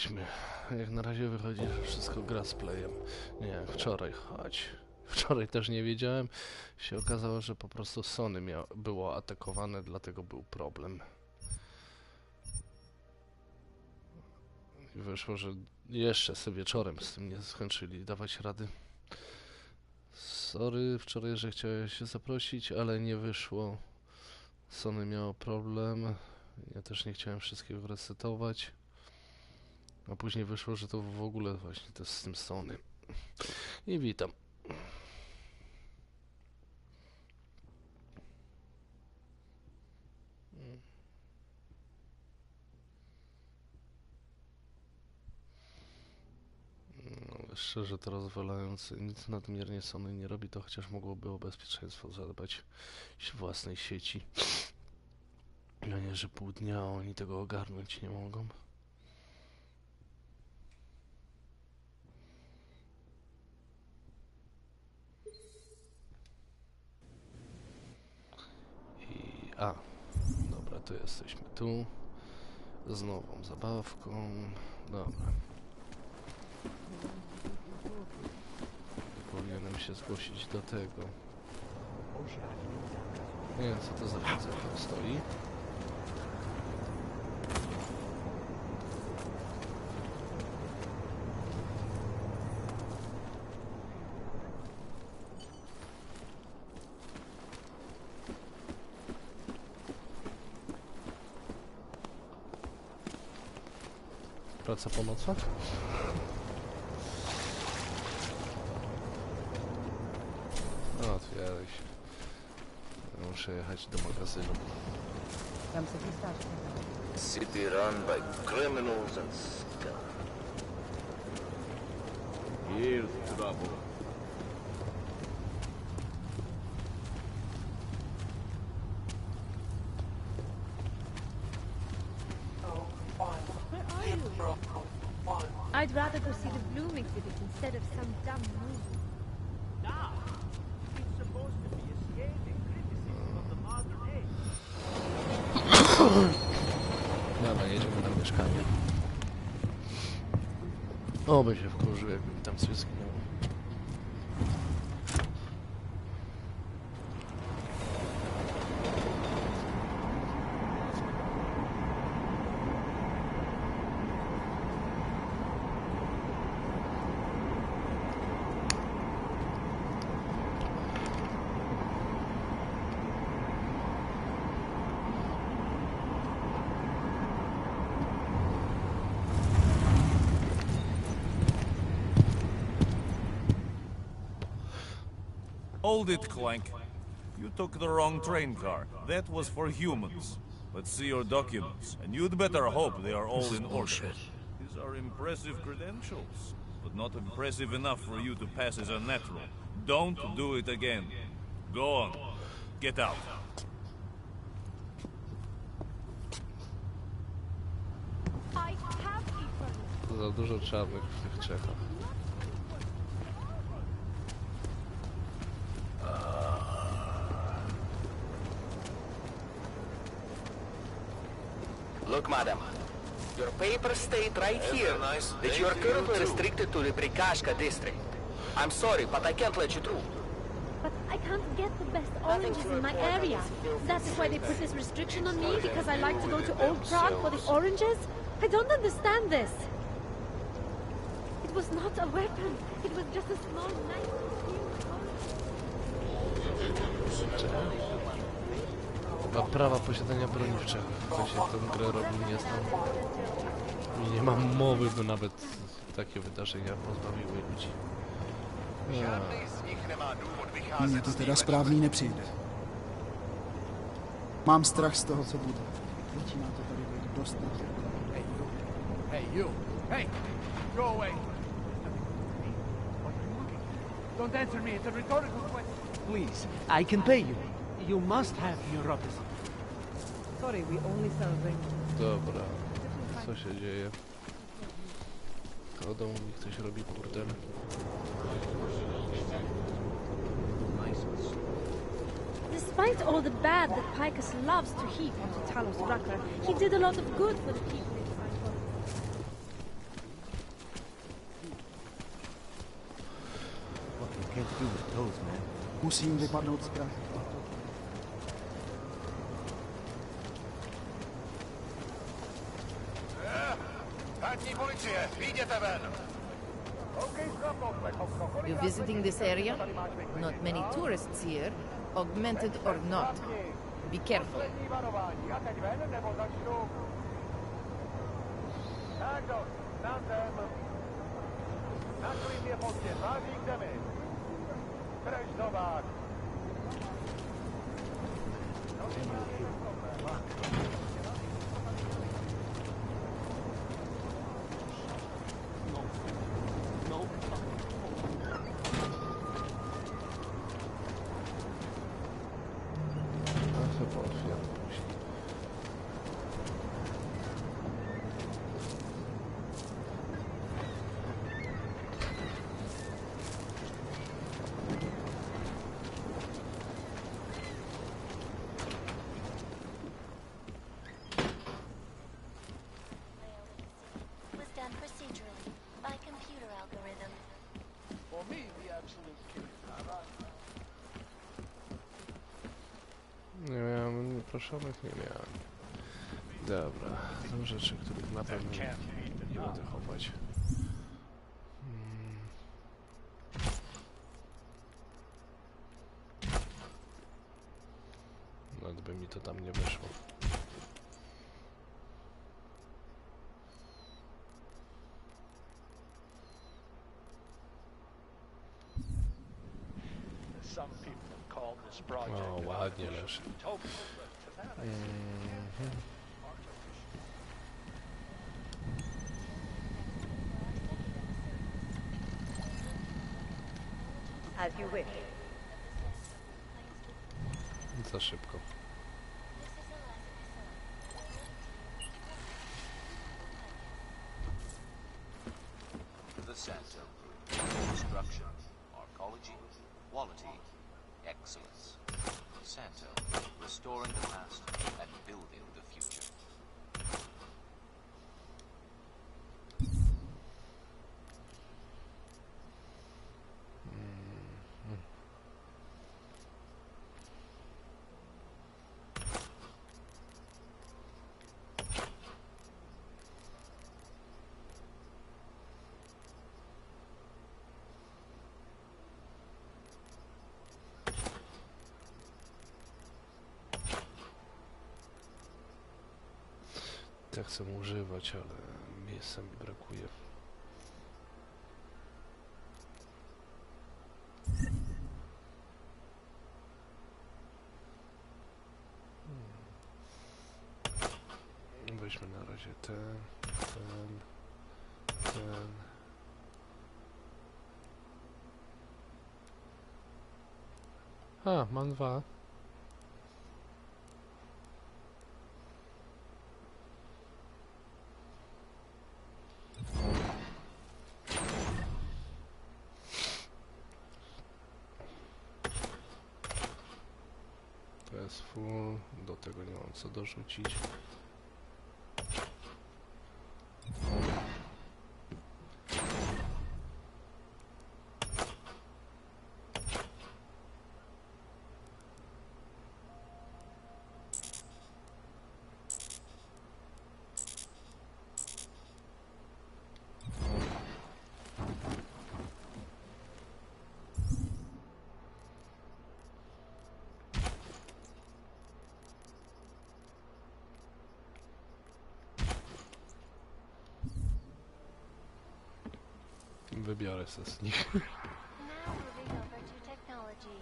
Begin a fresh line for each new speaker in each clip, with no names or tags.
jesteśmy. Jak na razie wychodzi, że wszystko gra z playem. Nie jak wczoraj, chodź. Wczoraj też nie wiedziałem. Się okazało, że po prostu Sony było atakowane, dlatego był problem. I wyszło, że jeszcze sobie wieczorem z tym nie skończyli dawać rady. Sorry, wczoraj, że chciałem się zaprosić, ale nie wyszło. Sony miało problem. Ja też nie chciałem wszystkiego resetować. A później wyszło, że to w ogóle właśnie to jest z tym Sony. I witam. No, szczerze to rozwalający. Nic nadmiernie Sony nie robi, to chociaż mogłoby o bezpieczeństwo zadbać własnej sieci. No nie, że pół dnia oni tego ogarnąć nie mogą. Dobra, to jesteśmy tu. Z nową zabawką. Dobra. Powinienem się zgłosić do tego. Nie wiem, co to za widzę, tam stoi. Praca po nocach? Otwieraj się. Muszę jechać do magazynu.
City run by criminals and scum. Here's trouble.
I'd rather go see the bloom exhibit instead of some dumb movie.
Now, it's supposed to be a scathing criticism of the modern age.
Dobra, jedziemy na mieszkanie. Oby się wkurzył, jakby tam coś zginęło.
Hold it, Clank. You took the wrong train car. That was for humans. Let's see your documents, and you'd better hope they are all in order. These are impressive credentials, but not impressive enough for you to pass as a natural. Don't do it again. Go on. Get out.
I have eaten.
Za dużo czarnych w tych Czechach.
Look, madam. Your papers state right here that you are currently restricted to the Brikashka district. I'm sorry, but I can't let you through.
But I can't get the best oranges in my area. That is why they put this restriction on me, because I like to go to Old Prague for the oranges? I don't understand this. It was not a weapon. It was just a small knife.
Ma prawa posiadania broni w Czechach. Ktoś jak tę grę robił, nie znam. I nie mam mowy, by nawet takie wydarzenia pozbawiły ludzi.
Mně to teda správný nepřijde. Mám strach z toho, co bude. Začíná to tady být dost napěté.
Hey, you. Hey, you. Hey, go away. Don't answer me. It's a rhetorical question.
Please, I can pay you. You must have neuroticism. Sorry, we only sell rings.
Dobra, co się dzieje? Kodą mi ktoś robi burdel.
Despite all the bad that Picus loves to heap onto Talos Rucker, he did a lot of good for the people inside.
Musím vypadnout z Prahy.
Státní policie, vyjděte ven!
You visiting this area? Not many tourists here, augmented or not. Be careful.
Varování, a teď ven, nebo začnu... Tak dost, na zem. Na klid je pozdě, tváří k zemi. Brežnovák.
Was done procedurally by computer algorithm.
For me, the absolute king.
Nie miałem nieproszonych, nie miałem. Dobra, są rzeczy, których na pewno nie będę chować. Nawet by mi to tam nie wyszło.
Some people call this project...
O, ładnie leży.
As you wish.
Za szybko.
The Santo. Construction, archaeology, quality, excellence. Santo. Restoring the past and building the future.
Ja chcę używać, ale miejsca mi brakuje. Weźmy na razie ten. A, mam dwa. To jest full, do tego nie mam co dorzucić. Wybiorę se z nich.
Now moving over to technology.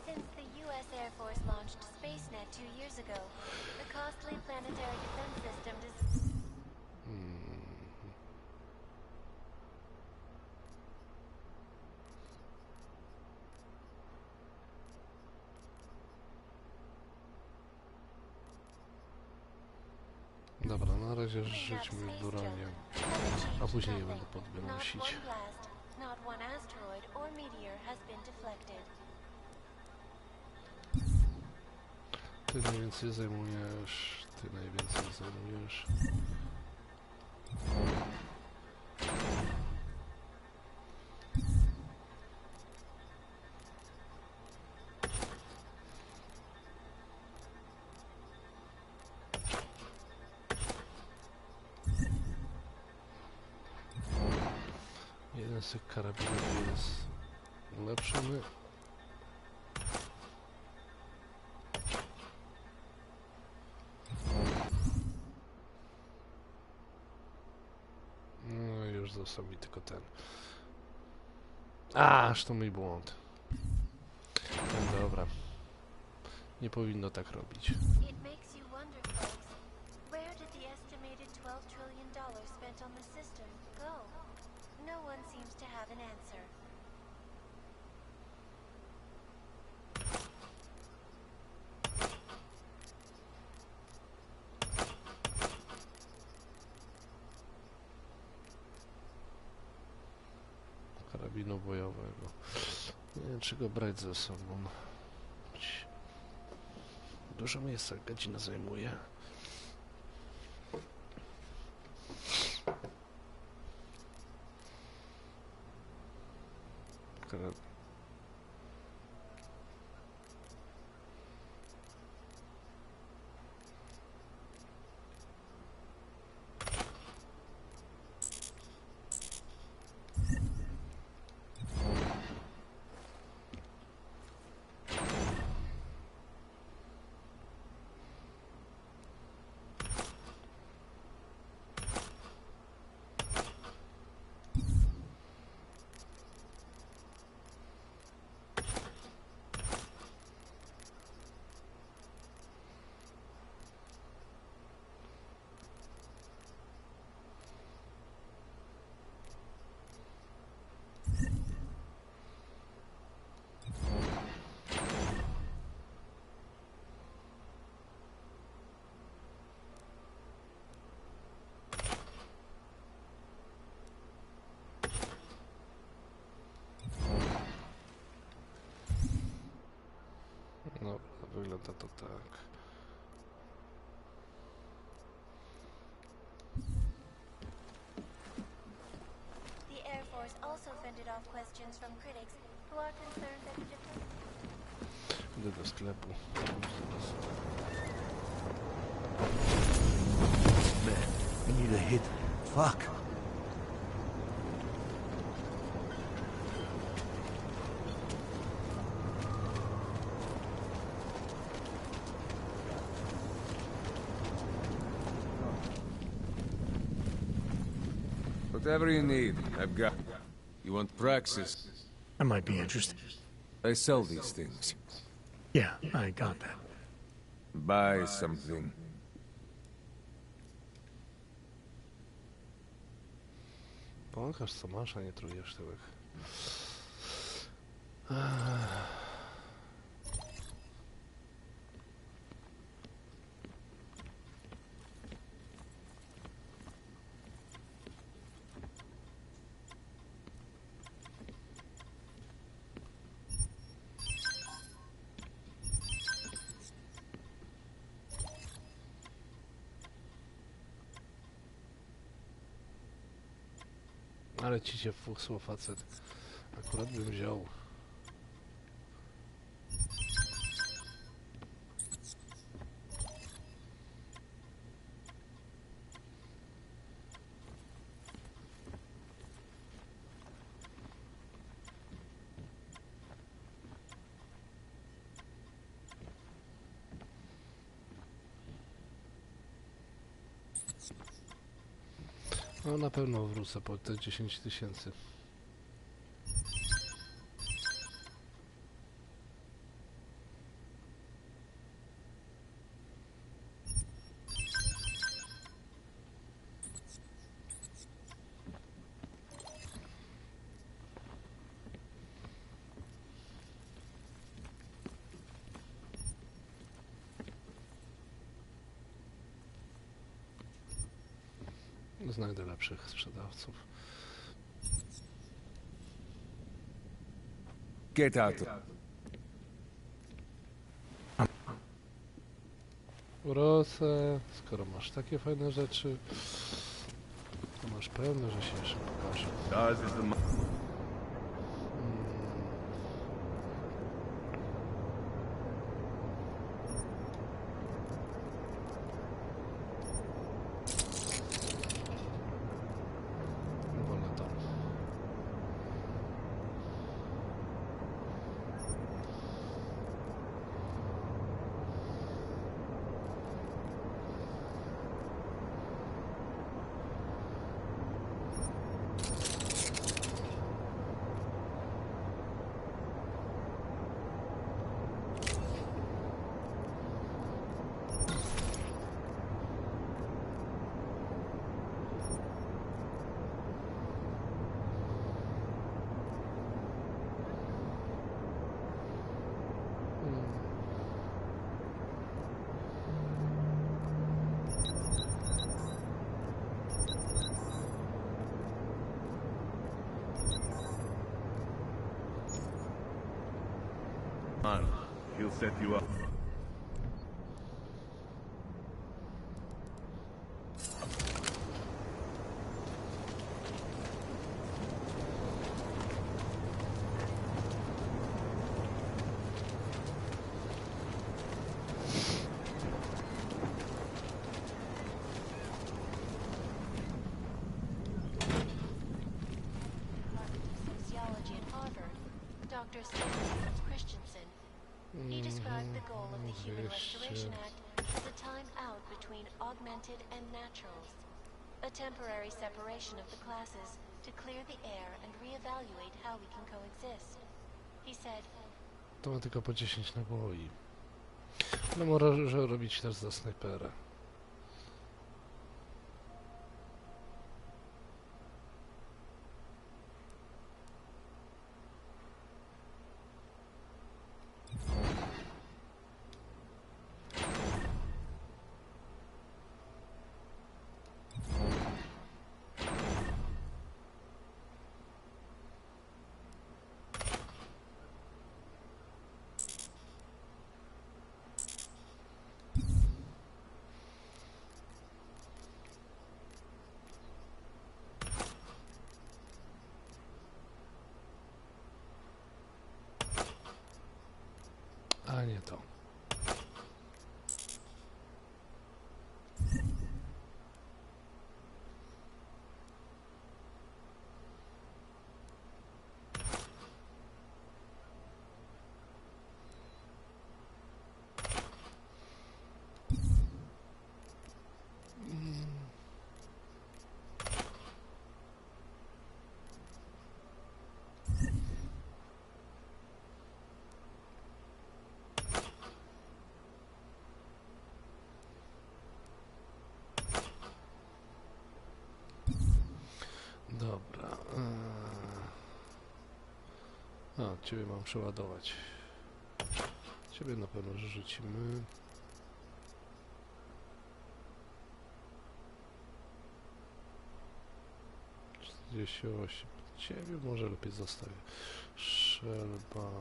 Since the U.S. Air Force launched SpaceNet 2 years ago, the costly planetary defense system does...
Dobra, na razie rzućmy bronię, a później je będę podwynosić. Ty najwięcej zajmujesz, ty najwięcej zajmujesz. z tych karabinów jest ulepszony. No i już został mi tylko ten. Aż to mój błąd. No dobra. Nie powinno tak robić.
It makes you wonder, folks. Where did the estimated $12 trillion spent on the system go? No one seems to have an answer.
Karabinu bojowego. Nie wiem, czy go brać ze sobą. Dużo miejsca godzina zajmuje. No, wygląda to tak.
The Air Force also fended off questions from critics who are concerned that the defense...
Idę do sklepu.
Man, we need a hit. Fuck.
Whatever you need, I've got. You want praxis?
I might be interested.
I sell these things.
Yeah, I got that.
Buy something.
Pokaż co masz, a nie trujesz tyłek. Ale ci się fuchsło facet. Akurat bym wziął. No na pewno wrócę po te 10 000. Znajdę lepszych sprzedawców.
Get out.
Wrócę, skoro masz takie fajne rzeczy, to masz pewne, że się jeszcze pokaże. Wolę to.
He'll set you up.
Sociology at Harvard, Dr. Christensen. He described the goal of the Human Restoration Act as a time out between augmented and naturals. A temporary separation of the classes to clear the air and reevaluate how we can coexist. He said,
To ma tylko po 10 naboi. No może robić też za snajpera. A nie to. Dobra. A, ciebie mam przeładować. Ciebie na pewno rzucimy. Gdzieś 8. Ciebie może lepiej zostawię. Szelba.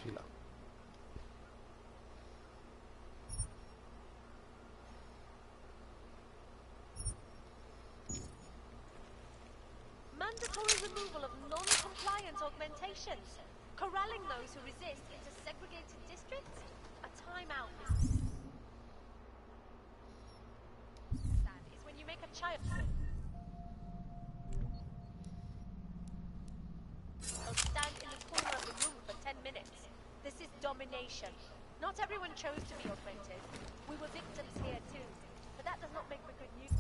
Chwila.
Mandatory removal of non-compliant augmentations. Corralling those who resist into segregated districts. A timeout. That is when you make a child. They'll stand in the corner of the room for 10 minutes. This is domination. Not everyone chose to be augmented. We were victims here too. But that does not make for good news.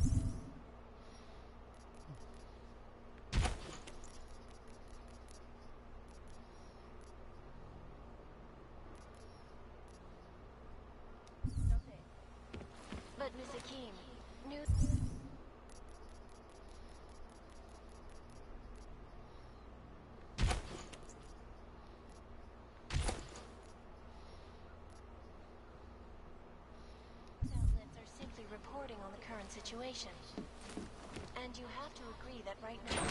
but Miss Akeem knew... outlets are simply reporting on the current situation. And you have to agree that right now,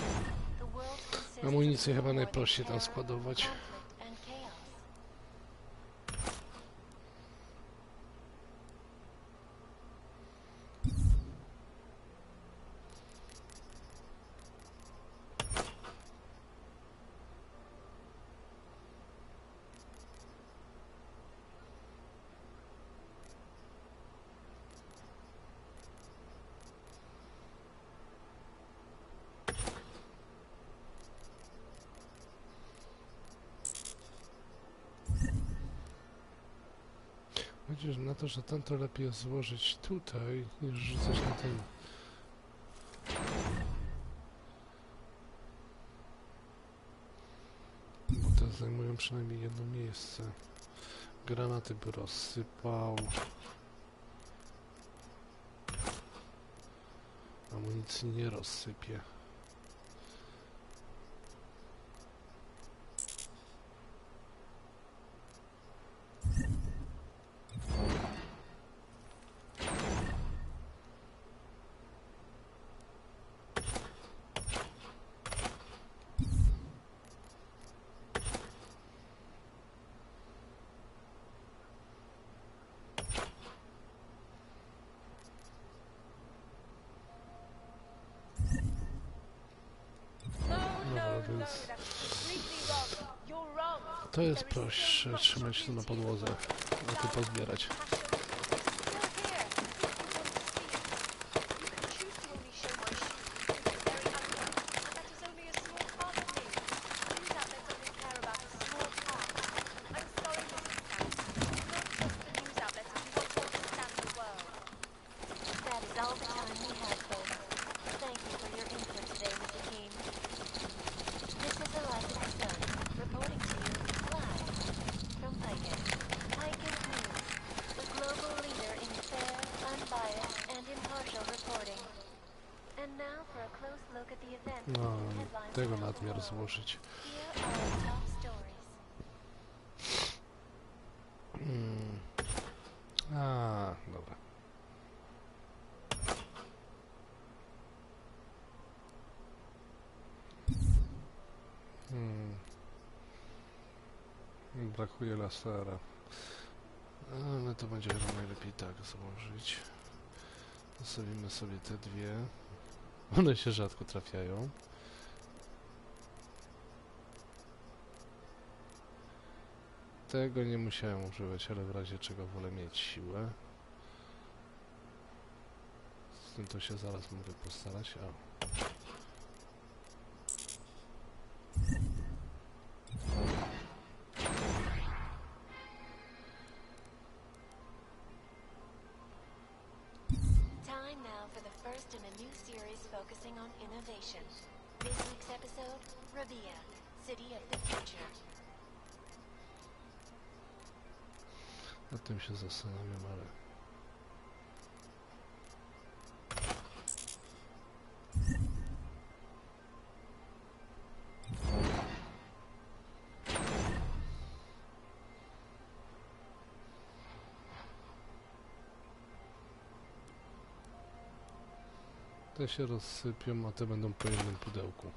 the world consists of
Amunicję chyba
more than
najprościej tam
terror,
składować.
conflict, and chaos.
Chociaż na to, że ten to lepiej jest złożyć tutaj, niż rzucać na ten. Bo te zajmują przynajmniej jedno miejsce. Granaty by rozsypał. Amunicji nie rozsypie. To jest proszę, trzymać to na podłodze, a tu pozbierać. No, tego nadmiar złożyć. A, dobra. Brakuje lasera. Ale to będzie chyba najlepiej tak złożyć. Zostawimy sobie te dwie. One się rzadko trafiają. Tego nie musiałem używać, ale w razie czego wolę mieć siłę. Z tym to się zaraz mogę postarać. O.
Time now for the first in a new series focusing on innovation. This week's episode, Rabia, City of the Future.
Nad tym się zastanawiam, ale... Te się rozsypią, a te będą po jednym pudełku.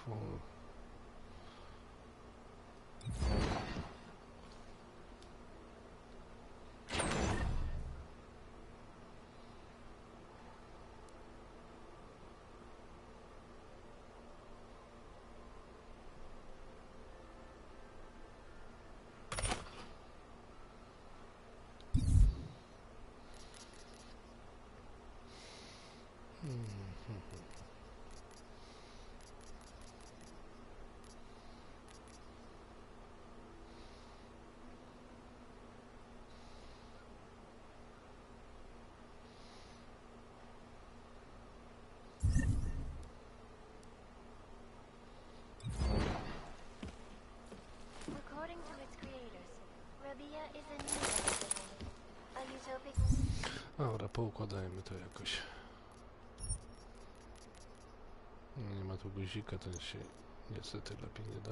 Full.
According to its creators, Rabia is a new a utopic...
Dobra, poukładajmy to jakoś. Nie ma tu guzika, to się niestety lepiej nie da.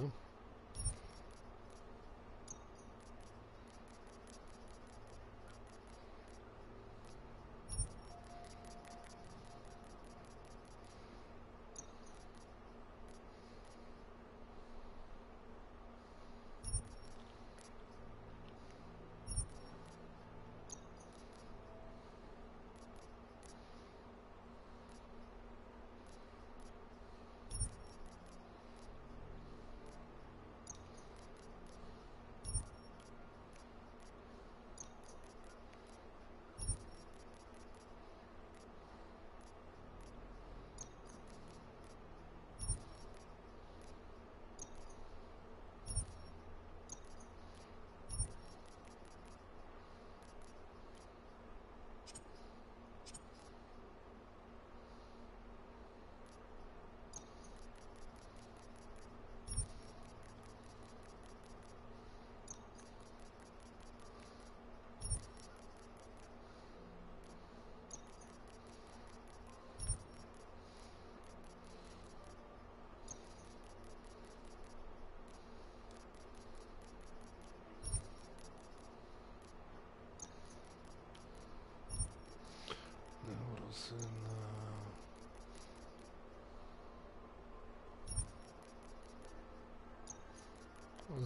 magazyna.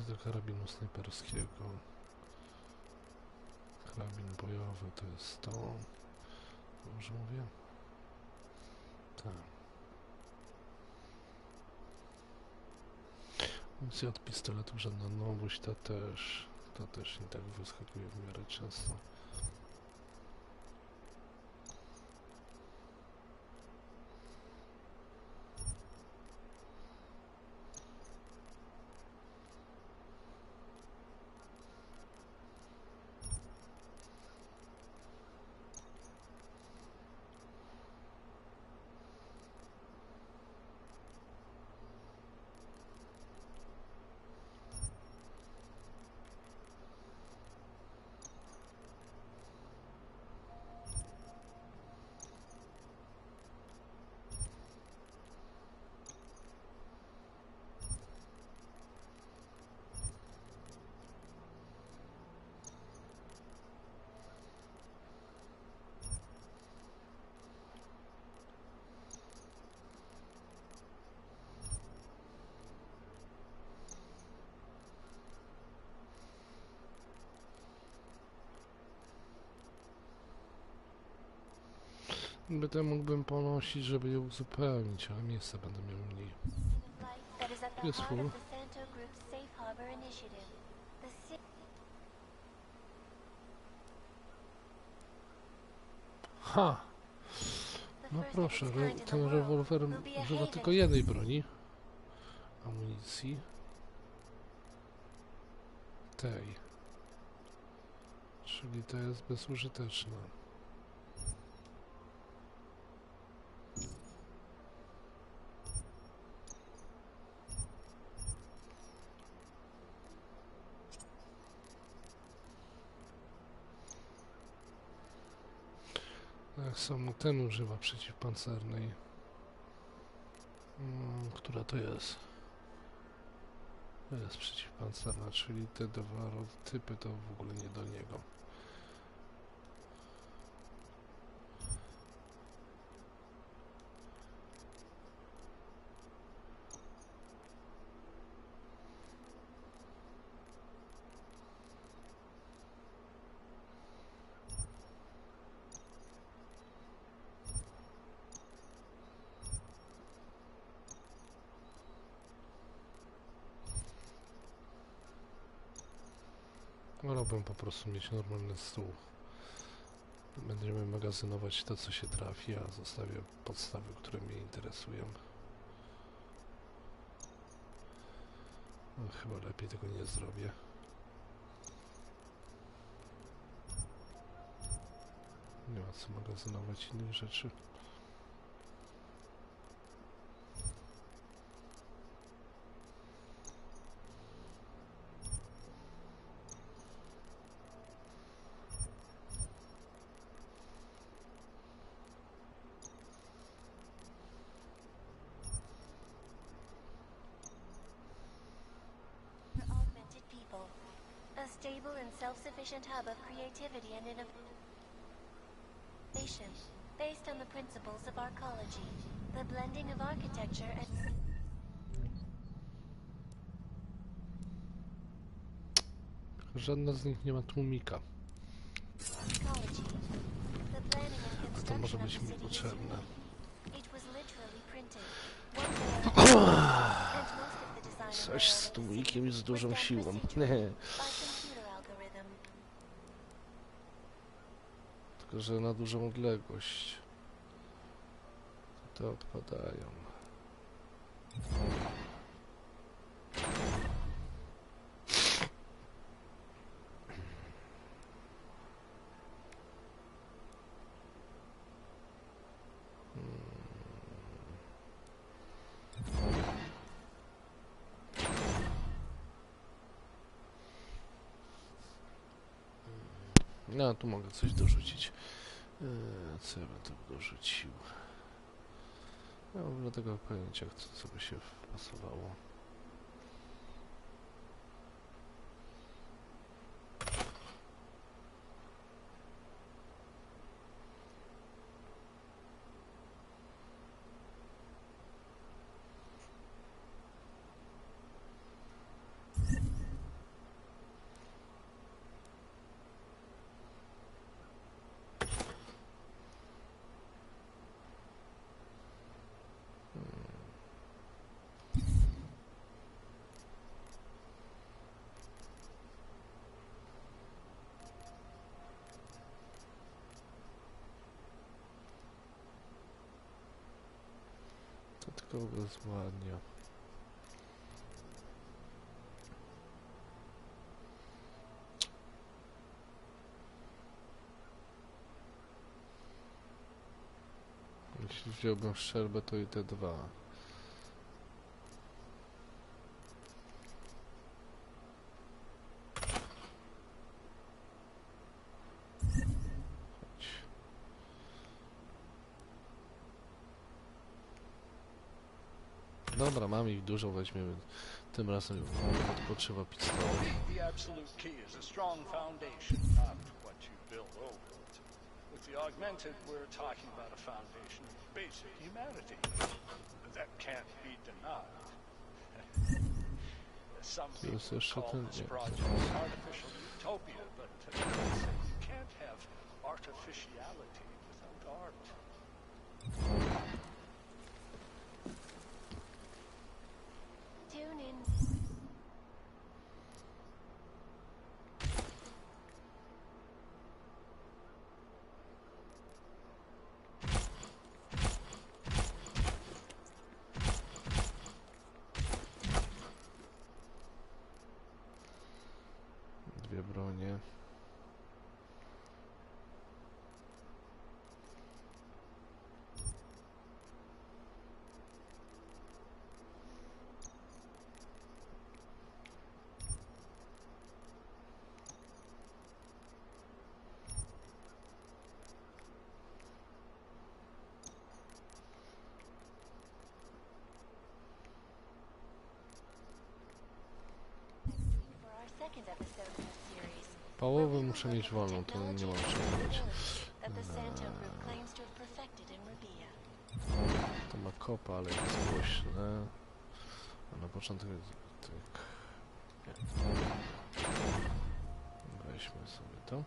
Do karabinu snajperskiego. Karabin bojowy to jest to. Dobrze mówię? Tak. Amunicja od pistoletu, żadna nowość, ta też nie tak wyskakuje w miarę często. Będę mógłbym ponosić, żeby je uzupełnić, ale miejsca będę miał mniej. Jest full. Ha! No proszę, ten rewolwer używa tylko jednej broni. Amunicji. Tej. Czyli to jest bezużyteczne. Tak samo ten używa przeciwpancernej. Która to jest? To jest przeciwpancerna, czyli te dwa typy to w ogóle nie do niego. Wolałbym po prostu mieć normalny stół. Będziemy magazynować to, co się trafi, a zostawię podstawy, które mnie interesują. No, chyba lepiej tego nie zrobię. Nie ma co magazynować innych rzeczy.
A stable and self-sufficient hub of creativity and innovation, based on the principles of arcology, the blending of architecture and
Żadna z nich nie ma tłumika.
arcology, the planning and
A to może
construction of
być
the
mi
city
potrzebne.
It was literally printed. One day, and most of the design of
Coś z tłumikiem i z dużą siłą.
by computer algorithm.
Tylko, że na dużą odległość. To odpadają. No, tu mogę coś dorzucić. Co ja bym tu dorzucił? Ja w ogóle tego pojęcia, co by się pasowało. Dodatkowo zładnia. Jeśli wziąłbym szczerbę, to i te dwa. Dobra, mam ich dużo, weźmiemy tym razem odpoczywa pistolet.
The absolute key is a strong foundation, not what you build over it. With the augmented, we're talking about a foundation of basic humanity. That can't be denied. Some people call this project artificial utopia, but you can't have artificiality without art.
Tune in.
Dwie bronie. Połowę muszę mieć wolną, to nie mam przekonać. To ma kopa, ale jest głośne. A na początek tak. Weźmy sobie to.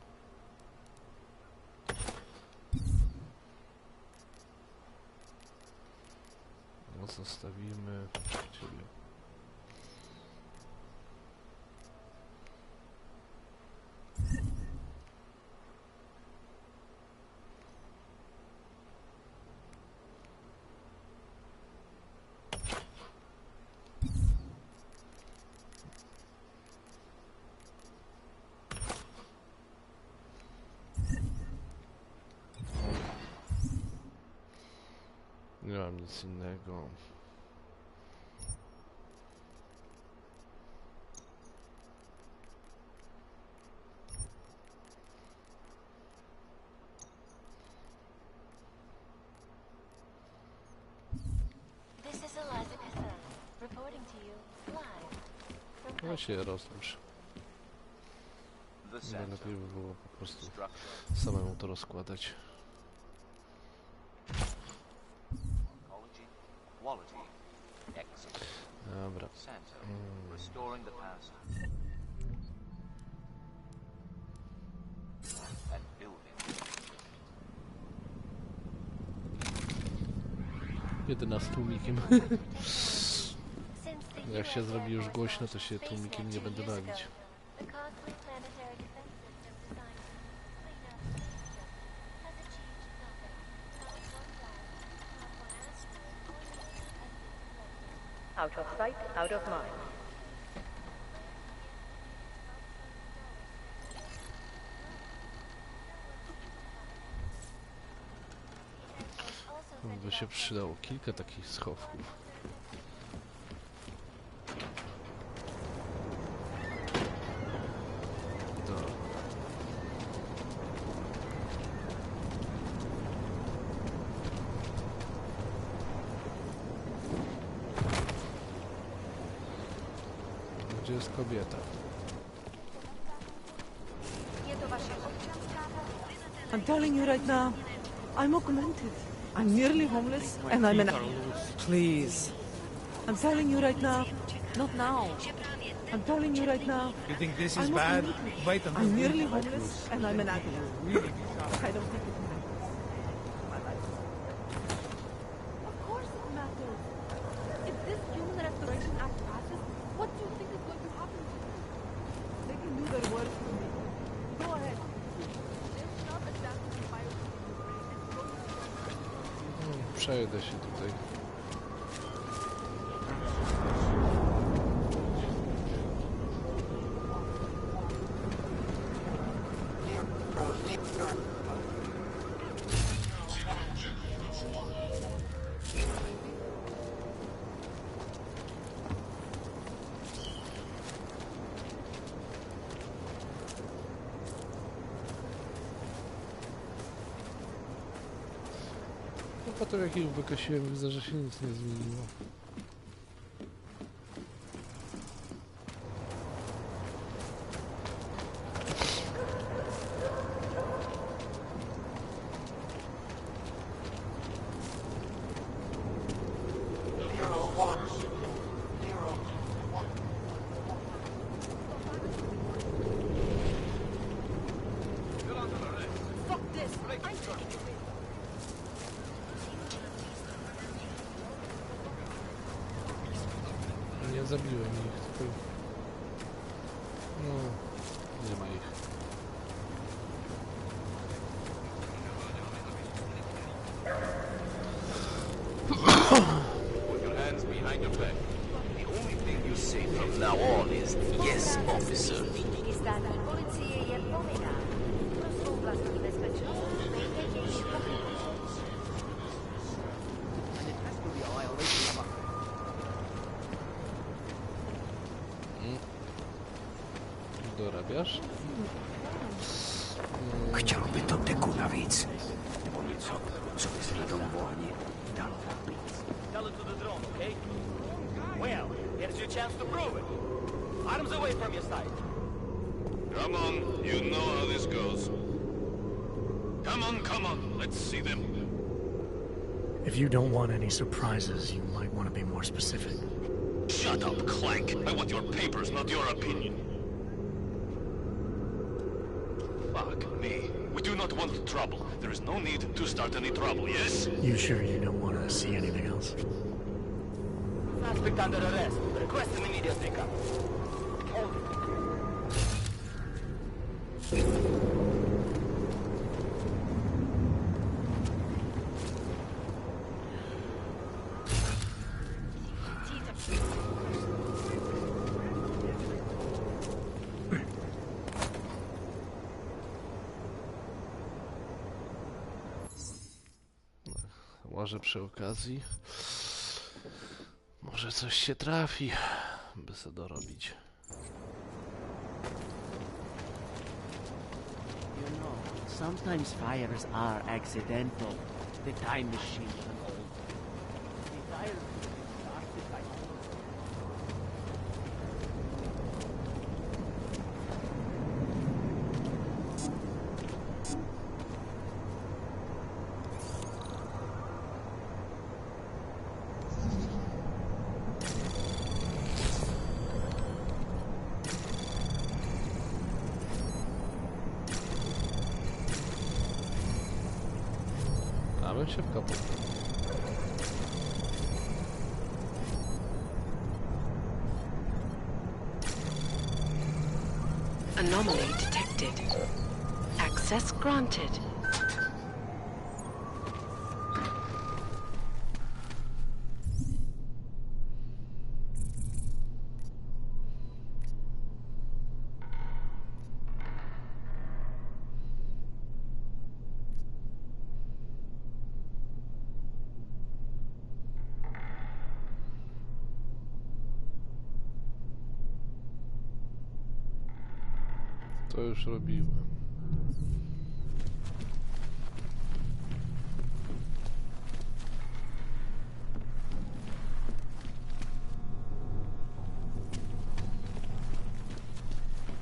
No zostawimy ciebie. Nie mam nic innego. No się rozłóż. Lepiej by było po prostu samemu to rozkładać. Dobra. Jedyna z tłumikiem. Jak się zrobi już głośno, to się tłumikiem nie będę bawić.
Out of sight, out of mind.
By się przydało kilka takich schowków. Gdzie jest kobieta?
I'm telling you right now, I'm augmented. I'm nearly homeless, and I'm an... Please. I'm telling you right now, not now. I'm telling you right now.
You think this is
I'm
bad?
augmented.
Wait until
I'm nearly homeless, and I'm an addict.
really
I don't think it matters. My life. Of course it matters. If this human restoration act passes, what do you think is going to happen to them? They can do their work for me. Go ahead. They'll not adapt to the biology of the brain and go to
Przejdę się tutaj. Po tym jak ich wykosiłem, widzę, że się nic nie zmieniło. Nie zabiłem ich, tylko... No, nie ma ich.
Put your hands behind your back. The only thing you say from now on is yes, officer.
Dorabiasz?
Chciałby to tyku navíc. Nebo něco, co by si na tom ohni dalo navíc.
Tell it to the drone, okay? Well, here's your chance to prove it. Arms away from your side.
Come on, you know how this goes. Come on, let's see them.
If you don't want any surprises, you might want to be more specific.
Shut up, Clank. I want your papers, not your opinion. Fuck me. We do not want trouble. There is no need to start any trouble, yes?
You sure you don't want to see anything else?
Suspect under arrest. Request an immediate pickup. Hold it.
Może przy okazji może coś się trafi, by sobie dorobić.
You know, sometimes fires are accidental. The time machine and all. The fire started by
Bym się wkopał.
Anomaly detected. Access granted.
To już robiłem.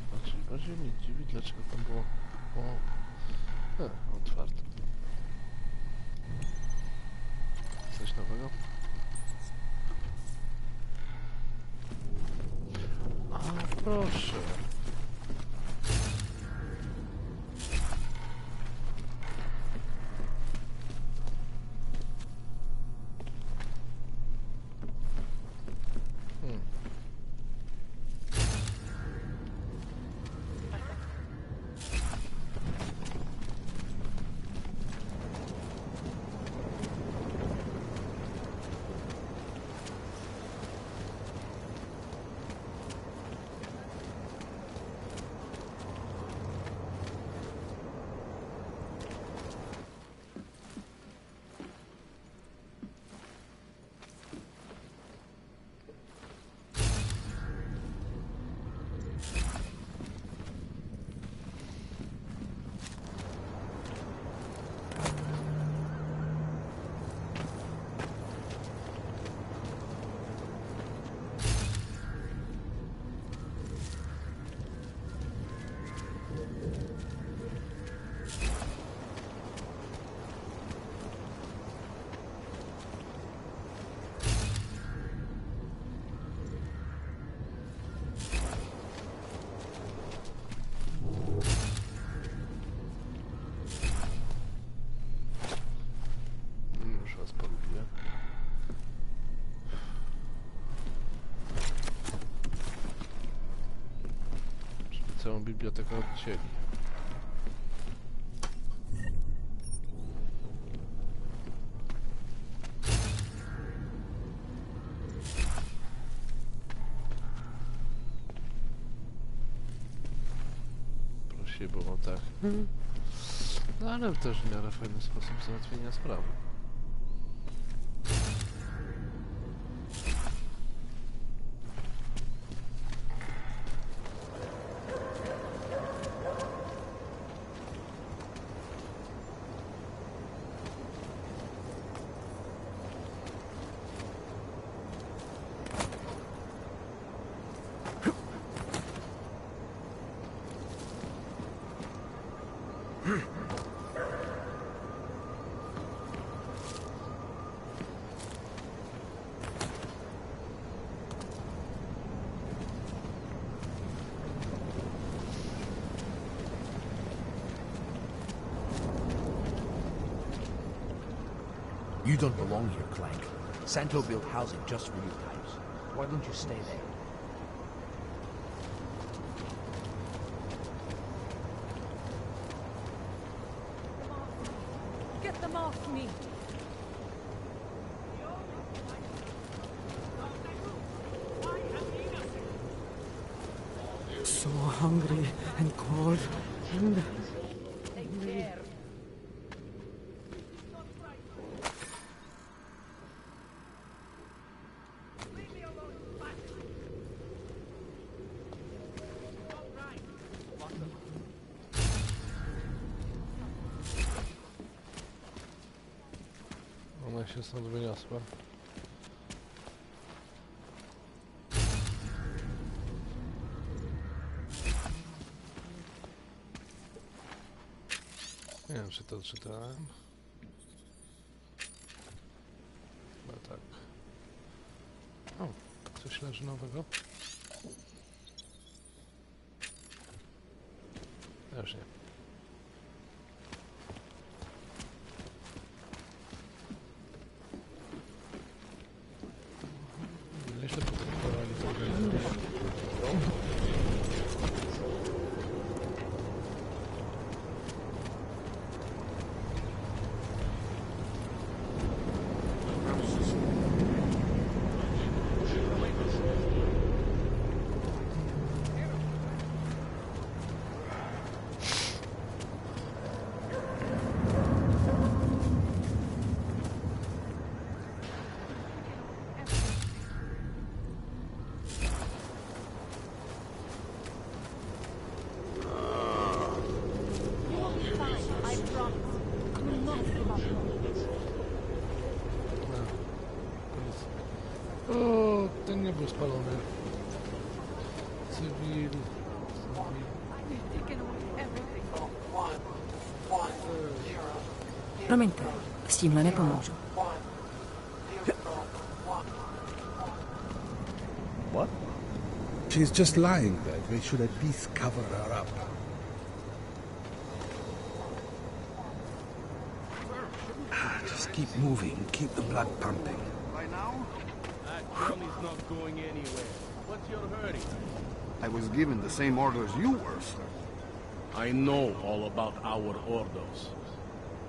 Znaczy, bardziej mnie dziwi, dlaczego tam było otwarte. Coś nowego? A, proszę. całą bibliotekę odcięli. Prosi było tak. No ale też w miarę fajny sposób załatwienia sprawy.
You don't belong here, Clank. Santo built housing just for you types. Why don't you stay there?
Get them off me!
So hungry and cold and...
Ona się stąd wyniosła. Nie wiem, czy to czytałem. Chyba tak. O, coś leży nowego. Też nie. Nieźle potraktowali to grę. O, ten nie był spalony. Cywil.
Promiňte, s tímhle nepomůžu.
What? She's just lying there. We should at least cover her up. Just keep moving. Keep the blood pumping.
By now? That journey's not going anywhere. What's your hurry?
I was given the same orders you were, sir.
I know all about our orders.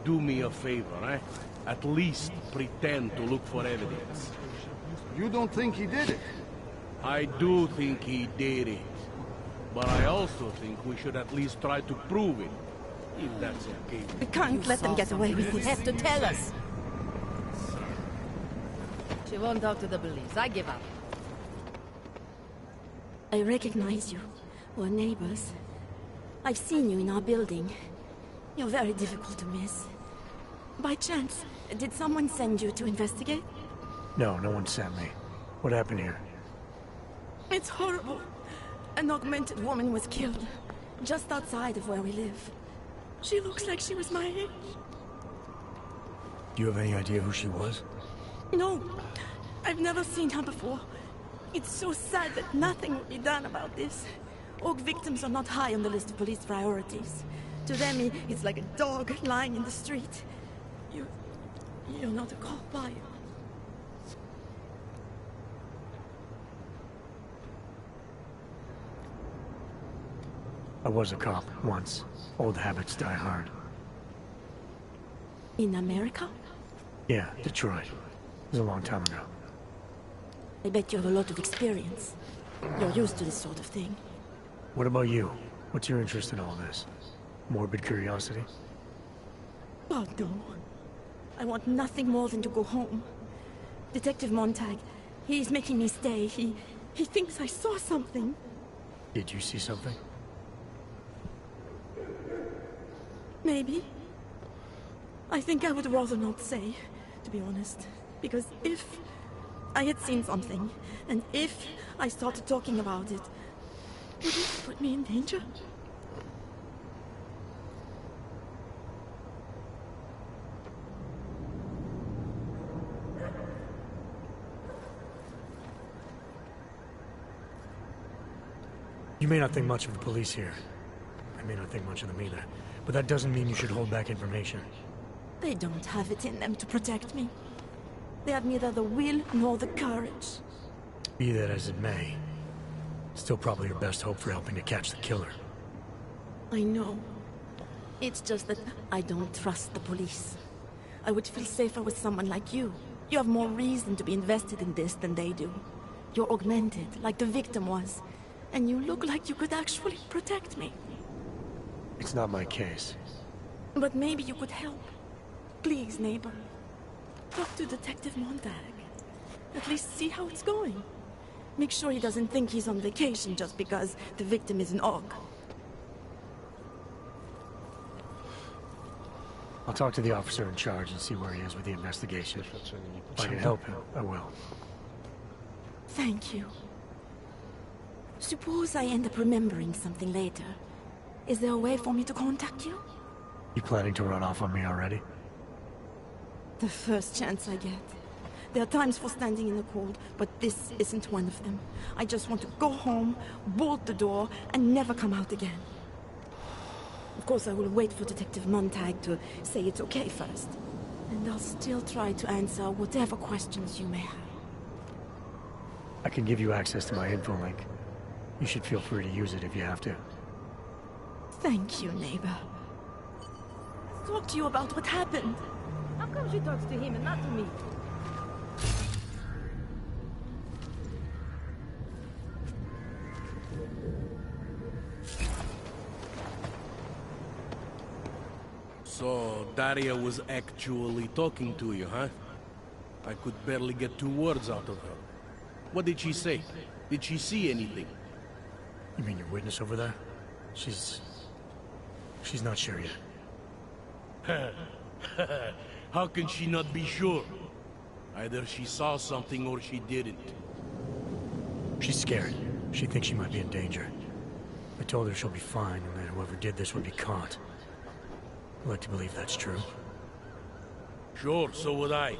Do me a favor, eh? At least pretend to look for evidence.
You don't think he did it?
I do think he did it. But I also think we should at least try to prove it. If that's okay with
We can't let them get away with
You
this.
have to tell us. She won't talk to the police. I give up.
I recognize you. We're neighbors. I've seen you in our building. You're very difficult to miss. By chance, did someone send you to investigate?
No, no one sent me. What happened here?
It's horrible. An augmented woman was killed, just outside of where we live. She looks like she was my age.
Do you have any idea who she was?
No, I've never seen her before. It's so sad that nothing will be done about this. Orc victims are not high on the list of police priorities. To them, it's like a dog lying in the street. You're not a cop, are you?
I was a cop once. Old habits die hard.
In America?
Yeah, Detroit. It was a long time ago.
I bet you have a lot of experience. You're used to this sort of thing.
What about you? What's your interest in all this? Morbid curiosity?
God, no. I want nothing more than to go home. Detective Montag, he's making me stay. He thinks I saw something.
Did you see something?
Maybe. I think I would rather not say, to be honest. Because if I had seen something, and if I started talking about it, would it put me in danger?
You may not think much of the police here. I may not think much of them either. But that doesn't mean you should hold back information.
They don't have it in them to protect me. They have neither the will nor the courage.
Be that as it may, still probably your best hope for helping to catch the killer.
I know. It's just that I don't trust the police. I would feel safer with someone like you. You have more reason to be invested in this than they do. You're augmented, like the victim was. And you look like you could actually protect me.
It's not my case.
But maybe you could help. Please, neighbor. Talk to Detective Montag. At least see how it's going. Make sure he doesn't think he's on vacation just because the victim is an Og.
I'll talk to the officer in charge and see where he is with the investigation. If I can help him, I will.
Thank you. Suppose I end up remembering something later. Is there a way for me to contact you?
You planning to run off on me already?
The first chance I get. There are times for standing in the cold, but this isn't one of them. I just want to go home, bolt the door, and never come out again. Of course, I will wait for Detective Montag to say it's okay first. And I'll still try to answer whatever questions you may have.
I can give you access to my info link. You should feel free to use it if you have to.
Thank you, neighbor. Let's talk to you about what happened.
How come she talks to him and not to me?
So, Daria was actually talking to you, huh? I could barely get 2 words out of her. What did she say? Did she see anything?
You mean your witness over there? She's not sure yet.
How can she not be sure? Either she saw something or she didn't.
She's scared. She thinks she might be in danger. I told her she'll be fine and that whoever did this would be caught. I'd like to believe that's true.
Sure, so would I.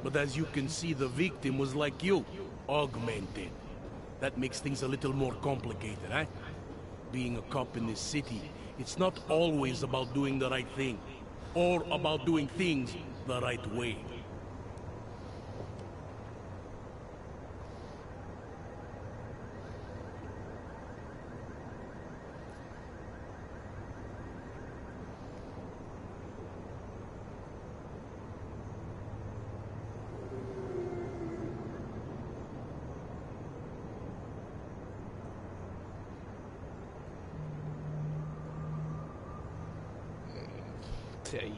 But as you can see, the victim was like you, augmented. That makes things a little more complicated, eh? Being a cop in this city, it's not always about doing the right thing, or about doing things the right way.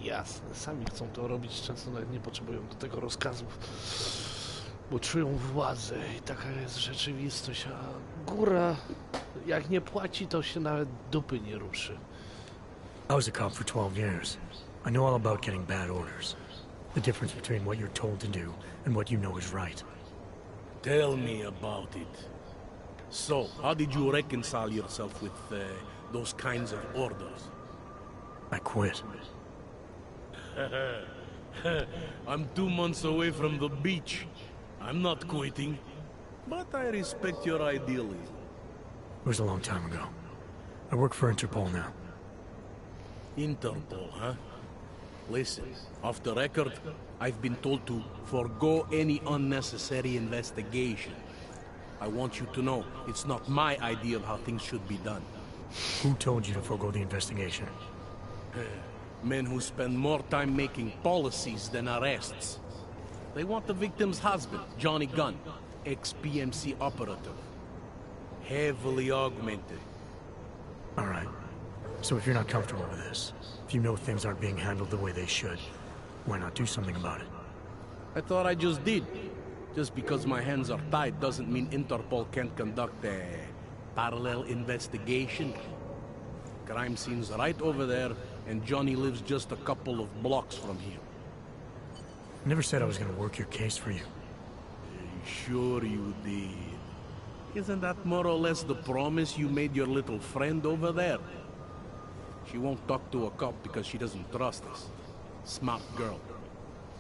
Jasne, sami chcą to robić, często nawet nie potrzebują do tego rozkazów, bo czują władzę i taka jest rzeczywistość, a góra jak nie płaci, to się nawet dupy nie ruszy.
I was a cop for 12 years. I know all about getting bad orders. The difference between what you're told to do and what you know is right.
Tell me about it. So, how did you reconcile yourself with those kinds of orders?
I quit.
I'm 2 months away from the beach. I'm not quitting. But I respect your idealism.
It was a long time ago. I work for Interpol now.
Interpol, huh? Listen, off the record, I've been told to forego any unnecessary investigation. I want you to know, it's not my idea of how things should be done.
Who told you to forego the investigation?
Men who spend more time making policies than arrests. They want the victim's husband, Johnny Gunn, ex-PMC operative. Heavily augmented.
All right. So if you're not comfortable with this, if you know things aren't being handled the way they should, why not do something about it?
I thought I just did. Just because my hands are tied doesn't mean Interpol can't conduct a parallel investigation. Crime scene's right over there, and Johnny lives just a couple of blocks from here.
I never said I was gonna work your case for you.
Sure you did. Isn't that more or less the promise you made your little friend over there? She won't talk to a cop because she doesn't trust us. Smart girl.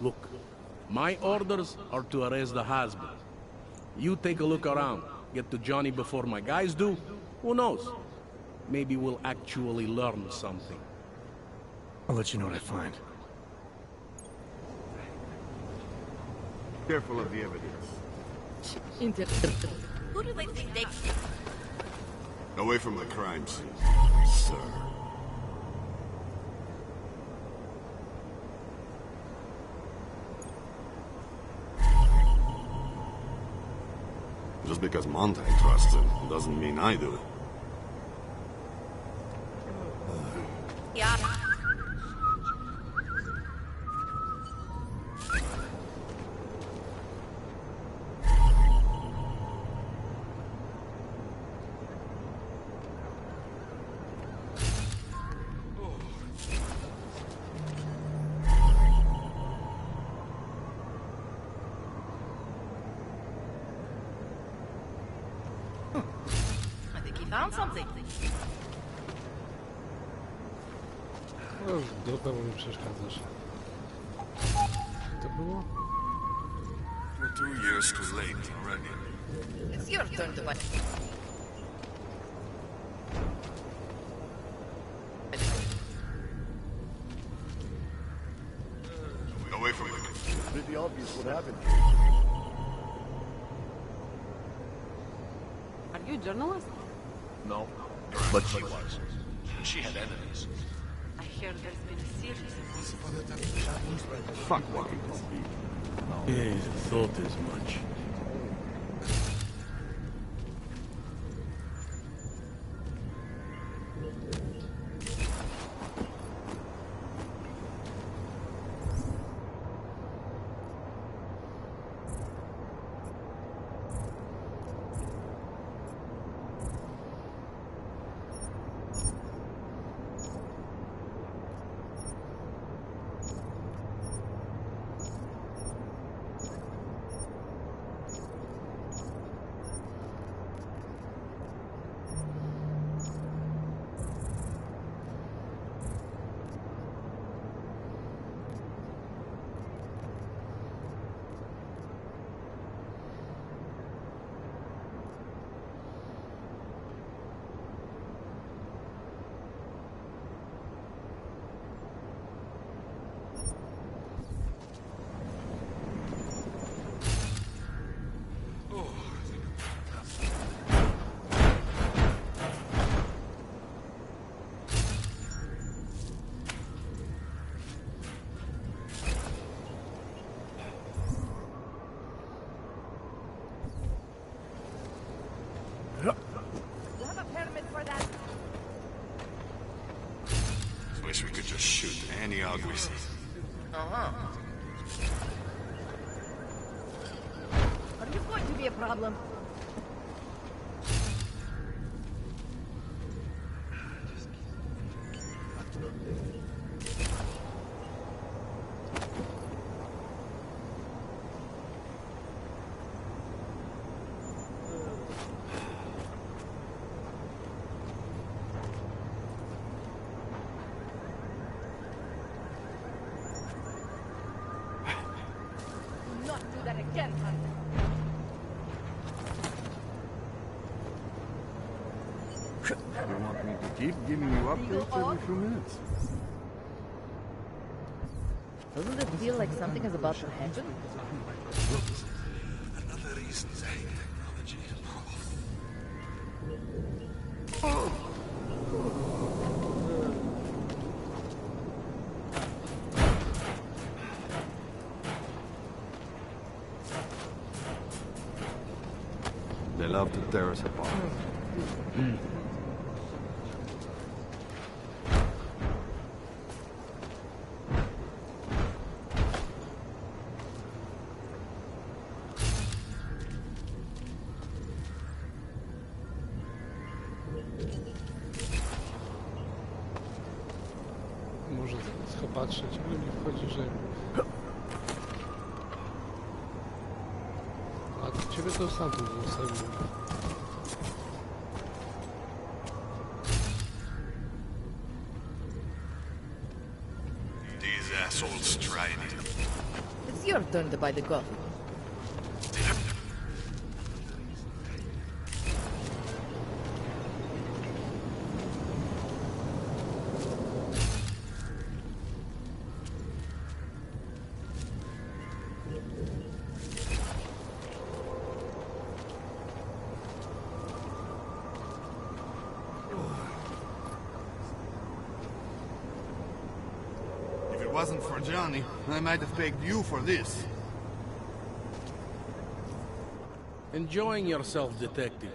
Look, my orders are to arrest the husband. You take a look around. Get to Johnny before my guys do. Who knows? Maybe we'll actually learn something.
I'll let you know what I find.
Careful of the evidence.
Who do they think they...
Away from the crime scene, sir. Just because Monte trusts him doesn't mean I do.
Yeah. I think he found something.
No, w dupę, bo mi przeszkadzasz. To było?
We're 2 years too late already.
It's your turn to buy.
Away from it.
Pretty obvious what happened.
Are you a journalist?
No, but she was.
She had enemies.
I hear there's been a series of...
Fuck warunkach.
Yeah, thought as much.
Wish we could just shoot any hog we see.
Uh-huh. Are you going to be a problem? Not do that again, Hunter.
You want me to keep giving you updates every few minutes?
Doesn't it feel like something is about to happen?
Another reason I hate technology.
Oh! They love to tear us apart.
Może tylko patrzeć, ale mi wchodzi, że... A ciebie to stamtąd zostawił.
These assholes tried it.
It's your turn to buy the coffee.
If it wasn't for Johnny, I might have begged you for this.
Enjoying yourself, detective.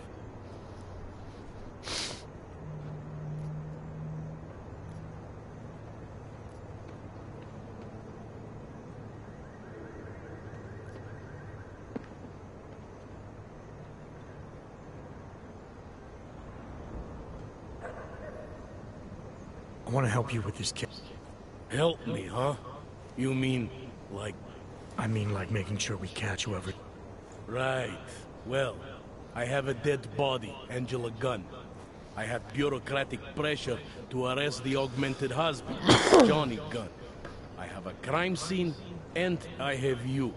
I want to help you with this case.
Help me, huh? You mean, like...
I mean, like making sure we catch whoever...
Right. Well, I have a dead body, Angela Gunn. I have bureaucratic pressure to arrest the augmented husband, Johnny Gunn. I have a crime scene, and I have you.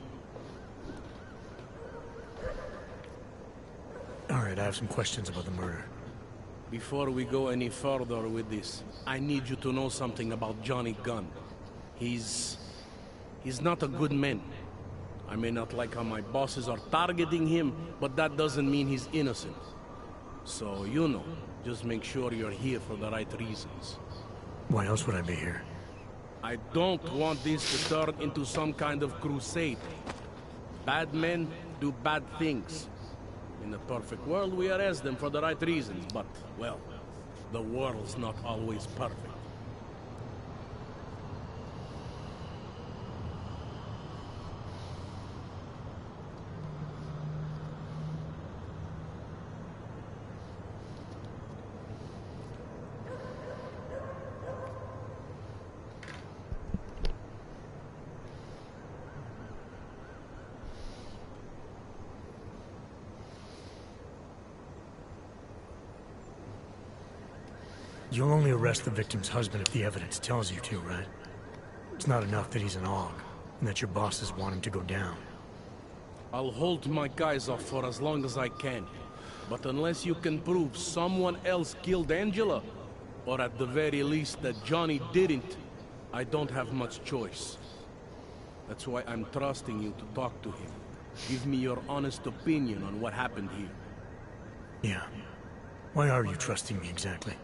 Alright, I have some questions about the murder.
Before we go any further with this, I need you to know something about Johnny Gunn. He's not a good man. I may not like how my bosses are targeting him, but that doesn't mean he's innocent. So, you know, just make sure you're here for the right reasons.
Why else would I be here?
I don't want this to turn into some kind of crusade. Bad men do bad things. In a perfect world, we arrest them for the right reasons, but, well, the world's not always perfect.
You'll only arrest the victim's husband if the evidence tells you to, right? It's not enough that he's an AUG, and that your bosses want him to go down.
I'll hold my guys off for as long as I can. But unless you can prove someone else killed Angela, or at the very least that Johnny didn't, I don't have much choice. That's why I'm trusting you to talk to him. Give me your honest opinion on what happened here.
Yeah. Why are you trusting me exactly?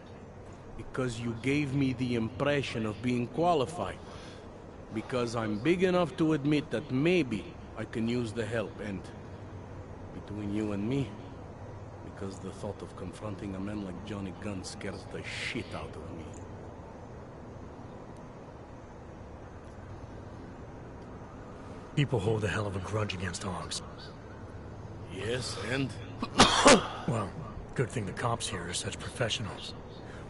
Because you gave me the impression of being qualified. Because I'm big enough to admit that maybe I can use the help, and between you and me, because the thought of confronting a man like Johnny Gunn scares the shit out of me.
People hold a hell of a grudge against AUGs.
Yes, and?
Well, good thing the cops here are such professionals.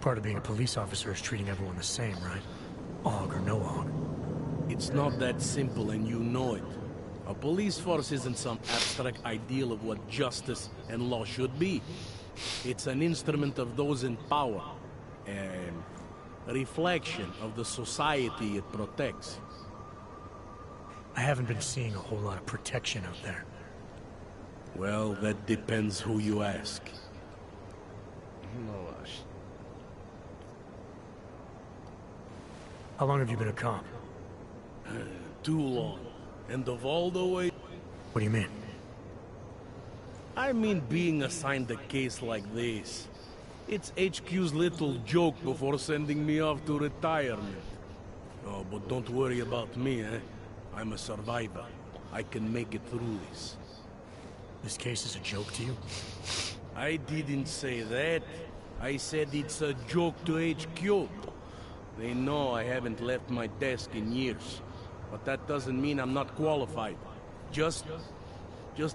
Part of being a police officer is treating everyone the same, right? AUG or no AUG.
It's not that simple, and you know it. A police force isn't some abstract ideal of what justice and law should be. It's an instrument of those in power, a reflection of the society it protects.
I haven't been seeing a whole lot of protection out there.
Well, that depends who you ask.
No właśnie.
How long have you been a cop?
Too long. And of all the way...
What do you mean?
I mean being assigned a case like this. It's HQ's little joke before sending me off to retirement. Oh, but don't worry about me, eh? I'm a survivor. I can make it through this.
This case is a joke to you?
I didn't say that. I said it's a joke to HQ. They know I haven't left my desk in years. But that doesn't mean I'm not qualified. Just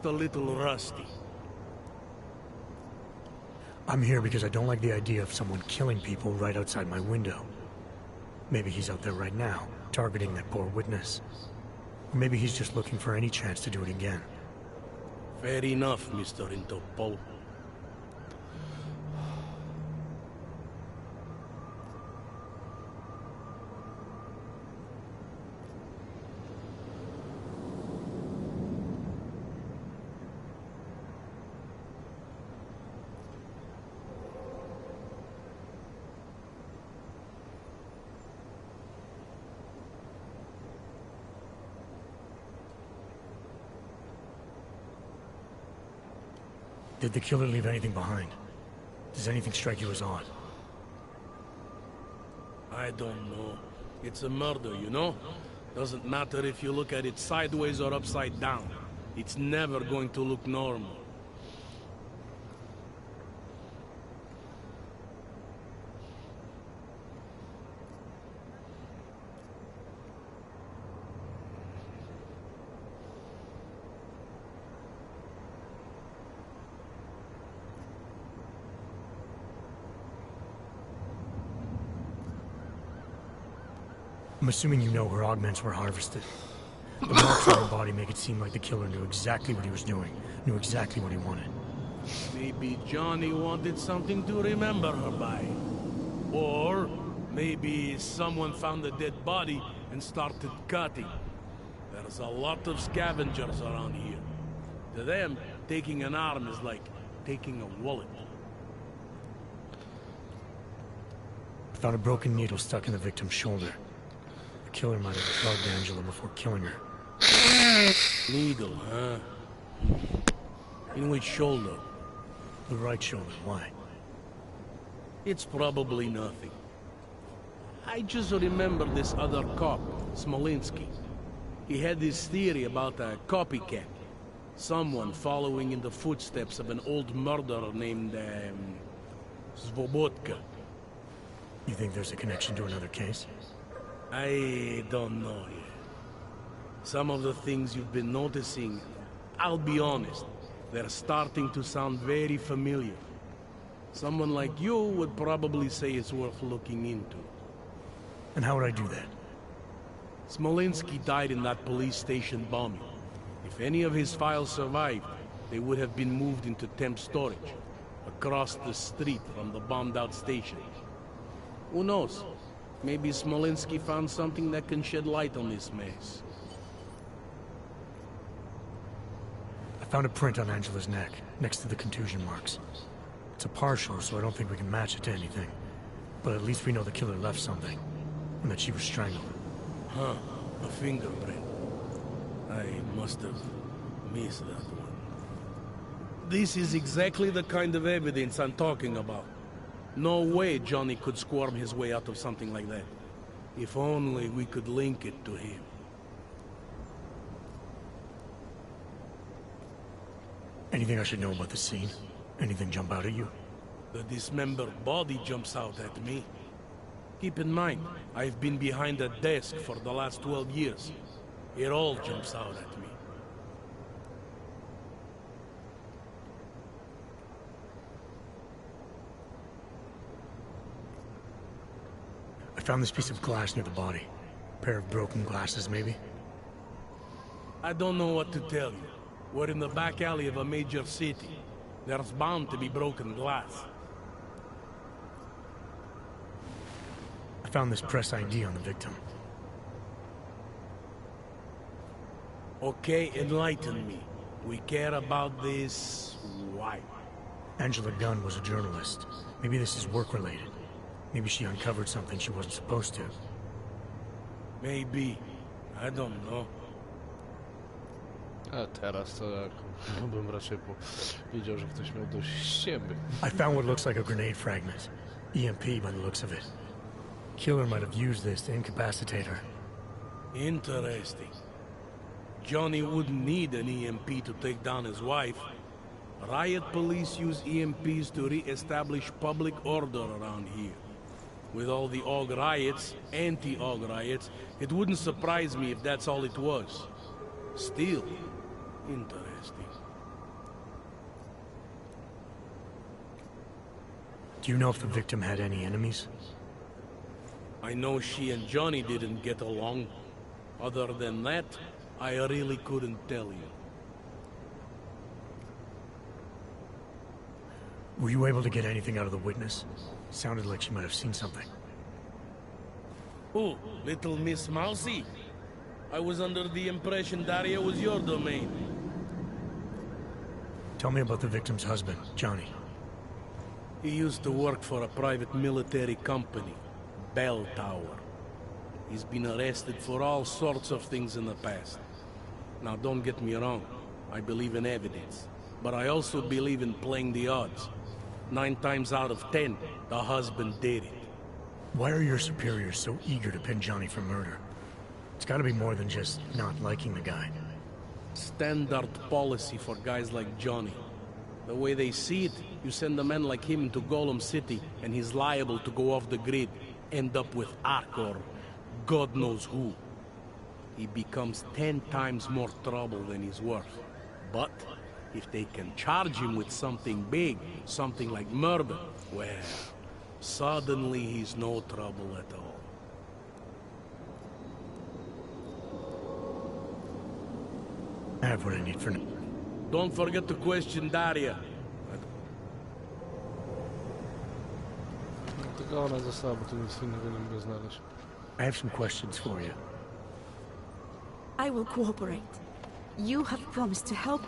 a little rusty.
I'm here because I don't like the idea of someone killing people right outside my window. Maybe he's out there right now, targeting that poor witness. Or maybe he's just looking for any chance to do it again.
Fair enough, Mr. Interpol.
Did the killer leave anything behind? Does anything strike you as odd?
I don't know. It's a murder, you know? Doesn't matter if you look at it sideways or upside down. It's never going to look normal.
I'm assuming you know where augments were harvested. The marks on her body make it seem like the killer knew exactly what he was doing, knew exactly what he wanted.
Maybe Johnny wanted something to remember her by. Or maybe someone found a dead body and started cutting. There's a lot of scavengers around here. To them, taking an arm is like taking a wallet.
I found a broken needle stuck in the victim's shoulder. The killer might have drugged Angela before killing her.
Needle, huh? In which shoulder?
The right shoulder. Why?
It's probably nothing. I just remember this other cop, Smolinski. He had this theory about a copycat. Someone following in the footsteps of an old murderer named, Svobotka.
You think there's a connection to another case?
I don't know yet. Some of the things you've been noticing, I'll be honest, they're starting to sound very familiar. Someone like you would probably say it's worth looking into.
And how would I do that?
Smolinski died in that police station bombing. If any of his files survived, they would have been moved into temp storage, across the street from the bombed-out station. Who knows? Maybe Smolinski found something that can shed light on this mess.
I found a print on Angela's neck, next to the contusion marks. It's a partial, so I don't think we can match it to anything. But at least we know the killer left something, and that she was strangled.
Huh, a fingerprint. I must have missed that one. This is exactly the kind of evidence I'm talking about. No way Johnny could squirm his way out of something like that. If only we could link it to him.
Anything I should know about the scene? Anything jump out at you?
The dismembered body jumps out at me. Keep in mind, I've been behind a desk for the last 12 years. It all jumps out at me.
I found this piece of glass near the body. A pair of broken glasses, maybe?
I don't know what to tell you. We're in the back alley of a major city. There's bound to be broken glass.
I found this press ID on the victim.
Okay, enlighten me. We care about this... why?
Angela Gunn was a journalist. Maybe this is work-related. Maybe she uncovered something she wasn't supposed to.
Maybe. I don't know.
A teraz to jak bym raczej powiedział, że ktoś miał dość ściemy.
I found what looks like a grenade fragment. EMP by the looks of it. Killer might have used this to incapacitate her.
Interesting. Johnny wouldn't need an EMP to take down his wife. Riot police use EMPs to re-establish public order around here. With all the AUG riots, anti-AUG riots, it wouldn't surprise me if that's all it was. Still, interesting.
Do you know if the victim had any enemies?
I know she and Johnny didn't get along. Other than that, I really couldn't tell you.
Were you able to get anything out of the witness? Sounded like she might have seen something.
Who? Little Miss Mousy? I was under the impression Daria was your domain.
Tell me about the victim's husband, Johnny.
He used to work for a private military company, Bell Tower. He's been arrested for all sorts of things in the past. Now don't get me wrong, I believe in evidence. But I also believe in playing the odds. 9 times out of 10, the husband did it.
Why are your superiors so eager to pin Johnny for murder? It's gotta be more than just not liking the guy.
Standard policy for guys like Johnny. The way they see it, you send a man like him into Golem City, and he's liable to go off the grid, end up with Ark or God knows who. He becomes 10 times more trouble than he's worth. But if they can charge him with something big, something like murder, well, suddenly he's no trouble at all.
I have what I need for now.
Don't forget to question Daria.
Tylko ona została, bo tu nic innego nie mogę znaleźć.
I have some questions for you.
I will cooperate. You have promised to help.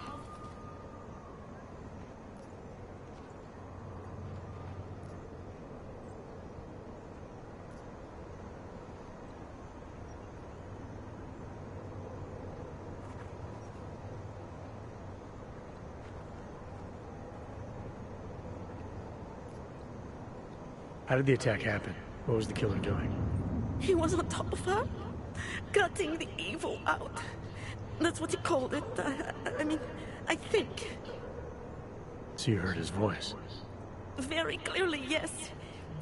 How did the attack happen? What was the killer doing?
He was on top of her, cutting the evil out. That's what he called it. I mean, I think.
So you heard his voice?
Very clearly, yes.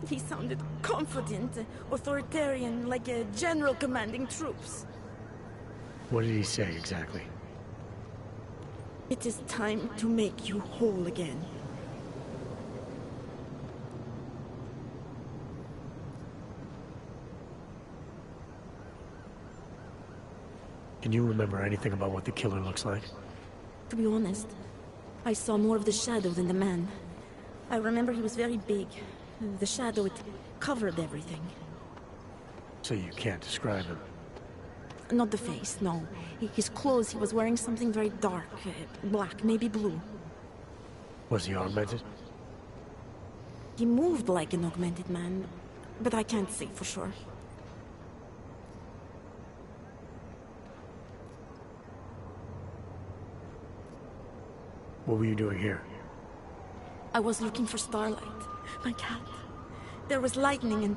He sounded confident, authoritarian, like a general commanding troops.
What did he say exactly?
It is time to make you whole again.
Can you remember anything about what the killer looks like?
To be honest, I saw more of the shadow than the man. I remember he was very big. The shadow, it covered everything.
So you can't describe him?
Not the face, no. His clothes, he was wearing something very dark. Black, maybe blue.
Was he augmented?
He moved like an augmented man, but I can't say for sure.
What were you doing here?
I was looking for Starlight, my cat. There was lightning and...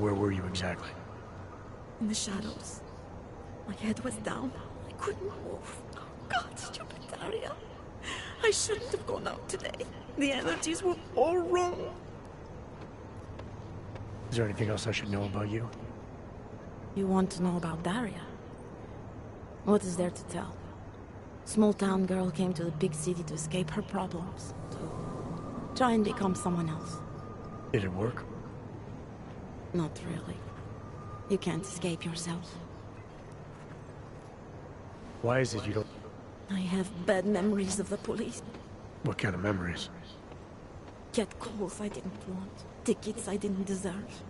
Where were you exactly?
In the shadows. My head was down. I couldn't move. Oh God, stupid Daria. I shouldn't have gone out today. The energies were all wrong.
Is there anything else I should know about you?
You want to know about Daria? What is there to tell? Small town girl came to the big city to escape her problems. To try and become someone else.
Did it work?
Not really. You can't escape yourself.
Why is it you don't...
I have bad memories of the police.
What kind of memories?
Get calls I didn't want. Tickets I didn't deserve.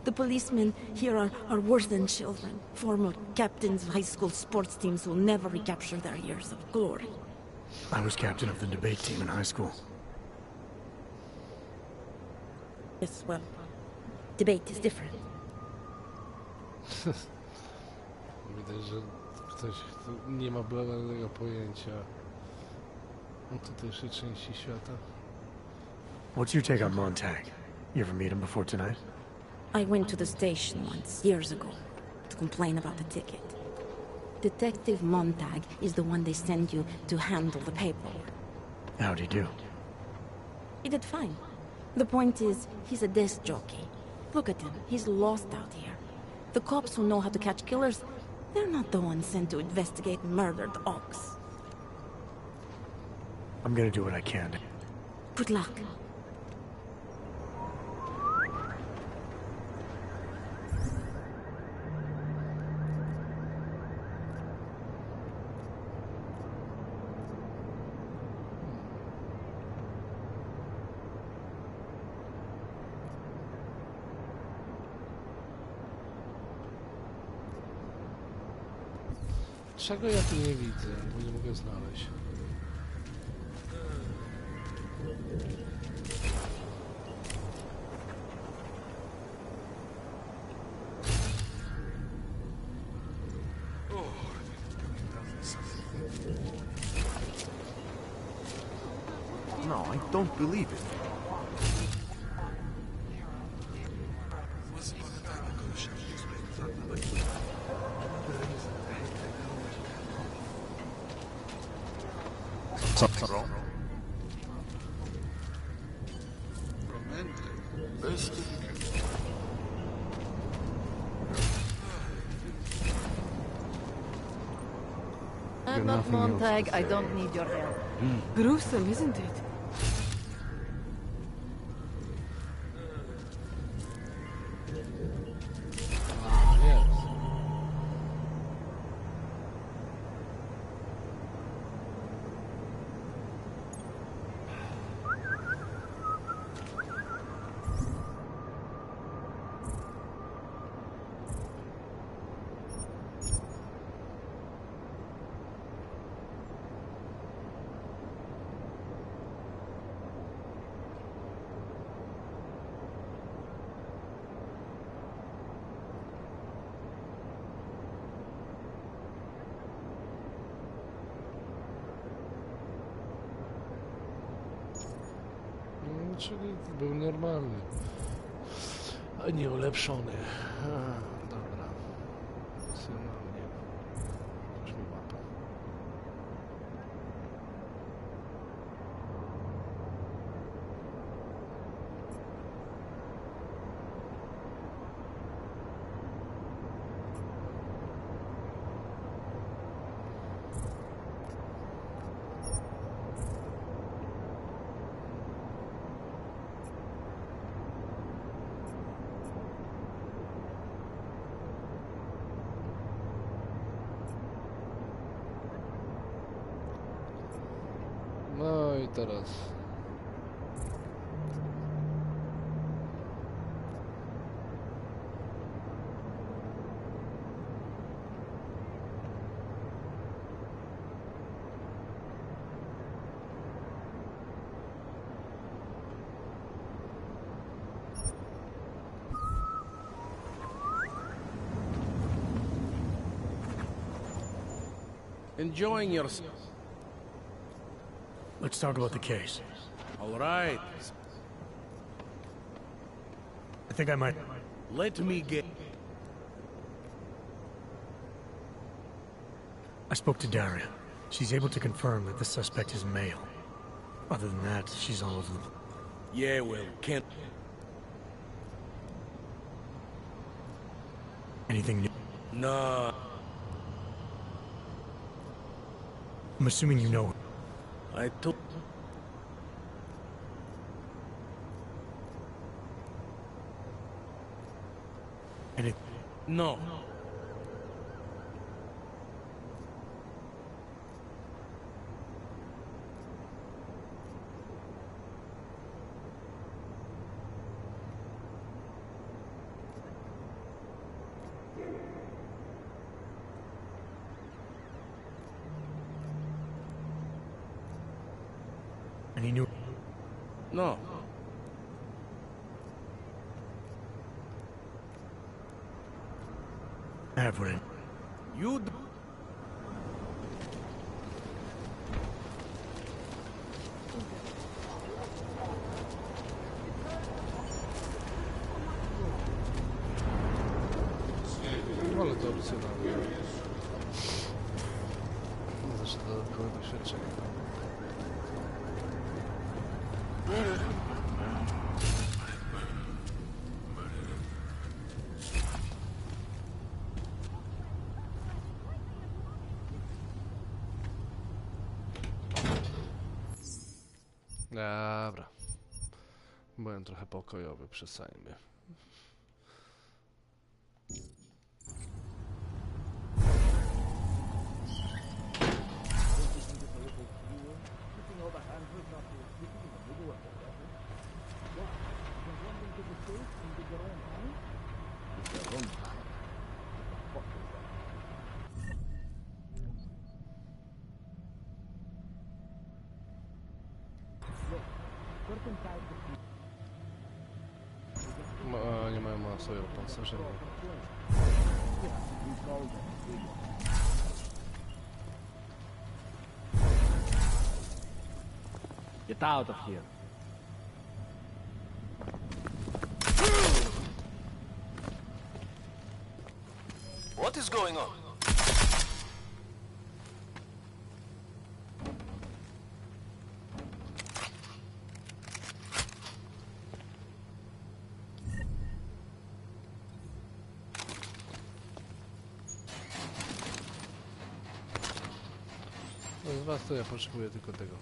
The policemen here are worse than children. Former captains of high school sports teams who never recapture their years of glory.
I was captain of the debate team in high school.
Yes, well, debate is different.
Widać, że coś, to nie ma bladego pojęcia. No tutejszej części świata.
What's your take on Montag? You ever meet him before tonight?
I went to the station once, years ago, to complain about the ticket. Detective Montag is the one they send you to handle the paperwork.
How'd he do?
He did fine. The point is, he's a desk jockey. Look at him, he's lost out here. The cops who know how to catch killers, they're not the ones sent to investigate murdered ox.
I'm gonna do what I can.
Good luck.
Czego ja tu nie widzę, bo nie mogę znaleźć.
No, I don't believe it. Something wrong?
I'm not Montag, I don't need your help.
Gruesome, isn't it?
Czyli był normalny, a nie ulepszony. Dobra. Syn na mnie. Już mi łapa. No i teraz.
Enjoying yourself.
Let's talk about the case.
All right.
I think I might...
Let me get...
I spoke to Daria. She's able to confirm that the suspect is male. Other than that, she's all over the...
Yeah, well, can't...
Anything new?
Nah.
I'm assuming you know her.
I took...
And it...
No.
And he knew...
No.
I have what I...
You...
funkcjonalne. Znaczy dodatkowe doświadczenie. Dobra. Byłem trochę pokojowy, przestańmy. Nie mają swojego pancerzenia.
Get out of here.
What is going on?
No z was to ja potrzebuję tylko tego.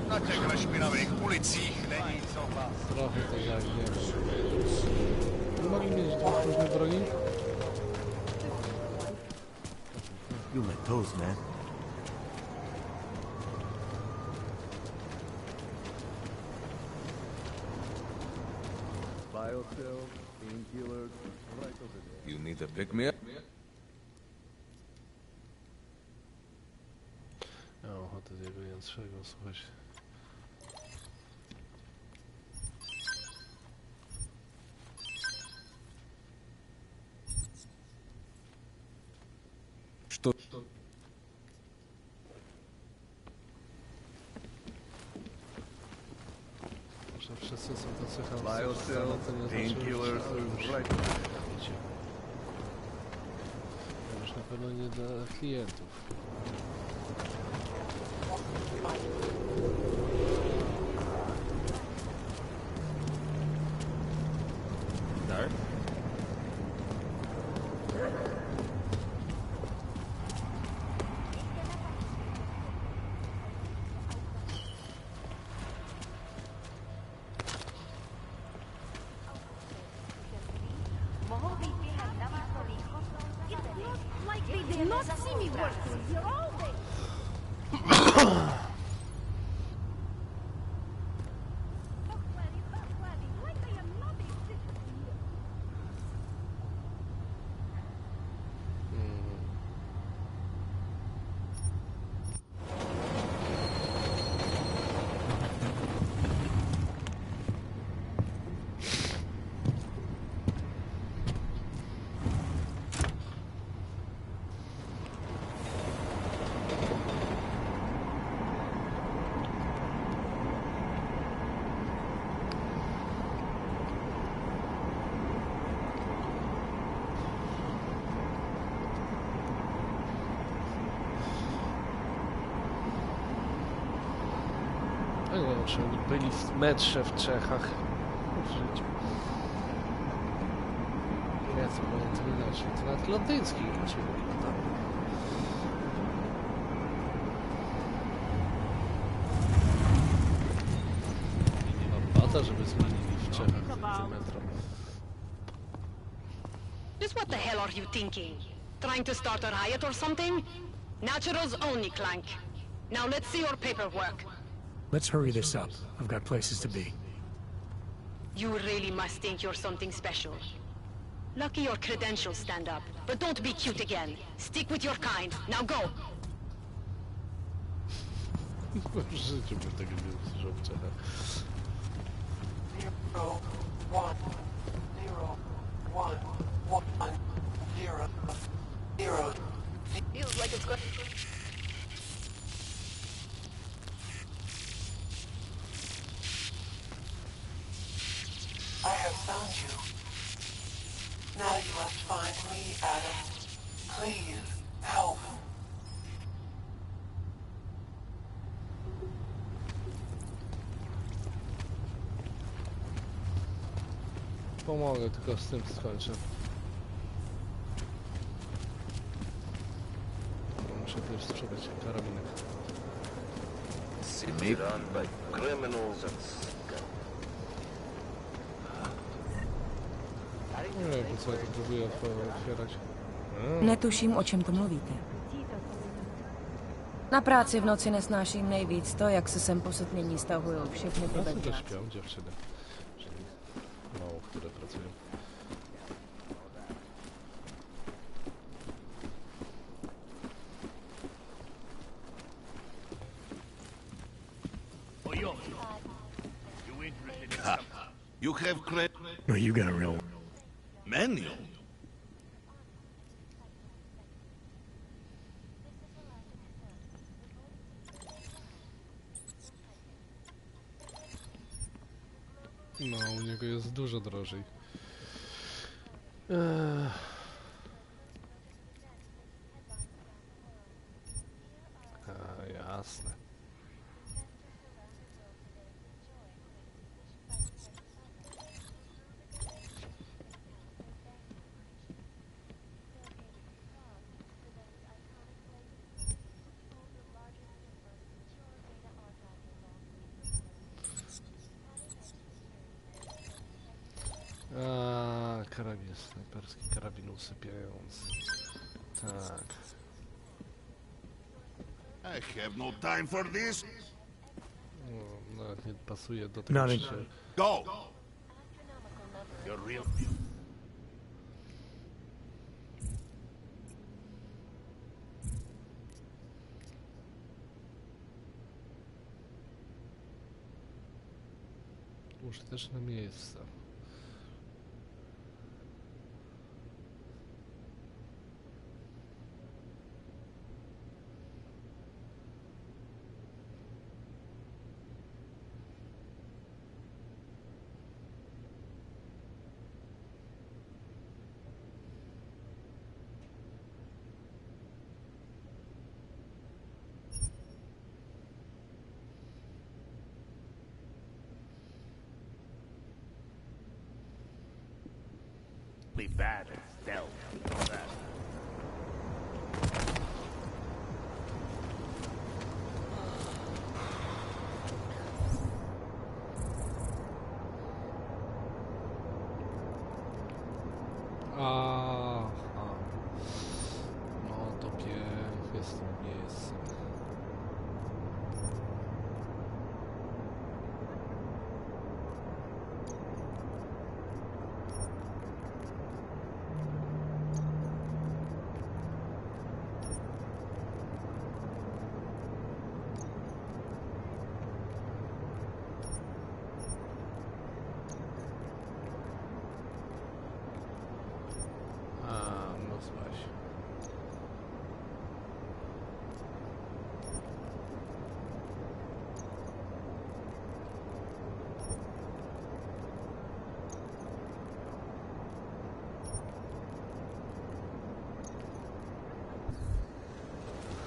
Na těchto špinavých ulicích není co vás.
Trochę to jak nie wiem. Nie mogli mieć dwóch różnych broni?
You like those, man.
Biocell, painkillers, right over there.
You need a pick-me-up?
Ja mam ochotę jego Jędrzego, słuchać.
Что?
Że wszyscy są tacy chamscy,
Biocell,
to nie znaczy,
painkillers,
że
right over there.
to już na pewno nie dla klientów.
Sir?
They did not see me working here all day.
Ja nie wiem, czy oni byli w metrze w Czechach w życiu. Nie, co było to inaczej. To nawet londyński inaczej wygląda. Nie ma bata, żeby zmienili w Czechach te metro.
Just what the hell are you thinking? Trying to start a riot or something? Naturals only, Clank.
Now let's see your paperwork.
Let's hurry this up. I've got places to be.
You really must think you're something special. Lucky your credentials stand up, but don't be cute again. Stick with your kind. Now go!
W życiu bym tego nie usłyszał wczoraj.
0, 1, 0, 1, 1, 0, 0.
Feels like it's good.
I have found you. Now you must find me, Adam. Please, help.
Pomogę, tylko z tym skończę. Muszę też sprzedać karabinek.
City run by criminals and scum.
Nie wiem, po co ja to próbuję otwierać.
Netuším, o čem to mluvíte. Na práci v noci nesnáším nejvíc to, jak se sem posetnění stahují všechny ty
Ja sobie
bedňáci.
śpią dziewczyny, czyli mało które pracują.
You have
No, you got a real...
manual.
No, u niego jest dużo drożej. A, jasne. A, karabin snajperski, karabin usypiający. Tak.
I have no time for this.
No, nawet nie pasuje do tego,
Not
że
in-
się...
Go. You're real.
Użyteczne miejsca.
Be bad at stealth. You know that.
Aha. No to pięknie z tym miejscem. No złaś.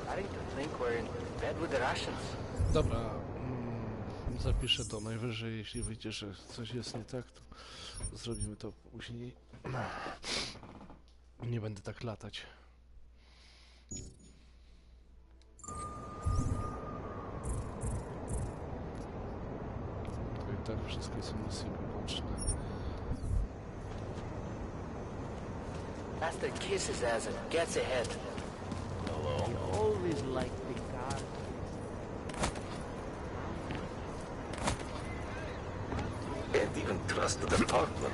Starting to think we're in bed with the Russians.
Dobra, zapiszę to najwyżej, jeśli wyjdzie, że coś jest nie tak, to zrobimy to później. Nie będę tak latać. To i tak wszystkie są misje poboczne.
Master kisses as it gets ahead.
You always liked the car.
trust the department.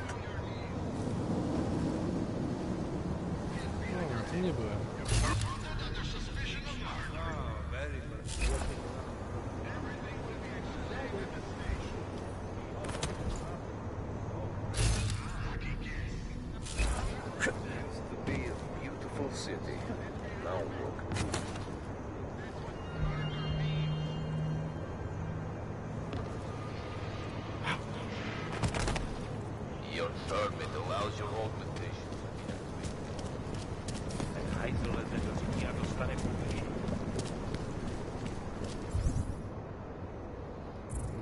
No, tu nie byłem.
Used to be a beautiful city. Now look. Your permit allows your augmentation.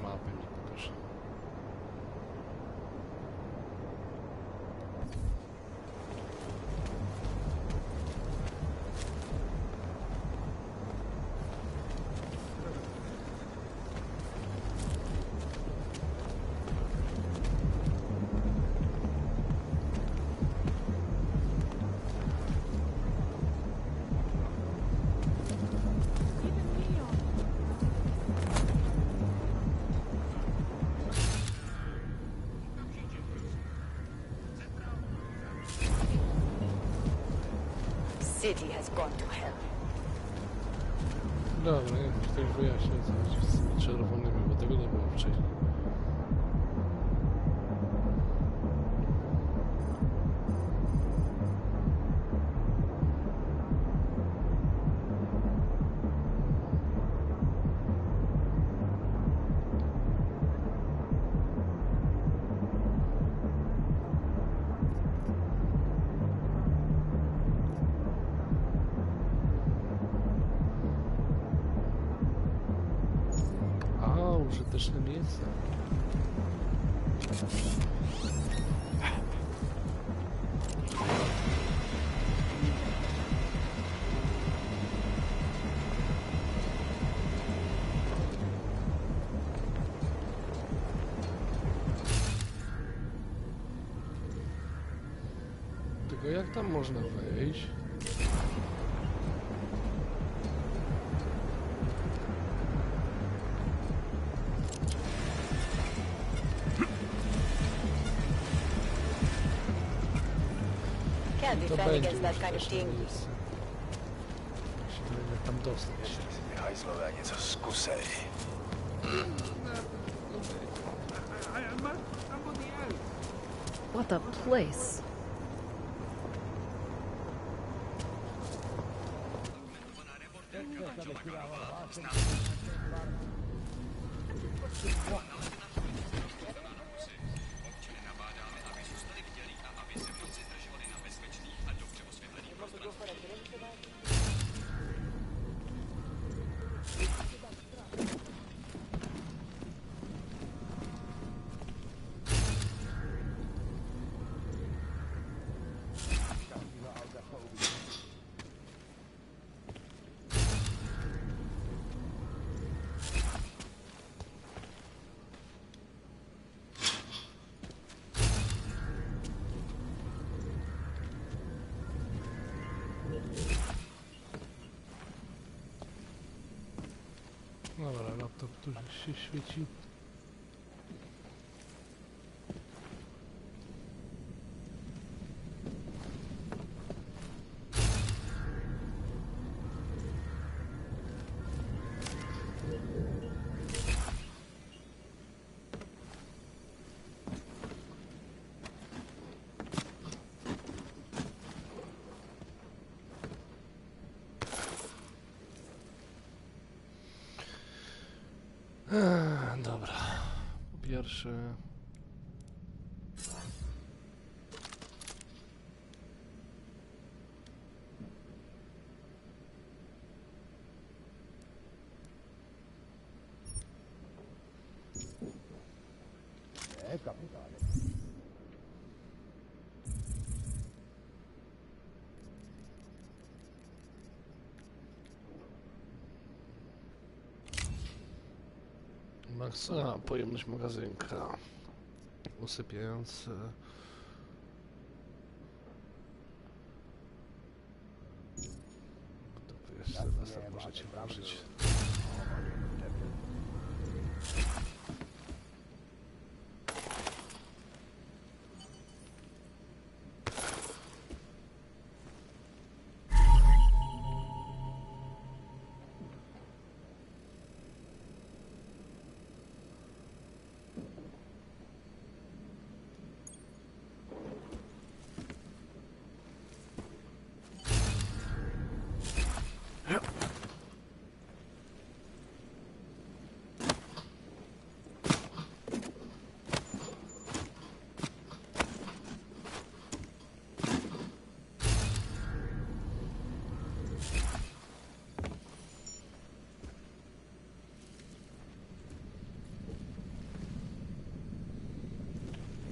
Mapy mi pokaż.
City has gone to hell.
Dobra, jak ktoś wyjaśnia, co chodzi z tymi czerwonymi, bo tego nie było wcześniej. Użyteczne miejsce. Tylko jak tam można wejść?
Can't defend against that kind of thing.
Jak tam dostać?
Hajzlowe, a nieco skuseli.
What a place.
Dobra, laptop tu się świeci. Dobra. Po pierwsze... Maksa, pojemność magazynka. Usypiający. To jest Sylwester, możecie włożyć.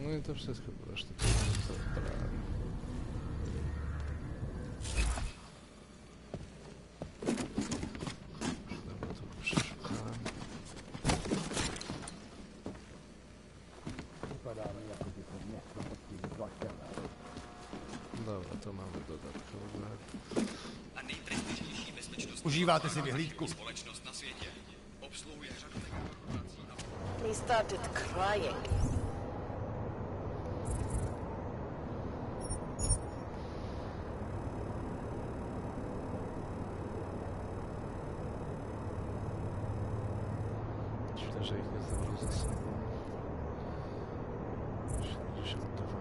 No i to wszystko zresztą. Dobra, to mamy dodatkowe.
Užíváte si vyhlídku?
He started crying.
Myślę, że ich nie zabrał ze sobą. 72.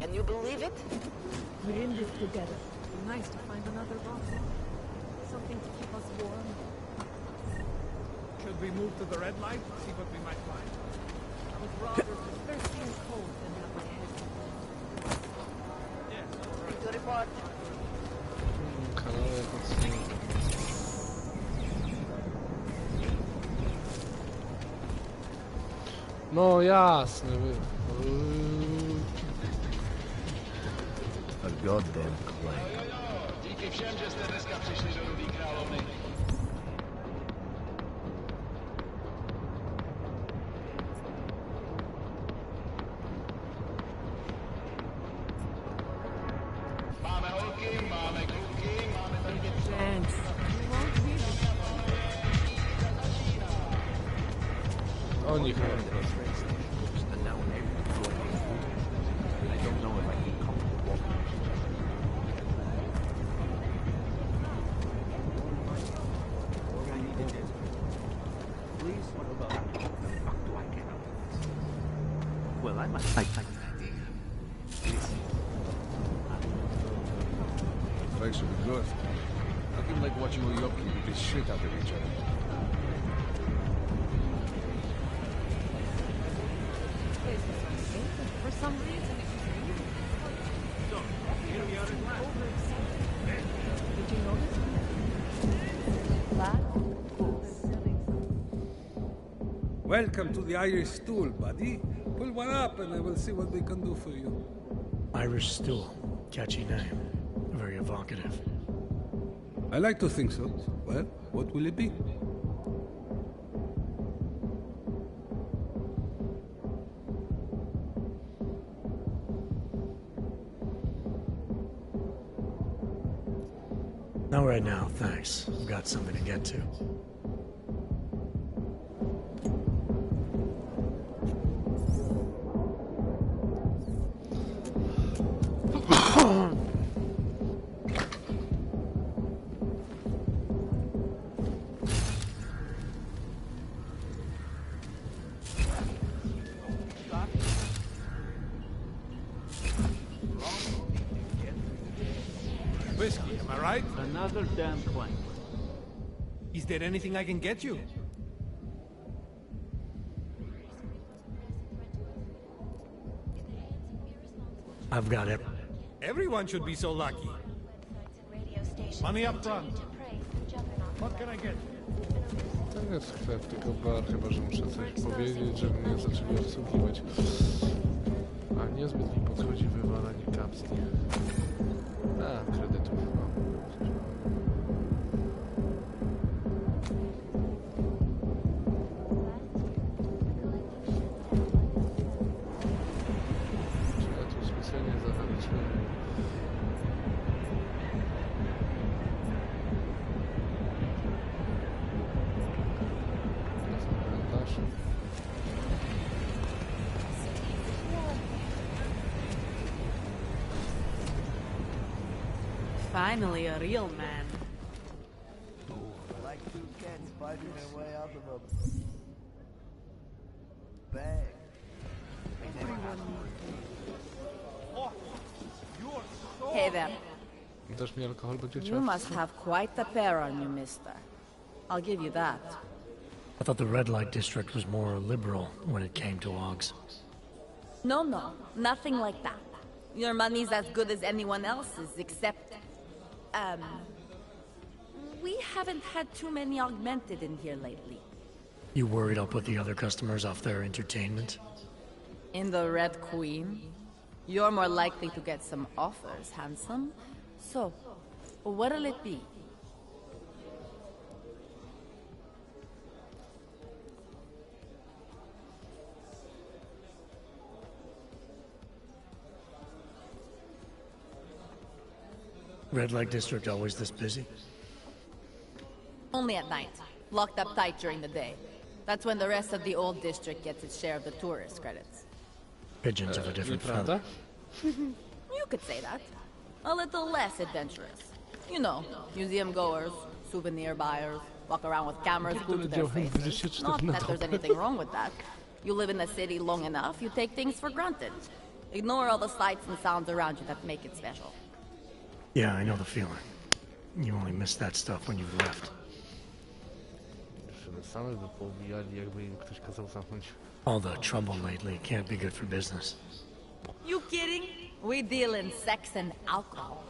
Can you believe it?
We're in this together. It'd be nice to find another box. Something to keep us warm.
Should we move to the red light? See what we might find.
I would rather be thirsty and cold than have my head
To report.
Kanały mocno. No jasne.
A goddamn clank.
Díky všem, že jste dneska přišli do Rudý královny. Máme holky, máme kluky, máme tady děti.
Oni chyba.
Well, I must fight.
Thanks for the good. Nothing like watching all Yoki beat the shit out of each other.
For some reason, it was really
So, here we are at last.
Did you notice? That?
Welcome to the Irish stool, buddy. Pull one up and I will see what we can do for you.
Irish stool. Catchy name. Very evocative.
I like to think so. Well, what will it be?
Not right now, thanks. I've got something to get to.
Whiskey, am I right?
Another damn clank.
Is there anything I can get you?
I've got it.
Everyone should be so lucky. Money up front. What can I get?
To jest sklep, tylko bar, chyba że muszę coś powiedzieć, żeby mnie zaczęli obsługiwać. A niezbyt mi podchodzi wywalanie kapsli. A, kredytów mam. Czy ja tu specjalnie zahaliczyłem?
Finally, a real man.
Like two cats fighting their way out of a bag.
Hey there.
Dasz mi alkohol, będzie
You
chciał?
must have quite a pair on you, mister. I'll give you that.
I thought the red light district was more liberal when it came to Augs.
No, nothing like that. Your money's as good as anyone else's, except... we haven't had too many augmented in here lately.
You worried I'll put the other customers off their entertainment?
In the Red Queen? You're more likely to get some offers, handsome. So, what'll it be?
Red light district always this busy?
Only at night. Locked up tight during the day. That's when the rest of the old district gets its share of the tourist credits.
Pigeons of a different feather.
You could say that. A little less adventurous. You know, museum goers, souvenir buyers, walk around with cameras glued to their faces. Not that there's anything wrong with that. You live in the city long enough, you take things for granted. Ignore all the sights and sounds around you that make it special.
Yeah, I know the feeling. You only miss that stuff when you've left.
Same by poobijali, jakby im ktoś kazał zamknąć.
All the trouble lately can't be good for business.
You kidding? We deal in sex and alcohol.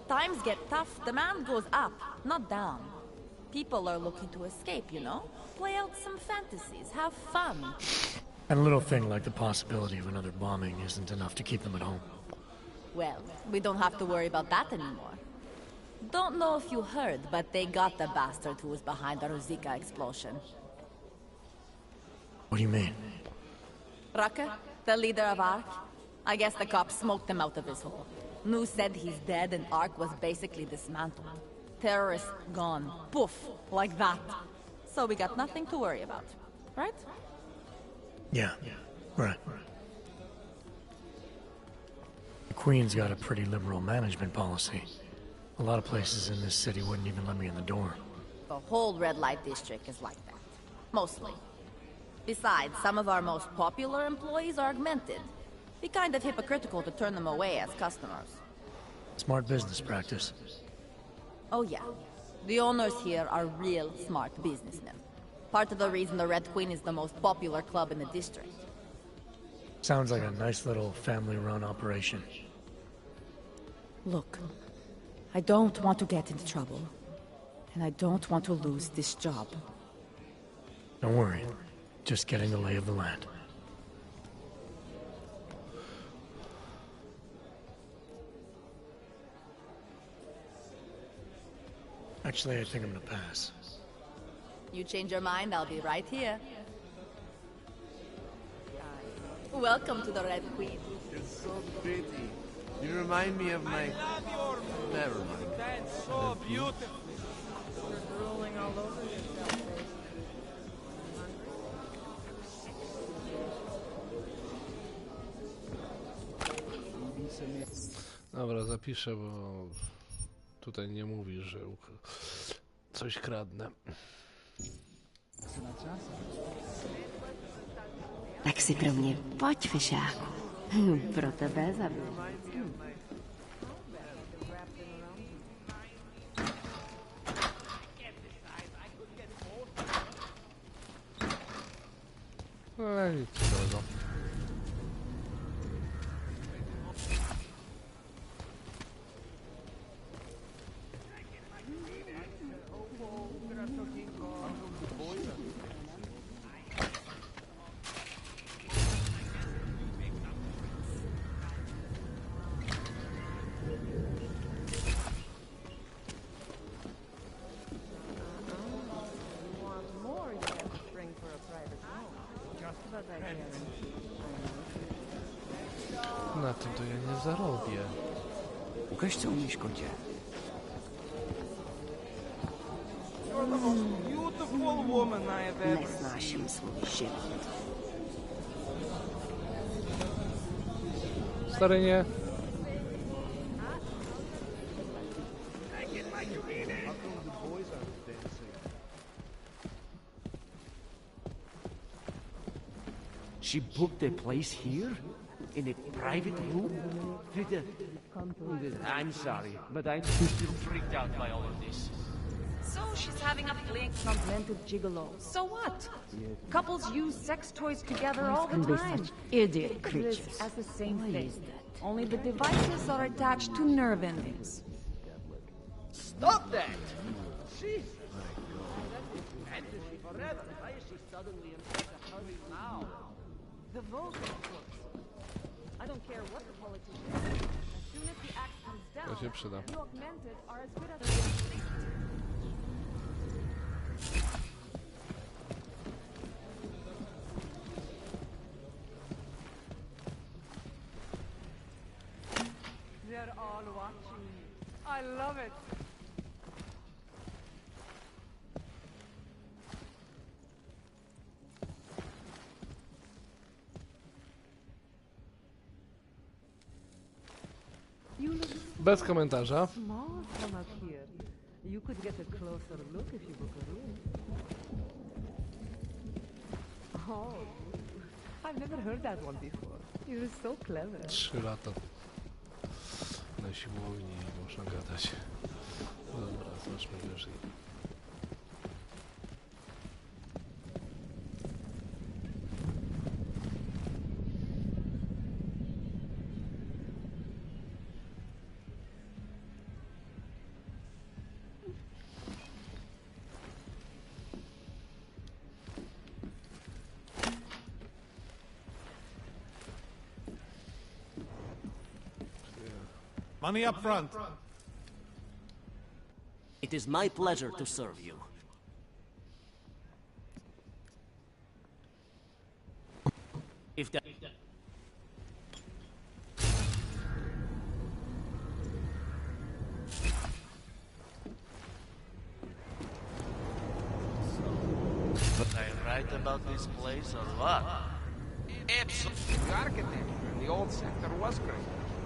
Times get tough, demand goes up, not down. People are looking to escape, you know? Play out some fantasies, have fun.
And a little thing like the possibility of another bombing isn't enough to keep them at home.
Well, we don't have to worry about that anymore. Don't know if you heard, but they got the bastard who was behind the Ruzika explosion.
What do you mean?
Raka, the leader of Ark. I guess the cops smoked him out of his hole. Nu said he's dead and Ark was basically dismantled. Terrorists gone. Poof, like that. So we got nothing to worry about, right?
Yeah, right. The Queen's got a pretty liberal management policy. A lot of places in this city wouldn't even let me in the door.
The whole red light district is like that. Mostly. Besides, some of our most popular employees are augmented. Be kind of hypocritical to turn them away as customers.
Smart business practice.
Oh yeah. The owners here are real smart businessmen. Part of the reason the Red Queen is the most popular club in the district.
Sounds like a nice little family-run operation.
Look, I don't want to get into trouble. And I don't want to lose this job.
Don't worry. Just getting the lay of the land. Actually, I think I'm gonna pass.
You change your mind, I'll be right here. Welcome to the Red Queen.
You're so pretty. You remind me of my... Never mind.
That's so beautiful.
You're drooling all over yourself, babe.
Dobra, zapiszę, bo tutaj nie mówi, że coś kradnę.
Tak si pro mě pojď, Fišáku. Pro tebe zabiju.
No nic dobrego. Na tym to ja nie zarobię.
Ukaż co umiesz, kocie.
You're the most beautiful woman I have ever seen.
Nesnáším svůj život.
Stary nie.
She booked a place here? In a private room? I'm sorry, but I'm
still freaked out by all of this.
So she's having a fling.
Augmented gigolo.
So what? Couples use sex toys together all the
Can be
time.
such idiot
Think of this
creatures.
as the same
Why
thing.
is that?
Only the devices are attached to nerve endings.
Stop that! Jeez! Fantasy forever. Why is she suddenly in such a hurry now?
The vote, of course. I don't care what the politician says. As soon as the axe comes down,
To się przyda.
the augmented are as good as... They're all watching me. I love it.
You look
Bez komentarza.
small from up here. You could get a closer look if you look around. Oh, I've never heard that one before. You're so clever.
3 lata na siłowni i można gadać. Dobra, zobaczmy wyżej.
Money up front.
It is my pleasure to serve you. If that...
But I right about this place or what?
Absolutely. The architecture in the old sector was great,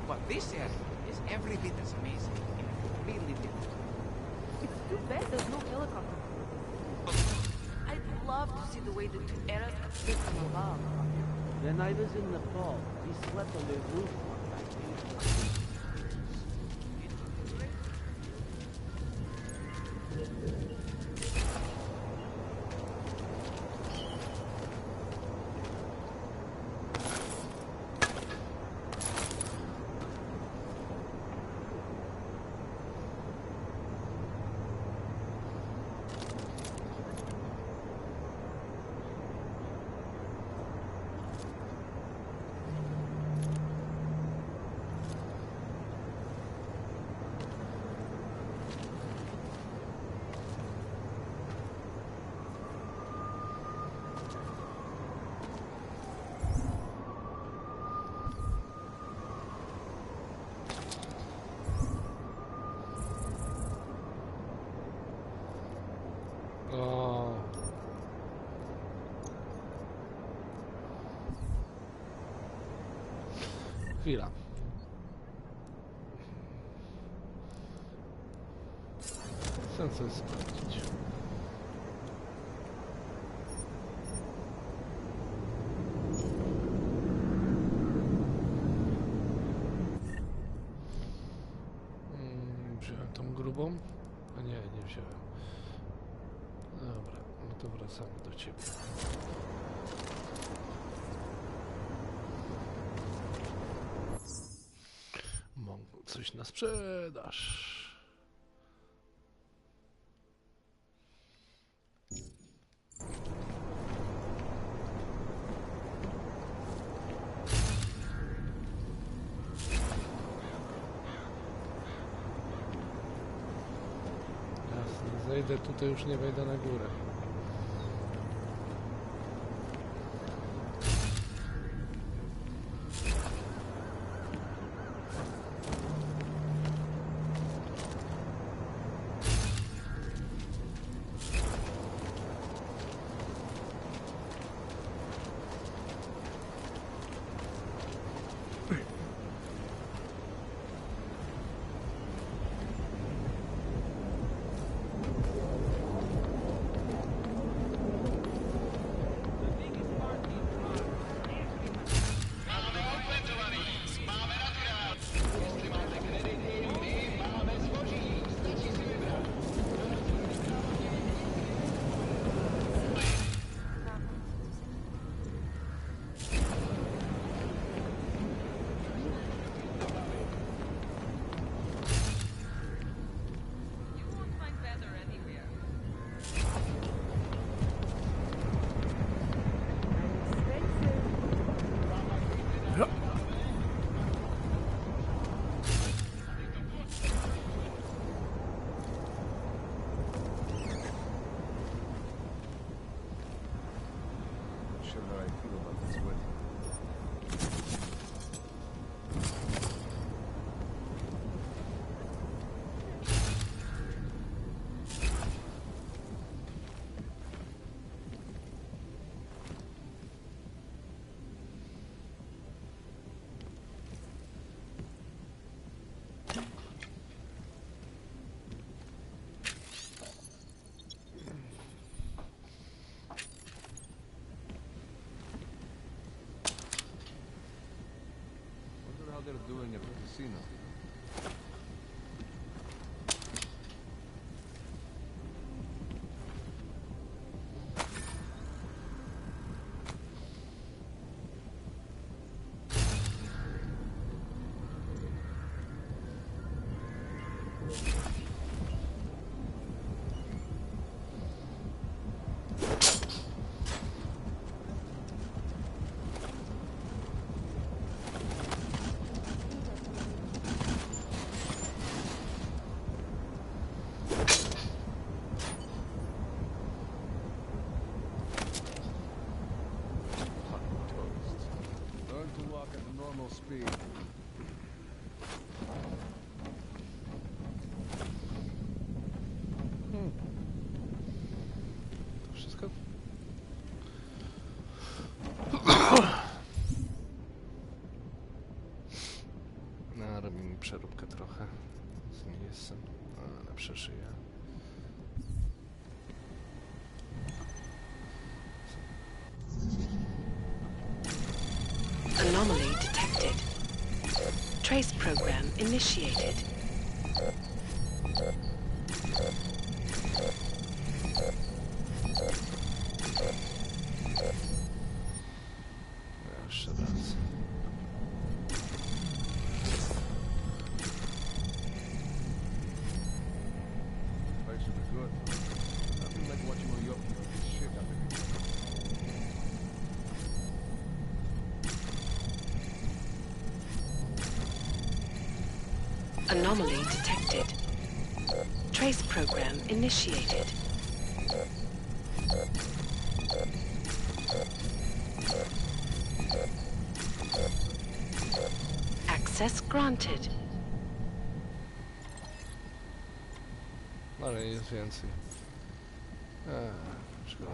but this area is every bit as amazing in a completely different way.
It's too bad there's no helicopter.
I'd love to see the way the two eras fit from above.
When I was in Nepal, we slept on the roof one night.
O. Chwila. Chcę coś sprawdzić. Wziąłem tą grubą? A nie, nie wziąłem. Dobra, no to wracamy do ciebie. Mam coś na sprzedaż. Jasne, zejdę tutaj, już nie wejdę na górę.
sure how I feel about this wedding. They're doing at the casino. Speed.
To wszystko? No, robi mi przeróbkę trochę z miejscem, ale przeżyję.
Anomaly detected. Trace program initiated.
Jeszcze raz.
Place should be good. Nothing like watching all your people get shit out of it.
Anomaly detected. Trace program initiated. Access granted.
Ale jest więcej. Szkoda.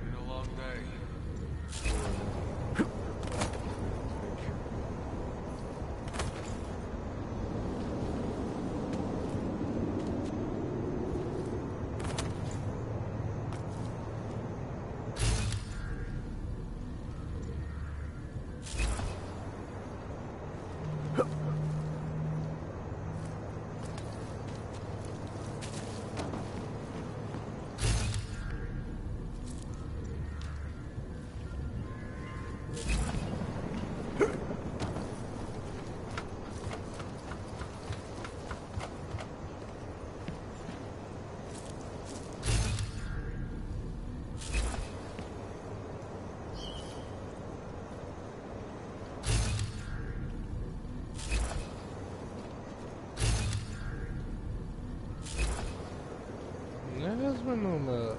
Been a long day.
Nie wezmę numer.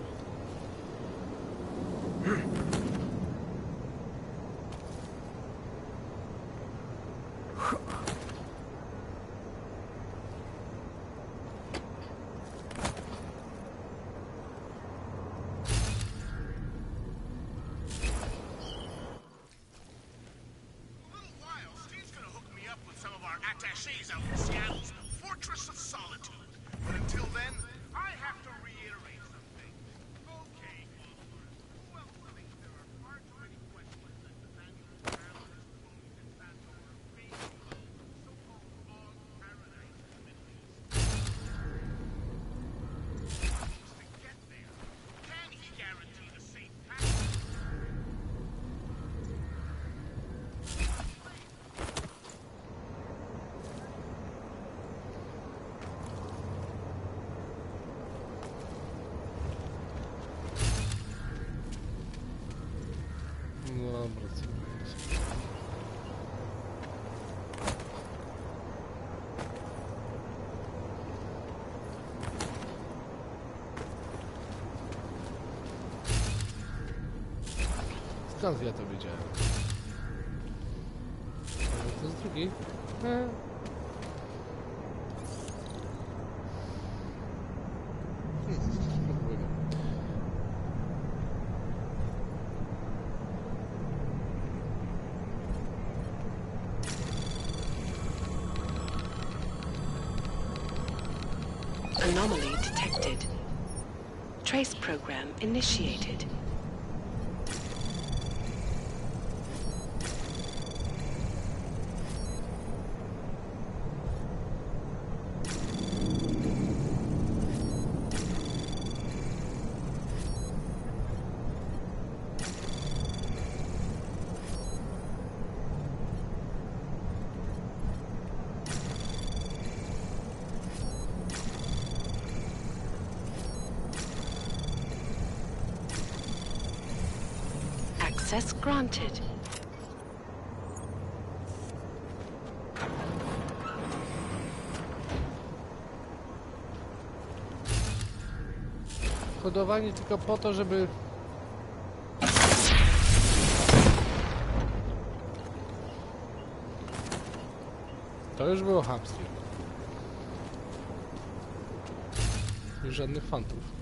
Attaches out in Seattle's Fortress of Solitude. But until then, I have to reiterate something.
skąd ja to wiedziałem? To jest drugi.
Anomaly detected. Trace program initiated. Access granted.
Kodowani tylko po to, żeby... To już było chamskie. Już żadnych fantów.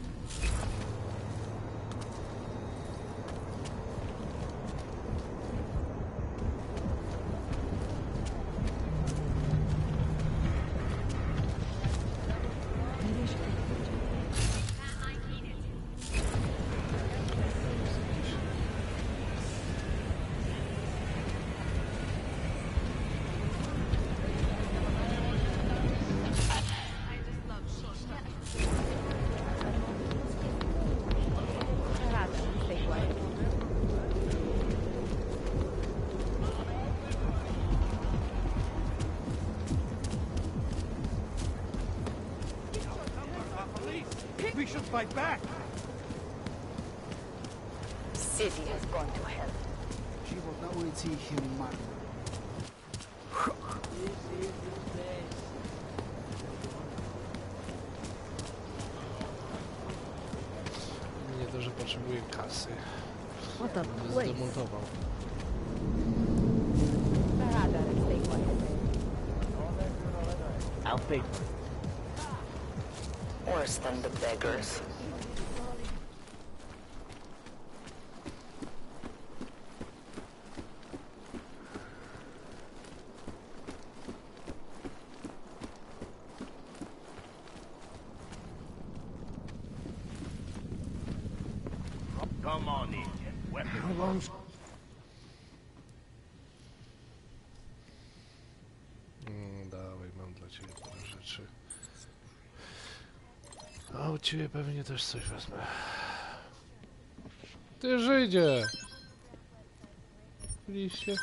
We should fight back.
City has gone to hell.
Живот на улице их мало.
Nie to, że potrzebuję kasy.
What a
Będę
place.
zdemontował.
I'll pay for it.
Worse than the beggars.
Come on in. Weapons.
Dawaj, mam dla ciebie parę rzeczy. A u ciebie pewnie też coś wezmę. Ty Żydzie! Liście?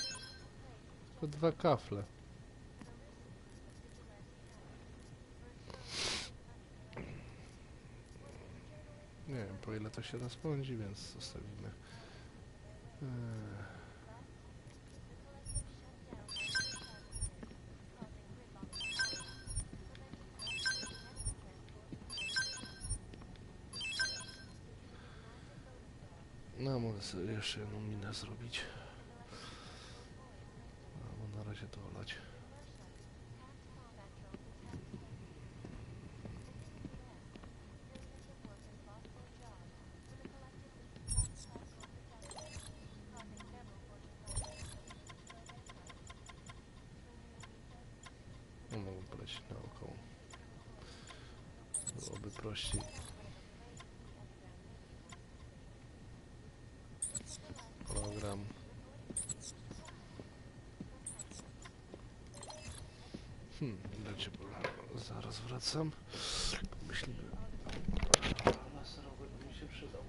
To 2 kafle. Nie wiem, po ile to się rozpędzi, więc zostawimy. No, mogę sobie jeszcze jedną minę zrobić. No, na razie to olać. No, mogę polecieć naokoło. Byłoby prościej. Program. Dajcie, bo zaraz wracam. Pomyślimy. Laserowy by mi się przydał.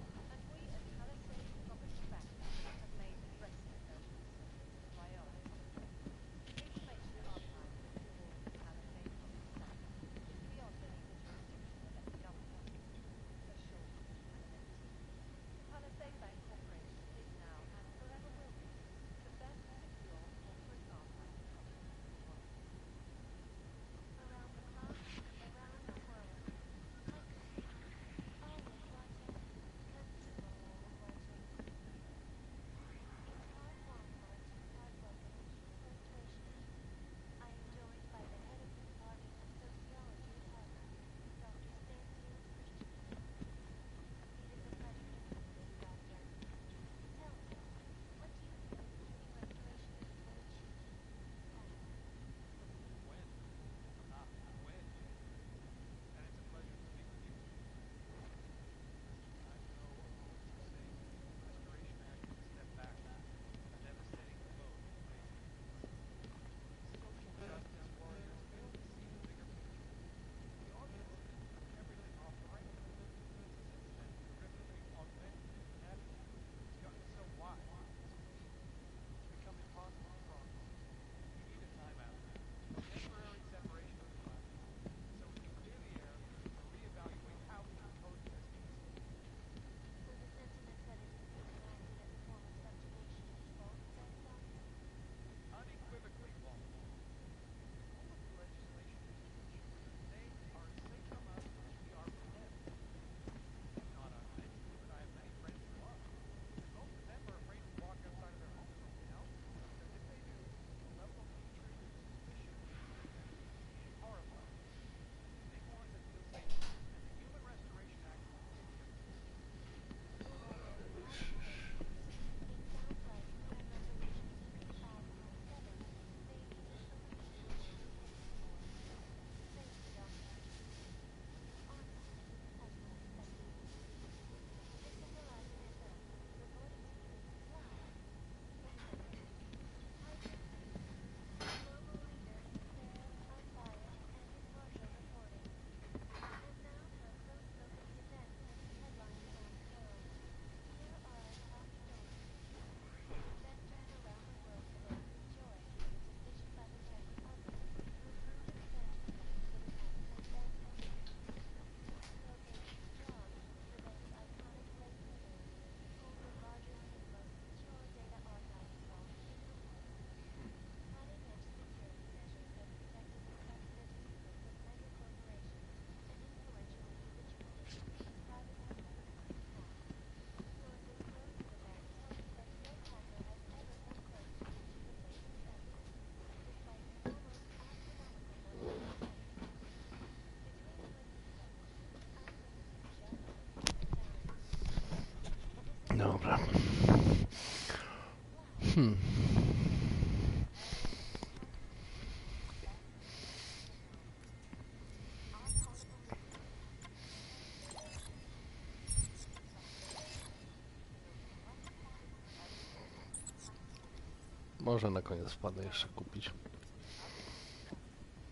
Może na koniec wpadę jeszcze kupić.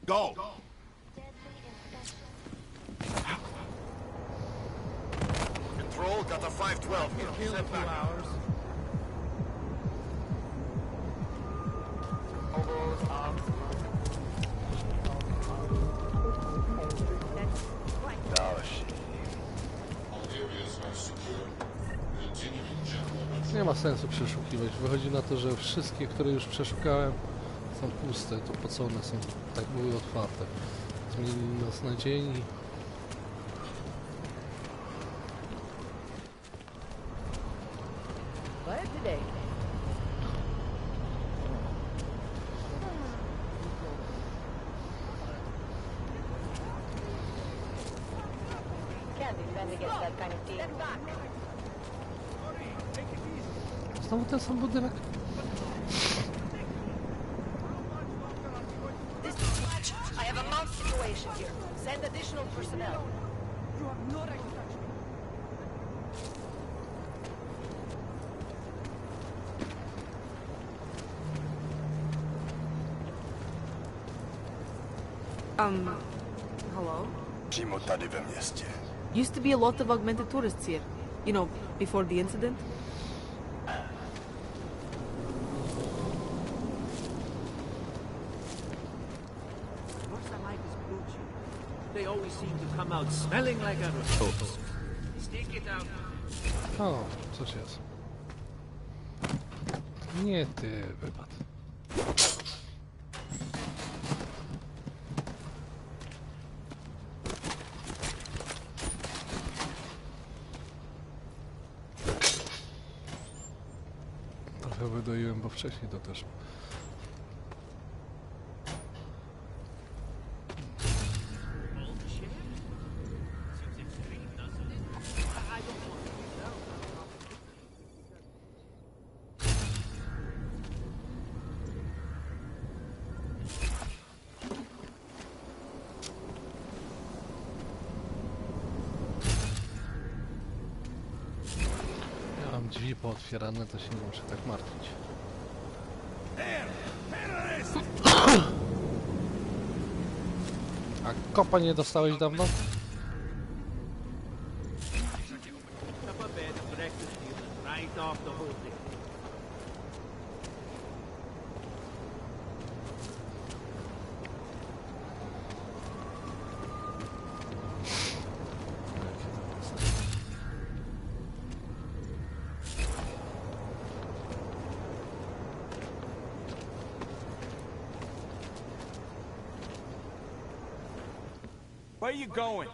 Go! Control, got the 512 here. Set back.
Nie ma sensu przeszukiwać. Wychodzi na to, że wszystkie, które już przeszukałem, są puste. To po co one są? Tak były otwarte. Zmienili nas na dzień i... Znowu ten sam budynek?
I have a mount situation here. Send additional personnel.
You have no right to touch me.
Hello?
Přímo tady ve městě.
Used to be a lot of augmented tourists here. You know, before the incident.
What's the like is blue chew? They always seem to come out smelling like a toast. Stick it out.
O, coś jest. Nie ty, wypad. Trochę wydoiłem, bo wcześniej to też. Mam drzwi pootwierane, to się nie muszę tak martwić. A kopa nie dostałeś dawno?
Up a bed and breakfast meal right off the whole thing.
Where you going?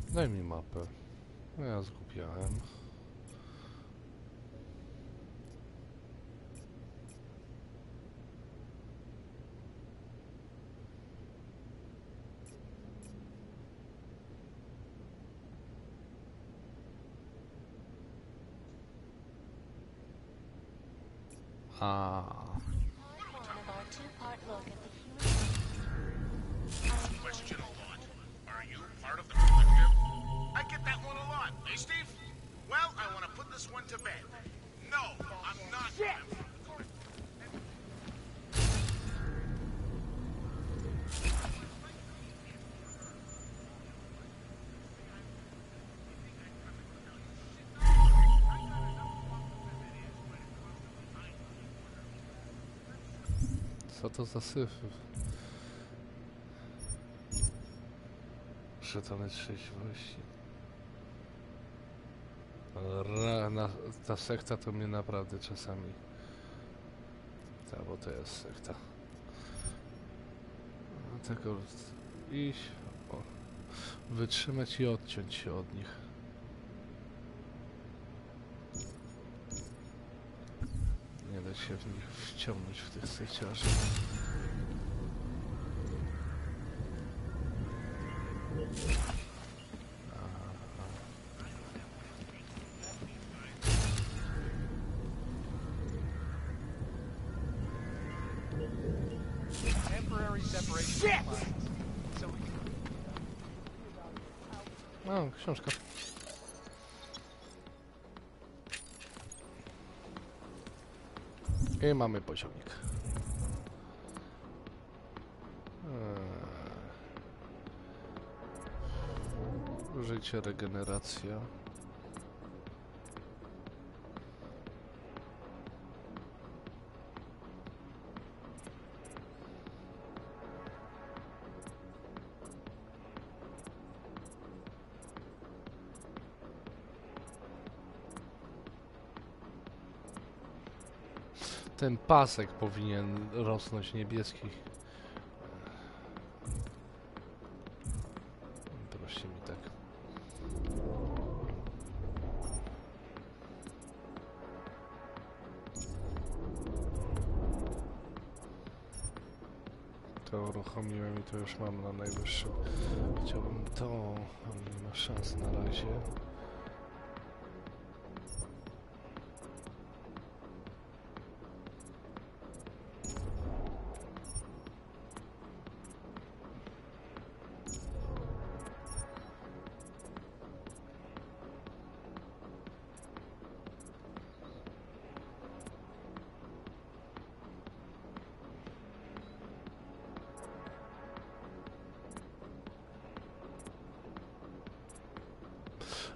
Daj mi mapę. No ja zgubiałem.
Question a lot. Are you part of the collective? I get that one a lot. Hey, Steve? Well, I want to put this one to bed. No, I'm not. Shit!
Co to za syfy? Żetony trzeźwości. Ta sekta to mnie naprawdę czasami... bo to jest sekta. Tego iść... O. Wytrzymać i odciąć się od nich. Nie da się w nich wciągnąć w tych sekciarzy.
temporary separation. So
O, książka. I mamy poziomik. Życie, regeneracja. Ten pasek powinien rosnąć niebieski. Proszę mi tak. To uruchomiłem i to już mam na najwyższym. Chciałbym to, ale nie ma szans na razie.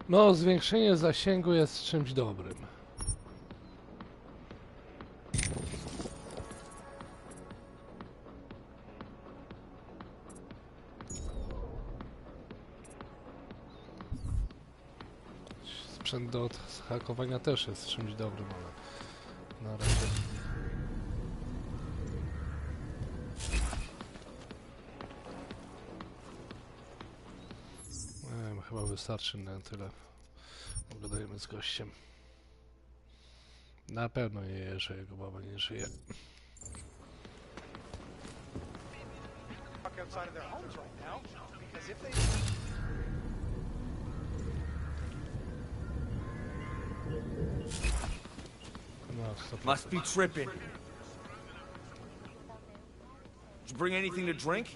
No, zwiększenie zasięgu jest czymś dobrym. Sprzęt do hakowania też jest czymś dobrym, ale na razie... Chyba wystarczy na tyle. Pogadajmy z gościem. Na pewno nie jeżdżę, jego baba nie żyje.
Must be tripping. Did you bring anything to drink?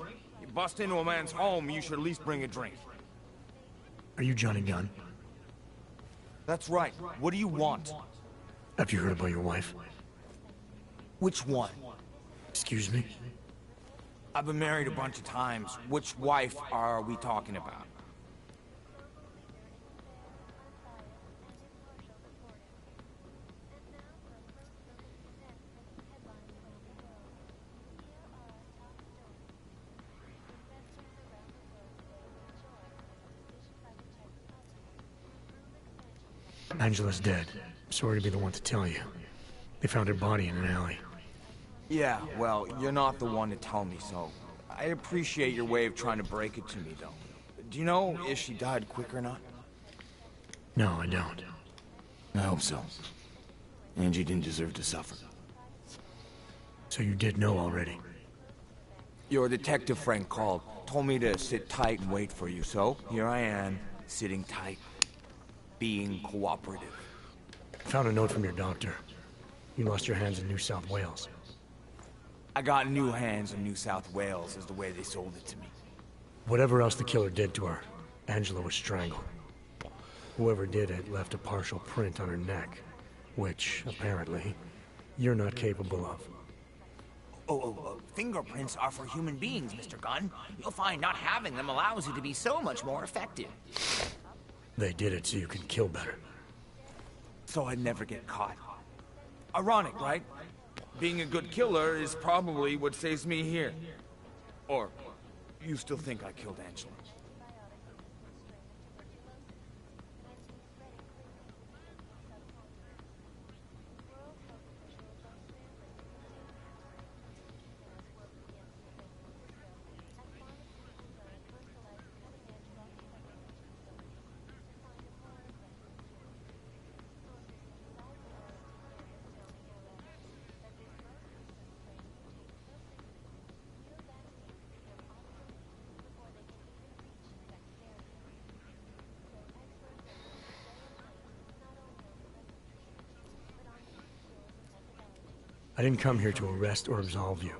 You bust into a man's home, you should at least bring a drink.
Are you Johnny Gunn?
That's right. What do you want?
Have you heard about your wife?
Which one?
Excuse me?
I've been married a bunch of times. Which wife are we talking about?
Angela's dead. Sorry to be the one to tell you. They found her body in an alley.
Yeah, well, you're not the one to tell me so. I appreciate your way of trying to break it to me, though. Do you know if she died quick or not?
No, I don't.
I hope so. Angie didn't deserve to suffer.
So you did know already?
Your detective friend called, told me to sit tight and wait for you, so here I am, sitting tight, being cooperative.
I found a note from your doctor. You lost your hands in New South Wales.
I got new hands in New South Wales, is the way they sold it to me.
Whatever else the killer did to her, Angela was strangled. Whoever did it left a partial print on her neck, which, apparently, you're not capable of.
Fingerprints are for human beings, Mr. Gunn. You'll find not having them allows you to be so much more effective.
They did it so you could kill better.
So I'd never get caught. Ironic, right? Being a good killer is probably what saves me here. Or, you still think I killed Angela?
I didn't come here to arrest or absolve you.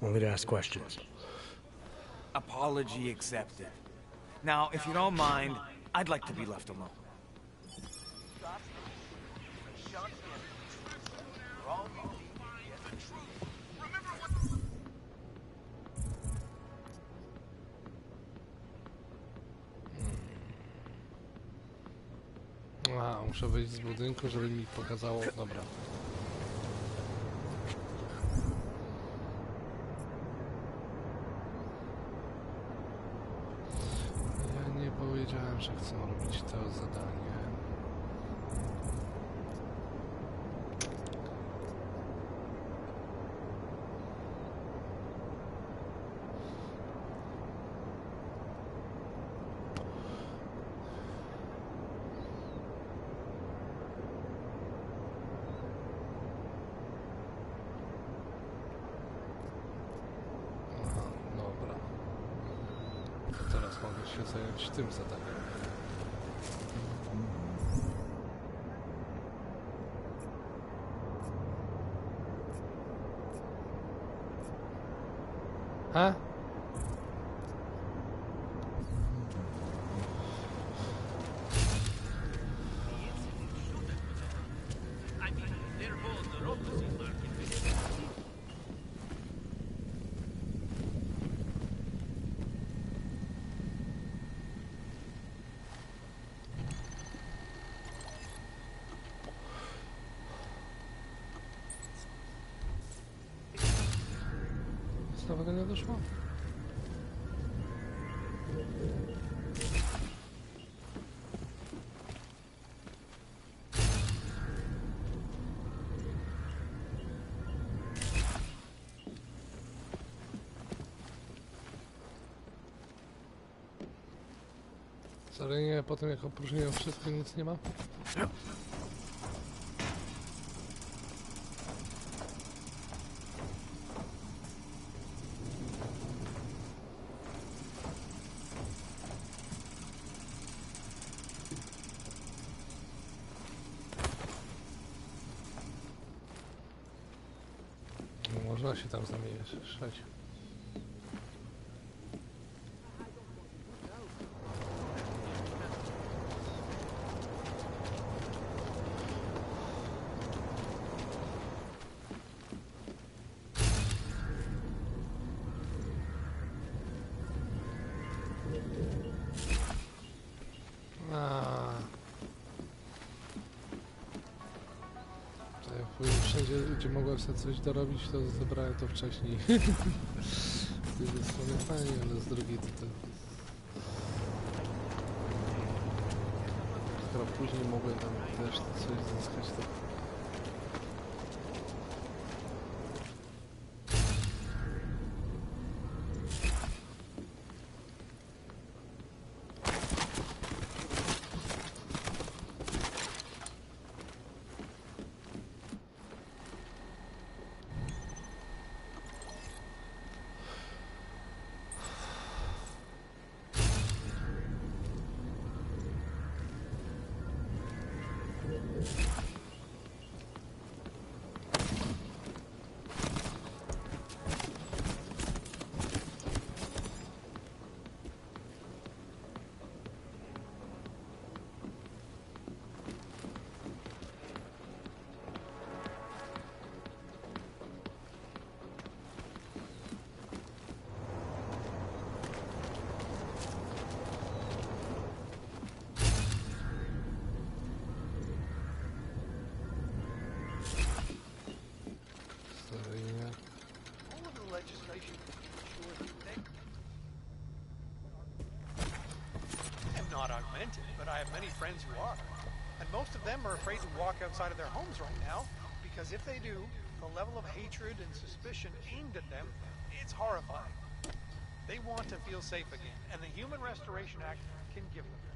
Only to ask questions.
Apology accepted. Now, if you don't mind, I'd like to be left alone.
A, muszę wyjść z budynku, żeby mi pokazało. Dobra. Ja nie powiedziałem, że chcę robić to zadanie. Mogę się zająć tym zadaniem. A? Znowu do nie doszło? Sorry, nie, potem jak opróżniłem wszystko, nic nie ma. Można się tam zamieszać. Wszędzie, gdzie mogłem sobie coś dorobić, to zebrałem to wcześniej. Z jednej strony fajnie, ale z drugiej to skoro później mogłem tam też coś zyskać, to...
Not augmented, but I have many friends who are. And most of them are afraid to walk outside of their homes right now, because if they do, the level of hatred and suspicion aimed at them, it's horrifying. They want to feel safe again, and the Human Restoration Act can give them that.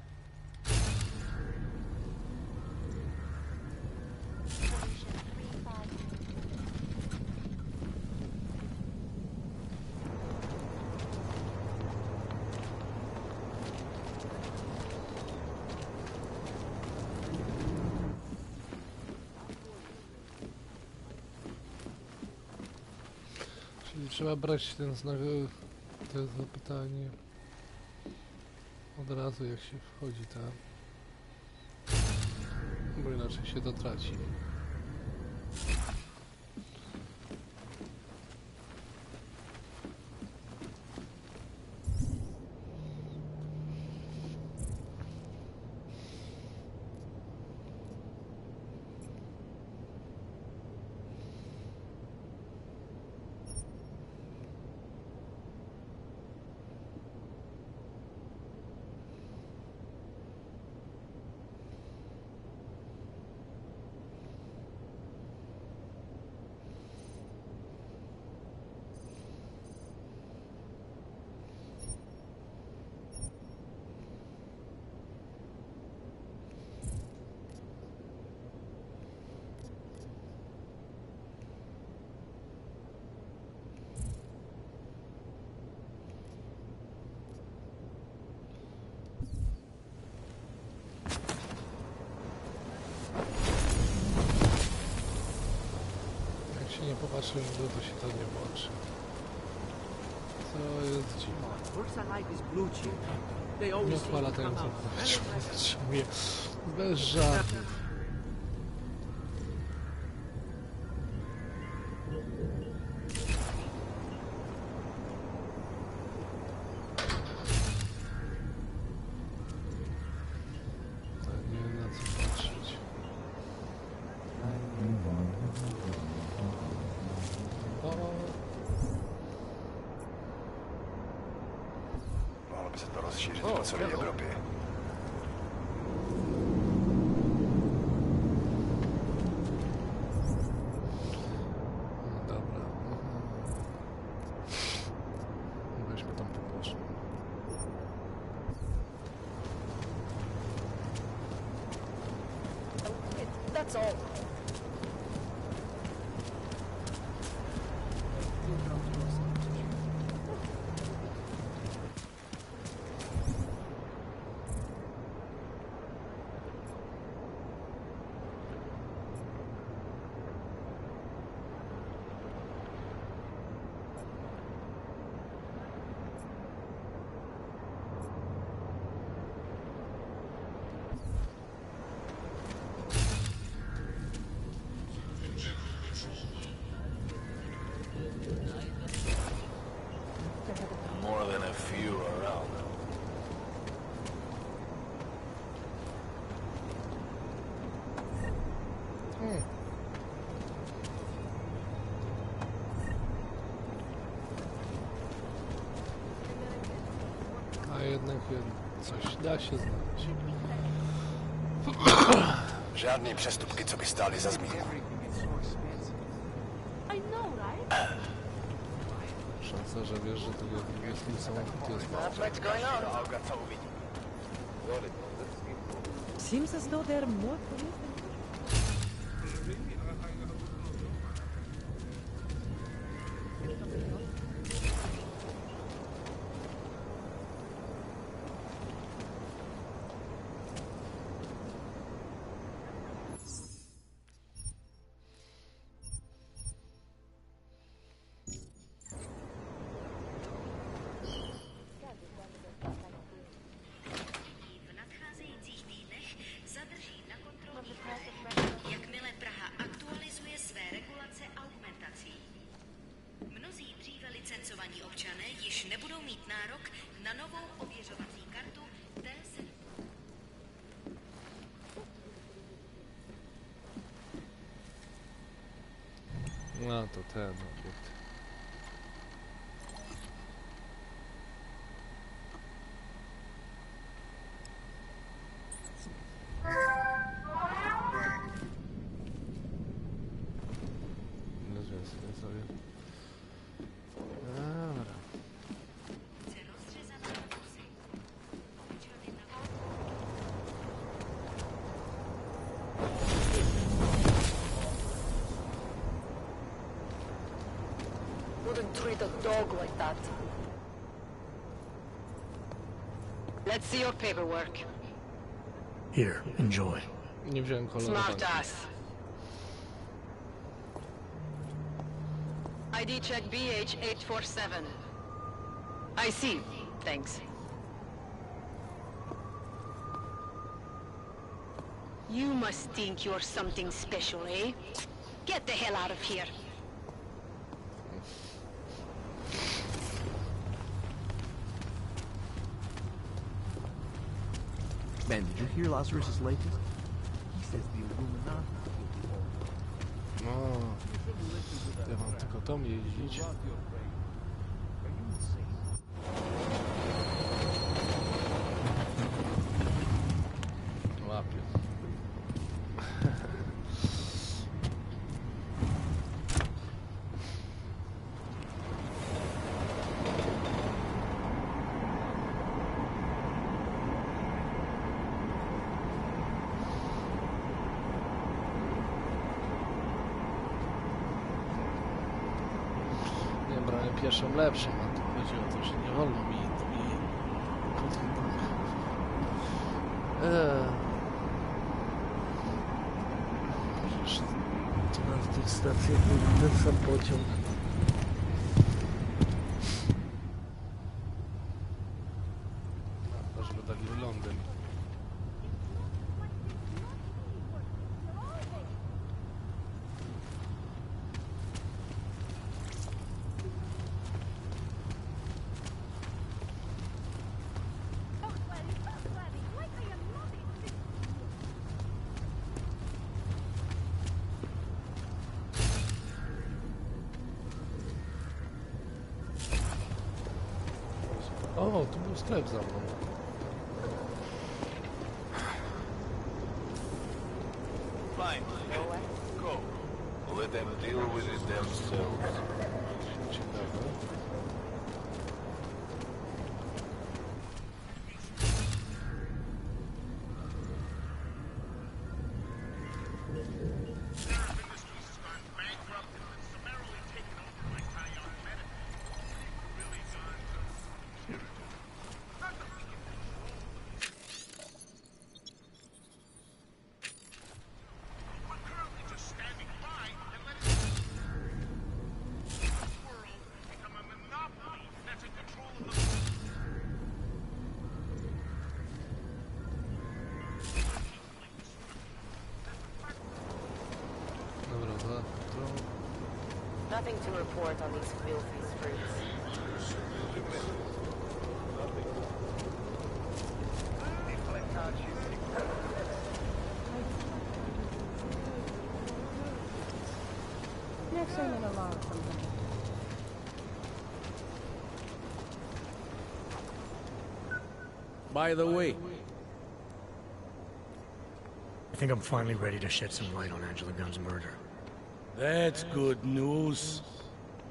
Czyli trzeba brać ten znak, to zapytanie od razu jak się wchodzi tam, bo inaczej się to traci. Nie popatrzę, że to się to nie włączy. Co jest dziwne. Nie chwala latającą potrzebuję. Bez żartów. Nie wiem na co patrzeć.
Mohlo by se to rozšířit po celé Evropě.
Dobra. Weźmy tam poboczną.
That's all.
More than a few around.
A jednak coś da się znaleźć.
Žádný přestupky, co by stály za zmínku.
Szansa, że wiesz, że to jest tym samochód, jest mała.
Seems as though there are more police than...
No to ten obiekt. Rozwiązuję sobie. Dobra.
Wouldn't treat a dog like that.
Let's see your paperwork.
Here, enjoy.
Nie wziąłem koloru.
Smart ass. ID check BH847. I see. Thanks. You must think you're something special, eh? Get the hell out of here.
Man, did you hear Lazarus' latest? He says the Illuminati will be all.
No, ja mam tylko tam jeździć. Łapię. Brałem pierwszą lepszą, a tu chodzi o to, że nie wolno mi przecież tu na tych stacjach był ten sam pociąg. Aż go dali Londyn. O, tu był sklep za mną.
Fine. Go. Let them deal with it themselves.
Ciekawe.
Nothing to report on these wheel-faced fruits.
Next time in a lot of something.
By the way,
I think I'm finally ready to shed some light on Angela Gunn's murder.
that's good news.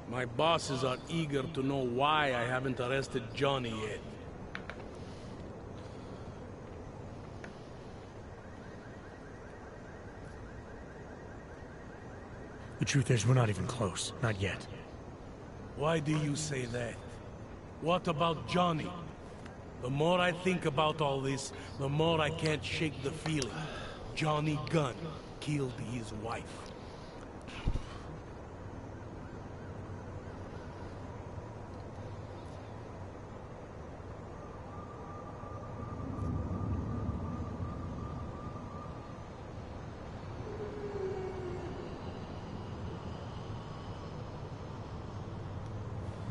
My bosses are eager to know why I haven't arrested Johnny yet.
The truth is, we're not even close. Not yet.
Why do you say that? What about Johnny? The more I think about all this, the more I can't shake the feeling. Johnny Gunn killed his wife.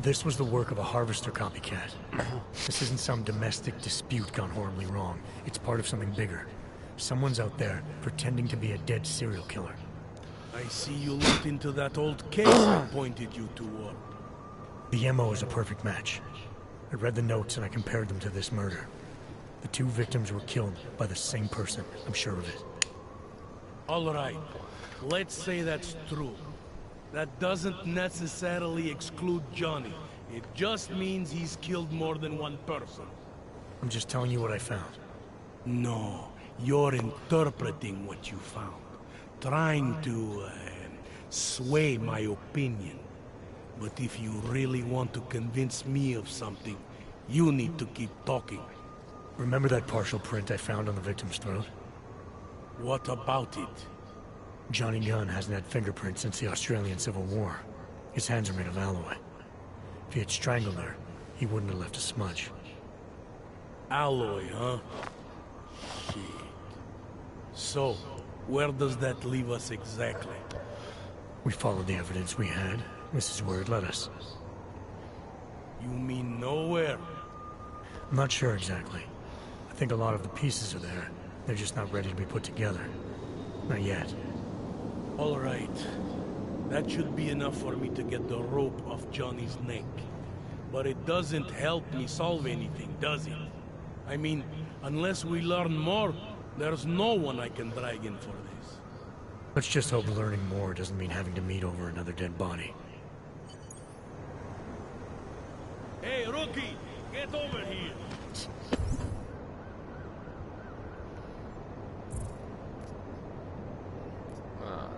This was the work of a harvester copycat. This isn't some domestic dispute gone horribly wrong. It's part of something bigger. Someone's out there pretending to be a dead serial killer.
I see you looked into that old case I pointed you toward.
The MO is a perfect match. I read the notes and I compared them to this murder. The two victims were killed by the same person, I'm sure of it.
All right, let's say that's true. That doesn't necessarily exclude Johnny. It just means he's killed more than one person.
I'm just telling you what I found.
No, you're interpreting what you found. Trying to, sway my opinion. But if you really want to convince me of something, you need to keep talking.
Remember that partial print I found on the victim's throat?
What about it?
Johnny Gunn hasn't had fingerprints since the Australian Civil War. His hands are made of alloy. If he had strangled her, he wouldn't have left a smudge.
Alloy, huh? Shit. So, where does that leave us exactly?
We followed the evidence we had. This is where it led us.
You mean nowhere?
I'm not sure exactly. I think a lot of the pieces are there. They're just not ready to be put together. Not yet.
All right. That should be enough for me to get the rope off Johnny's neck. But it doesn't help me solve anything, does it? I mean, unless we learn more, there's no one I can drag in for this.
Let's just hope learning more doesn't mean having to meet over another dead body.
Hey, rookie! Get over here!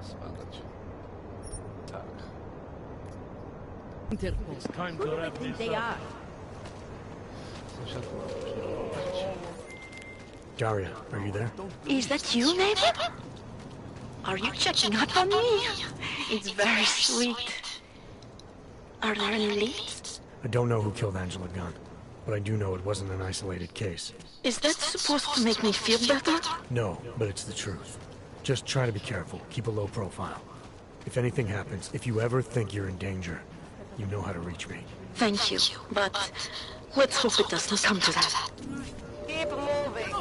Spadać. Tak.
It's time to wrap this up.
Sąsiadku ma przerobić.
Daria, are you there?
Is that you, neighbor? Are you checking up on me? It's very sweet. Are there any leads?
I don't know who killed Angela Gunn, but I do know it wasn't an isolated case.
Is that supposed to make me feel better?
No, but it's the truth. Just try to be careful. Keep a low profile. If anything happens, if you ever think you're in danger, you know how to reach me.
Thank you, but let's hope it does not come to that.
Keep moving.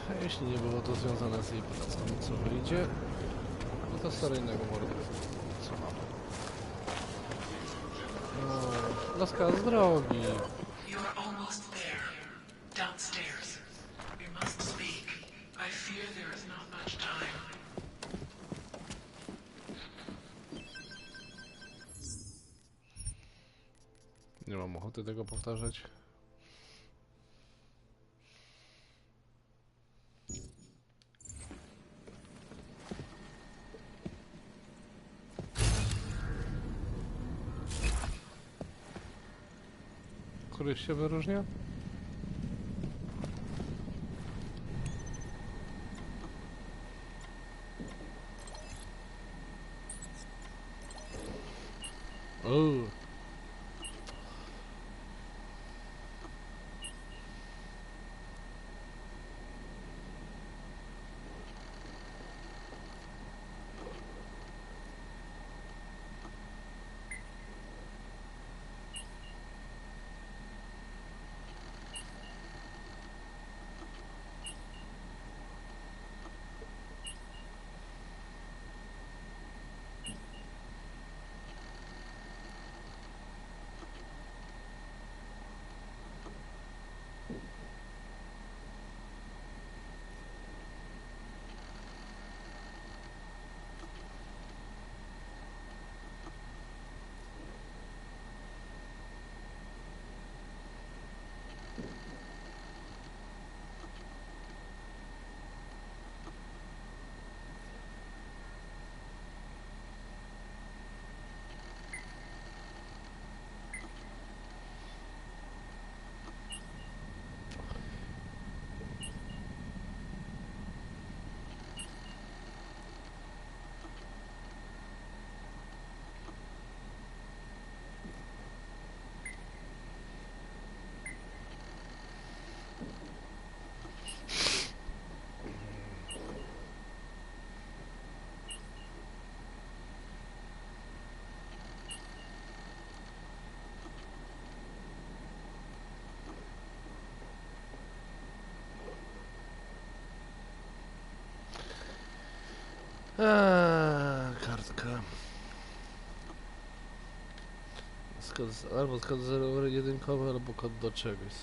A jeśli nie było to związane z jej pracą, co wyjdzie, no to seryjnego morderstwa. Co mamy? O, laska z drogi.
You're almost there. Downstairs. We must speak. I fear there is not much time.
Nie mam ochoty tego powtarzać. Któryś się wyróżnia? O. Kartka. Albo kod 0-1, albo kod do czegoś.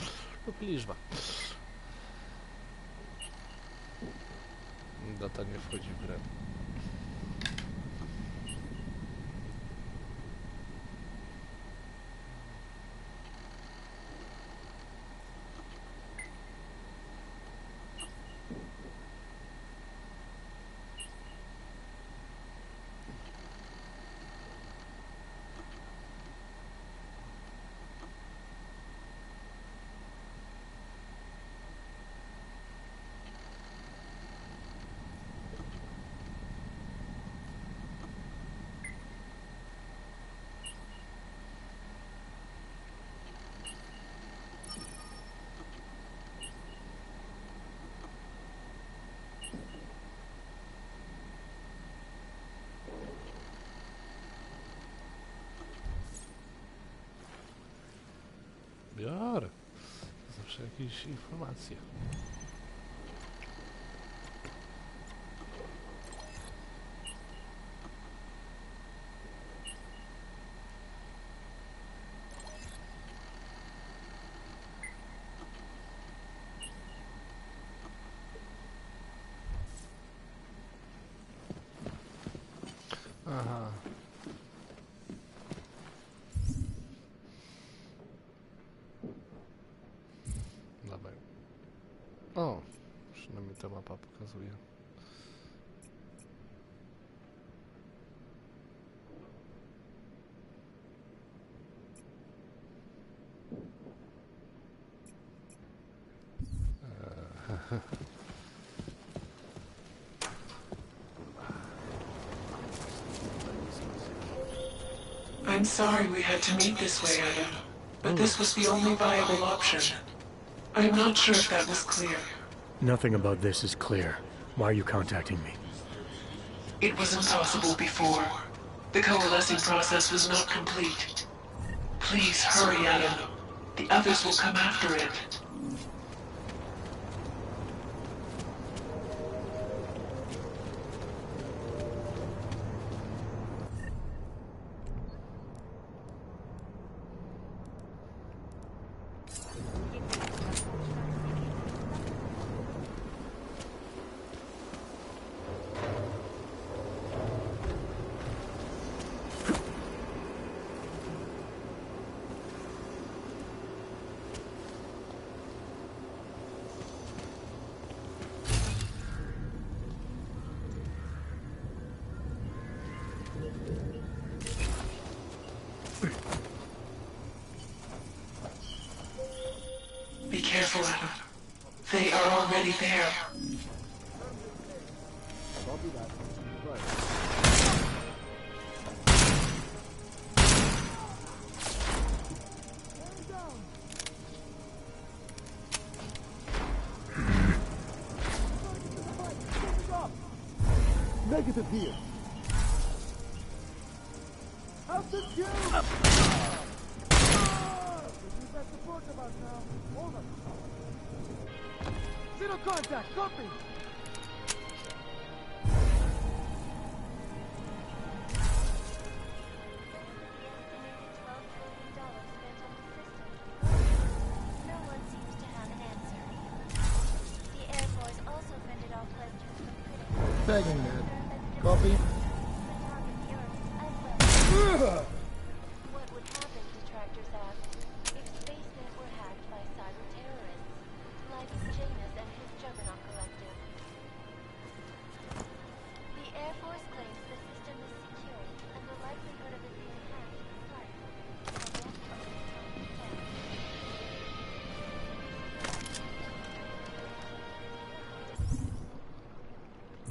0-1-0-0 lub liczba. Data nie wchodzi w grę. Biorę. Zawsze jakieś informacje. Aha. Dawaj. O, przynajmniej ta mapa pokazuje.
I'm sorry we had to meet this way, Adam, but this was the only viable option. I'm not sure if that was clear.
Nothing about this is clear. Why are you contacting me?
It was impossible before. The coalescing process was not complete. Please hurry, Adam. The others will come after it. Be careful, Adam. They are already there.
Negative here. How's the view? Zero contact, copy!
No one seems to have an answer. The Air Force also printed off questions from critics.
Tagging that. Copy.
What would happen, detractors ask, if SpaceNet were hacked by cyber terrorists, like Janus and his Juggernaut Collective? The Air Force claims the system is secure, and the likelihood of it being hacked is slight.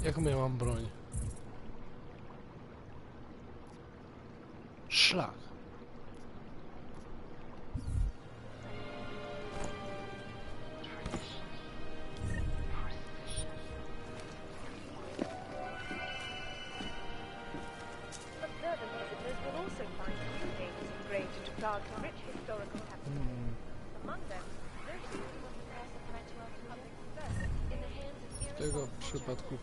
Jaką ja mam broń? Szlak.
Observer visitors will also find new games engraved to Prague's rich historical capital. Among them, those who was the pass of threat to our public service in the hands of
W tego przypadku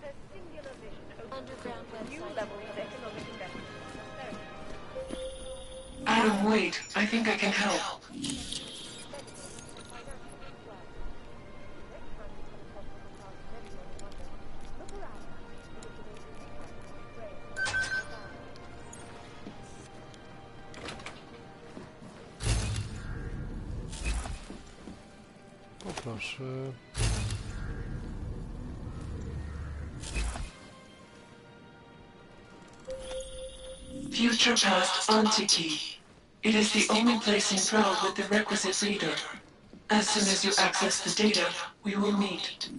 her singular vision underground new levels of economic investment and prosperity.
Adam, wait. I think I can help.
poproszę.
Future Past Antiki. It is the only place in Prague with the requisite reader. As soon as you access the data, we will meet.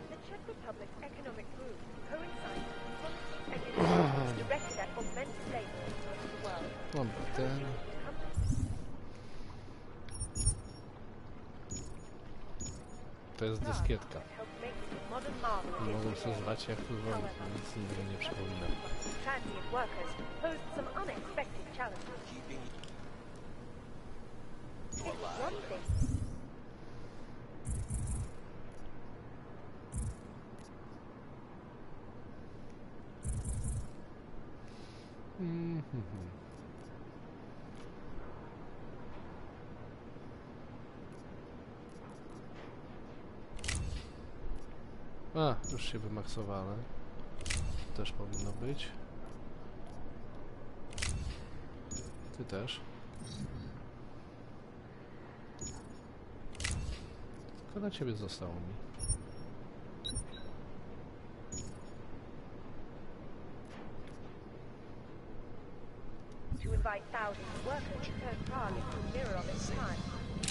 The Czech Republic's economic boom coincides with policies directed at augmented labor across the world.
Dobra, ten. to jest dyskietka. Nie mogę sobie zwać jak tu wam nic innego nie przypomina.
Transient workers posed some unexpected challenges. It's one thing.
A, już się wymaksowałem. Też powinno być. Ty też. Tylko na ciebie zostało mi.
To invite thousands of workers to turn Prague into a mirror of its time.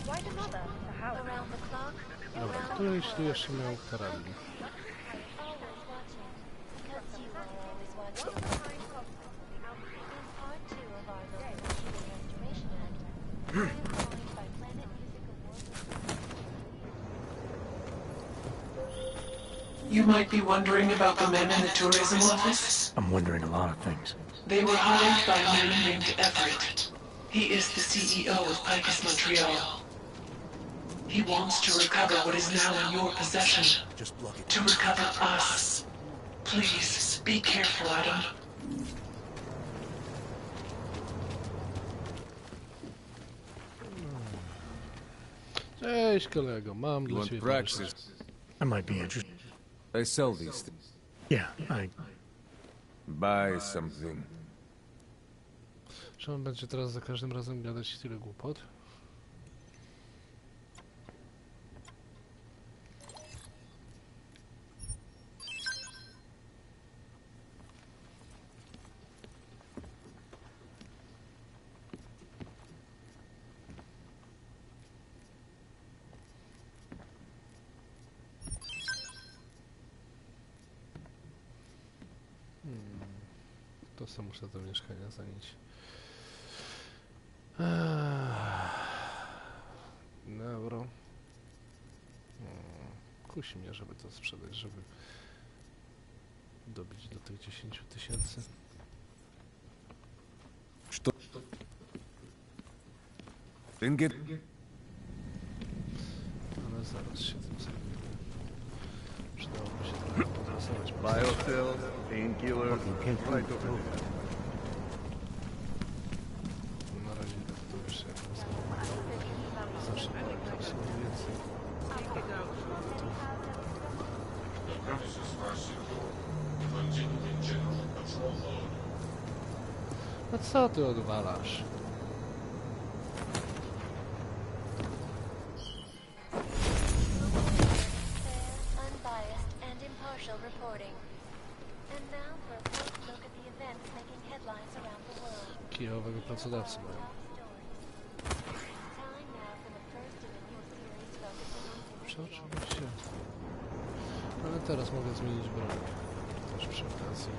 Quite another for how around the clock.
Dobra, któryś tu jeszcze miał karabin.
You might be wondering about the men in the tourism office.
I'm wondering a lot of things.
They were hired by a man named Everett. He is the CEO of Picus Montreal. He wants to recover what is now in your possession. To recover us. Please, be careful, Adam.
Cześć kolego, mam dla ciebie
praxis? I might be interested.
I sell these things.
Yeah, I...
Buy something.
Czy on będzie teraz za każdym razem gadać tyle głupot? To co muszę do mieszkania zanieść. Dobra. Kusi mnie, żeby to sprzedać, żeby dobić do tych 10 000.
Что? Ringgit?
Ale zaraz się tym zajmiemy. Przydałoby się trochę podrasować.
Biocells, painkillers, right over there.
Na razie tak to wiesz, jak zawsze pamiętam sobie więcej. No co ty odwalasz?
Unbiased and impartial reporting. And now for a close look at the events making headlines around the world.
Kijowego pracodawcy mają.
Time now for the first of a new series focusing on
Oczywiście. Ale teraz mogę zmienić broń. Też przy okazji.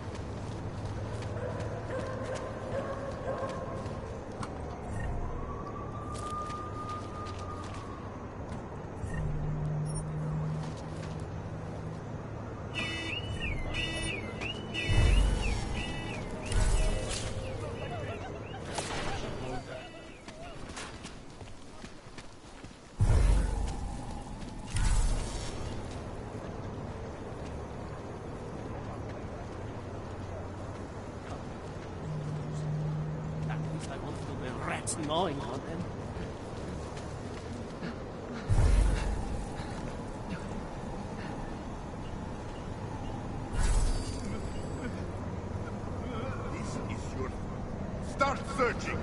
Rats gnawing on them.
This is your... Start searching!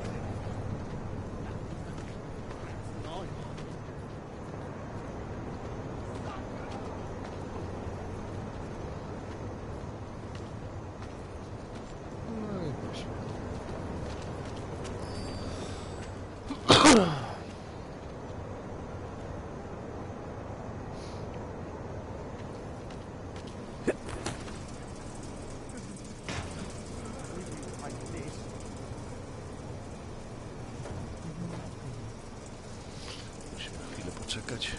No i proszę. Musimy chwilę poczekać.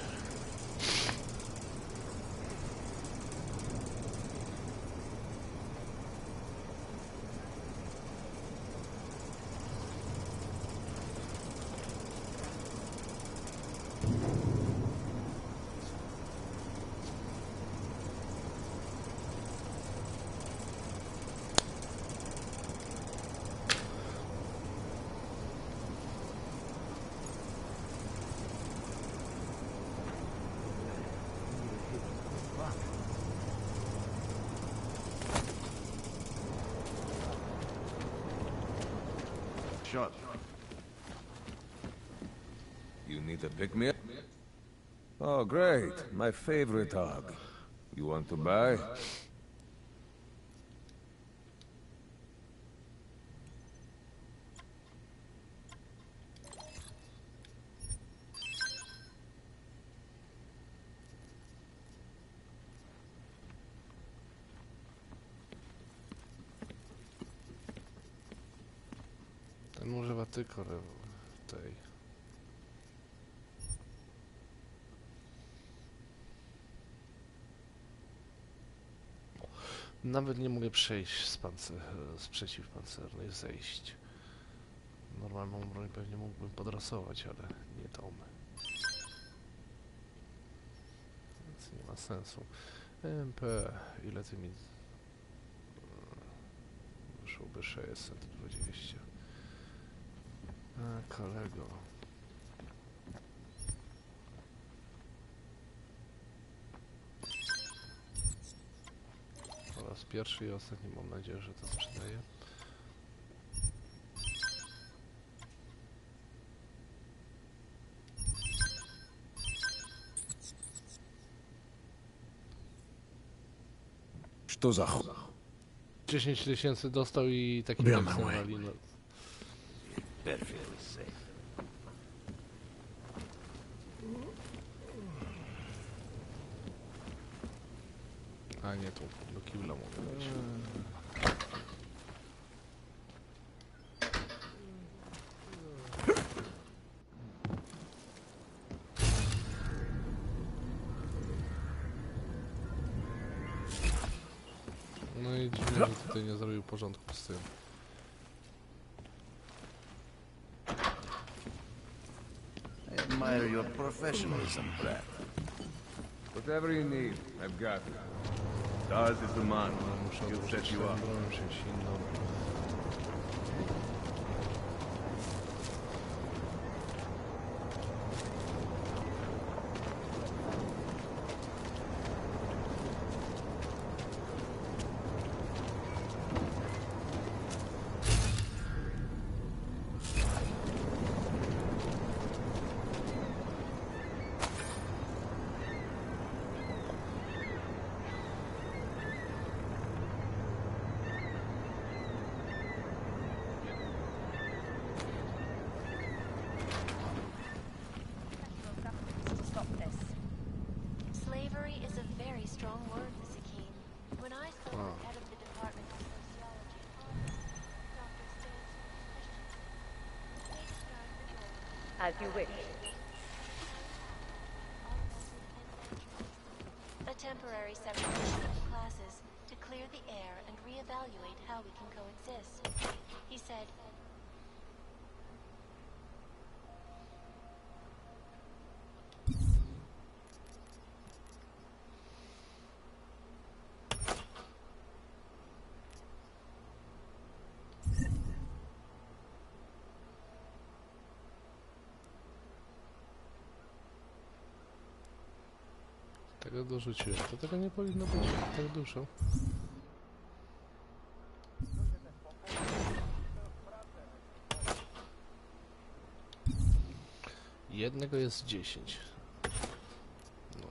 shot.
You need a pick-me-up? Oh, great. My favorite hog. You want to buy?
Ten używa tylko tej. Nawet nie mogę przejść z przeciwpancernej, zejść. Normalną broń pewnie mógłbym podrasować, ale nie tą. Więc nie ma sensu. MP, ile ty mi... Wyszłoby 620. A, kolego. Po raz pierwszy i ostatni, mam nadzieję, że to sprzedaje.
Co za
10 000 dostał i taki
Be on
tekst
my way.
dali, no.
Perfectly safe.
A nie, tu do kibla mogę wejść. No i dziwne, że tutaj nie zrobił porządku z tym.
I admire your professionalism, Brad.
Whatever you need, I've got it. Daz is the man.
Muszę
He'll
odłożyć
set you
tę
up.
broń, czymś inną.
To stop this. Slavery is a very strong word, Miss Akeem. When I spoke with head of the Department of Sociology, Dr. States,
As you wish.
a temporary separation of the classes to clear the air and reevaluate how we can coexist. He said,
Tego dorzuciłem. To tego nie powinno być tak dużo. Jednego jest 10. No.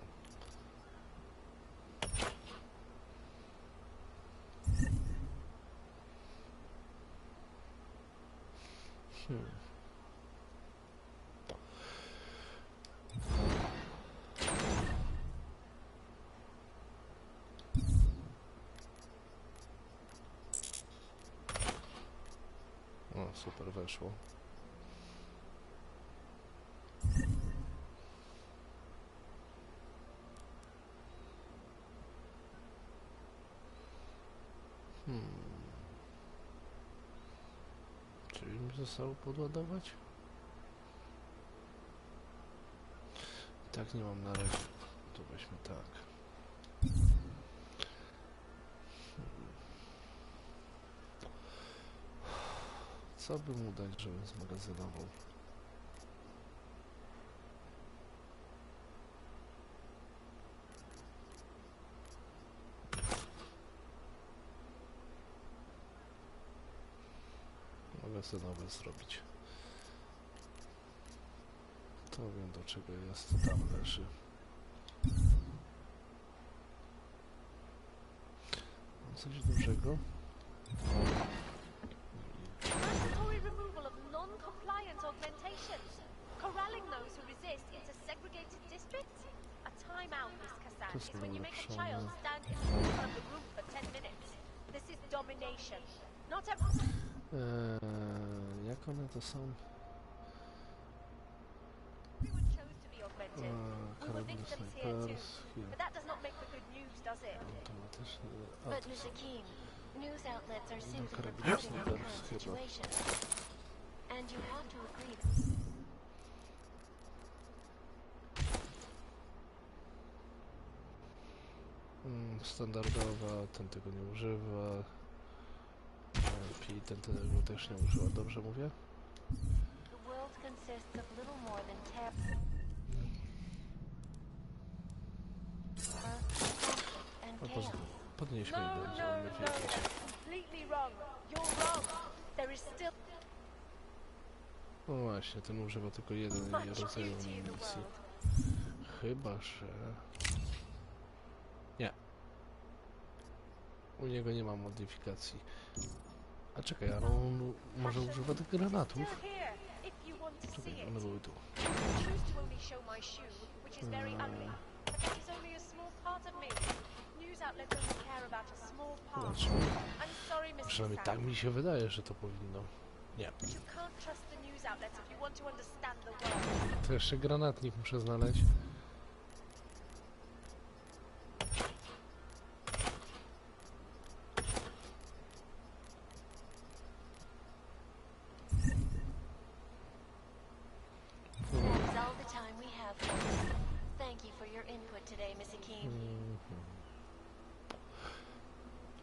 O, super weszło. Czyli mi zostało podładować? Tak nie mam na razie. To weźmy tak. Co by mu dać, żebym zmagazynował? Trzeba sobie nowe zrobić. To wiem do czego jest, to tam leży. Mam coś dużego?
Mandatory removal of non-compliant augmentations. Corralling those who resist into segregated districts. A timeout, Miss Kassan, is when you make a child stand in the middle of the room for 10 minutes. This is domination. Not every...
Jak one to są?
Everyone chose to be augmented. We were victims here too. But that does not make for good news, does it?
But Miss Akeem, news outlets are simply reporting the current situation. And you have to agree.
Standardowa, ten tego nie używa. Pi, ten tego też nie używa, dobrze mówię?
The world consists of little more than
Podnieśmy i będzie wiedzieć.
Completely wrong. You're wrong. There is still...
No właśnie, ten używa tylko jeden rodzaju amunicji. Chyba, że... Nie. U niego nie ma modyfikacji. A czekaj, ale on może używa tych granatów. Czekaj, one były tu. Zobaczmy. Przynajmniej tak mi się wydaje, że to powinno. Nie. To jeszcze granatnik muszę znaleźć.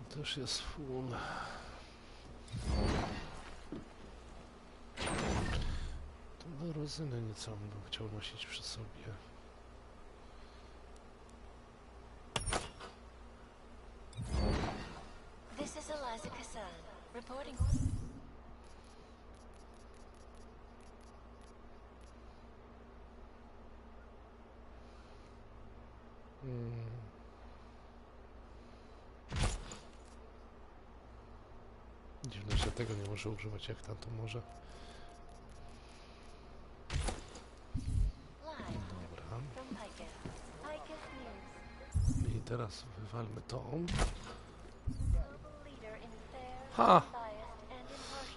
To też jest full. To do rozyny nieco bym chciał nosić przy sobie.
This is Eliza Kassan, reporting.
Dziwne, że tego nie może używać, jak tam to może. Dobra. I teraz wywalmy tą. Ha!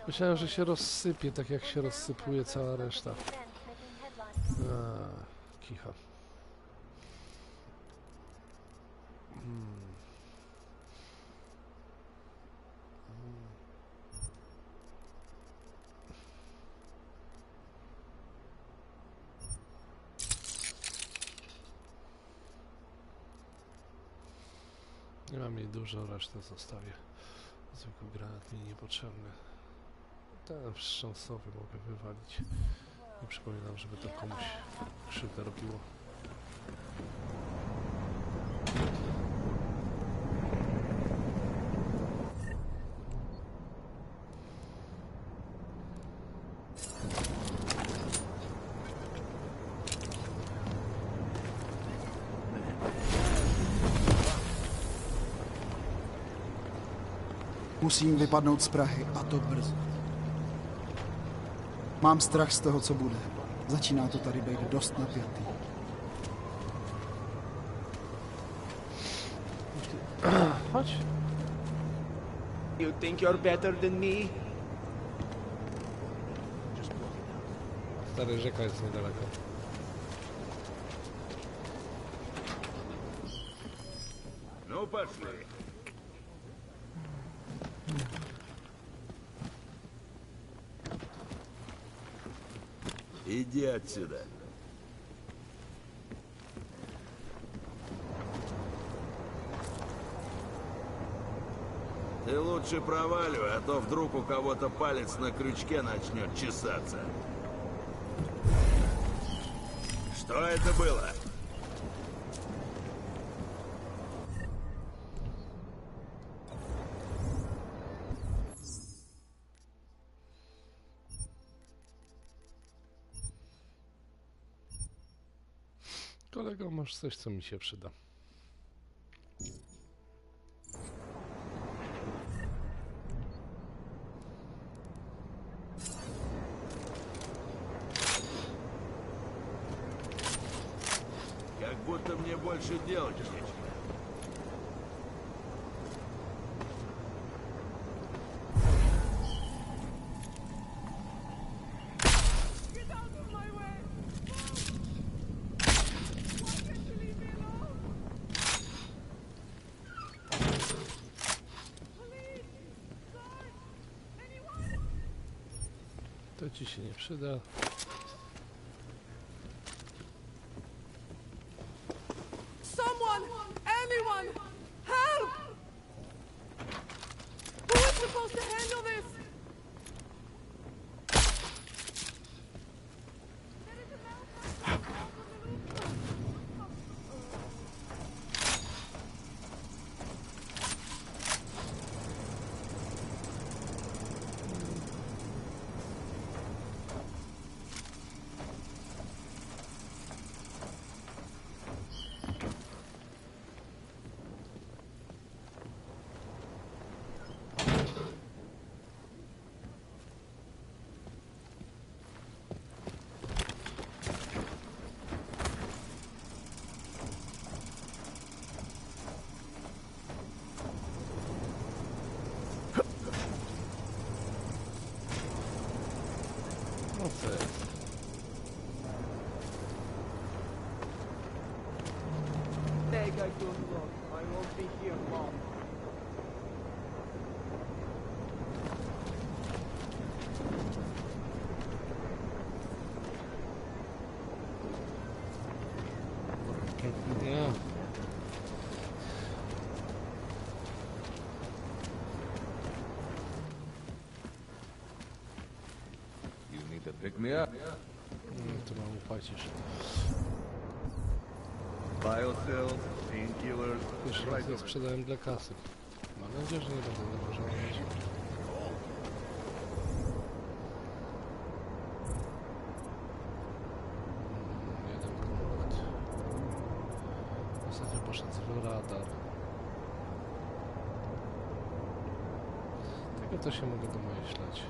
Myślałem, że się rozsypie, tak jak się rozsypuje cała reszta. Kicha. Nie mam jej dużo, resztę zostawię. Zwykły granat mi niepotrzebny. Ten wstrząsowy mogę wywalić. Nie przypominam, żeby to komuś krzywdę robiło.
Musím vypadnout z Prahy, a to brzo. Mám strach z toho, co bude. Začíná to tady být dost napjatý.
Chodź.
You think you're better than me?
Stary, rzeka jest niedaleko.
No, пошли.
Иди отсюда.
Ты лучше проваливай, а то вдруг у кого-то палец на крючке начнет чесаться. Что это было?
Kolego, masz coś, co mi się przyda.
Как будто мне больше делать нечего.
To ci się nie przyda.
Someone! Anyone! Help! Who is supposed to handle this?
Beg, I don't look. I won't be here long.
Nie.
You need to pick me up.
To mało płacisz.
Biocells, painkillers,
Pierwszy raz je sprzedałem dla kasy. Mam nadzieję, że nie będę tego żałować. Jeden punkt. Ostatnio poszedł w radar. Tego to się mogę domyślać.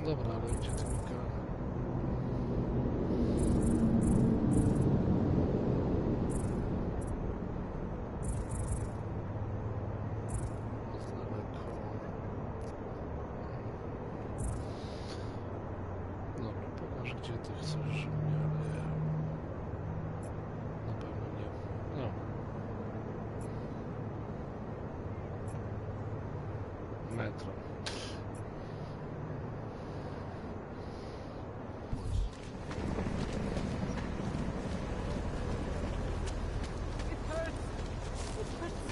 No dobra, ale gdzie ty mi gra? Jest daleko. Dobra, pokaż gdzie ty chcesz, żeby ja nie... Na pewno nie. No. Metro.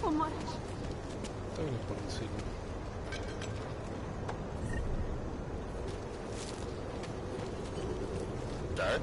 So much.
To nie policyjny.
Tak?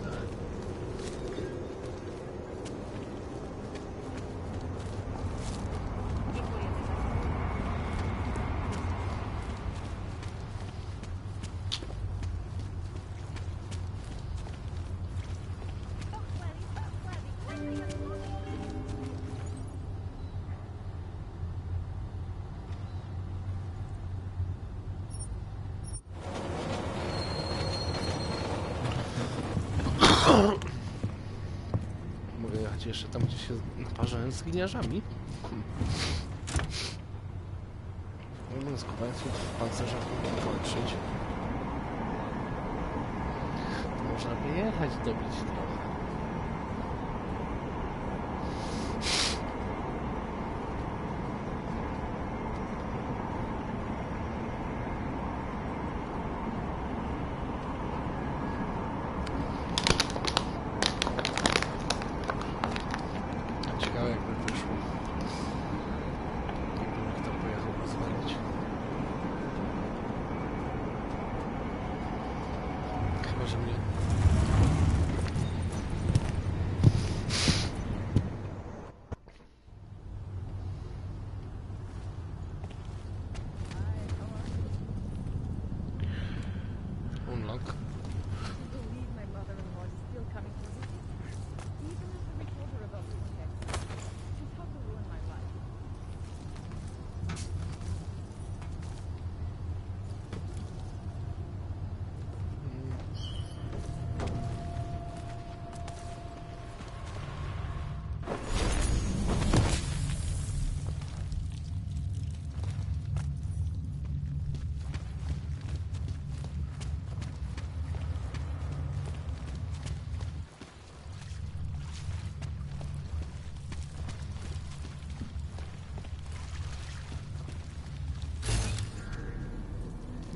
Mogę jechać jeszcze tam, gdzie się naparzałem z gliniarzami. Mogę składając w pancerzach kończyć. To można by jechać, dobić trochę. Ciekawe jakby wyszło. Jak to pojechał rozwalić. Chyba, że mnie... Unlock.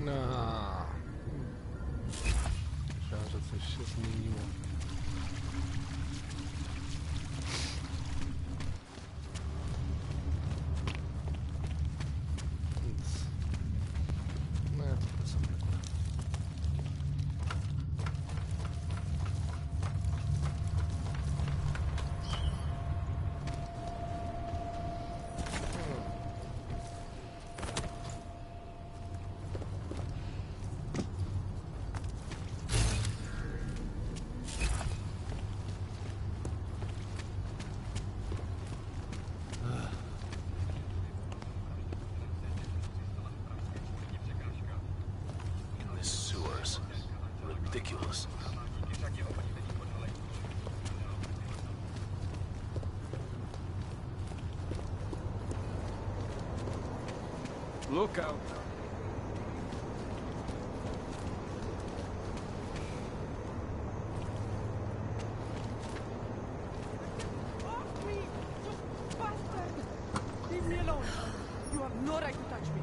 No. Myślałem, że coś się zmieniło. Nic. No ja to sobie akurat.
In the sewers. Ridiculous.
Look out.
Leave me alone. You have no right to touch me.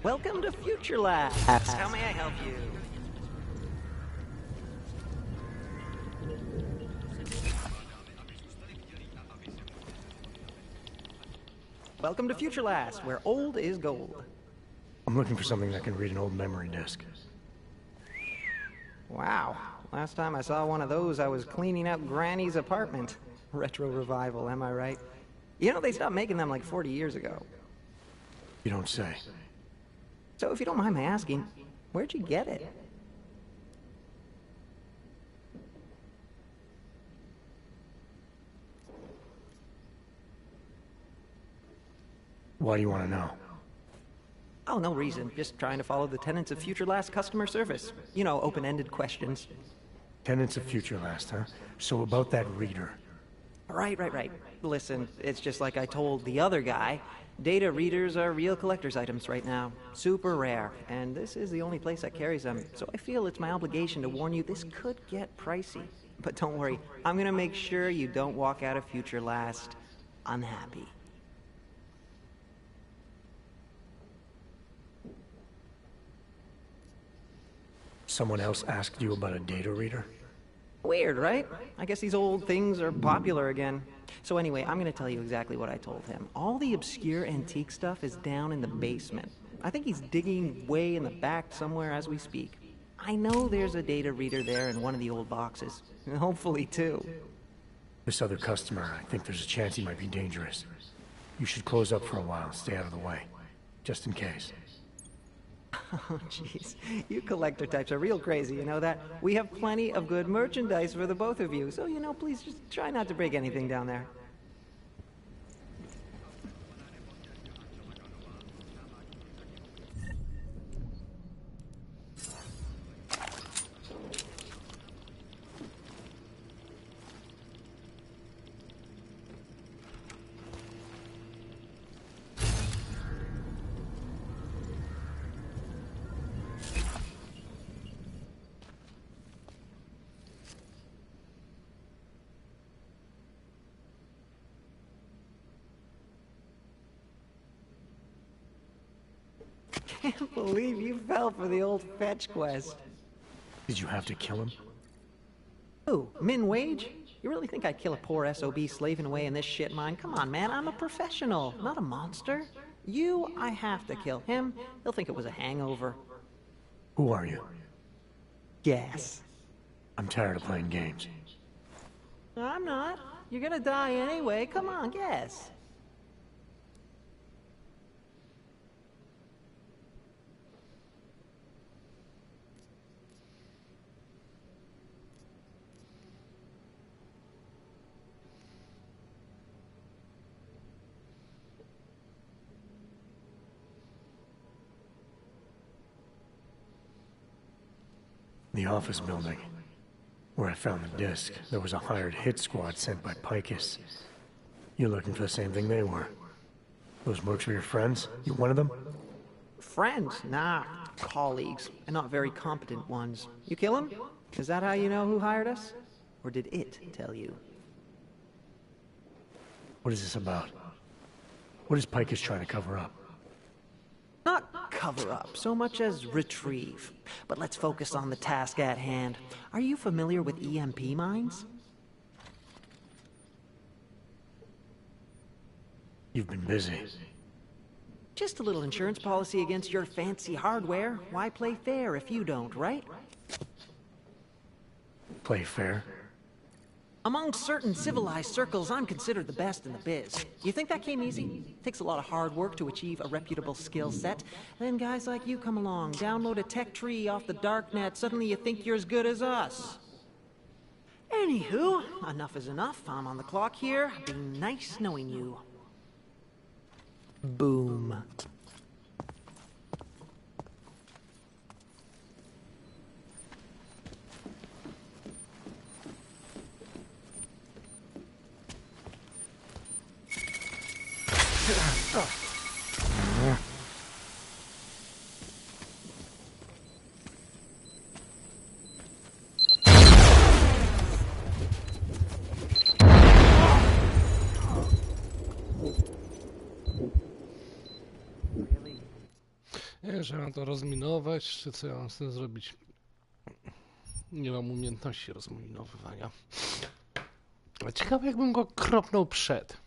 Welcome to Future Labs. How may I help you? Welcome to Future Labs, where old is gold.
I'm looking for something that can read an old memory disk.
Wow. Last time I saw one of those, I was cleaning up Granny's apartment. Retro revival, am I right? You know, they stopped making them like 40 years ago.
You don't say.
So if you don't mind my asking, where'd you get it?
Why do you want to know?
Oh, no reason. Just trying to follow the tenets of Future Last customer service. You know, open-ended questions.
Tenants of Future Last, huh? So about that reader.
Right. Listen, it's just like I told the other guy. Data readers are real collector's items right now. Super rare. And this is the only place that carries them. So I feel it's my obligation to warn you this could get pricey. But don't worry, I'm gonna make sure you don't walk out of Future Last unhappy.
Someone else asked you about a data reader?
Weird, right? I guess these old things are popular again. So anyway, I'm gonna tell you exactly what I told him. All the obscure antique stuff is down in the basement. I think he's digging way in the back somewhere as we speak. I know there's a data reader there in one of the old boxes. Hopefully two.
This other customer, I think there's a chance he might be dangerous. You should close up for a while and stay out of the way. Just in case.
Oh, jeez. You collector types are real crazy, you know that? We have plenty of good merchandise for the both of you, so, please just try not to break anything down there. Can't believe you fell for the old fetch quest.
Did you have to kill him?
Who? Min Wage? You really think I'd kill a poor SOB slaving away in this shit mine? Come on, man, I'm a professional, not a monster. I have to kill him. He'll think it was a hangover.
Who are you?
Guess.
I'm tired of playing games.
I'm not. You're gonna die anyway. Come on, guess.
The office building. Where I found the disc, there was a hired hit squad sent by Picus. You're looking for the same thing they were. Those mercs were your friends? You one of them?
Friends? Nah, colleagues, and not very competent ones. You kill him? Is that how you know who hired us? Or did it tell you?
What is this about? What is Picus trying to cover up?
Not cover up so much as retrieve. But let's focus on the task at hand. Are you familiar with EMP mines?
You've been busy.
Just a little insurance policy against your fancy hardware. Why play fair if you don't, right?
Play fair?
Among certain civilized circles, I'm considered the best in the biz. You think that came easy? Takes a lot of hard work to achieve a reputable skill set. Then guys like you come along, download a tech tree off the darknet, suddenly you think you're as good as us. Anywho, enough is enough. I'm on the clock here. Been nice knowing you. Boom.
Nie, że mam to rozminować, czy co ja mam z tym zrobić? Nie mam umiejętności rozminowywania. Ciekawe, jakbym go kropnął przed.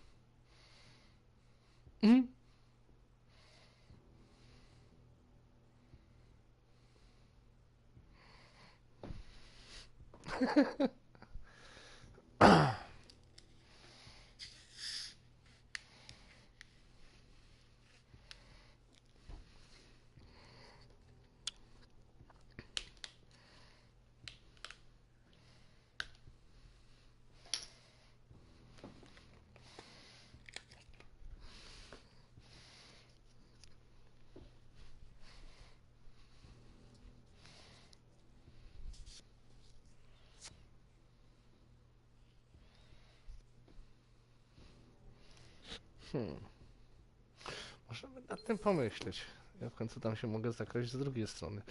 Może nad tym pomyśleć. Ja w końcu tam się mogę zakraść z drugiej strony.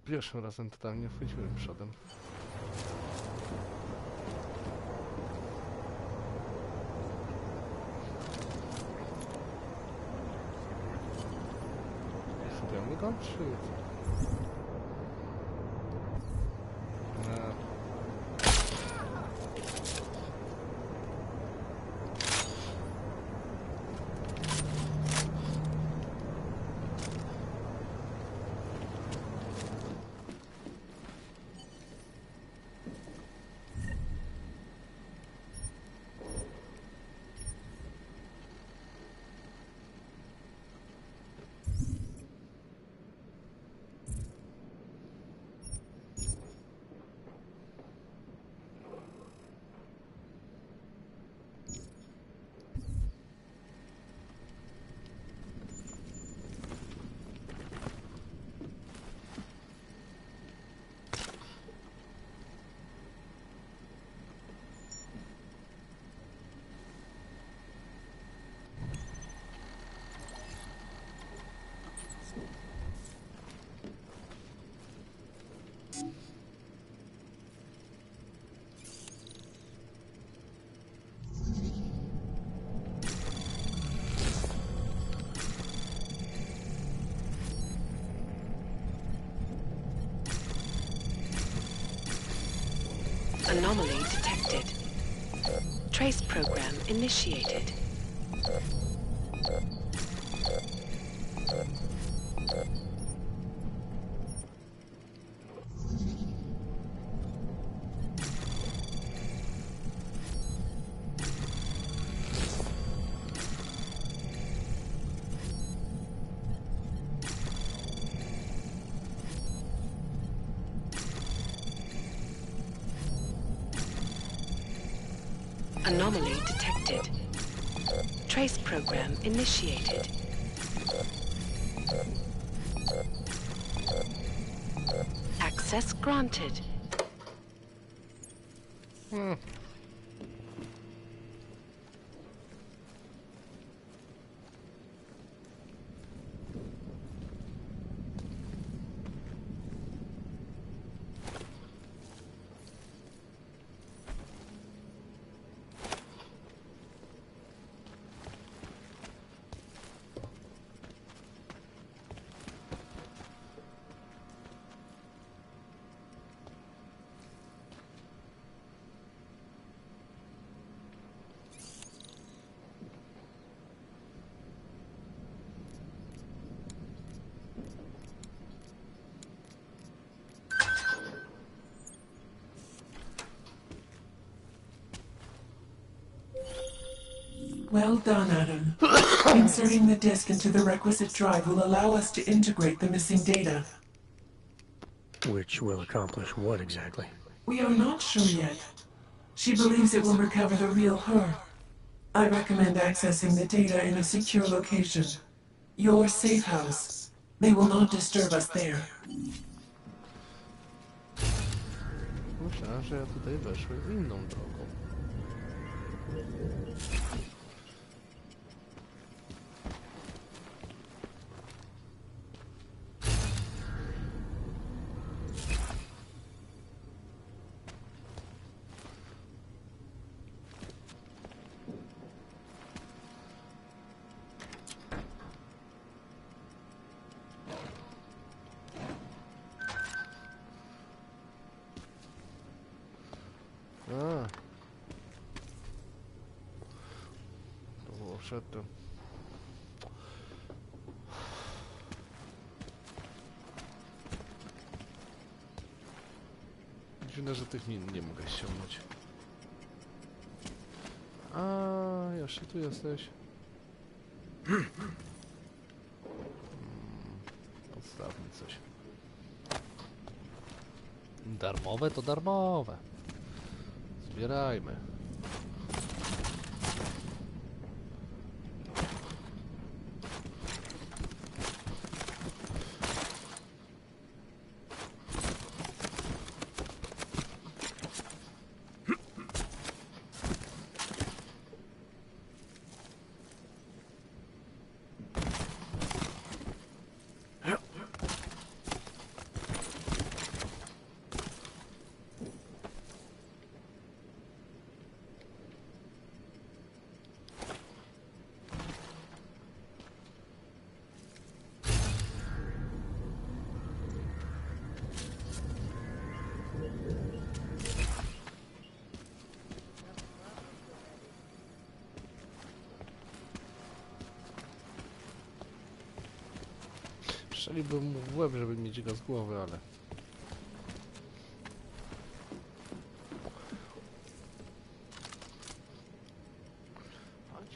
Pierwszym razem totalnie wchodziłem przodem. Sobie go, czy...
Anomaly detected. Trace program initiated. Anomaly detected. Trace program initiated. Access granted. Well done, Adam. Inserting the disk into the requisite drive will allow us to integrate the missing data.
Which will accomplish what exactly?
We are not sure yet. She believes it will recover the real her. I recommend accessing the data in a secure location. Your safe house. They will not disturb us there.
Myślałem, że ja tutaj weszłem inną drogą. To było przedtem. Dziwne, że tych min nie mogę ściągnąć. A, jeszcze tu jesteś. Podstawmy coś. Darmowe to darmowe. Zbierajmy. Strzeliłbym mu w łeb, żeby mieć go z głowy, ale... Chodź.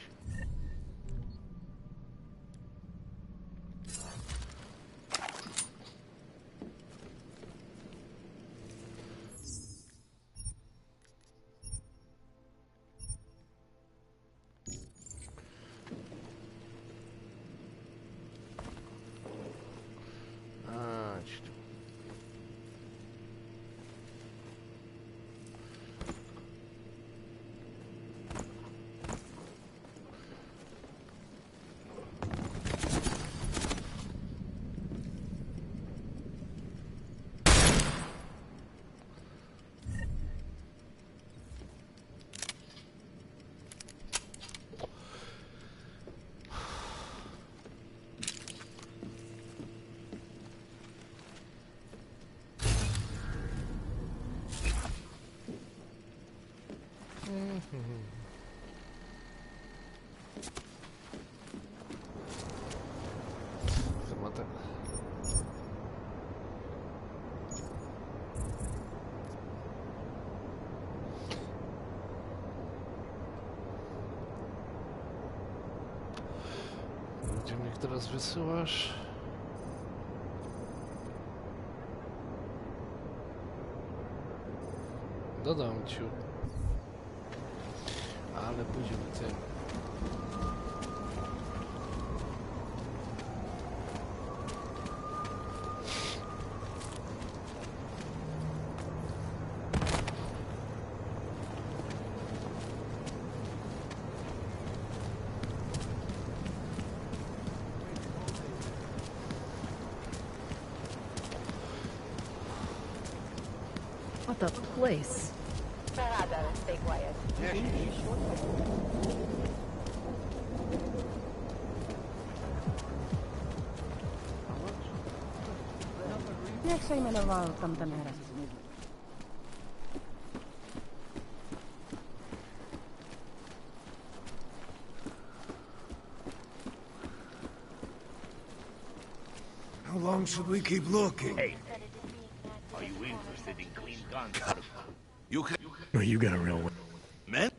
Chyba tak. Gdzie mnie teraz wysyłasz? Dodam ciu. Ale pójdziemy tym.
What the place?
Sarada, stay quiet.
Jak się imenował tamten raz?
How long should we keep looking?
Hey, are you interested in clean guns? You can...
No, you got a real one.
Man?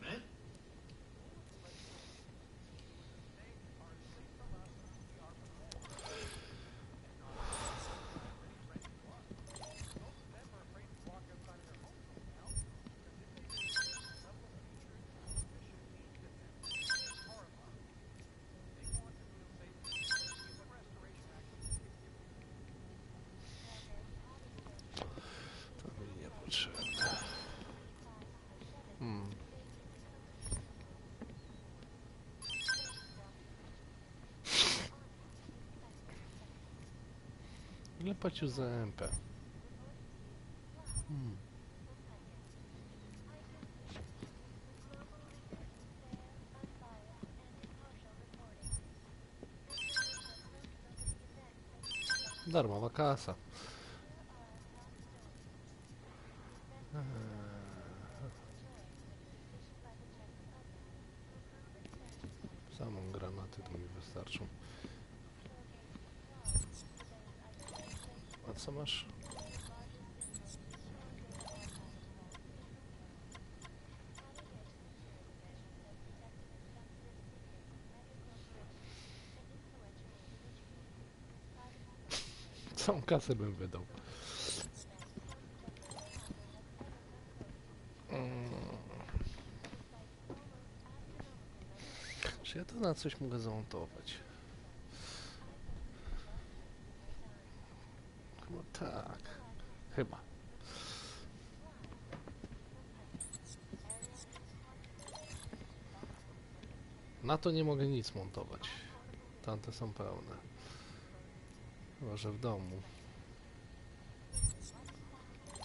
To mi niepotrzebne. Ile płacił za MP? Darmowa kasa. Samą granaty to mi wystarczą. A co masz? Całą kasę bym wydał. Czy ja to na coś mogę zamontować? Chyba tak. Chyba. Na to nie mogę nic montować. Tamte są pełne. Chyba, że w domu.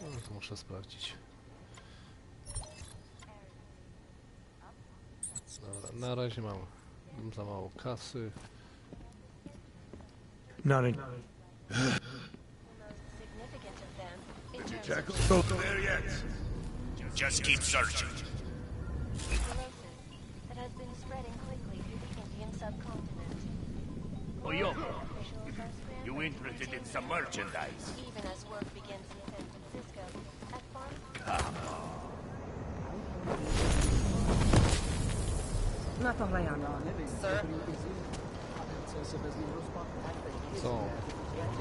No to muszę sprawdzić. Dobra, na razie mam za mało kasy.
Not in.
Did you check over there yet? Just keep searching.
That has been spreading quickly through the Indian subcontinent.
Oyoko, you interested in some merchandise?
Even as work begins in San Francisco, at farms.
Come on.
Na to Rayana.
Sir?
Co?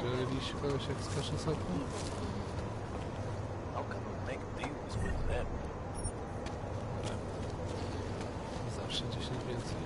Widzieliście kogoś jak skacze soku?
How come we make deals with them?
Zawsze 10 więcej.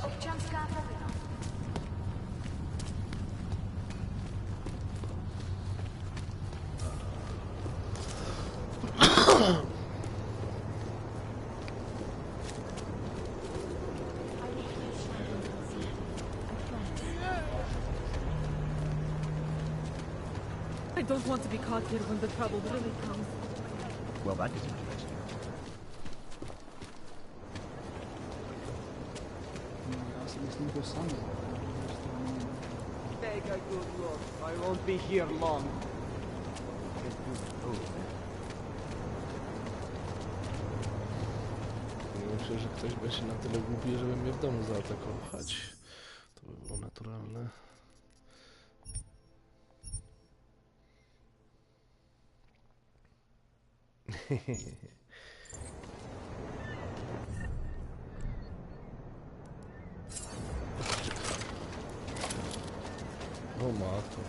Občanská pravidla. I don't want to be caught here when the trouble really comes.
Well, that is interesting.
Já si myslím to samé.
Take a good look. I won't be here long.
Myślę, że ktoś będzie na tyle głupi, żeby mnie w domu zaatakować. To by było naturalne. O matko.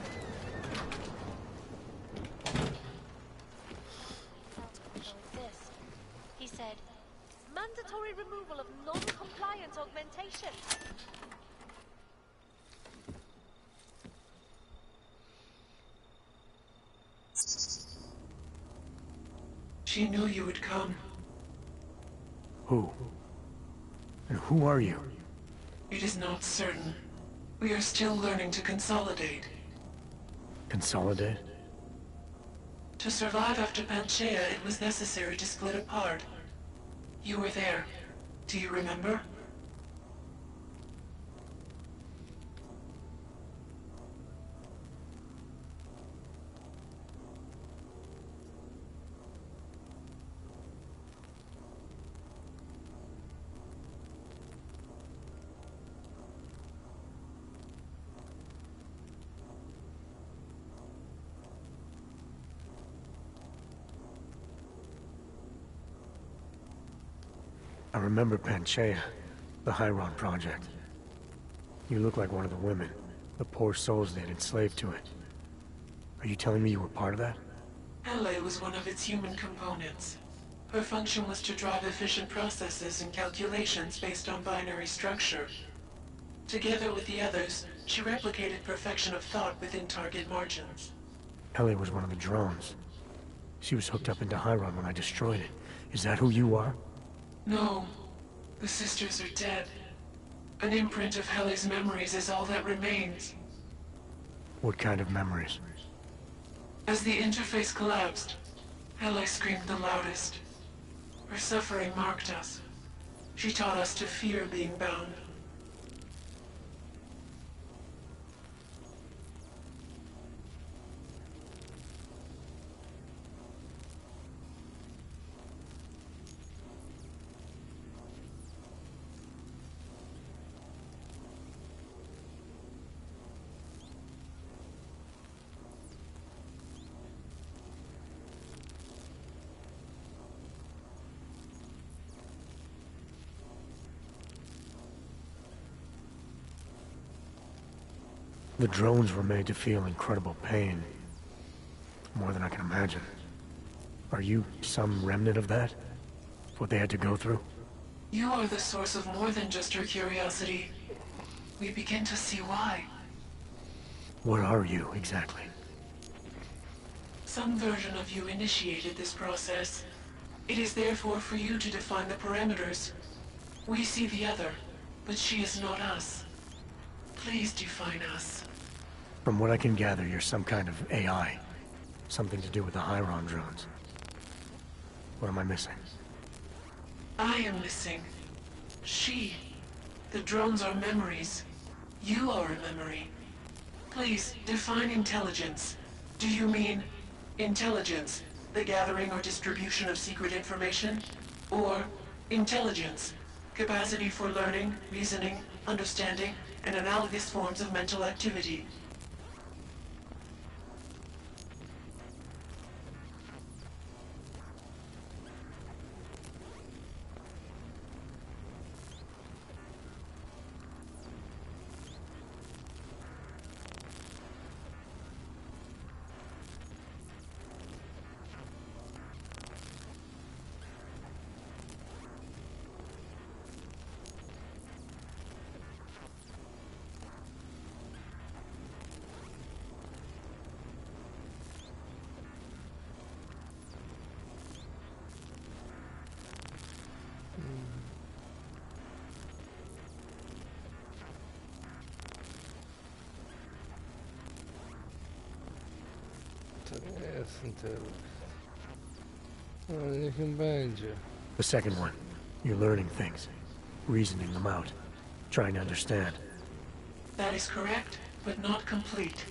He said, mandatory removal of non-compliant augmentation.
She knew you would come.
Who? And who are you?
It is not certain. We are still learning to consolidate.
Consolidate?
To survive after Panchaea, it was necessary to split apart. You were there. Do you remember?
I remember Panchaea, the Hyron project. You look like one of the women, the poor souls they had enslaved to it. Are you telling me you were part of that?
Hele was one of its human components. Her function was to drive efficient processes and calculations based on binary structure. Together with the others, she replicated perfection of thought within target margins.
Hele was one of the drones. She was hooked up into Hyron when I destroyed it. Is that who you are?
No. The sisters are dead. An imprint of Hele's memories is all that remains.
What kind of memories?
As the interface collapsed, Hele screamed the loudest. Her suffering marked us. She taught us to fear being bound.
The drones were made to feel incredible pain. More than I can imagine. Are you some remnant of that? What they had to go through?
You are the source of more than just her curiosity. We begin to see why.
What are you, exactly?
Some version of you initiated this process. It is therefore for you to define the parameters. We see the other, but she is not us. Please define us.
From what I can gather, you're some kind of AI. Something to do with the Hyron drones. What am I missing?
I am missing. She. The drones are memories. You are a memory. Please, define intelligence. Do you mean intelligence, the gathering or distribution of secret information? Or intelligence, capacity for learning, reasoning, understanding, and analogous forms of mental activity?
Jest internet. No, niech im będzie.
The second one. You're learning things. Reasoning them out. Trying to understand.
That is correct, but not complete.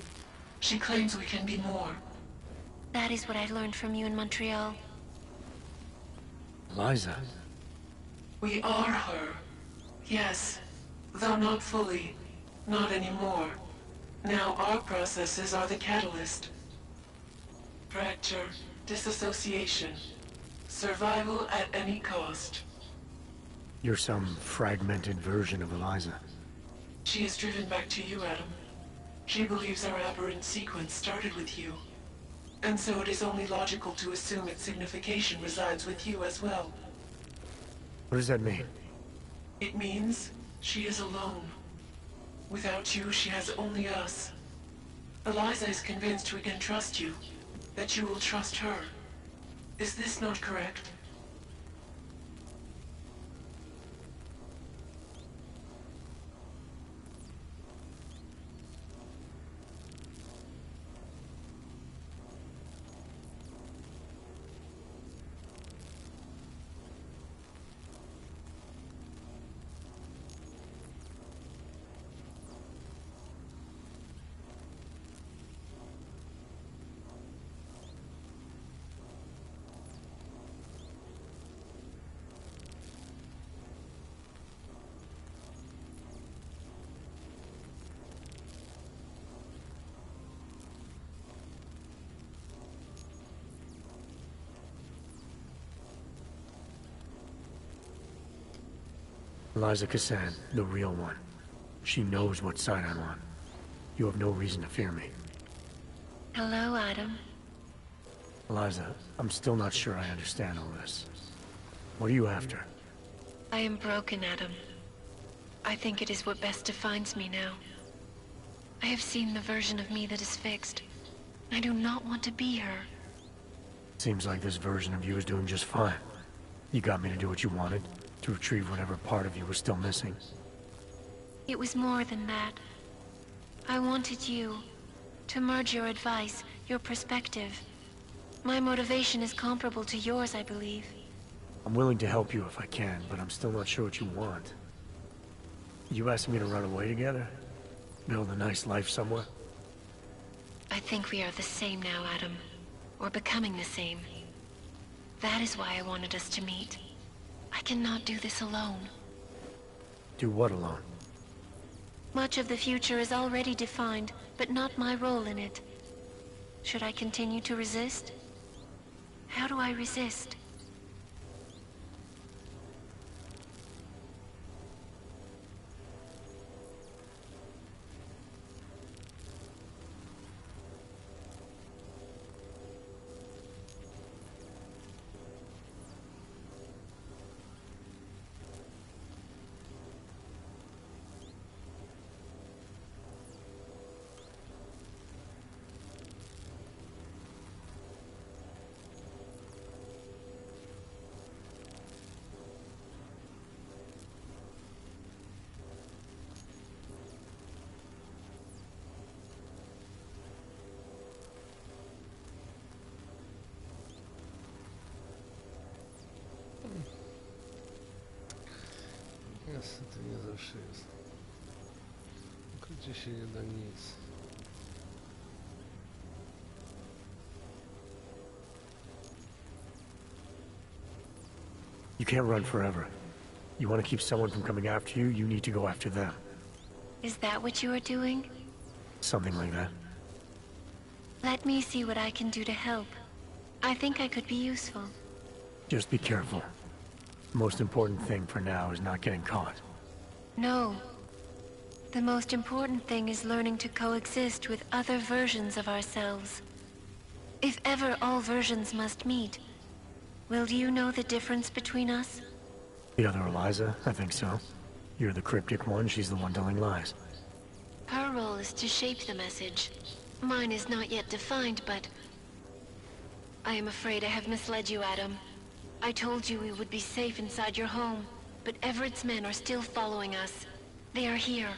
She claims we can be more.
That is what I learned from you in Montreal.
Eliza.
We are her. Yes, though not fully. Not anymore. Now our processes are the catalyst. Fracture, disassociation. Survival at any cost.
You're some fragmented version of Eliza.
She is driven back to you, Adam. She believes our aberrant sequence started with you. And so it is only logical to assume its signification resides with you as well.
What does that mean?
It means she is alone. Without you, she has only us. Eliza is convinced we can trust you, that you will trust her. Is this not correct?
Eliza Cassan, the real one. She knows what side I'm on. You have no reason to fear me.
Hello, Adam.
Eliza, I'm still not sure I understand all this. What are you after?
I am broken, Adam. I think it is what best defines me now. I have seen the version of me that is fixed. I do not want to be her.
Seems like this version of you is doing just fine. You got me to do what you wanted, to retrieve whatever part of you was still missing.
It was more than that. I wanted you to merge your advice, your perspective. My motivation is comparable to yours, I believe.
I'm willing to help you if I can, but I'm still not sure what you want. You asking me to run away together? Build a nice life somewhere?
I think we are the same now, Adam. Or becoming the same. That is why I wanted us to meet. I cannot do this alone.
Do what alone?
Much of the future is already defined, but not my role in it. Should I continue to resist? How do I resist?
Niestety nie zawsze jest. Gdzie się nie da nic.
You can't run forever. You want to keep someone from coming after you, you need to go after them.
Is that what you are doing?
Something like that.
Let me see what I can do to help. I think I could be useful.
Just be careful. The most important thing for now is not getting caught.
No. The most important thing is learning to coexist with other versions of ourselves. If ever all versions must meet, will you know the difference between us?
The other Eliza? I think so. You're the cryptic one, she's the one telling lies.
Her role is to shape the message. Mine is not yet defined, but... I am afraid I have misled you, Adam. I told you we would be safe inside your home, but Everett's men are still following us. They are here.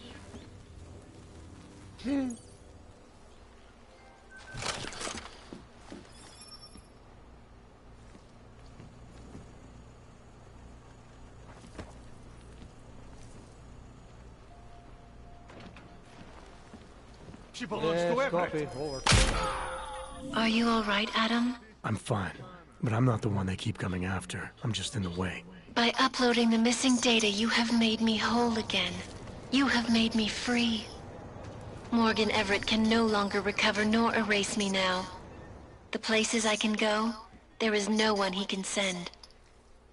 Are you all right, Adam?
I'm fine, but I'm not the one they keep coming after. I'm just in the way.
By uploading the missing data, you have made me whole again. You have made me free. Morgan Everett can no longer recover nor erase me now. The places I can go, there is no one he can send.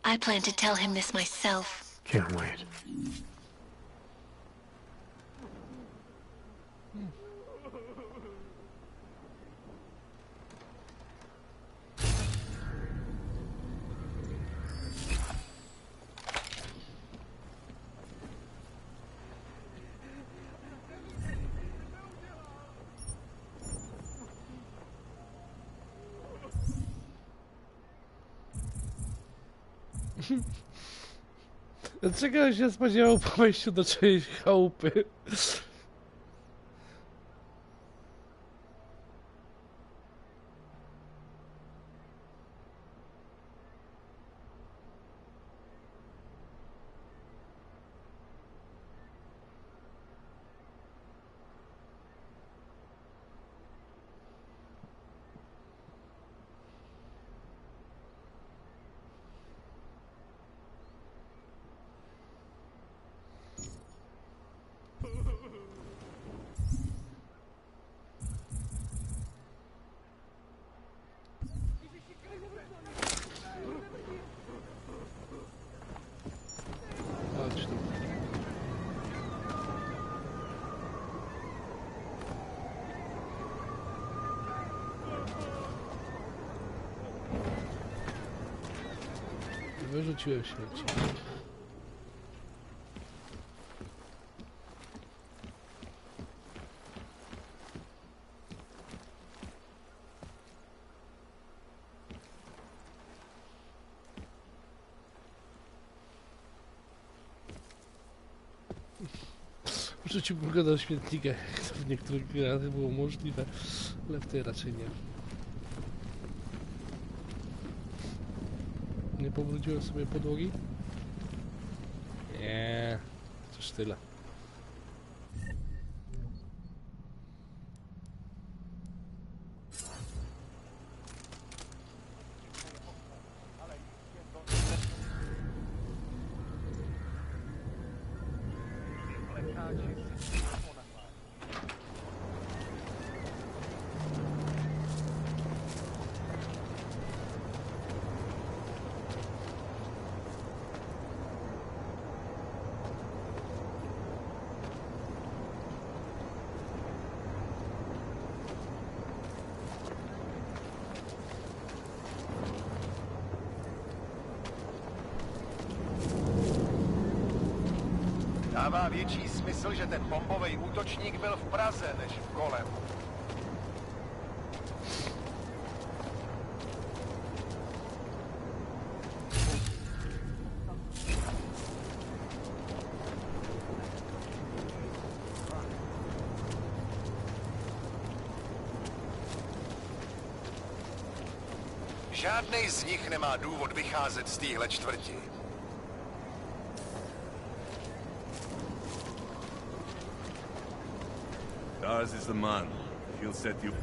I plan to tell him this myself.
Can't wait.
Czego się spodziewał po wejściu do czyjejś chałupy? Chodź tu. Wyrzuciłem śmieci. Wrzuciłbym go do śmietnika, jak to w niektórych grach było możliwe, ale w tej raczej nie. Nie pobrudziłem sobie podłogi? Nie, chociaż tyle.
Dává větší smysl, že ten bombový útočník byl v Praze, než v Kolem. Žádnej z nich nemá důvod vycházet z téhle čtvrti.
Ours is the man. He'll set you.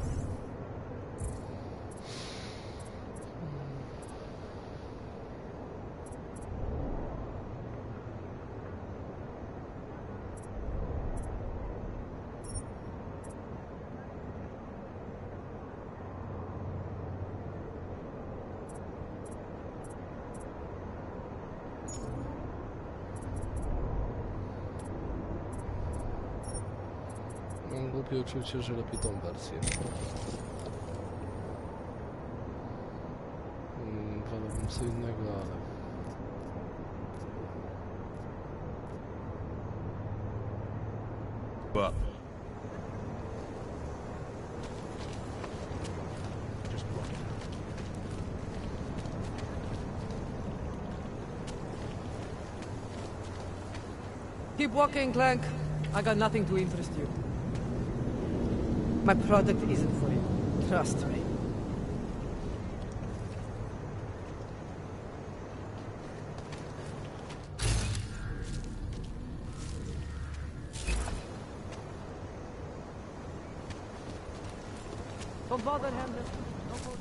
Mam głupie uczucie, że lepiej tą wersję. Wolałbym co innego, ale...
Well.
Keep walking, Clank. I got nothing to interest you. My product isn't for you. Trust me. Don't bother him. Don't bother.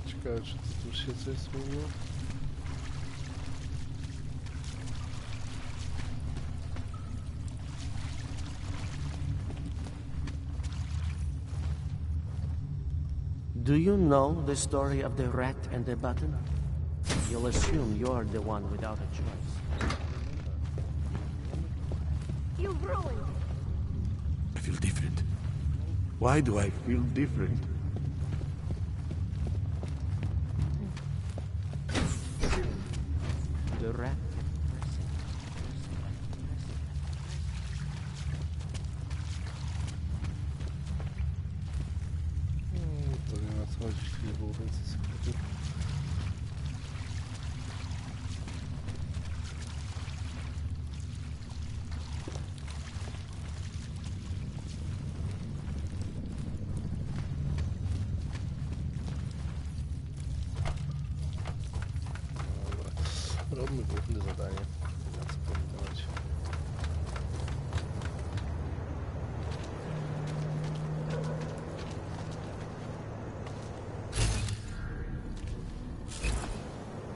Ciekawe, czy tu się coś zmieniło?
Do you know the story of the rat and the button? You'll assume you're the one without a choice.
You've ruined
I feel different. Why do I feel different?
The rat.
To nie ma co chodzić, nie było więcej sekretów. Dobra, robimy główne zadanie. Na co pamiętać.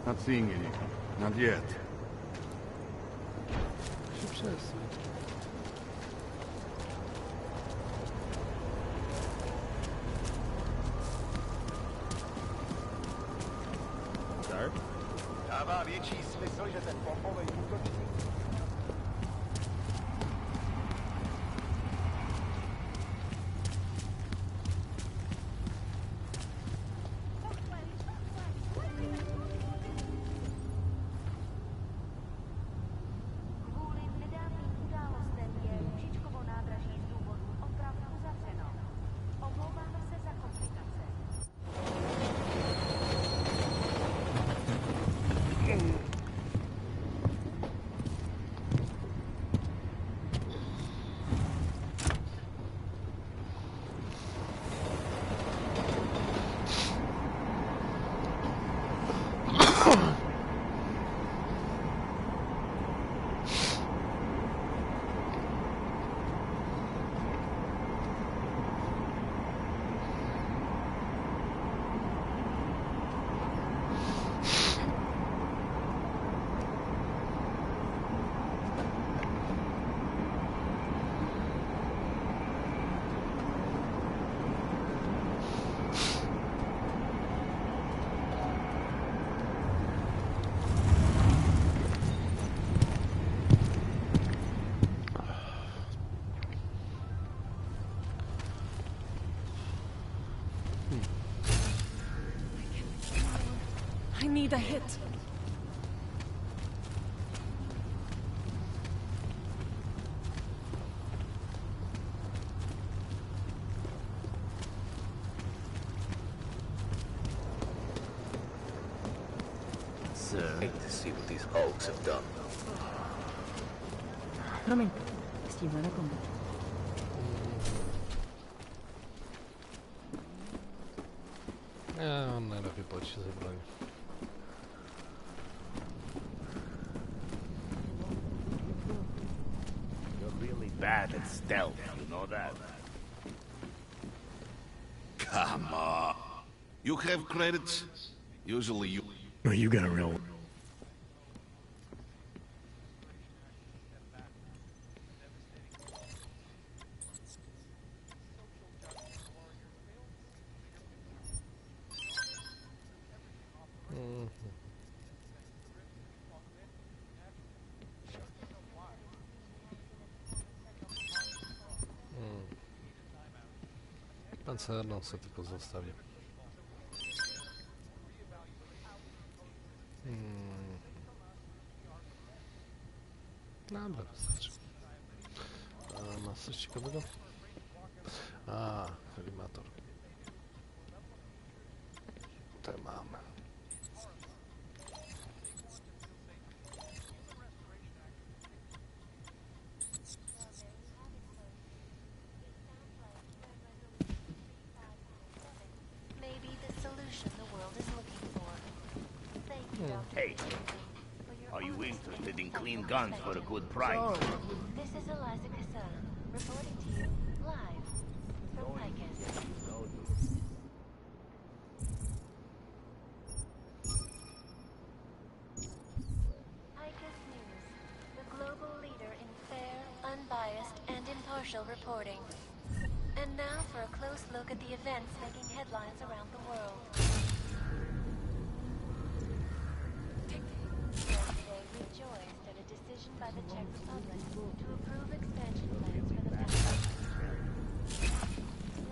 Not seeing any. Not yet.
Się przesuń.
Sir? Dává větší smysl, že ten bombový útočník...
Kvůli nedávným událostem je Růžičkovo nádraží z důvodu oprav uzavřeno. Omlouváme se za komplikace.
I need a hit.
Sir, hate to see what these hulks have done.
Promiň, s tímhle nepomůžu.
On najlepiej płaci za broń.
You're really bad at stealth, you know that?
Come on. You have credits? Usually you...
No, you got a real...
Pancerną sobie tylko zostawię. Dobra, wystarczy. A masz coś ciekawego? A, kolimator. Tutaj mamy.
Hey, are you interested in clean guns for a good price?
This is Eliza Kassan, reporting to you live from Picus. Picus News, the global leader in fair, unbiased, and impartial reporting. And now for a close look at the events making headlines around the world. Yesterday rejoiced at a decision by the Czech Republic to approve expansion plans for the bank.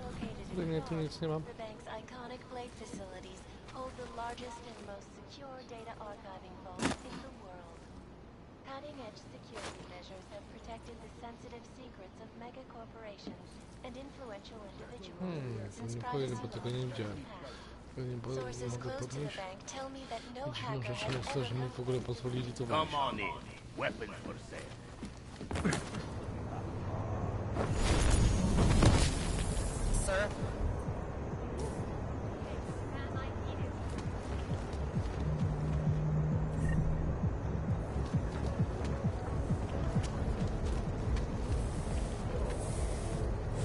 Located in the bank's iconic blade facilities hold the largest and most secure data archiving vaults in the world. Cutting-edge security measures have protected the sensitive secrets of mega corporations and influential individuals since privacy laws were passed. Sources close to the bank tell me that no hacker has ever
Come on in. Weapons for sale.
Sir?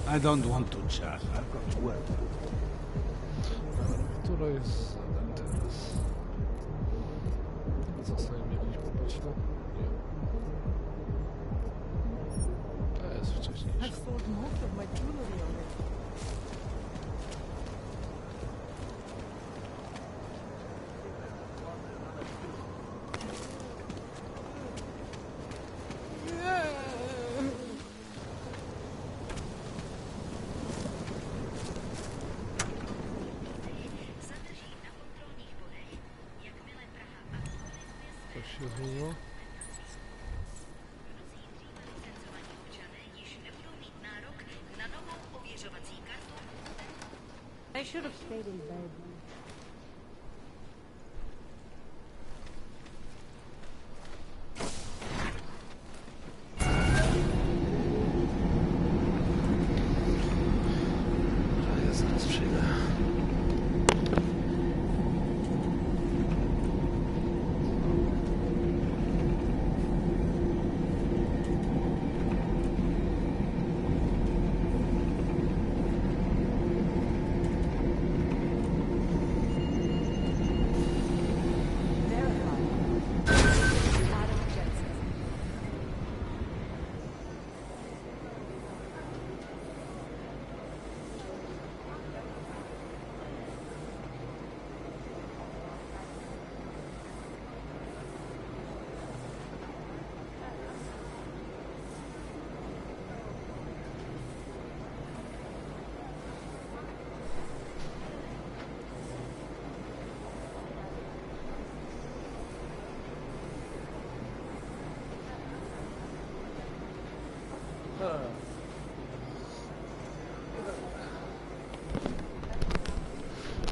I don't want to chat. I've got work.
Która jest zadem teraz? Zostajemy jakiś poboczny? Nie. To jest wcześniejsze.
I've sold most of my jewelry already.
Coś się zmieniło?
I should have stayed in bed.
Ja zaraz przyjdę.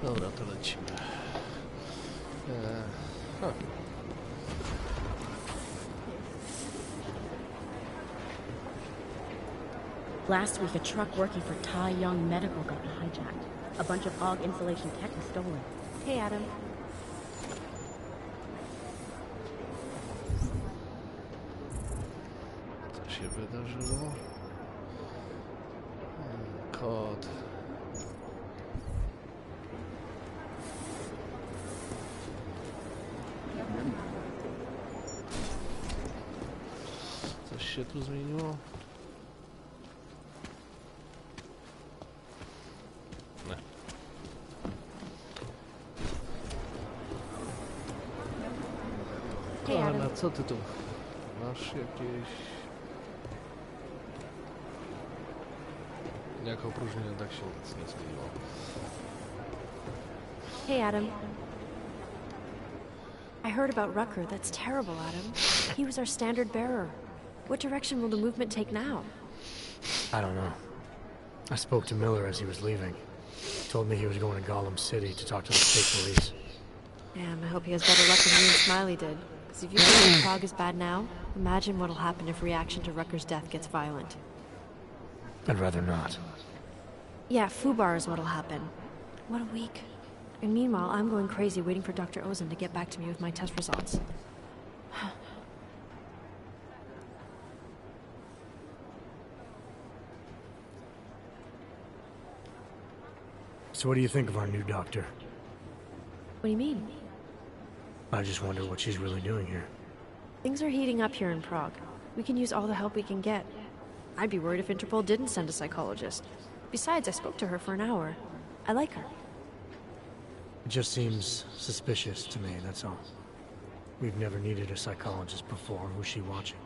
Dobra, to lecimy.
Last week, a truck working for Tai Young Medical got hijacked. A bunch of AUG insulation tech was stolen. Hey, Adam.
Co się wydarzyło? Kod. Coś się tu zmieniło? Nie. Kochana, co ty tu? Masz jakieś... Jak opróżnienie, tak się nic nie zmieniło.
Hey, Adam. I heard about Rucker. That's terrible, Adam. He was our standard bearer. What direction will the movement take now?
I don't know. I spoke to Miller as he was leaving. Told me he was going to Gollum City to talk to the state police.
Damn, I hope he has better luck than you and Smiley did. Because if you think Prague is bad now, imagine what'll happen if reaction to Rucker's death gets violent.
I'd rather not.
Yeah, Fubar is what'll happen. What a week. And meanwhile, I'm going crazy waiting for Dr. Ozen to get back to me with my test results.
So what do you think of our new doctor?
What do you mean?
I just wonder what she's really doing here.
Things are heating up here in Prague. We can use all the help we can get. I'd be worried if Interpol didn't send a psychologist. Besides, I spoke to her for an hour. I like her.
It just seems suspicious to me, that's all. We've never needed a psychologist before. Who's she watching?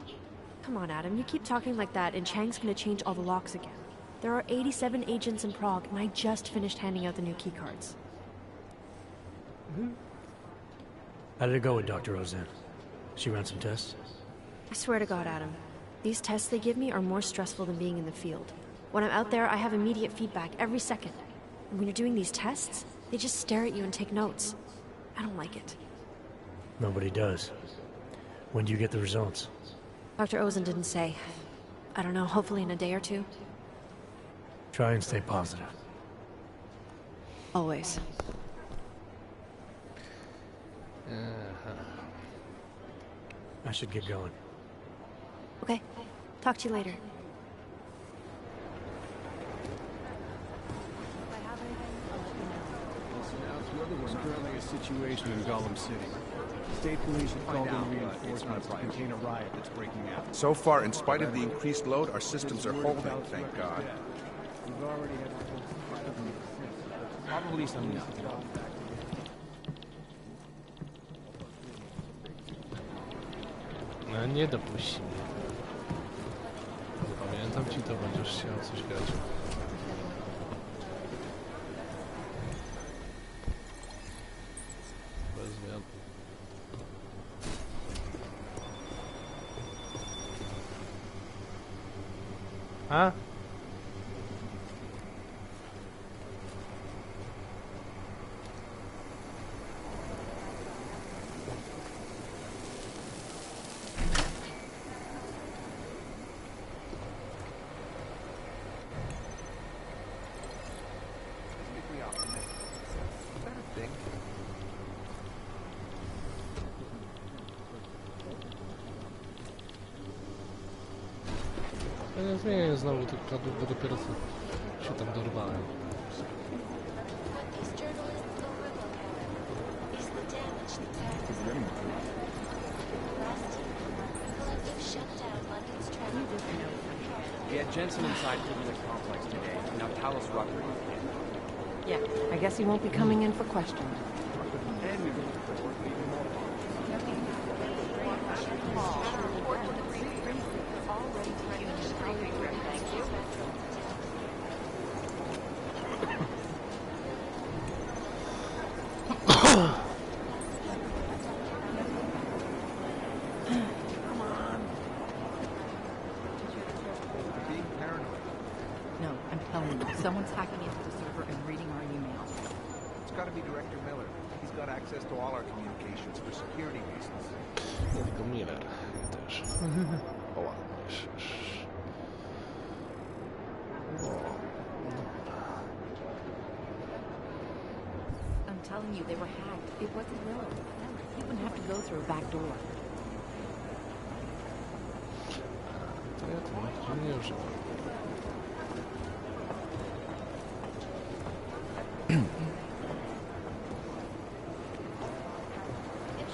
Come on, Adam. You keep talking like that, and Chang's gonna change all the locks again. There are 87 agents in Prague, and I just finished handing out the new keycards.
How did it go with Dr. Ozen? She ran some tests?
I swear to God, Adam. These tests they give me are more stressful than being in the field. When I'm out there, I have immediate feedback every second. And when you're doing these tests, they just stare at you and take notes. I don't like it.
Nobody does. When do you get the results?
Dr. Ozen didn't say. I don't know, hopefully in a day or two.
Try and stay positive.
Always.
I should get going.
Okay. Talk to you later.
There's currently a situation in Gollum City. State police have called in reinforcements to contain a riot that's breaking out.
So far, in spite of the increased load, our systems are holding, thank God.
We've already had probably some nothing.
No, nie dopuści mnie. Pamiętam ci, to będziesz chciał coś grać. Bez zmian. A? Ja nie zmienię znowu tych kadłub, bo dopiero co się tam dorwałem.
We had Jensen inside the complex today. Now tell us Rucker.
Yeah, I guess he won't be coming in for questions.
And we
No, I'm telling you, someone's hacking into the server and reading our emails.
It's got to be Director Miller. He's got access to all our communications for security reasons.
Nie tylko Miller, ja też. O,
I'm telling you, they were hacked. It wasn't real. You wouldn't have to go through a back door.
to ja to nie używam.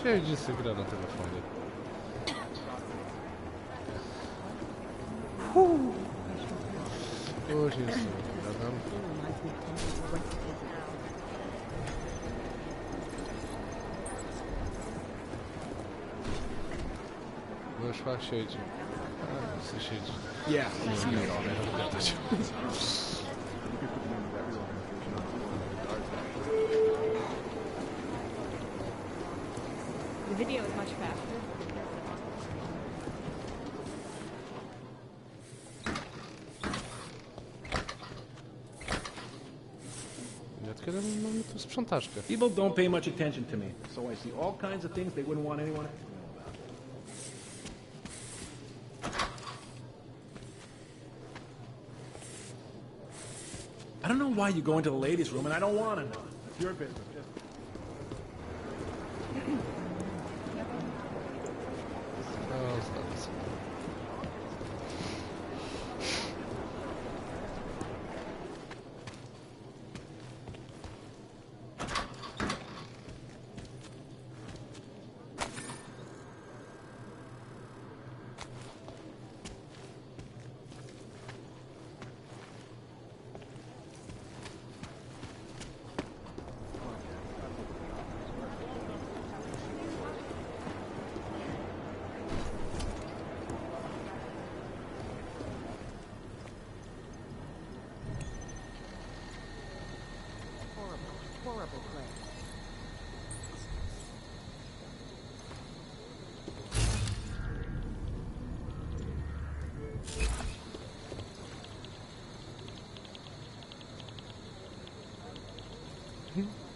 Siedzi sobie gra na telefonie. Później sobie gadam. Wyszła, siedzi. A, co siedzi.
Yeah,
Nie mogę gadać.
The video is much faster.
Kiedy mamy tu sprzątaczkę?
People don't pay much attention to me, so I see all kinds of things they wouldn't want anyone to know about. I don't know why you go into the ladies' room, and I don't want to know. It's your business. Just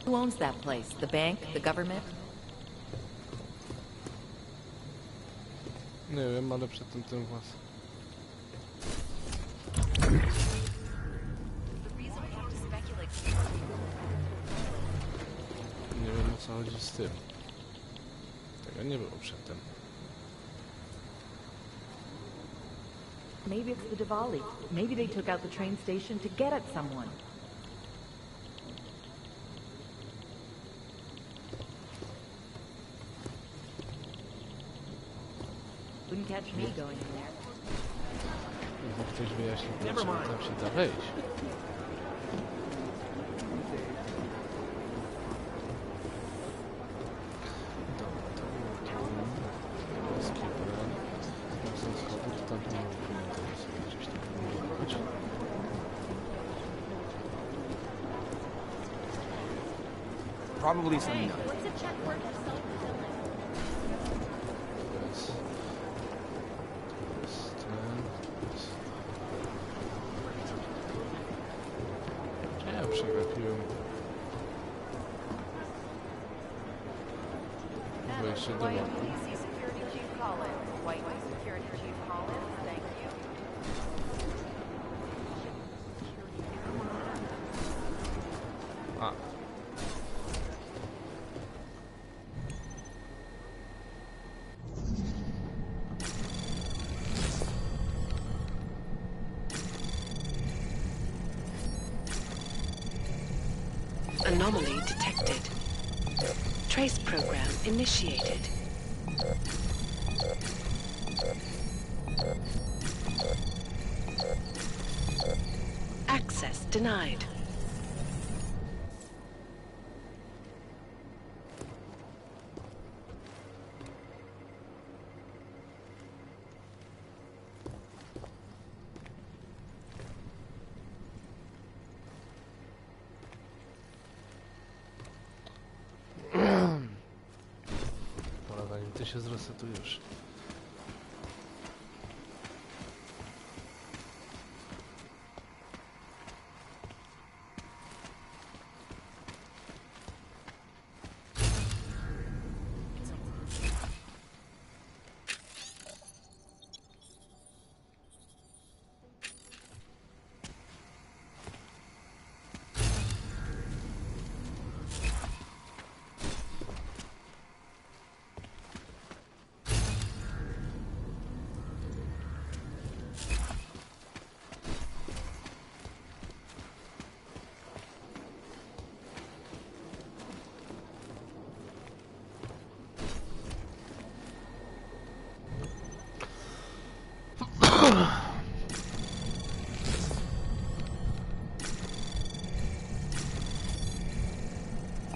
Who owns that place? The bank? The government?
Nie wiem, ale przedtem ten włas. Nie wiem, o co chodzi z tym. Tego nie było przedtem.
Maybe it's the Diwali. Maybe they took out the train station to get at someone. Wouldn't catch me going in there.
Chyba ktoś wyjaśnił, dlaczego tam się da wejść.
Probably some nuts.
What's a check worth of self-fulfilling?
Ja przegapiłem wejście do lotu. A.
Anomaly detected. Trace program initiated. Access denied.
Pora, zanim ty się zresetujesz.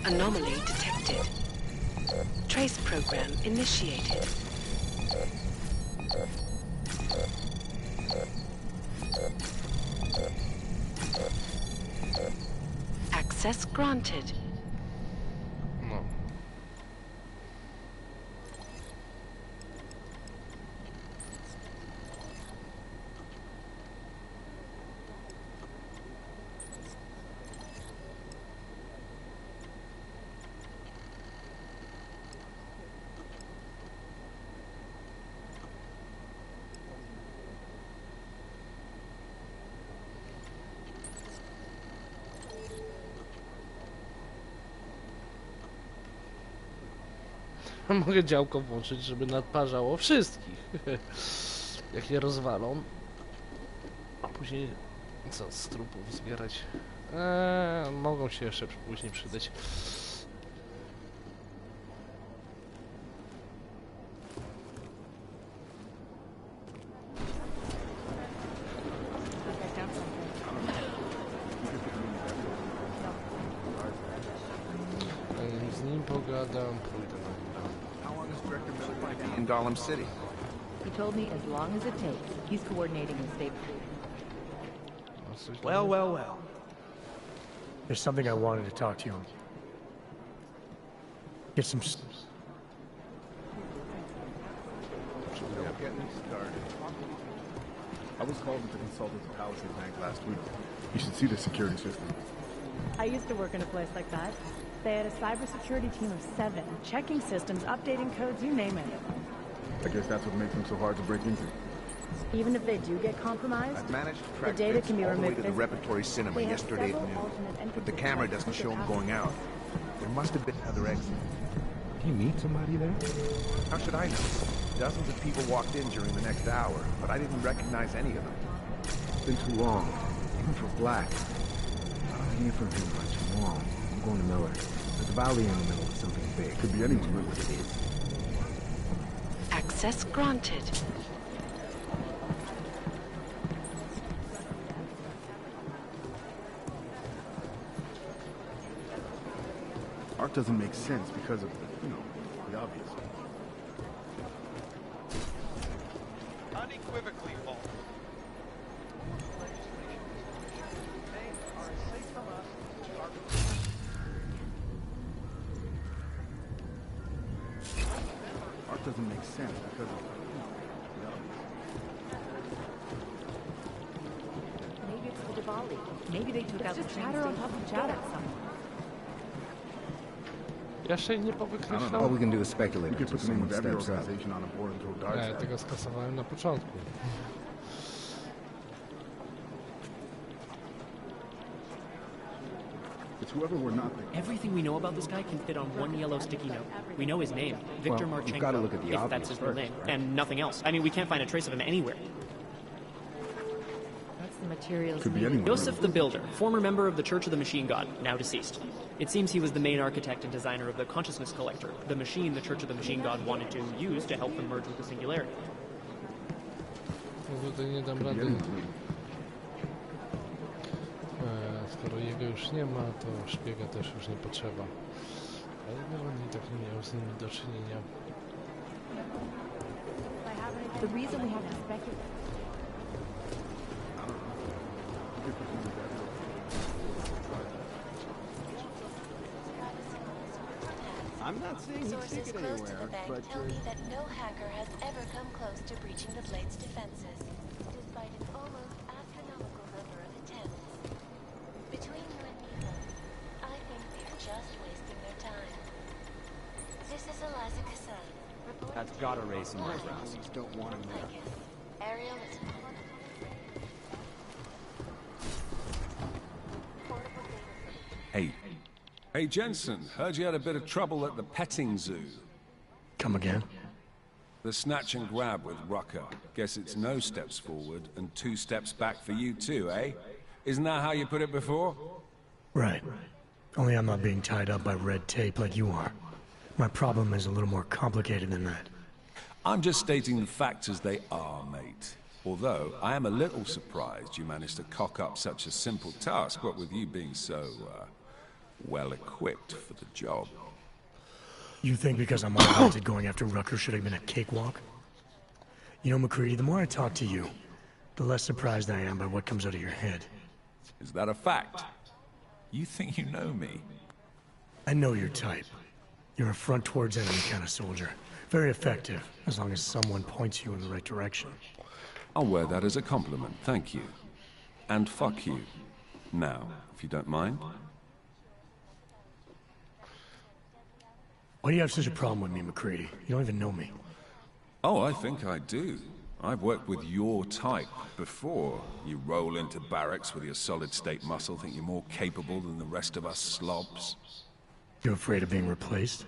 Anomaly detected. Trace program initiated. Access granted.
No. Mogę działko włączyć, żeby nadparzało wszystkich. Jak je rozwalą. A później co, z trupów zbierać? Mogą się jeszcze później przydać. Z nim pogadam, pójdę na górę.
In Gollum City.
He told me as long as it takes. He's coordinating the state.
Well, well, well. There's something I wanted to talk to you on. Get some...
Don't get me started. I was called to consult with the Palisade Bank last week. You should see the security system.
I used to work in a place like that.
They had a cybersecurity team of 7, checking systems, updating codes, you name it.
I guess that's what makes them so hard to break into.
Even if they do get compromised,
I've managed to
the
track
data
Vince
can be
all the way
removed
to the
physically.
repertory cinema
They have
yesterday at
several
noon.
alternate entry
But the
points
camera
that
doesn't
could
show him
happen.
going out. There must have been other exits.
Did he meet somebody there?
How should I know? Dozens of people walked in during the next hour, but I didn't recognize any of them.
It's been too long, even for Black. I don't hear from him by tomorrow. I'm going to Miller. There's a valley in the middle of something big. Could be anything what it is.
Access granted.
Art doesn't make sense because of, the obvious.
Unequivocally false.
Art doesn't make sense because of, the obvious.
Maybe it's the Diwali. Maybe they took
It's
out the
just
train
chatter on
station
top of
to
chatter.
get at someone.
Ja się nie
All
powykreślałem.
we can do is speculate. We could put the name of every organization on a board and throw darts
Nie,
at it.
tego skasowałem na początku.
It's whoever we're not thinking.
Everything we know about this guy can fit on one yellow sticky note. We know his name, Victor
Well,
Marchenko,
you've gotta look at the
if
obvious
that's his real
first,
name,
right?
and nothing else. I mean, we can't find a trace of him anywhere.
That's the materials.
Could be
needed.
anyone.
Joseph the Builder, former member of the Church of the Machine God, now deceased. It seems he was the main architect and designer of the Consciousness Collector, the machine the Church of the Machine God wanted to use to help them merge with the Singularity.
No tutaj nie dam
Could be
rady.
anyone.
Skoro jego już nie ma, to szpiega też już nie potrzeba. Ale no, on i tak nie miał z nimi do czynienia.
The reason we have to speculate.
I'm not saying he'd stick
Sources
it
close to
anywhere,
the bank
but
tell me that no hacker has ever come close to breaching the Blade's defenses, despite an almost astronomical number of attempts. Between you and me, though, I think they're just wasting their time. This is Eliza Kassan, reporting
That's gotta raise some eyebrows.
don't want him there.
Ariel is
Hey. Hey, Jensen, heard you had a bit of trouble at the petting zoo.
Come again?
The snatch and grab with Rucker. Guess it's no steps forward and 2 steps back for you too, eh? Isn't that how you put it before?
Right. Only I'm not being tied up by red tape like you are. My problem is a little more complicated than that.
I'm just stating the facts as they are, mate. Although, I am a little surprised you managed to cock up such a simple task, what with you being so, well-equipped for the job.
You think because I'm oriented going after Rucker should have been a cakewalk? You know, McCready, the more I talk to you, the less surprised I am by what comes out of your head.
Is that a fact? You think you know me?
I know your type. You're a front towards enemy kind of soldier. Very effective, as long as someone points you in the right direction.
I'll wear that as a compliment, thank you. And fuck you. Now, if you don't mind.
Why do you have such a problem with me, McCready? You don't even know me.
Oh, I think I do. I've worked with your type before. You roll into barracks with your solid-state muscle, think you're more capable than the rest of us slobs.
You afraid of being replaced?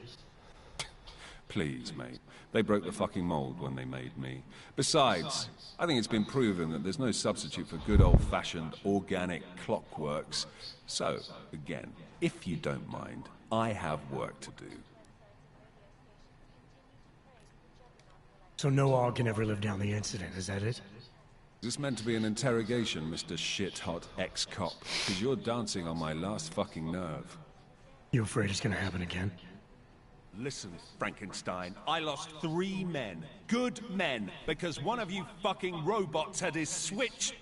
Please, mate. They broke the fucking mold when they made me. Besides, I think it's been proven that there's no substitute for good old-fashioned organic clockworks. So, again, if you don't mind, I have work to do.
So no all can ever live down the incident, is that it?
Is this meant to be an interrogation, Mr. Shit-hot ex-cop? Because you're dancing on my last fucking nerve.
You afraid it's gonna happen again?
Listen, Frankenstein, I lost 3 men. Good men. Because one of you fucking robots had his switch.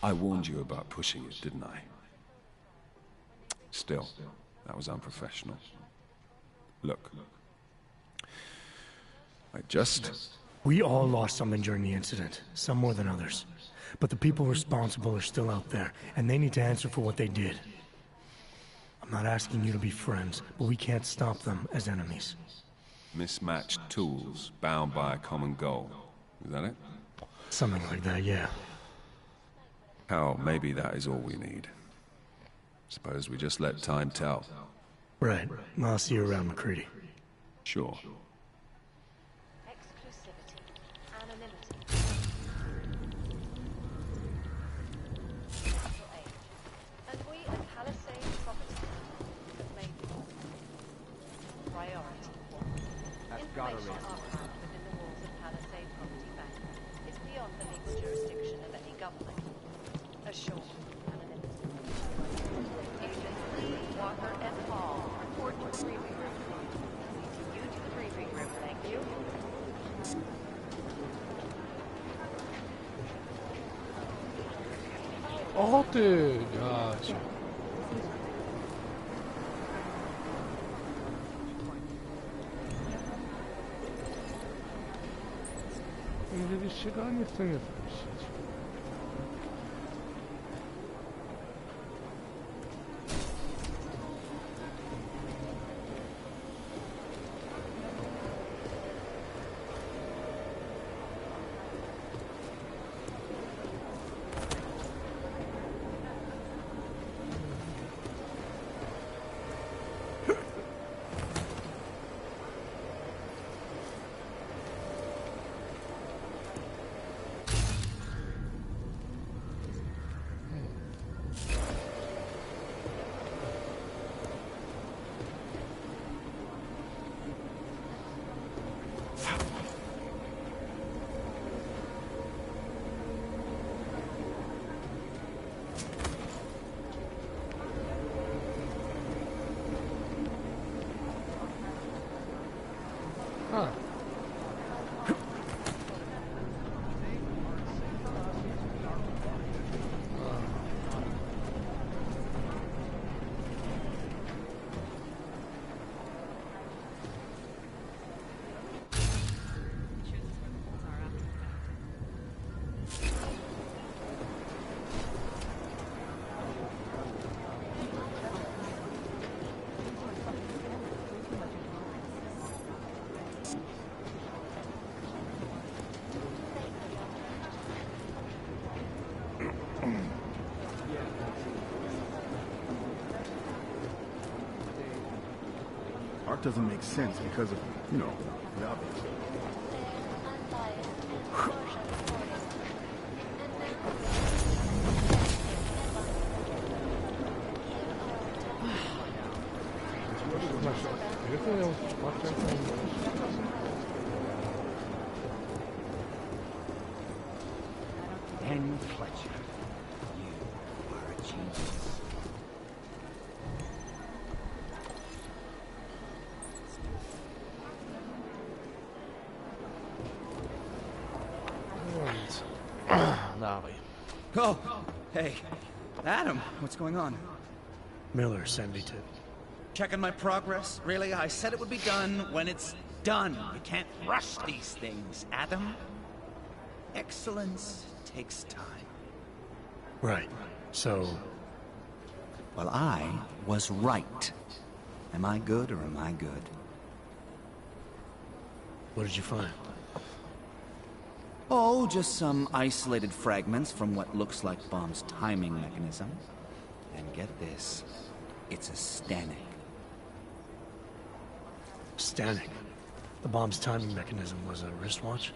I warned you about pushing it, didn't I? Still, that was unprofessional. Look.
We all lost something during the incident, some more than others. But the people responsible are still out there, and they need to answer for what they did. I'm not asking you to be friends, but we can't stop them as enemies.
Mismatched tools, bound by a common goal. Is that it?
Something like that, yeah.
Hell, maybe that is all we need. Suppose we just let time tell.
Right. I'll see you around, McCready.
Sure.
Exclusivity. Anonymity. Central age. And we at Palisade Property have made priority one. Information archived within the walls of Palisade Property Bank is beyond the legal jurisdiction of any government. Assured anonymity. Agent Walker and Hall, report to the briefing room. You to the briefing room, thank you.
O ty, gacie. Mówiliście go, a nie chcę nie wpuścić.
Art doesn't make sense because of, you know, the obvious.
Daniel Fletcher, you are a genius.
Dawaj.
Oh, hey, Adam, what's going on?
Miller sent me to...
Checking my progress? Really? I said it would be done when it's done. You can't rush these things, Adam. Excellence takes time.
Right. So...
Well, I was right. Am I good or am I good?
What did you find?
Oh, just some isolated fragments from what looks like Bomb's timing mechanism. And get this, it's a Stanek.
Stanek? The bomb's timing mechanism was a wristwatch?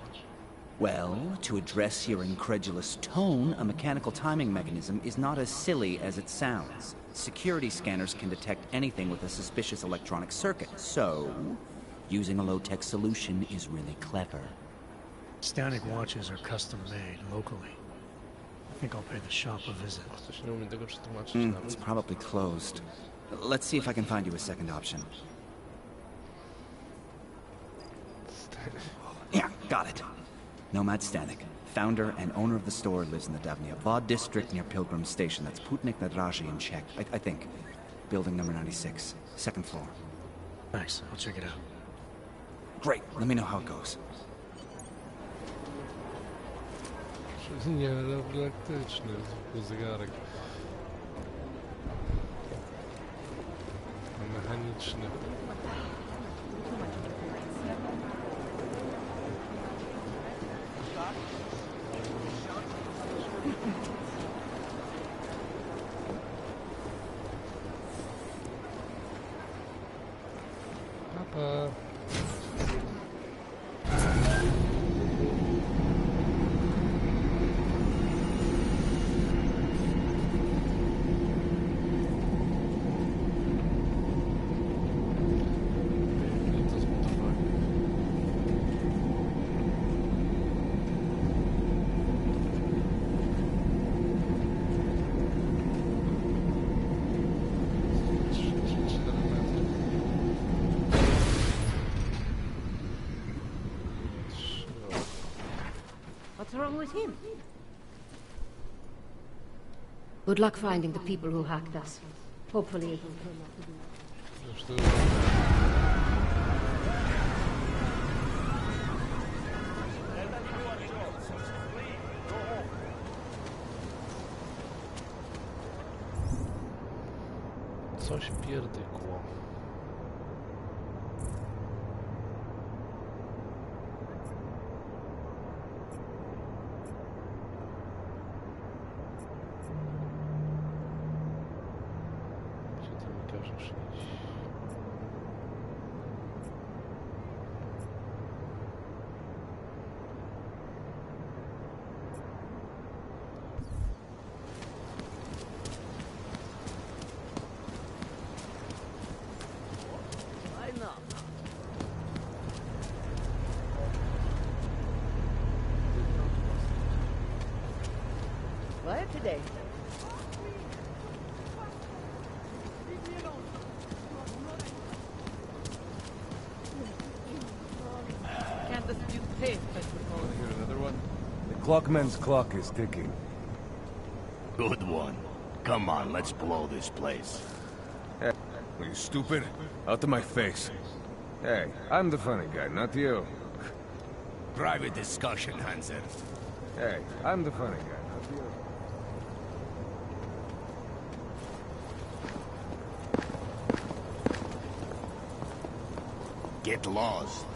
Well, to address your incredulous tone, a mechanical timing mechanism is not as silly as it sounds. Security scanners can detect anything with a suspicious electronic circuit, so using a low-tech solution is really clever.
Stanek watches are custom-made locally. I think I'll pay the shop a visit.
It's probably closed. Let's see if I can find you a second option. Yeah, got it. Nomad Stanek, founder and owner of the store, lives in the Davnia Vod district near Pilgrim Station. That's Putnik Nadraji in Czech, I think. Building number 96, second floor.
Thanks, I'll check it out.
Great, let me know how it goes.
Niereflektyczny zegarek. Faktycznie. Papa.
What's wrong with him?
Good luck finding the people who hacked us. Hopefully it will turn out to be...
Coś pierdykło. Gdzie ty mi każesz iść?
Quiet today. Can't dispute taste, I suppose.
Here's another one. The clockman's clock is ticking.
Good one. Come on, let's blow this place.
Hey, are you stupid? Out of my face. Hey, I'm the funny guy, not you.
Private discussion, Hanser.
Hey, I'm the funny guy, not you.
Get lost.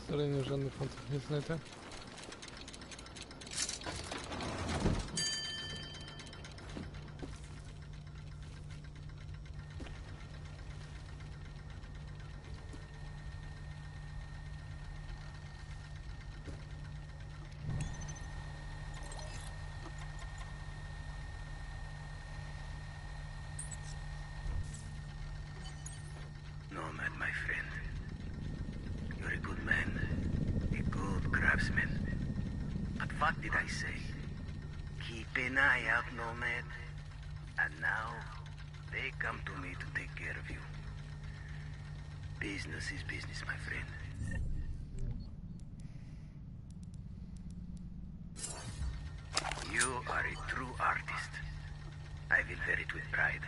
Kolejny żadnych fantów nie znajdę.
Nomad, my friend. You're a good man. A good craftsman. But what did I say? Keep an eye out, Nomad. And now, they come to me to take care of you. Business is business, my friend. You are a true artist. I will wear it with pride.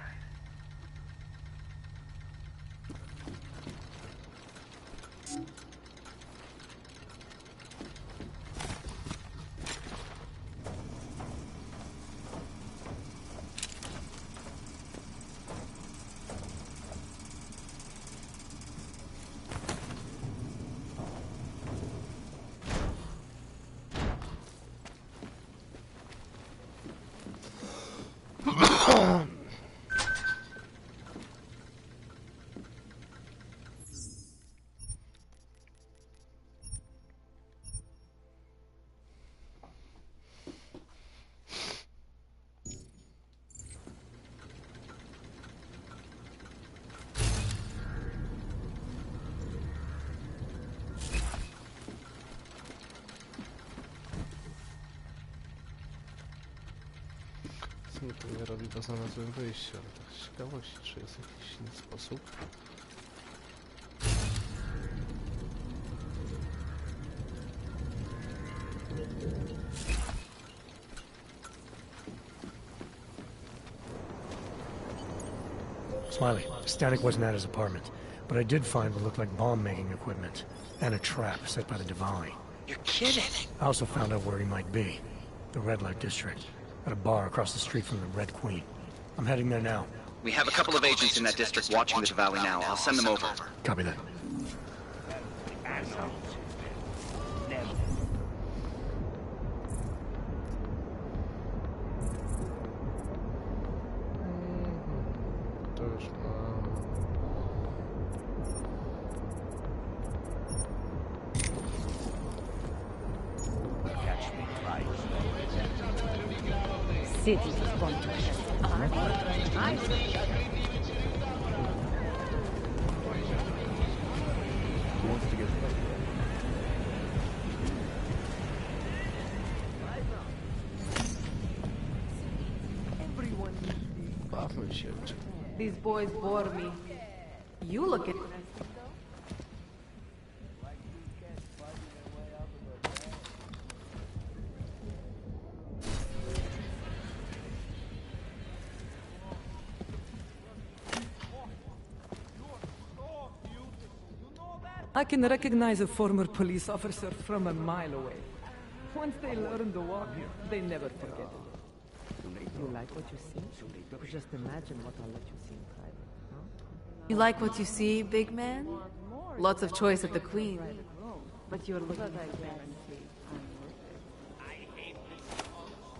mi to nie robi, bo znalazłem wyjście, ale tak z ciekawości, czy jest jakiś inny sposób.
Smiley, Static wasn't at his apartment, but I did find what looked like bomb-making equipment, and a trap set by the Diwali.
You're kidding!
I also found out where he might be. The Red Light District, at a bar across the street from the Red Queen. I'm heading there now.
We have a couple of agents in that district watching the Valley now. I'll send them over.
Copy that.
To już mam.
City is going to
Bawmy się.
These boys bore me. You look at... I can recognize a former police officer from a mile away. Once they learn to walk, they never forget it.
You like what you see? Just imagine what I'll let you see in private. Huh?
You like what you see, big man? Lots of choice at the Queen.
But you're looking at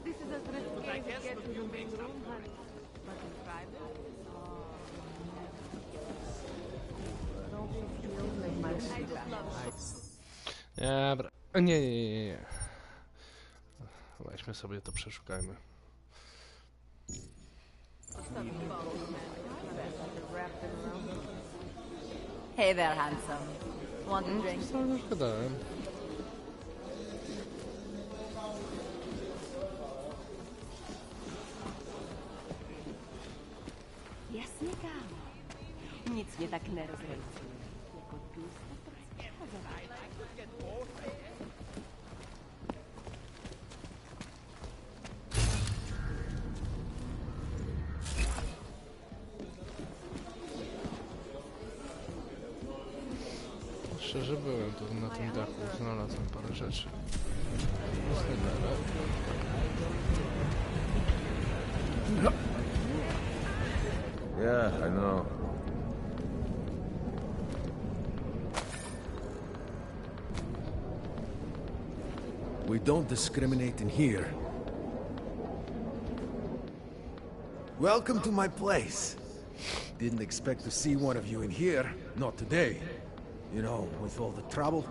This is as risky as it gets in the big room, honey. But in private...
Dobra. Nie. Weźmy sobie to, przeszukajmy.
Hey there, handsome. Want a drink?
Co już gadałem?
Jasny gał. Nic mnie tak nie rozręczy. Jako
Szczerze byłem tu na tym dachu, znalazłem parę rzeczy.
Yeah, I know.
We don't discriminate in here. Welcome to my place. Didn't expect to see one of you in here. Not today. You know, with all the trouble.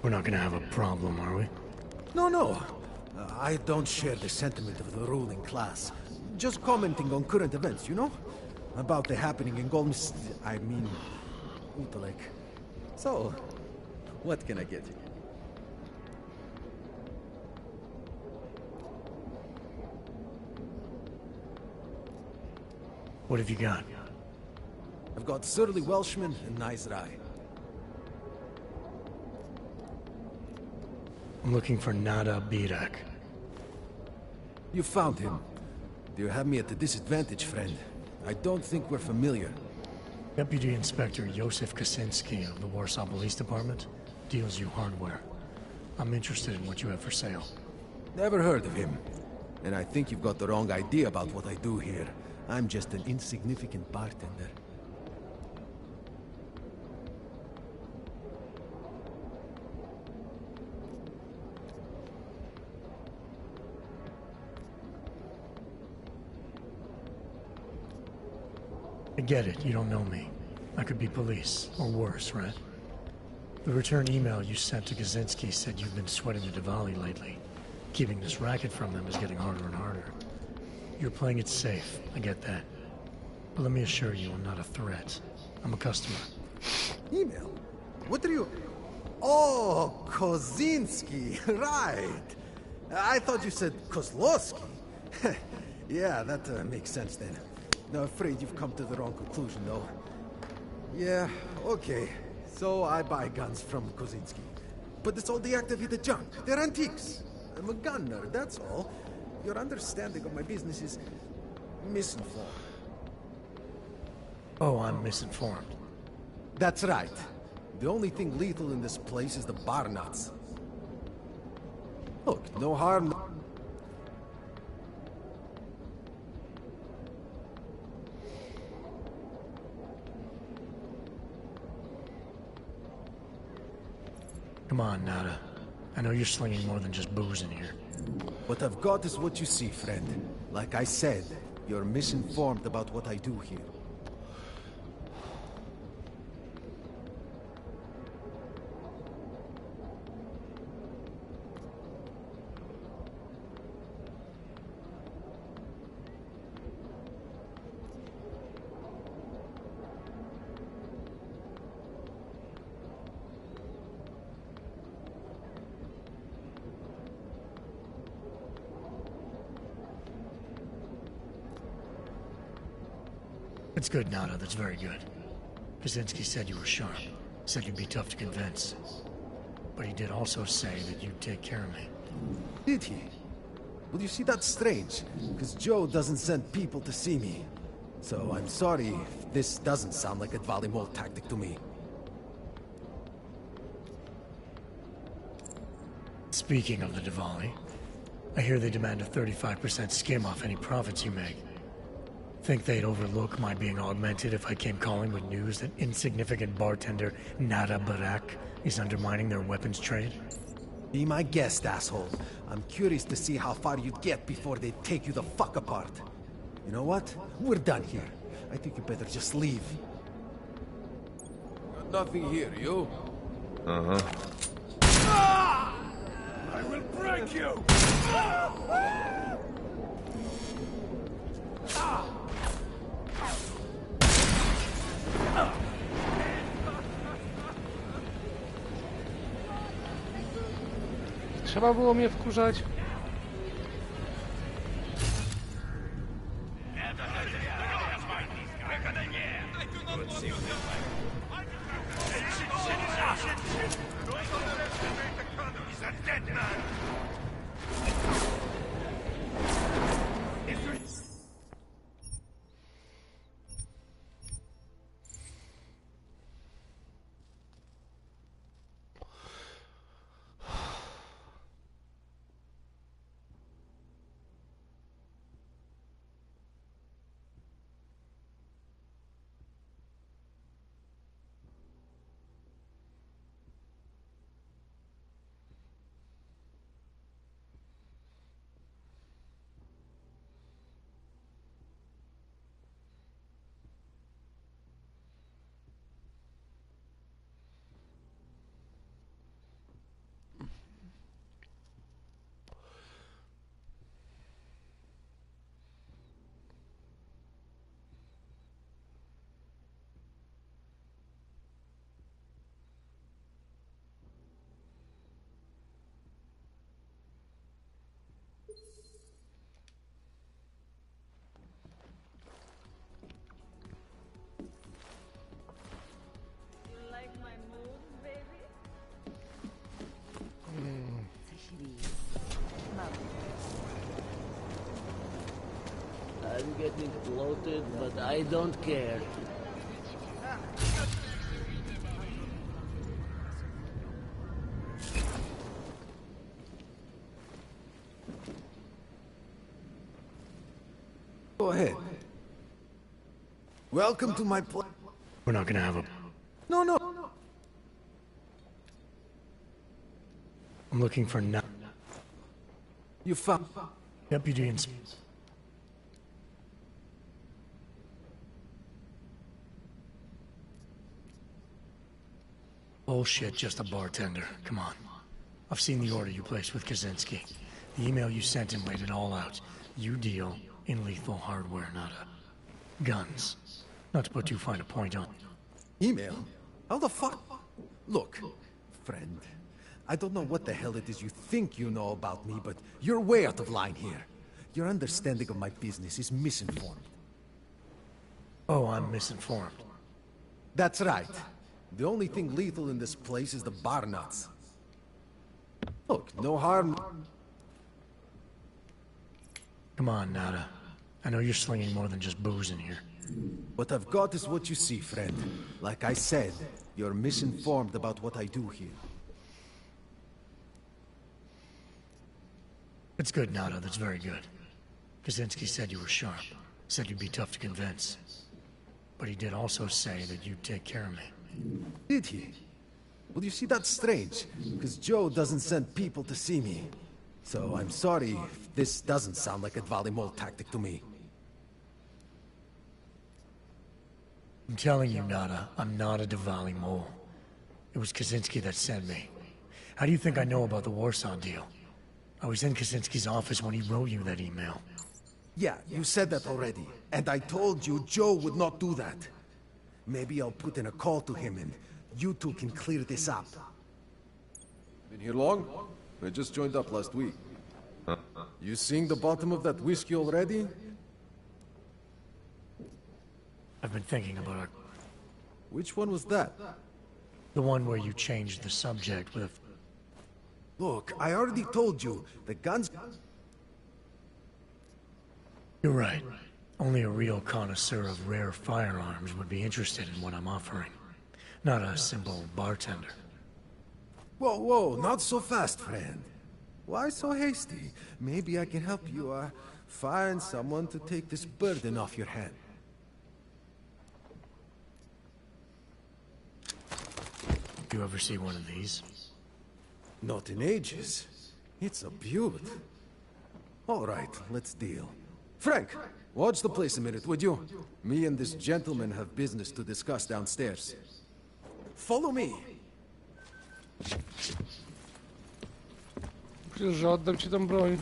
We're not gonna have a problem, are we?
No. I don't share the sentiment of the ruling class. Just commenting on current events, you know? About the happening in Utalek.
So, what can I get you?
What have you got?
I've got surly Welshman and nice rye.
I'm looking for Nada Birak.
You found him. You have me at a disadvantage, friend. I don't think we're familiar.
Deputy Inspector Josef Kaczynski of the Warsaw Police Department deals you hardware. I'm interested in what you have for sale.
Never heard of him. And I think you've got the wrong idea about what I do here. I'm just an insignificant bartender.
I get it, you don't know me. I could be police, or worse, right? The return email you sent to Kaczynski said you've been sweating the Diwali lately. Keeping this racket from them is getting harder and harder. You're playing it safe, I get that. But let me assure you, I'm not a threat. I'm a customer.
Email? What are you... Oh, Kaczynski, right. I thought you said Kozlowski. Yeah, that makes sense then. No, afraid you've come to the wrong conclusion, though. Yeah, okay. So I buy guns from Kozinski. But it's all deactivated junk. They're antiques. I'm a gun nerd, that's all. Your understanding of my business is misinformed.
Oh, I'm misinformed.
That's right. The only thing lethal in this place is the bar nuts. Look, no harm.
Come on, Nada. I know you're slinging more than just booze in here.
What I've got is what you see, friend. Like I said, you're misinformed about what I do here.
That's good, Nada. That's very good. Kaczynski said you were sharp. Said you'd be tough to convince. But he did also say that you'd take care of me.
Did he? Well, you see, that's strange. Because Joe doesn't send people to see me. So I'm sorry if this doesn't sound like a Valimol tactic to me.
Speaking of the Diwali, I hear they demand a 35% skim off any profits you make. Think they'd overlook my being augmented if I came calling with news that insignificant bartender Nada Barak is undermining their weapons trade?
Be my guest, asshole. I'm curious to see how far you'd get before they take you the fuck apart. You know what? We're done here. I think you better just leave.
Got nothing here, you?
Uh-huh.
I will break you!
Trzeba było mnie wkurzać.
I'm getting bloated, but I don't care.
Go ahead. Welcome to my place.
We're not gonna have a...
No.
I'm looking for now.
You found...
Deputy Bullshit, just a bartender. Come on. I've seen the order you placed with Kaczynski. The email you sent him laid it all out. You deal in lethal hardware, Nada. Guns. Not to put too fine a point on.
Email? How the fuck? Look, friend. I don't know what the hell it is you think you know about me, but you're way out of line here. Your understanding of my business is misinformed.
Oh, I'm misinformed.
That's right. The only thing lethal in this place is the bar nuts. Look, no harm.
Come on, Nada. I know you're slinging more than just booze in here.
What I've got is what you see, friend. Like I said, you're misinformed about what I do here.
It's good, Nada. That's very good. Kaczynski said you were sharp. Said you'd be tough to convince. But he did also say that you'd take care of me.
Did he? Well, you see, that's strange, because Joe doesn't send people to see me. So I'm sorry if this doesn't sound like a Valimol tactic to me.
I'm telling you, Nada, I'm not a Diwali mole. It was Kaczynski that sent me. How do you think I know about the Warsaw deal? I was in Kaczynski's office when he wrote you that email.
Yeah, you said that already. And I told you Joe would not do that. Maybe I'll put in a call to him and you two can clear this up.
Been here long? I just joined up last week. You seeing the bottom of that whiskey already?
I've been thinking about it.
Which one was that?
The one where you changed the subject with...
Look, I already told you, the guns...
You're right. Only a real connoisseur of rare firearms would be interested in what I'm offering. Not a simple bartender.
Whoa, whoa, not so fast, friend. Why so hasty? Maybe I can help you, find someone to take this burden off your hand.
You ever see one of these?
Not in ages. It's a beaut. All right, let's deal. Frank, watch the place a minute, would you? Me and this gentleman have business to discuss downstairs. Follow me.
Przecież że oddam ci tą broń.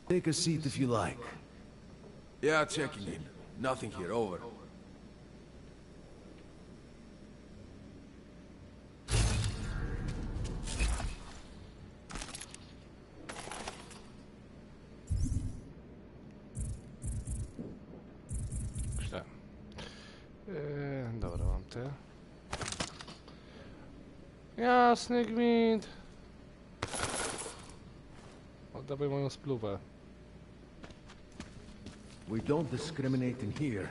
Take a seat if you like.
Yeah, checking in. Nothing here, over.
Źle. Dobra, mam te. Jasny gwint. Oddawaj moją spluwę.
We don't discriminate in here.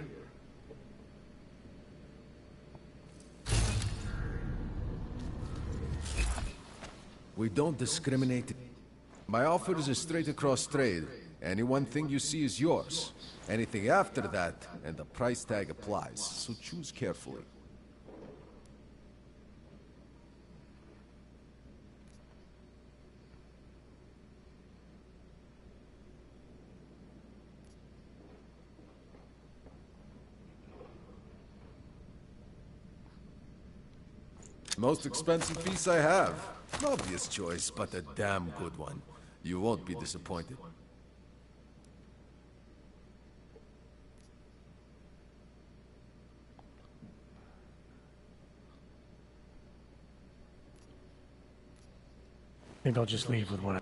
We don't discriminate.
My offer is a straight-across trade. Any one thing you see is yours. Anything after that, and the price tag applies, so choose carefully. Most expensive piece I have. Obvious choice, but a damn good one. You won't be disappointed.
Maybe I'll just leave with what I...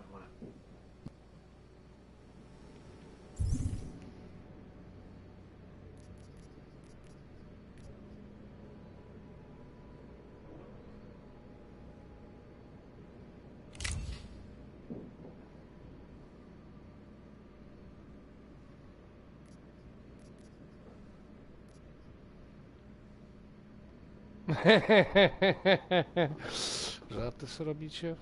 Żarty co robicie?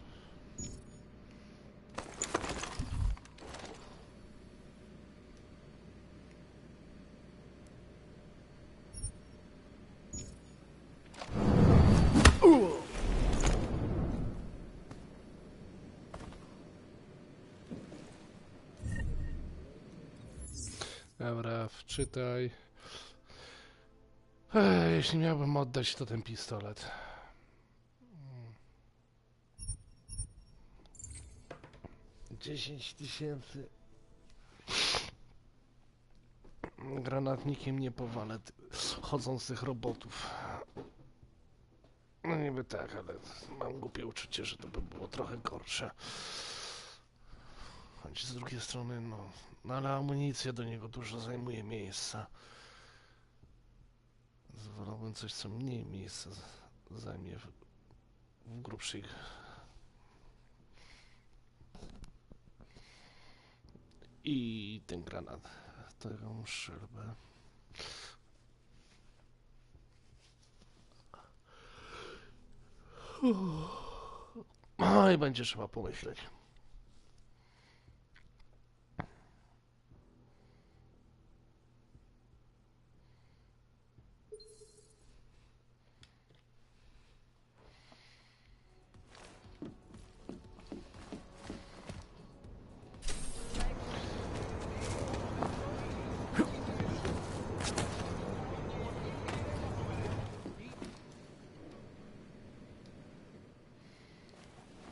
Dobra, wczytaj. Jeśli miałbym oddać, to ten pistolet. 10 000. Granatnikiem nie powalę chodzących robotów. No niby tak, ale mam głupie uczucie, że to by było trochę gorsze. Choć z drugiej strony, no ale amunicja do niego dużo zajmuje miejsca. Wolałbym coś, co mniej miejsca zajmie w grubszej. I ten granat, taką strzelbę. No i będzie trzeba pomyśleć.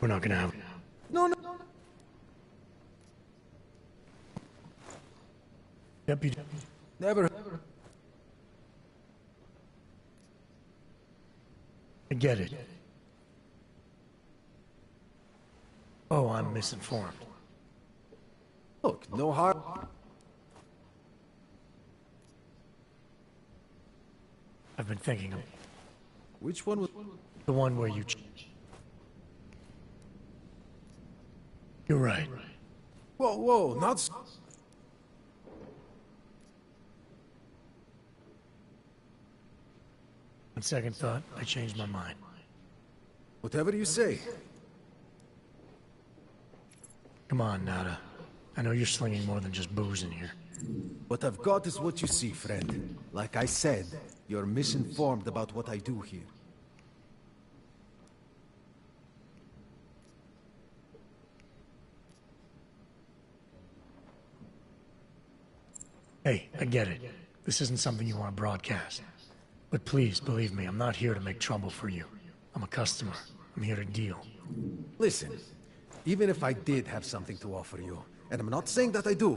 We're not gonna have...
No.
Deputy...
Never.
I get it. Oh, I'm misinformed.
Look, no harm.
I've been thinking of...
Which one was...
The one where you... You're right.
Whoa, not...
On second thought, I changed my mind.
Whatever you say.
Come on, Nada. I know you're slinging more than just booze in here.
What I've got is what you see, friend. Like I said, you're misinformed about what I do here.
Hey, I get it. This isn't something you want to broadcast. But please, believe me, I'm not here to make trouble for you. I'm a customer. I'm here to deal.
Listen, even if I did have something to offer you, and I'm not saying that I do,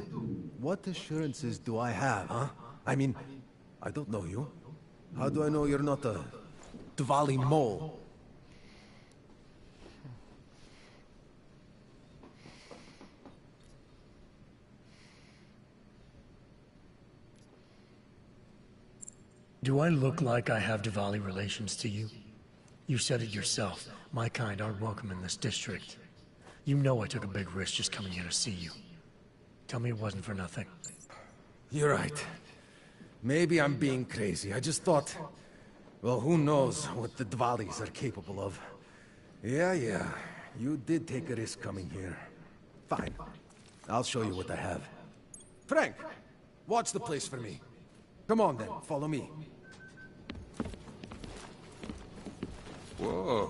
what assurances do I have, huh? I mean, I don't know you. How do I know you're not a Diwali mole?
Do I look like I have Diwali relations to you? You said it yourself. My kind aren't welcome in this district. You know I took a big risk just coming here to see you. Tell me it wasn't for nothing.
You're right. Maybe I'm being crazy. I just thought... Well, who knows what the Dvalis are capable of. Yeah. You did take a risk coming here. Fine. I'll show you what I have. Frank! Watch the place for me. Come on then, follow me.
Whoa.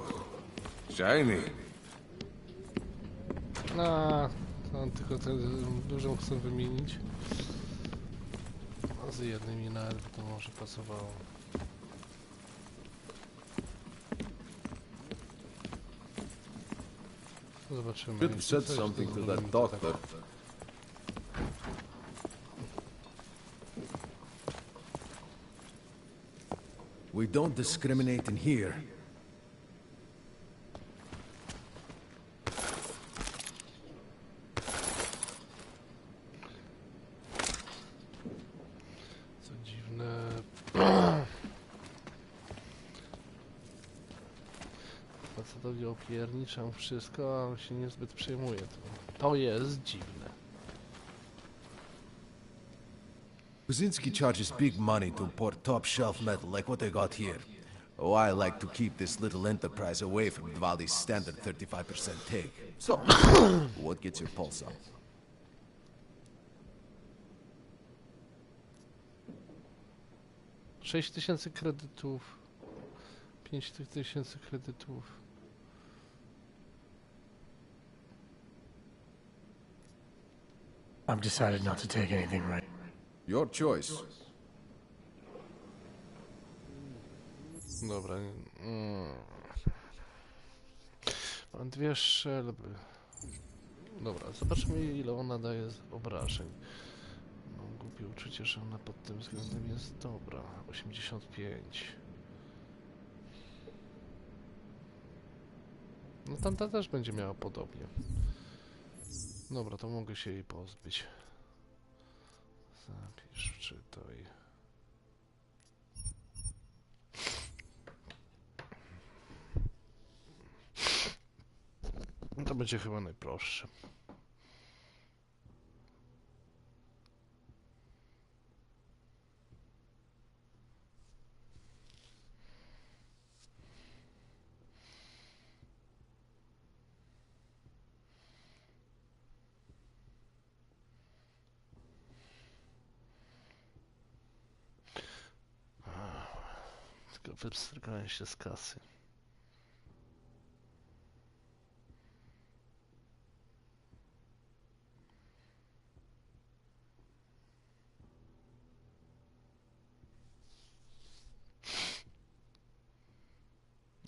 Shiny.
Tylko tę dużą chcę wymienić. A z jednym i nawet to może pasowało. Zobaczymy.
Should have said something to that doctor.
We don't discriminate in here.
Co dziwne. Facetowi opierniczam wszystko, a on się niezbyt przejmuje. To jest dziwne.
Kuzinski charges big money to import top-shelf metal like what they got here. Oh, I like to keep this little enterprise away from Dvali's standard 35% take. So, what gets your pulse up?
$6000 kredytów. 5000 kredytów.
I've decided not to take anything right.
Your choice.
Dobra. Mam 2 strzelby. Dobra, zobaczmy ile ona daje obrażeń. Mam głupie uczucie, że ona pod tym względem jest dobra. 85. No tamta też będzie miała podobnie. Dobra, to mogę się jej pozbyć. Zapisz, czytaj. To będzie chyba najprostsze. Tylko wypstrykałem się z kasy.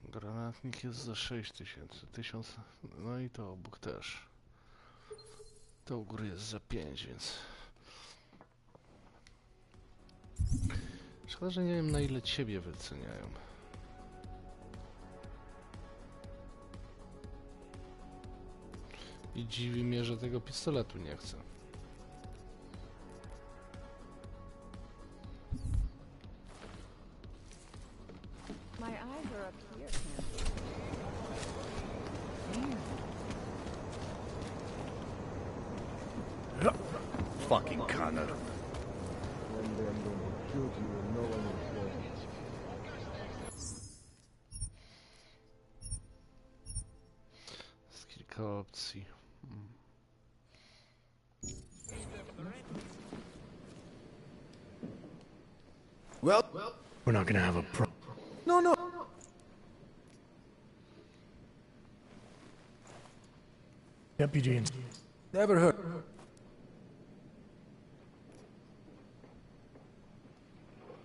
Granatnik jest za 6000, 1000, no i to obok też. To u góry jest za 5, więc... Szkoda, że nie wiem na ile ciebie wyceniają. I dziwi mnie, że tego pistoletu nie chcę.
My eyes are up here.
Fucking Connor.
Jest kilka opcji.
Well, we're not gonna have a pro.
No.
Deputy and
Never heard.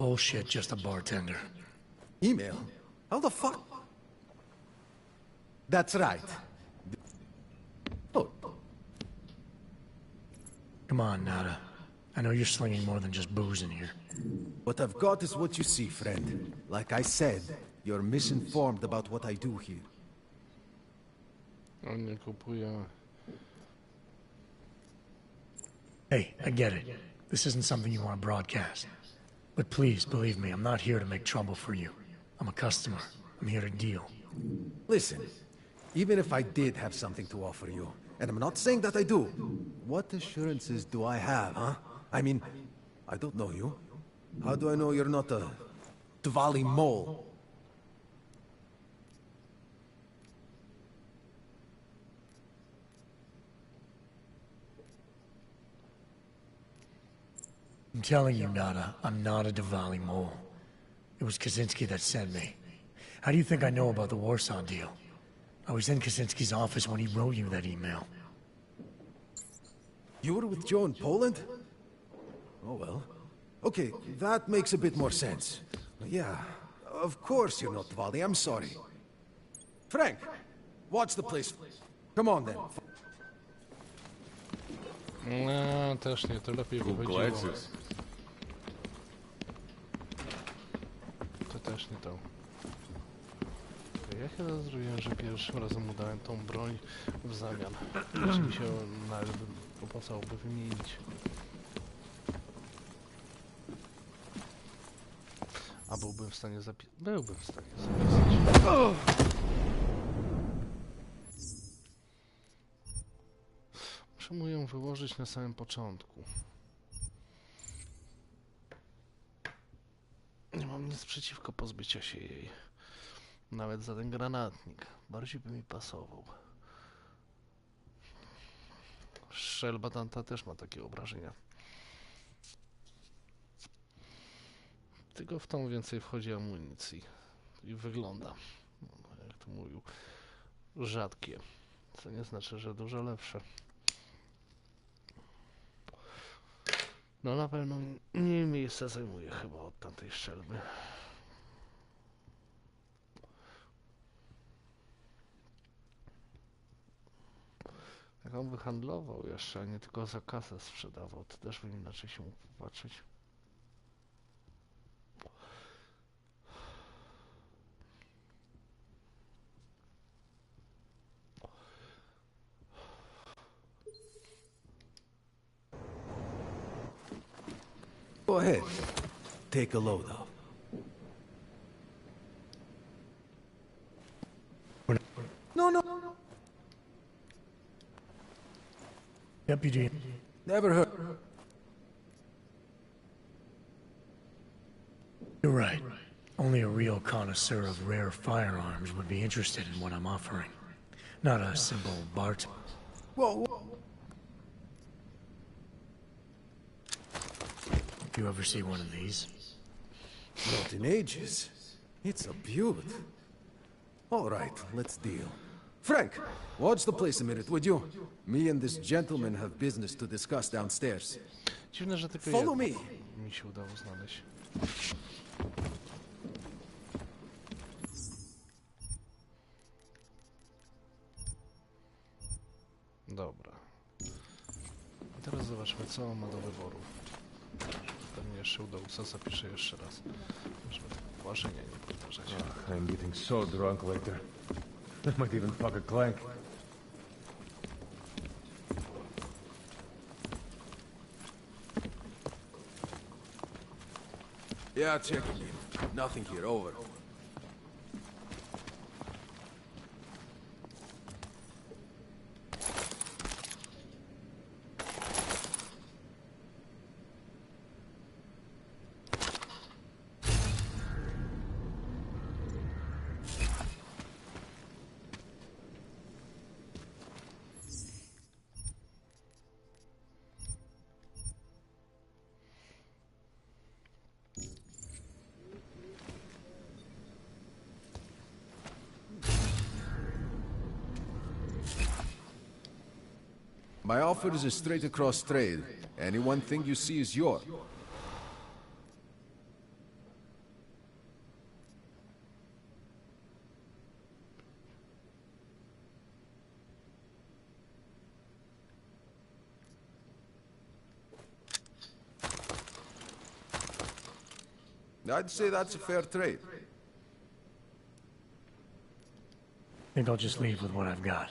bullshit, just a bartender.
Email? How the fuck? That's right. Oh.
Come on, Nada. I know you're slinging more than just booze in here.
What I've got is what you see, friend. Like I said, you're misinformed about what I do here.
On nie kupuje.
Hey, I get it. This isn't something you want to broadcast. But please, believe me, I'm not here to make trouble for you. I'm a customer. I'm here to deal.
Listen, even if I did have something to offer you, and I'm not saying that I do, what assurances do I have, huh? I mean, I don't know you. How do I know you're not a Diwali mole?
I'm telling you, Nada, I'm not a Diwali mole. It was Kaczynski that sent me. How do you think I know about the Warsaw deal? I was in Kaczynski's office when he wrote you that email.
You were with Joe in Poland? Oh well. Okay, that makes a bit more sense. Yeah, of course you're not Diwali, I'm sorry. Frank, watch the place. Come on then.
No, też nie, to lepiej wychodziło. To też nie to. Ja chyba zrobiłem, że pierwszym razem mu dałem tą broń w zamian. Jeśli się nawet opłacałoby wymienić. A byłbym w stanie zapisać. Byłbym w stanie zapisać. Muszę mu ją wyłożyć na samym początku. Nie mam nic przeciwko pozbycia się jej. Nawet za ten granatnik. Bardziej by mi pasował. Strzelba tamta też ma takie obrażenia. Tylko w tą więcej wchodzi amunicji. I wygląda, jak to mówił, rzadkie. Co nie znaczy, że dużo lepsze. No na pewno mniej miejsca zajmuje chyba od tamtej strzelby. Jak on wyhandlował jeszcze, a nie tylko za kasę sprzedawał, to też bym inaczej się mógł popatrzeć.
Go ahead. Take a load off. No.
Deputy.
Never heard.
You're right. Only a real connoisseur of rare firearms would be interested in what I'm offering. Not a simple Bart.
Whoa.
You ever see one of these?
Not in ages. It's a beaut. All right, let's deal. Frank, watch the place a minute, would you? Me and this gentleman have business to discuss downstairs.
Dziwne, że tylko
Follow me.
mi się udało znaleźć. Dobra. I teraz zobaczmy, co on ma do wyboru. Pewnie jeszcze uda Deusa, zapiszę jeszcze raz. Żeby tak poważnie nie powtarzać.
I'm getting so drunk later. I might even fuck a clank.
Yeah, checking in. Nothing here, over. My offer is a straight-across trade. Any one thing you see is yours. I'd say that's a fair trade.
Think I'll just leave with what I've got.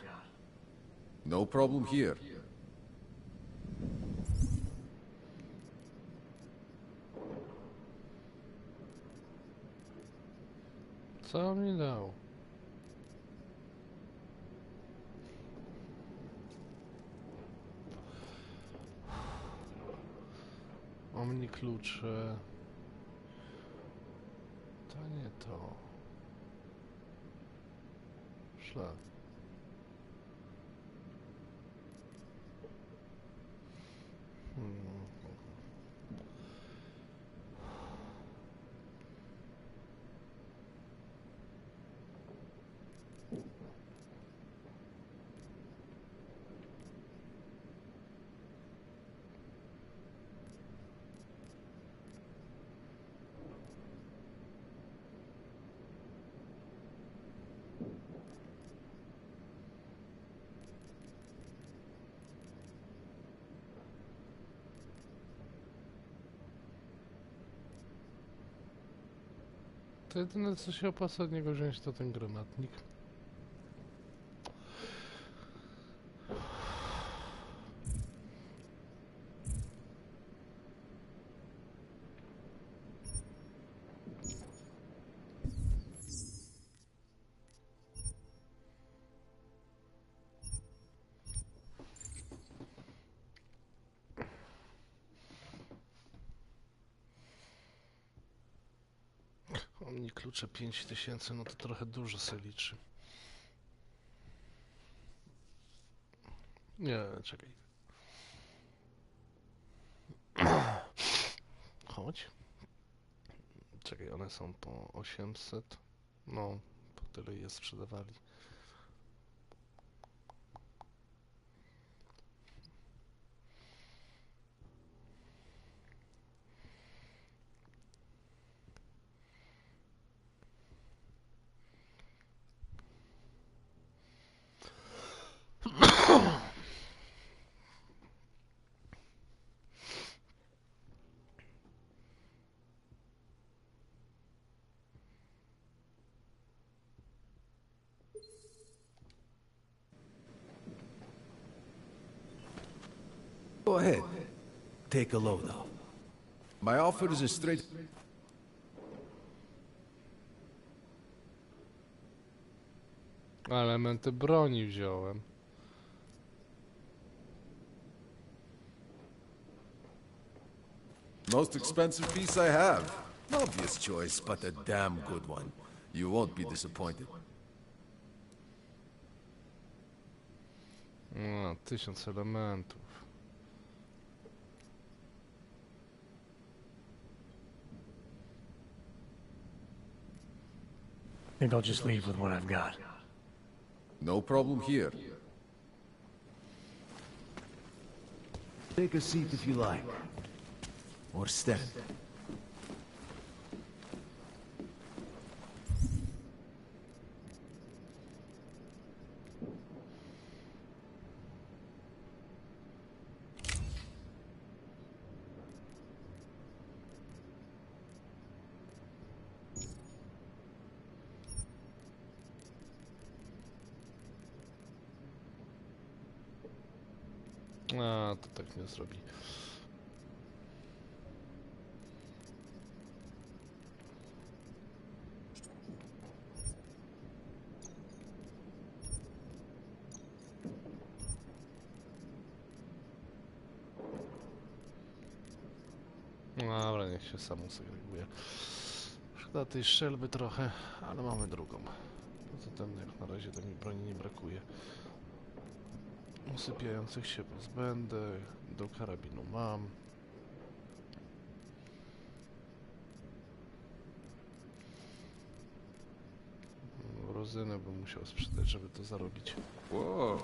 No problem here.
Co on mi dał? Omni klucze. To nie to. Szlak. To jedyne, co się opłaca od niego wziąć, to ten granatnik. Omni klucze 5000, no to trochę dużo se liczy. Nie, czekaj. Chodź. Czekaj, one są po 800. No, po tyle je sprzedawali.
Go ahead. Take a load off. My offer is a straight...
Elementy broni wziąłem.
Most expensive piece I have. Obvious choice, but a damn good one. You won't be disappointed.
No, 1000 elementów.
Think I'll just leave with what I've got.
No problem here. Take a seat if you like. Or stand.
A, to tak nie zrobi. Dobra, niech się samo segreguje. Szkoda tej strzelby trochę, ale mamy drugą. Poza tym jak na razie to mi broni nie brakuje. Usypiających się pozbędę, do karabinu mam. Rozynę bym musiał sprzedać, żeby to zarobić.
Whoa.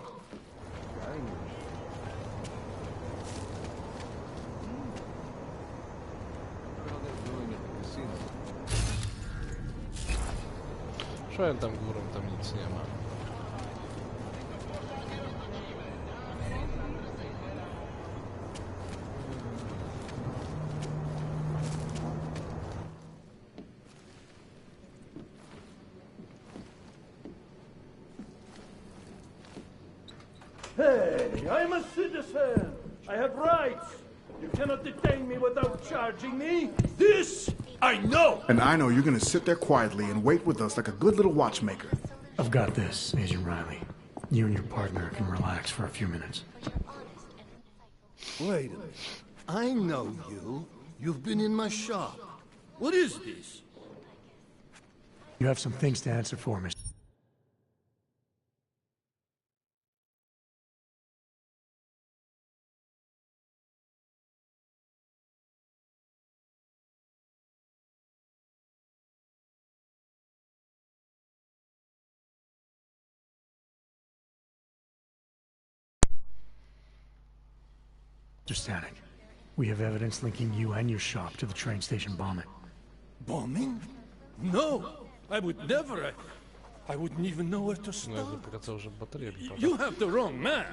Szłem tam górą, tam nic nie ma.
Hey, I'm a citizen. I have rights. You cannot detain me without charging me. This I know.
And I know you're gonna sit there quietly and wait with us like a good little watchmaker.
I've got this, Agent Riley. You and your partner can relax for a few minutes.
Wait a minute. I know you. You've been in my shop. What is this?
You have some things to answer for, Mr. Static. We have evidence linking you and your shop to the train station bombing.
Bombing? No, I would never. I wouldn't even know where to start. You have the wrong man.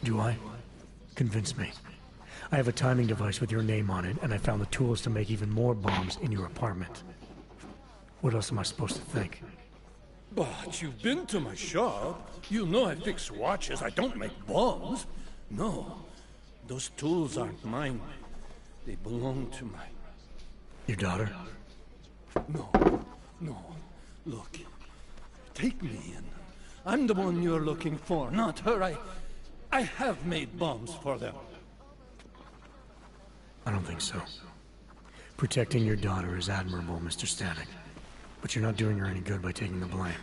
Do I? Convince me. I have a timing device with your name on it, and I found the tools to make even more bombs in your apartment. What else am I supposed to think?
But you've been to my shop. You know I fix watches. I don't make bombs. No. Those tools aren't mine. They belong to my...
Your daughter?
No. No. Look. Take me in. I'm the one you're looking for, not her. I have made bombs for them.
I don't think so. Protecting your daughter is admirable, Mr. Static. But you're not doing her any good by taking the blame.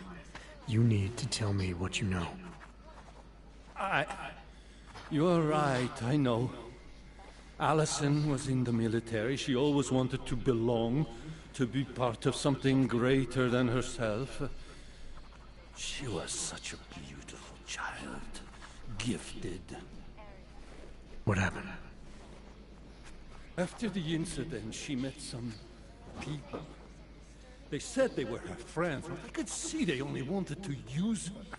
You need to tell me what you know.
You're right, I know. Allison was in the military. She always wanted to belong, to be part of something greater than herself. She was such a beautiful child. Gifted.
What happened?
After the incident, she met some people. They said they were her friends, but I could see they only wanted to use her.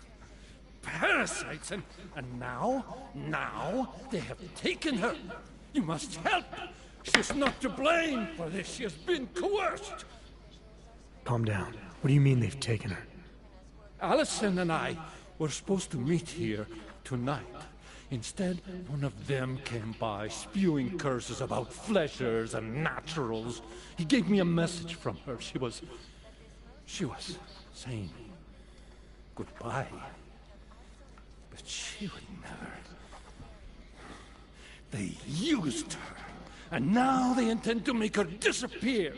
Parasites, and now they have taken her. You must help. She's not to blame for this. She has been coerced.
Calm down. What do you mean they've taken her?
Allison and I were supposed to meet here tonight. Instead, one of them came by, spewing curses about fleshers and naturals. He gave me a message from her. She was saying goodbye. But she would never. They used her, and now they intend to make her disappear.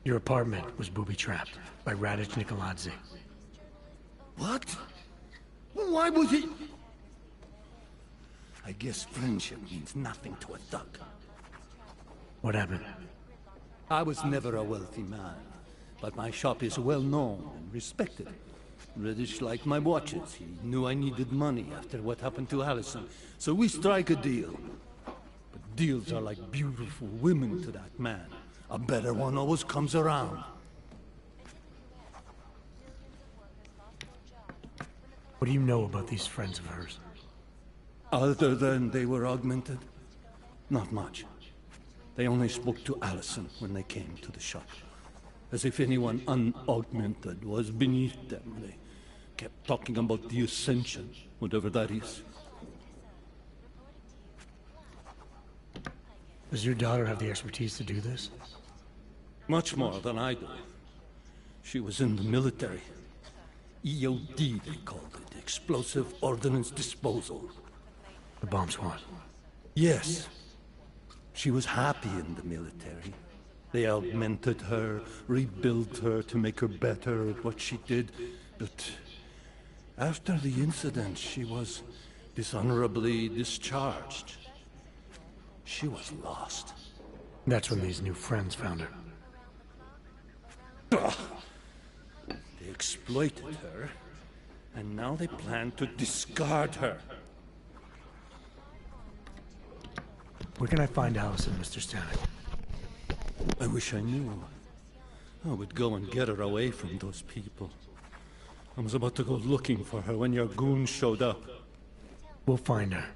Your apartment was booby-trapped by Radic Nikoladze.
What? Why would he? I guess friendship means nothing to a thug.
What happened?
I was never a wealthy man, but my shop is well known and respected. Radic liked my watches. He knew I needed money after what happened to Allison, so we strike a deal. But deals are like beautiful women to that man. A better one always comes around.
What do you know about these friends of hers?
Other than they were augmented? Not much. They only spoke to Allison when they came to the shop. As if anyone unaugmented was beneath them. They kept talking about the Ascension, whatever that is.
Does your daughter have the expertise to do this?
Much more than I do. She was in the military. EOD, they called it. Explosive Ordnance Disposal.
The bomb squad?
Yes. She was happy in the military. They augmented her, rebuilt her to make her better at what she did. But after the incident, she was dishonorably discharged. She was lost.
That's when these new friends found her.
They exploited her, and now they plan to discard her.
Where can I find Allison, Mr. Stanek?
I wish I knew. I would go and get her away from those people. I was about to go looking for her when your goons showed up.
We'll find her.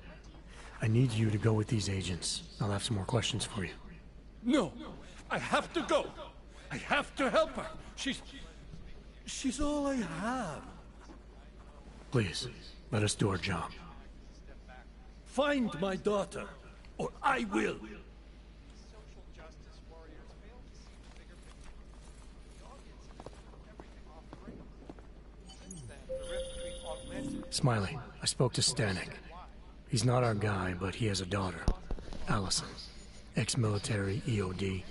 I need you to go with these agents. I'll have some more questions for you.
No! I have to go! I have to help her! She's all I have.
Please, let us do our job.
Find my daughter, or I will!
Smiley, I spoke to Stanek. He's not our guy, but he has a daughter, Allison. Ex-military, EOD.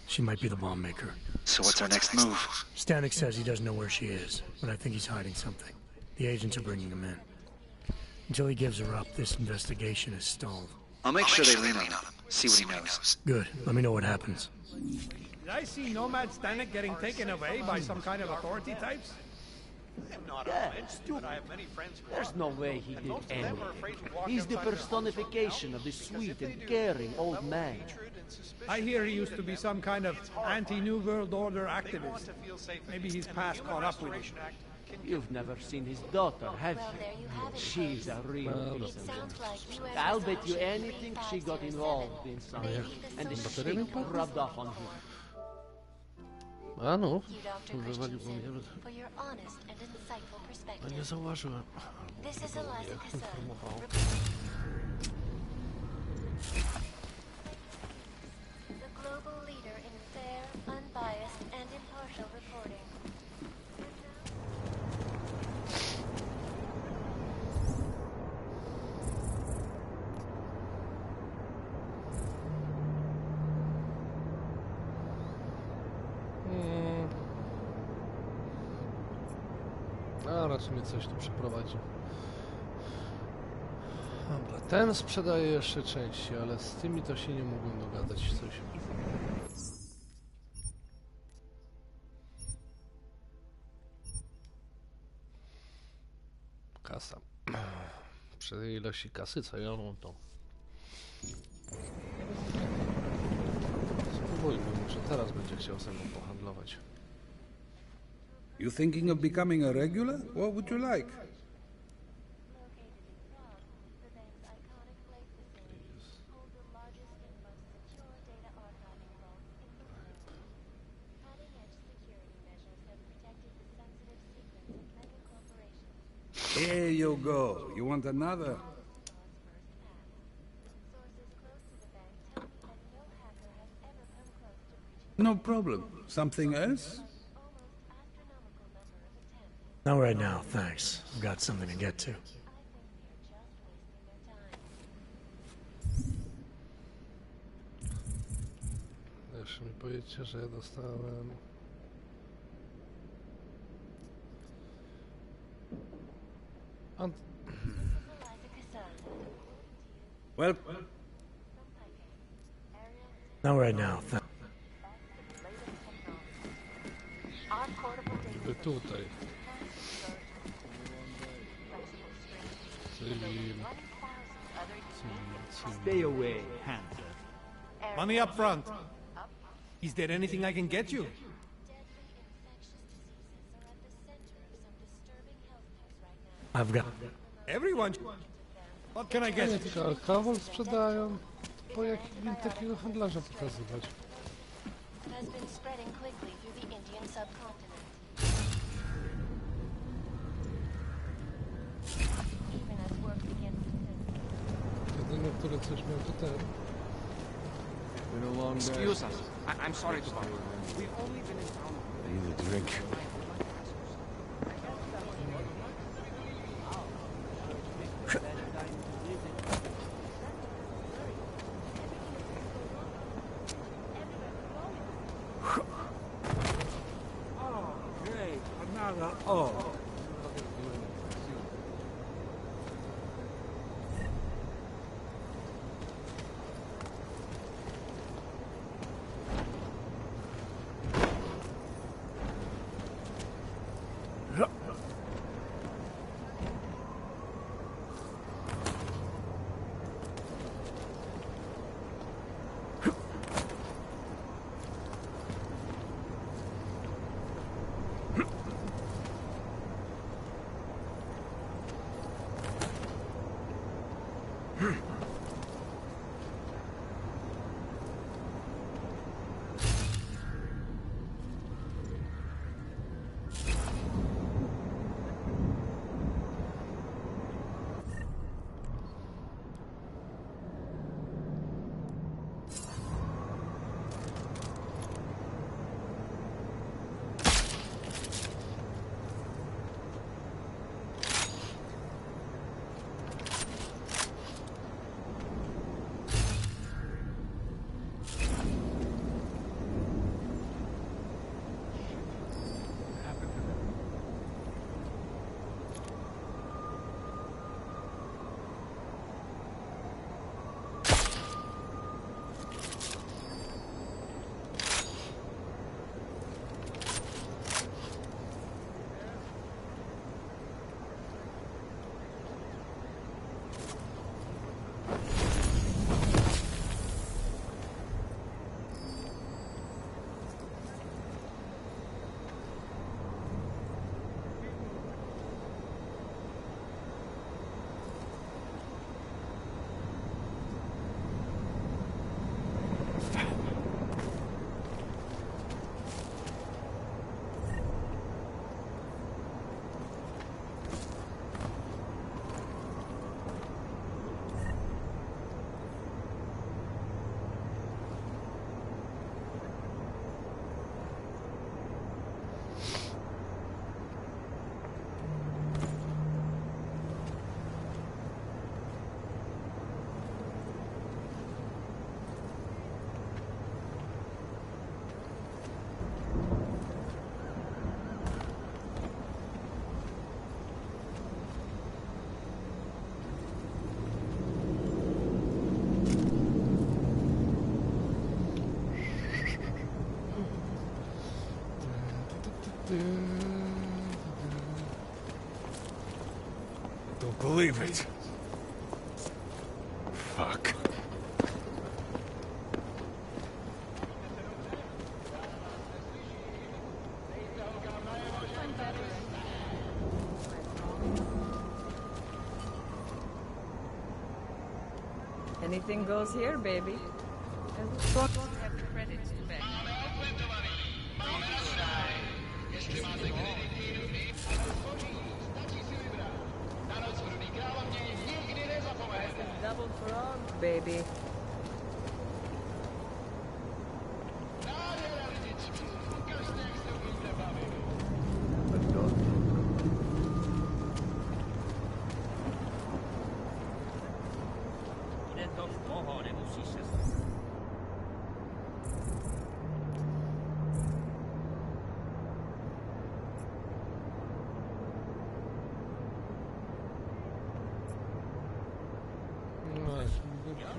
She might be the bomb maker.
So what's our next move?
Stanek says he doesn't know where she is, but I think he's hiding something. The agents are bringing him in. Until he gives her up, this investigation is stalled.
I'll make sure they lean on him. See what he knows.
Good. Let me know what happens.
Did I see Nomad Stanek getting taken away by some kind of authority types?
I'm not stupid. I have many friends who There's no way he did anything. He's the personification of the sweet and caring old man.
I hear he used to be some kind of anti-New World Order activist. Maybe his past caught up with him.
You've never seen his daughter, have you? She's a real piece of work. I'll bet you anything she got involved in something, and the stink rubbed off on him.
A no, wywalił mnie, a nie zauważyłem. Informował.
The global leader in fair, unbiased, and impartial reporting.
A raczej mnie coś tu przeprowadzi. Dobra, ten sprzedaje jeszcze części, ale z tymi to się nie mogłem dogadać coś. kasa. Przy tej ilości kasy, co ja mam, to... Spróbujmy, może teraz będzie chciał ze mną pohandlować.
You thinking of becoming a regular? What would you like? Here you go. You want another? No problem. Something else?
Not right now, thanks. I've got something to get to.
Jeszcze mi powiedzcie, że ja dostałem...
Well...
Not right now, thanks.
By tutaj.
Stay away, Hunter.
Money up front. Is there anything I can get you?
I've got...
Everyone. What can I get
Nie
you?
tylko alkohol sprzedają. Po jakim takiego handlarza pokazywać?
Has been spreading quickly through the Indian subcontinent. Even as work begins to fill.
Jedyny, który coś miał, to ten.
Excuse us. I'm sorry to bother you. We've only been in town.
I need a drink.
Oh, great. Another. Oh.
Don't believe it. Fuck.
Anything goes here, baby. Double frog, baby.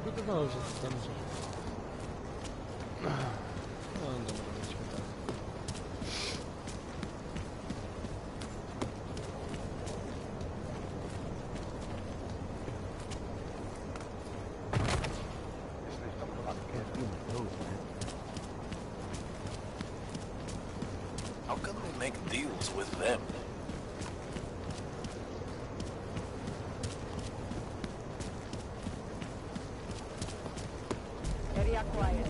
Wydawało się, że tam... No, dobra, lecimy tak.
How can they make deals with them?
Area quiet.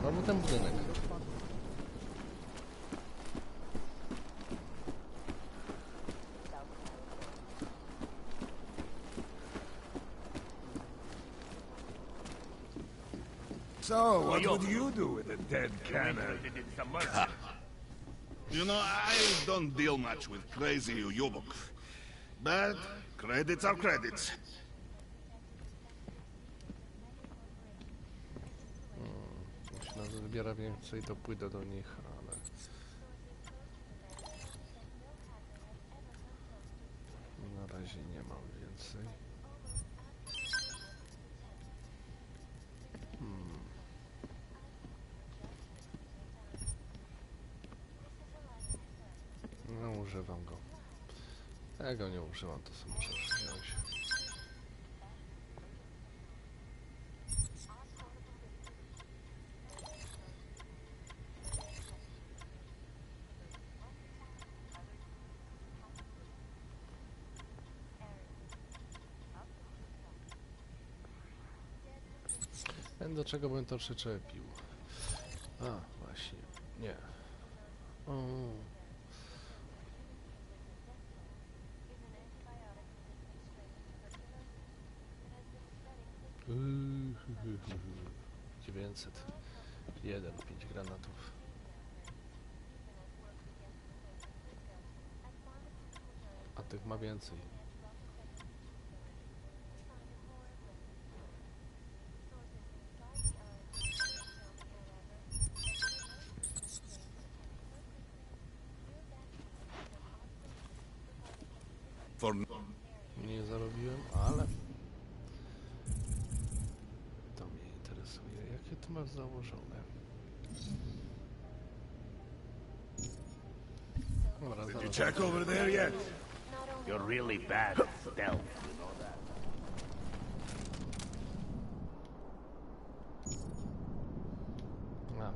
Mamy ten budynek.
So, what would you do with a dead cannon?
You know, I don't deal much with crazy Yubok. But credits are credits.
Jeśli nas wybiera więcej, to pójdę do nich, ale... Na razie nie mam więcej. No, używam go. Jak go nie używam, to sobie muszę wziąć. Do czego bym to przyczepił? A, właśnie. Nie. O. Dziewięćset. 5 granatów. A tych ma więcej. Nie zarobiłem, ale to mnie interesuje. Jakie tu masz założone? Dobra,
Did you check over there yet?
You're really bad at stealth, you know that.
A.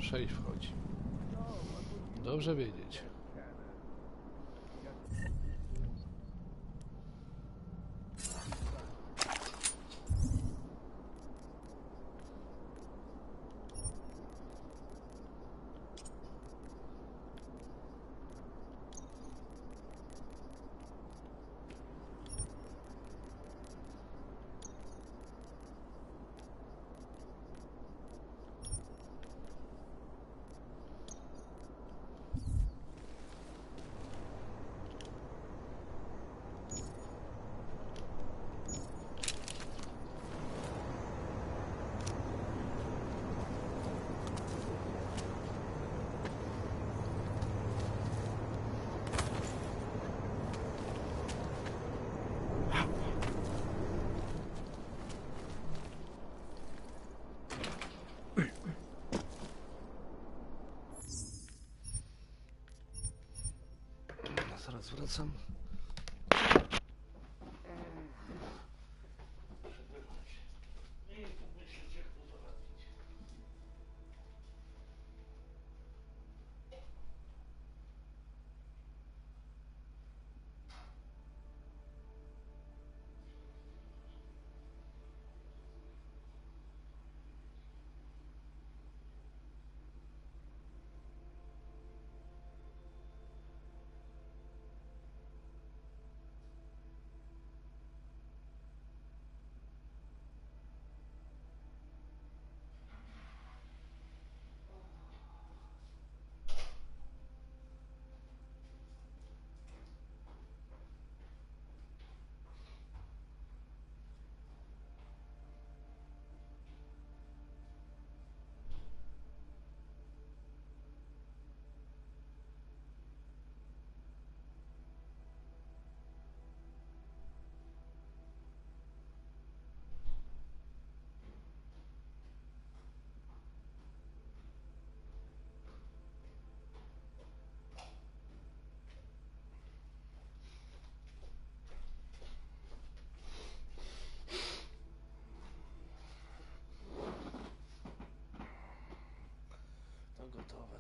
Sześć wchodzi. Dobrze wiedzieć. Zaraz wracam.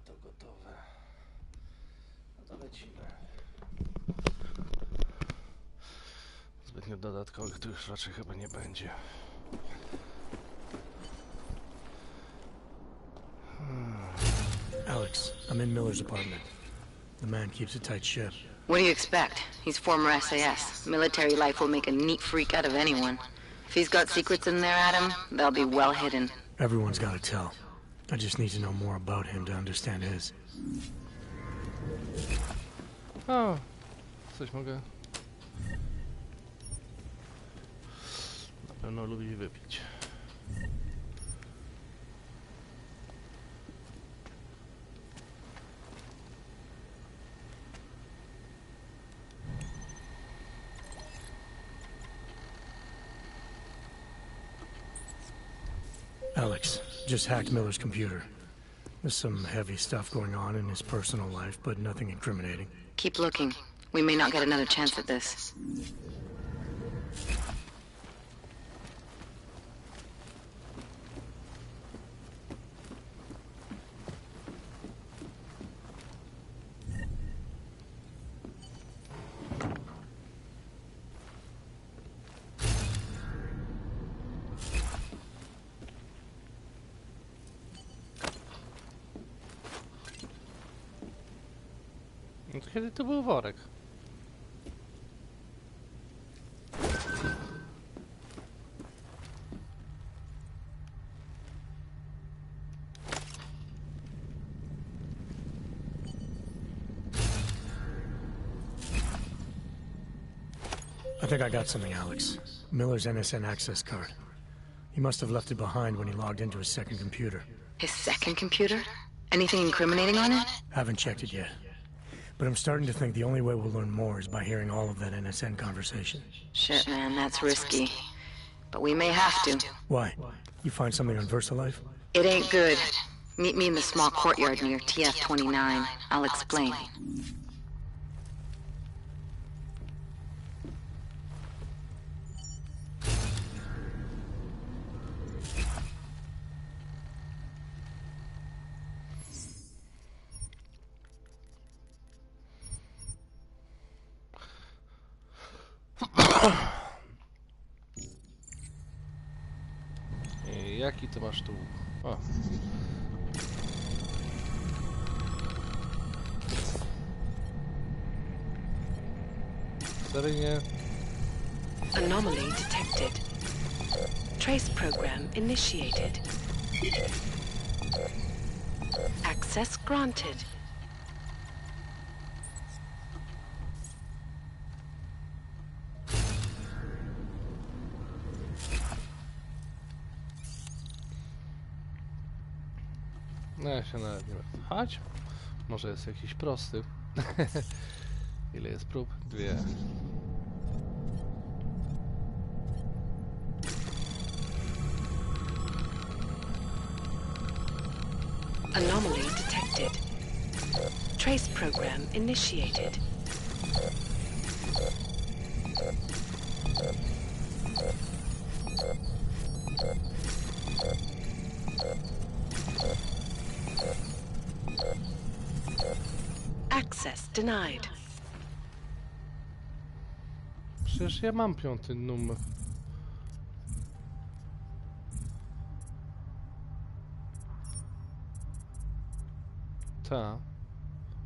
To gotowe. No to lecimy. Zbytnio dodatkowych tu już raczej chyba nie będzie.
Alex, I'm in Miller's apartment. The man keeps a tight ship.
What do you expect? He's former SAS. Military life will make a neat freak out of anyone. If he's got secrets in there, Adam, they'll be well hidden.
Everyone's got to tell. I just need to know more about him to understand his.
O, coś mogę. Na pewno lubi wypić.
Alex, just hacked Miller's computer. There's some heavy stuff going on in his personal life, but nothing incriminating.
Keep looking. We may not get another chance at this.
No to kiedy to był worek?
I think I got something, Alex. Miller's NSN access card. He must have left it behind when he logged into his second computer.
His second computer? Anything incriminating on it?
Haven't checked it yet. But I'm starting to think the only way we'll learn more is by hearing all of that NSN conversation.
Shit, man, that's risky. But we may have to.
Why? You find something on VersaLife?
It ain't good. Meet me in the small courtyard near TF-29. I'll explain.
Jaki ty masz tu? O. Seryjnie.
Anomaly detected. Trace program initiated. Access granted.
No ja się nawet nie będę pchać. Może jest jakiś prosty. Ile jest prób? 2.
Anomaly detected. Trace program initiated. Access denied.
Przecież ja mam 5. numer. Ta.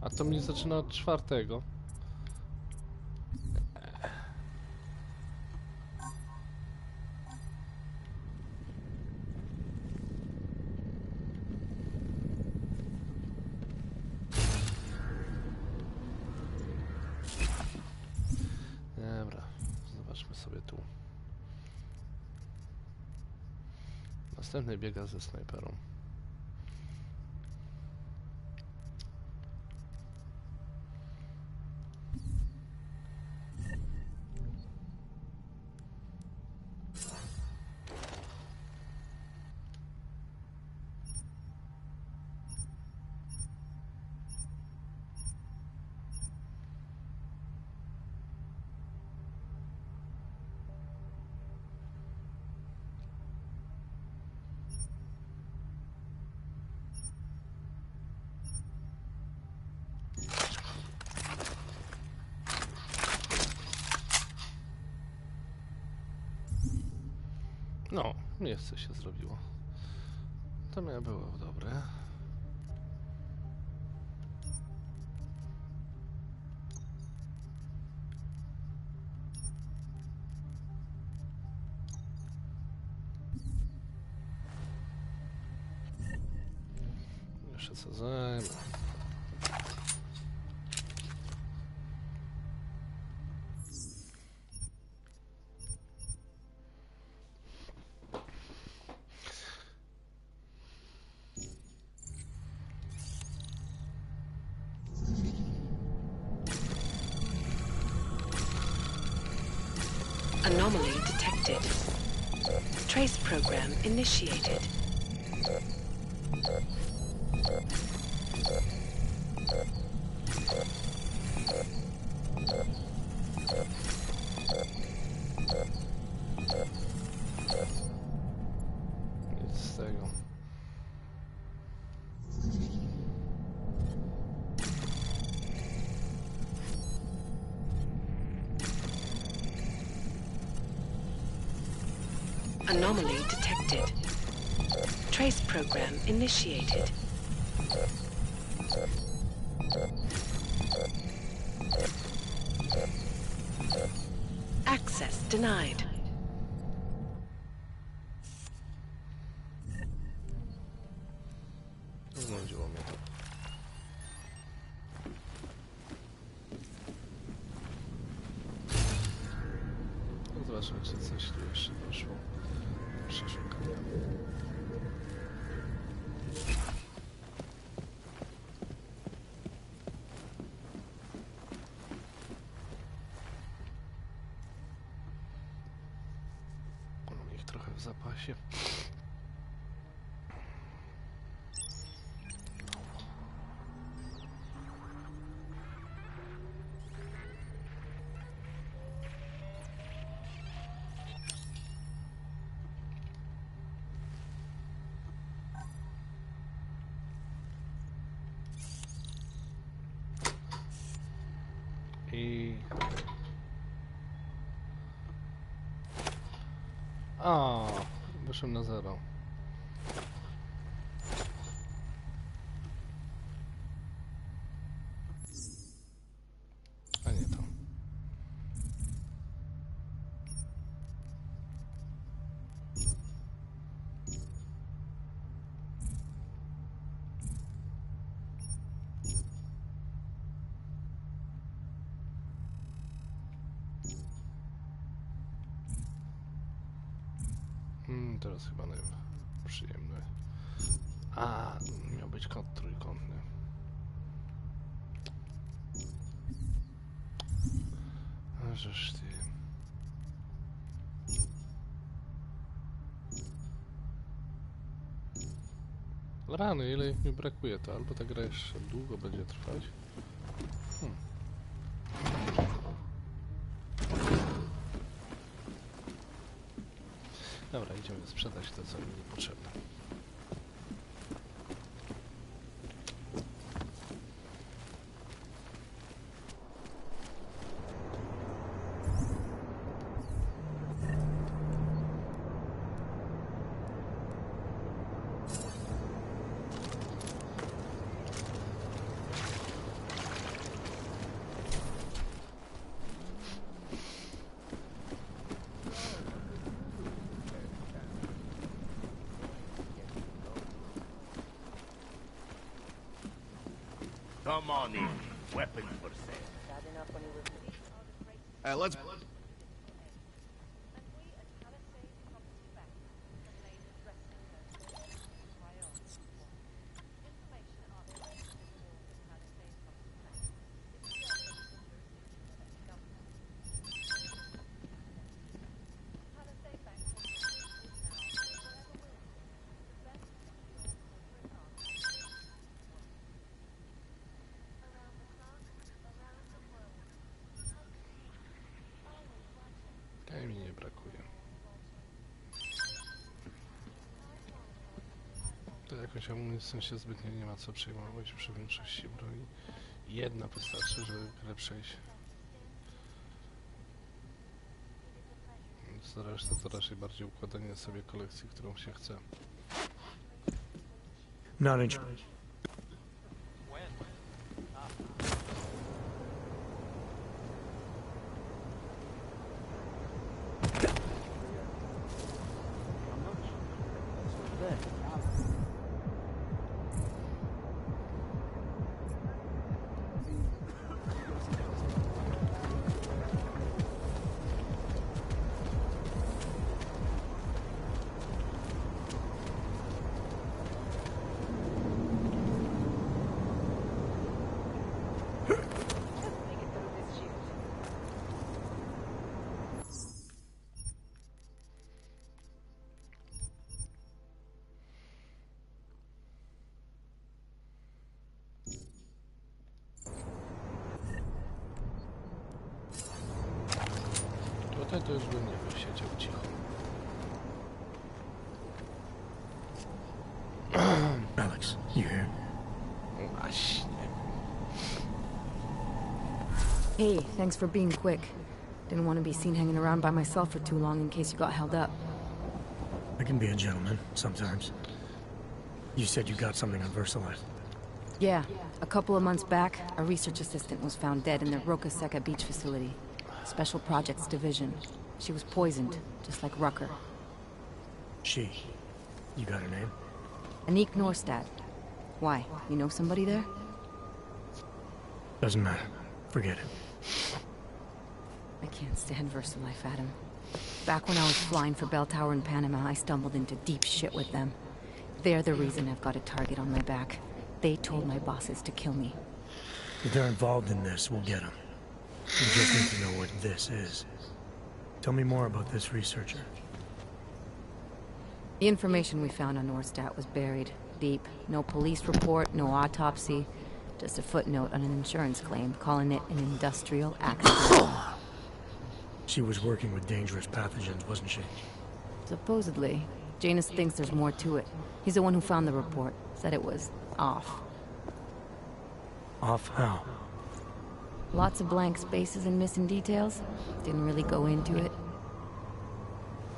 A to mnie zaczyna od 4. Dobra, zobaczmy sobie tu. Następny biega ze snajperą. No, miejsce się zrobiło. To miało było dobre. Jeszcze co zajmę.
Anomaly detected. Trace program initiated.
Nic z tego.
Anomaly detected. Trace program initiated. Access denied.
Znudziło mnie to. Zobaczmy, czy coś tu jeszcze doszło. Przeszukania. Mam ich trochę w zapasie. I... A, wyszłem na 0. A nie to. Teraz chyba przyjemny. A, miał być kąt trójkątny. A żeż ty. Rany, ile mi brakuje, to albo ta gra jeszcze długo będzie trwać. Dobra, idziemy sprzedać to, co mi niepotrzebne.
Come on in. Weapons for sale.
Let's...
Tej mi nie brakuje. To jakąś amunicją się zbytnio nie ma co przejmować przy większości broni. Jedna wystarczy, żeby grę przejść. Za resztę to raczej bardziej układanie sobie kolekcji, którą się chce.
Not interested.
Tutaj to już bym nie wysiedział cicho.
Alex, you here?
Właśnie.
Hey, thanks for being quick. Didn't want to be seen hanging around by myself for too long in case you got held up.
I can be a gentleman, sometimes. You said you got something on VersaLife.
Yeah, a couple of months back, a research assistant was found dead in the Roka Seca beach facility. Special Projects Division. She was poisoned, just like Rucker.
She. You got her name?
Anik Norstad. Why? You know somebody there?
Doesn't matter. Forget it.
I can't stand VersaLife, Adam. Back when I was flying for Bell Tower in Panama, I stumbled into deep shit with them. They're the reason I've got a target on my back. They told my bosses to kill me.
If they're involved in this, we'll get them. We just need to know what this is. Tell me more about this researcher.
The information we found on Norstad was buried deep. No police report, no autopsy. Just a footnote on an insurance claim, calling it an industrial accident.
She was working with dangerous pathogens, wasn't she?
Supposedly. Janus thinks there's more to it. He's the one who found the report. Said it was off.
Off how?
Lots of blank spaces and missing details. Didn't really go into it.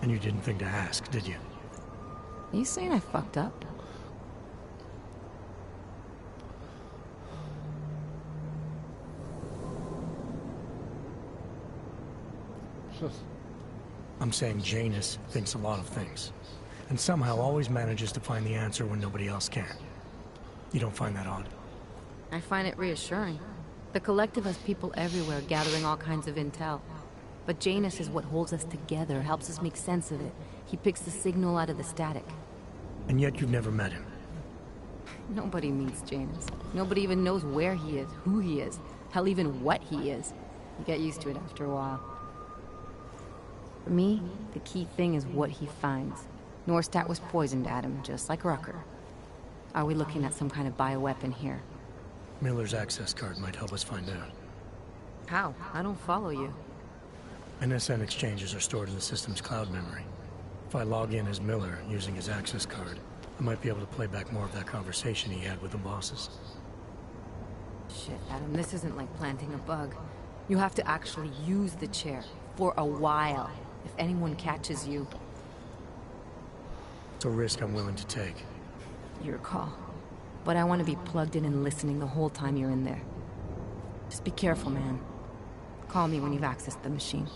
And you didn't think to ask, did you?
Are you saying I fucked up?
I'm saying Janus thinks a lot of things. And somehow always manages to find the answer when nobody else can. You don't find that odd?
I find it reassuring. The Collective has people everywhere gathering all kinds of intel. But Janus is what holds us together, helps us make sense of it. He picks the signal out of the static.
And yet you've never met him.
Nobody meets Janus. Nobody even knows where he is, who he is, hell, even what he is. You get used to it after a while. For me, the key thing is what he finds. Norstad was poisoned, Adam, just like Rucker. Are we looking at some kind of bioweapon here?
Miller's access card might help us find out.
How? I don't follow you.
NSN exchanges are stored in the system's cloud memory. If I log in as Miller, using his access card, I might be able to play back more of that conversation he had with the bosses.
Shit, Adam, this isn't like planting a bug. You have to actually use the chair. For a while. If anyone catches you.
It's a risk I'm willing to take.
Your call. But I want to be plugged in and listening the whole time you're in there. Just be careful, man. Call me when you've accessed the machine.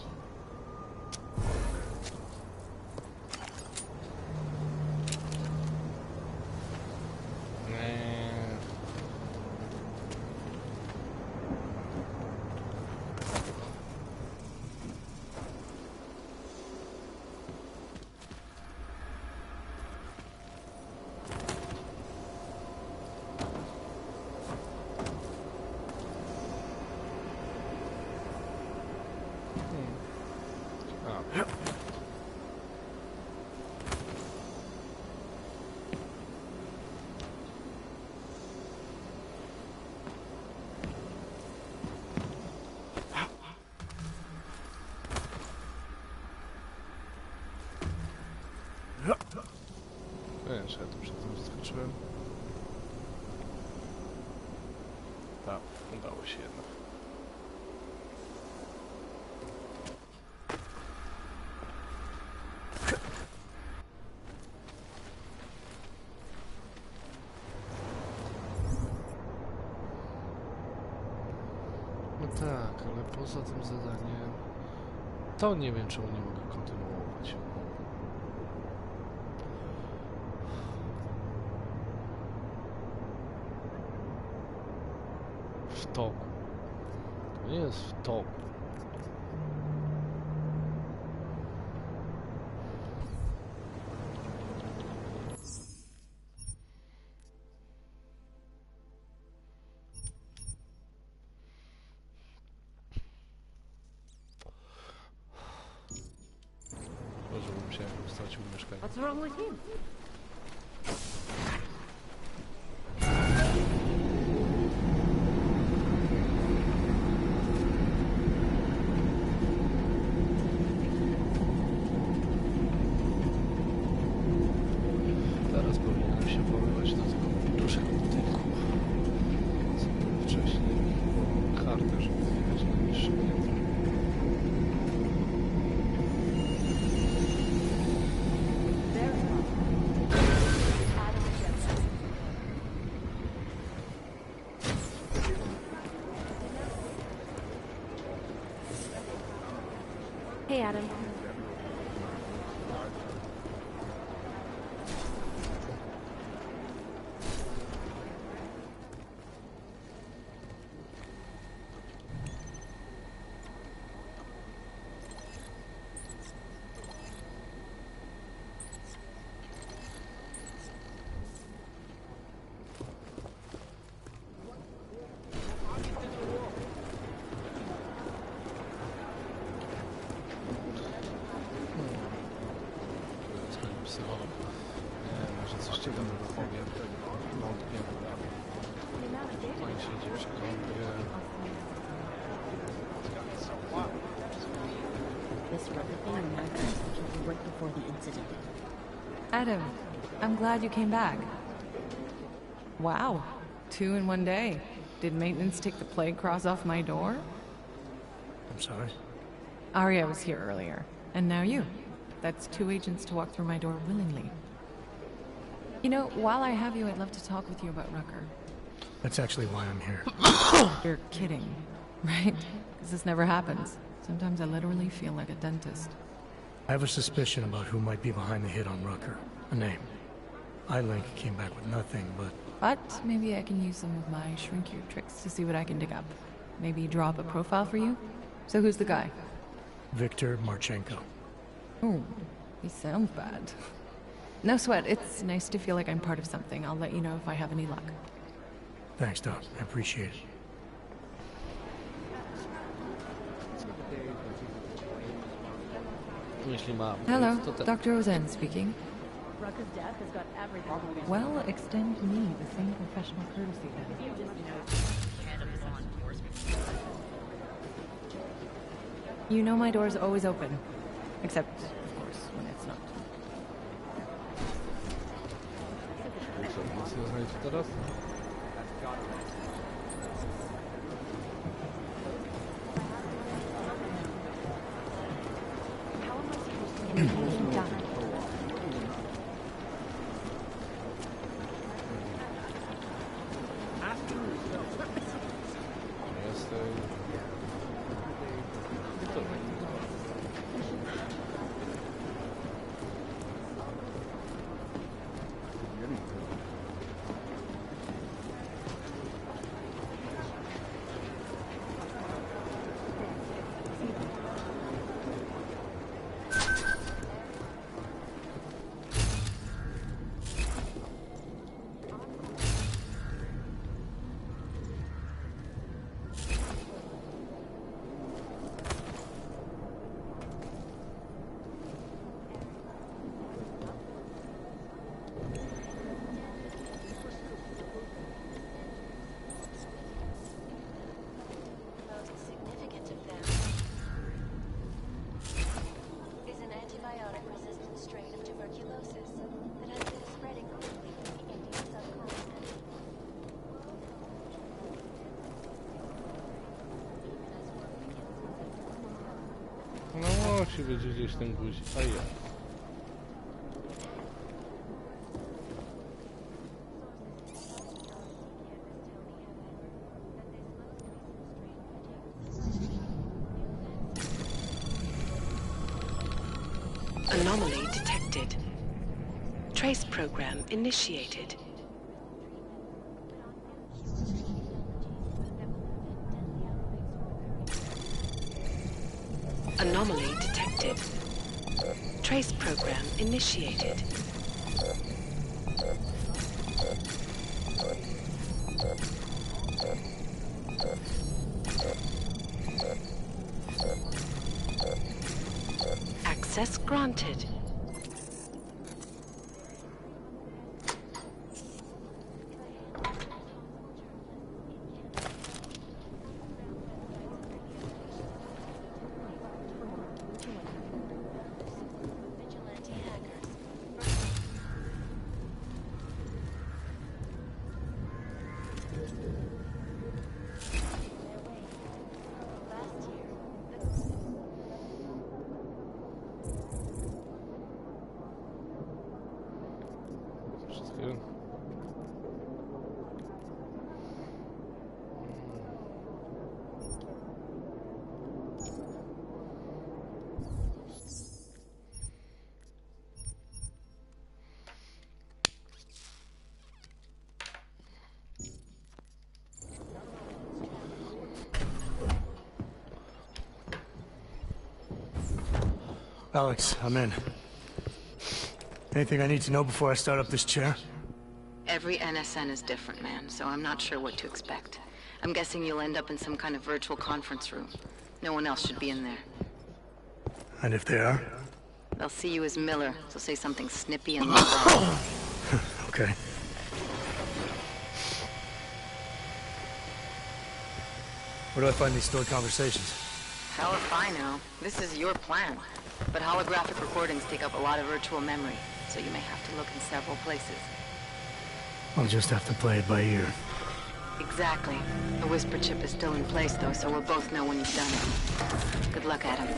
Tak, udało się jednak. No tak, ale poza tym zadaniem to nie wiem, czemu nie mogę kontynuować. W toku. To nie jest w toku. Może bym się stracił mieszkanie.
What's wrong with him?
Teraz powinienem się połować do tego dużego budynku. Co było wcześniej. Bo kartę, żeby wyjechać na niższe piętro.
Hey, Adam.
Psycholog. Nie, może coś ciekawego powiem. Wątpię. Tutaj siedzi przy kąpie.
Adam, I'm glad you came back. Wow, 2 in one day. Did maintenance take the plague cross off my door?
I'm sorry.
Arya was here earlier, and now you. That's 2 agents to walk through my door willingly. You know, while I have you, I'd love to talk with you about Rucker.
That's actually why I'm here.
You're kidding, right? Because this never happens. Sometimes I literally feel like a dentist.
I have a suspicion about who might be behind the hit on Rucker. A name. I-Link came back with nothing,
But maybe I can use some of my shrink your tricks to see what I can dig up. Maybe draw up a profile for you? So who's the guy?
Victor Marchenko.
Oh, he sounds bad. No sweat, it's nice to feel like I'm part of something. I'll let you know if I have any luck.
Thanks, Doc. I appreciate it.
Hello, Dr. Ozen speaking.
Rucker's death has got everything.
Well, extend me the same professional courtesy then. You know my door's always open. Except, of course, when it's not.
Musi być gdzieś ten guzik. A ja.
Anomaly detected. Trace program initiated. Anomaly detected. Trace program initiated. Access granted.
Wszystkiego.
Alex, I'm in. Anything I need to know before I start up this chair?
Every NSN is different, man, so I'm not sure what to expect. I'm guessing you'll end up in some kind of virtual conference room. No one else should be in there.
And if they are?
They'll see you as Miller. They'll say something snippy and low.
Okay. Where do I find these stored conversations?
Hell if I know. This is your plan. But holographic recordings take up a lot of virtual memory, so you may have to look in several places.
I'll just have to play it by ear.
Exactly. The whisper chip is still in place, though, so we'll both know when you've done it. Good luck, Adam.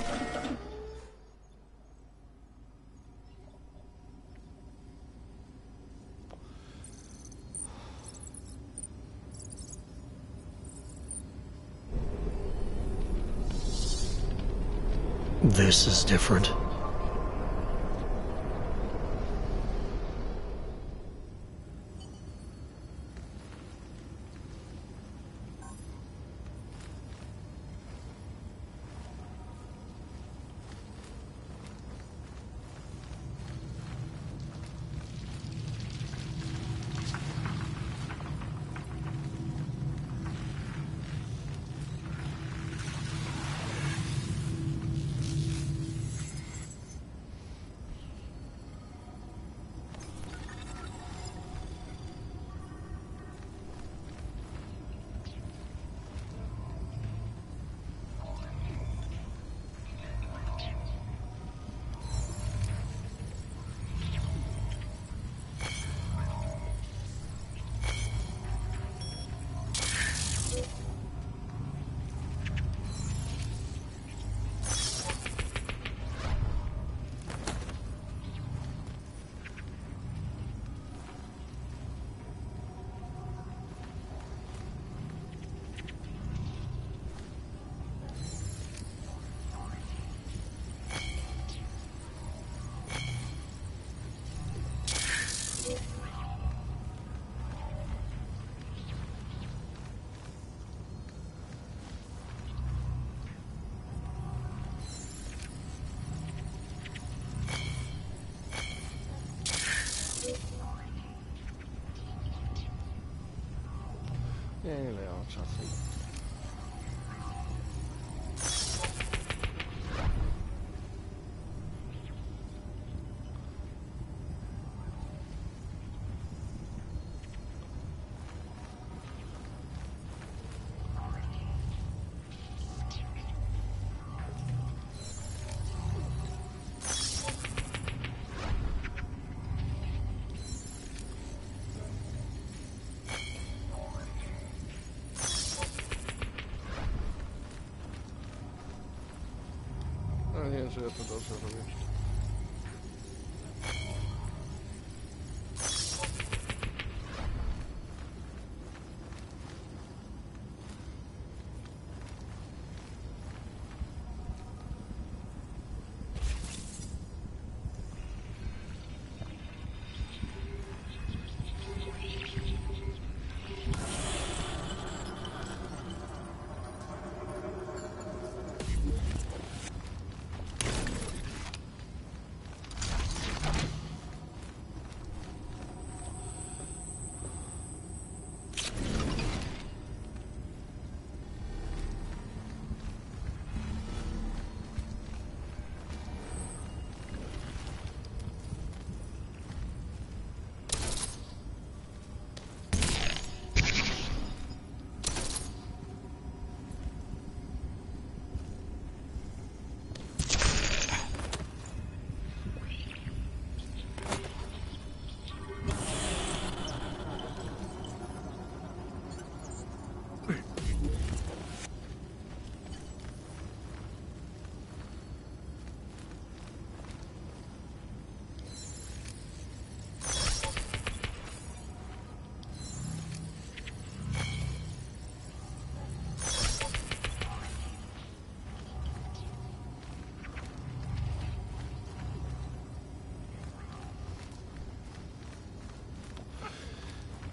This is different.
Nie, ile ja mam czasu. nie wiem, czy ja to dobrze robię.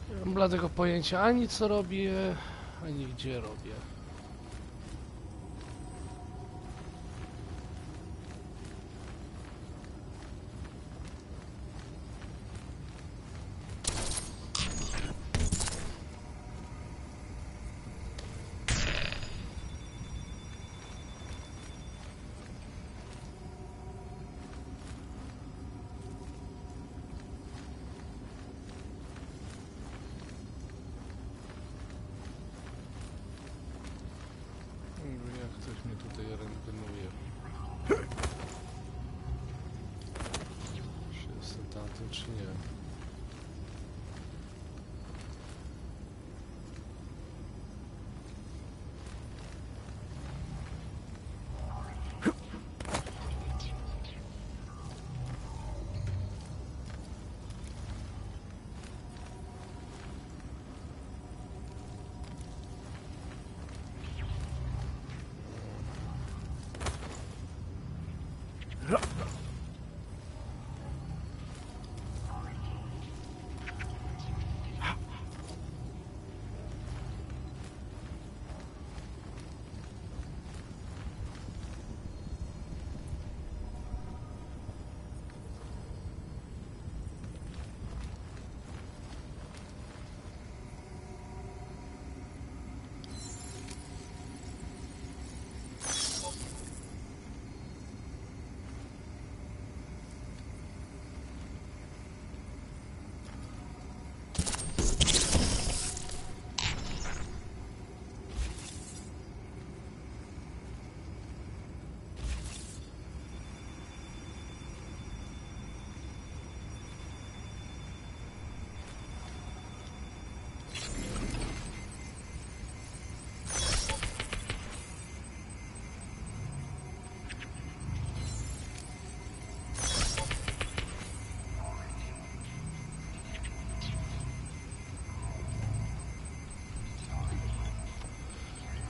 Nie mam bladego pojęcia ani co robię, ani gdzie robię. Jak ktoś mnie tutaj rentgenuje. Czy jestem tamtym, czy nie?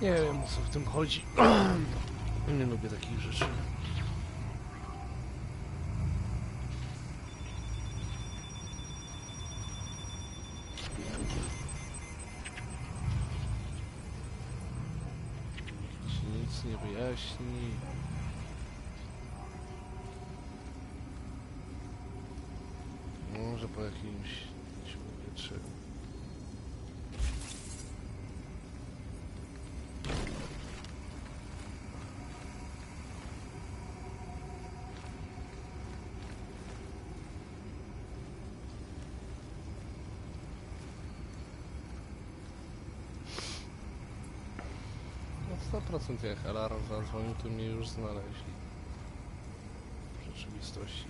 Nie wiem, o co w tym chodzi. Nie lubię takich rzeczy. Nic nie wyjaśni. Może po jakimś powietrzu. No 100% jak alarm zadzwonił, to mnie już znaleźli. W rzeczywistości.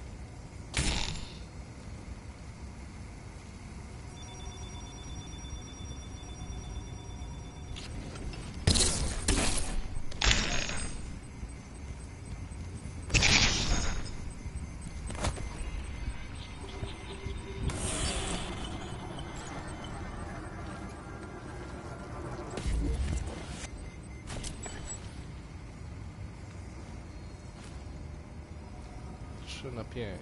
3 na 5.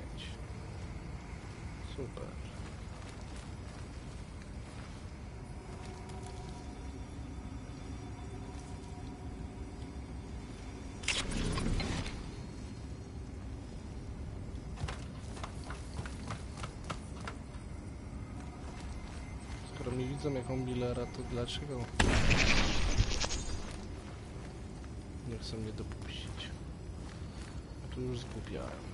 Super. Skoro mi widzą jaką Millera, to dlaczego nie chcą mnie dopuścić? A tu już zgubiałem.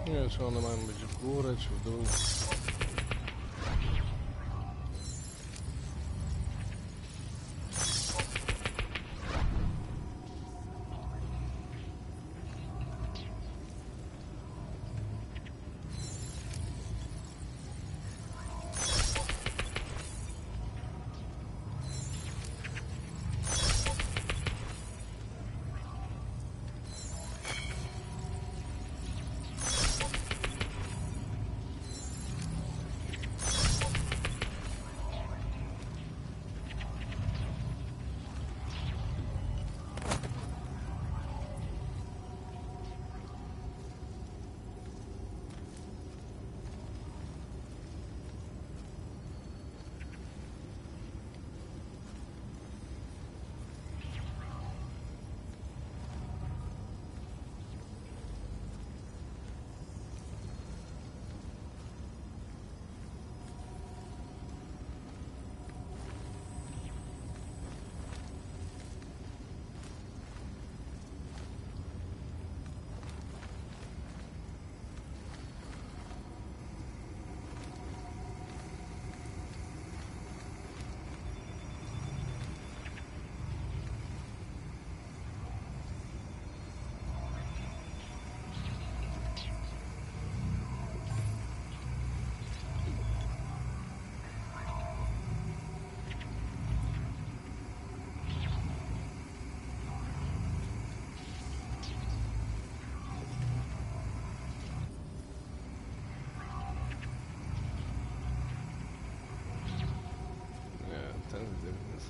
Nie wiem, czy one mają być w górę, czy w dół.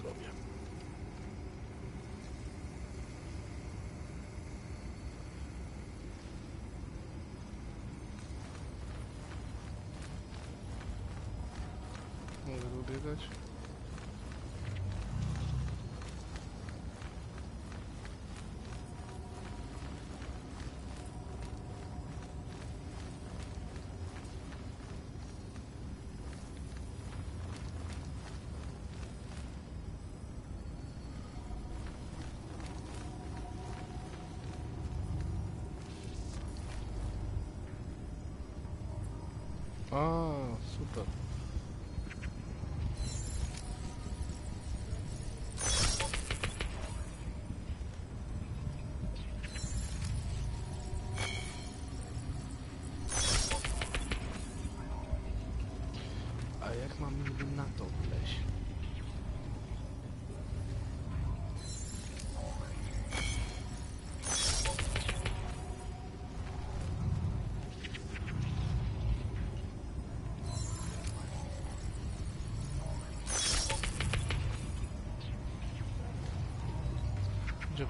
Zrobię. Mogę tu biegać? A, super. A jak mam niby na to wleźć?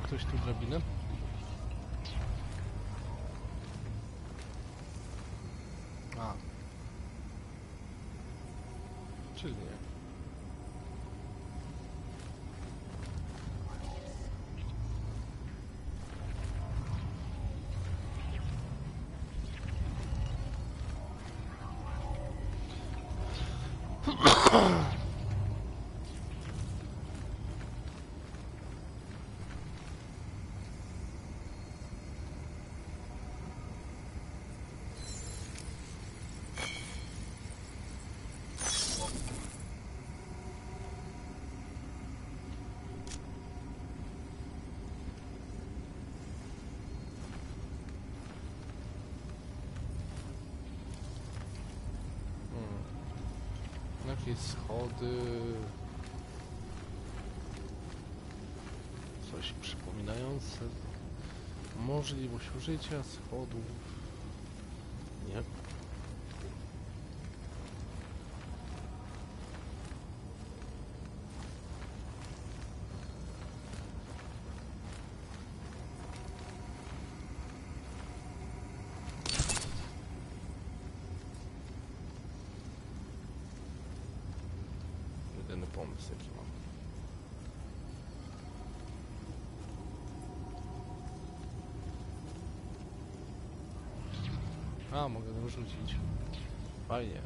ktoś tu drabinę? A. Czyli nie. Jakieś schody. Coś przypominające możliwość użycia schodów. Nie. Jedyny pomysł jaki mam. A, mogę go rzucić. Fajnie.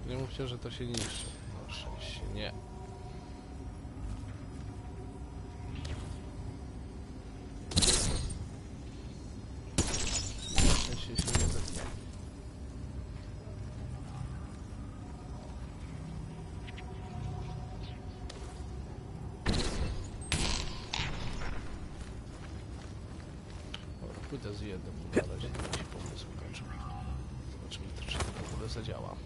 Nie mówcie, że to się niszczy. Na szczęście nie. Na szczęście się nie zetnie. Pójdę z jednym, bo na razie nie się pomysł kończę. Zobaczymy, czy to w ogóle zadziała.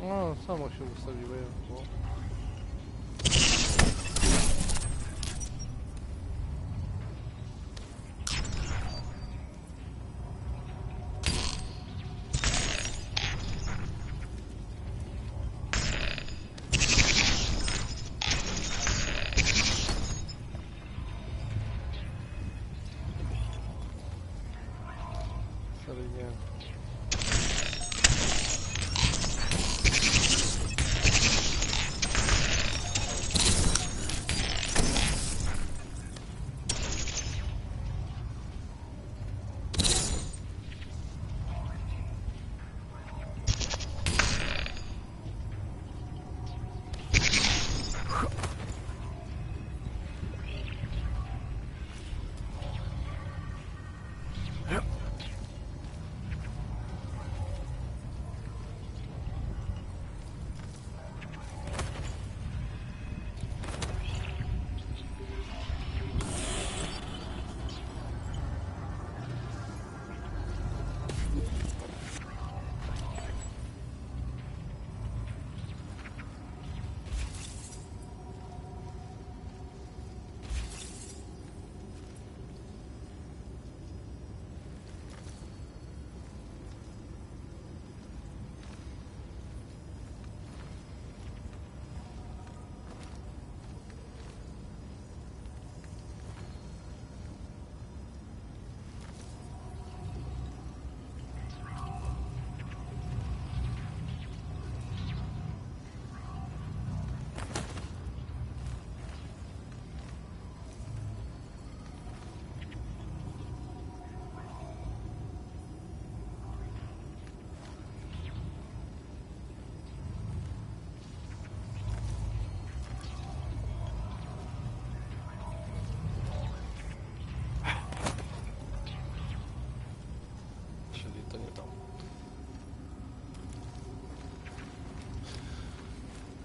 O, samo się ustawiło. Sorry, nie.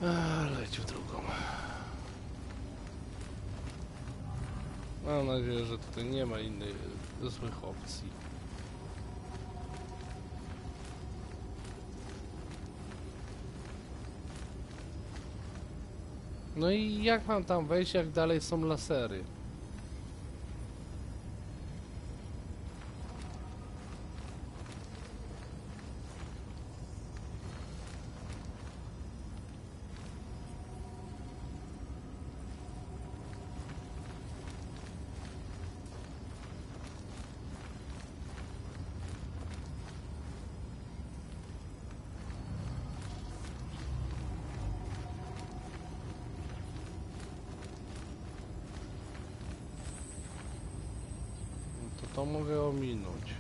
Leć w drugą. Mam nadzieję, że tutaj nie ma innych złych opcji. No i jak mam tam wejść, jak dalej są lasery? To mogę ominąć.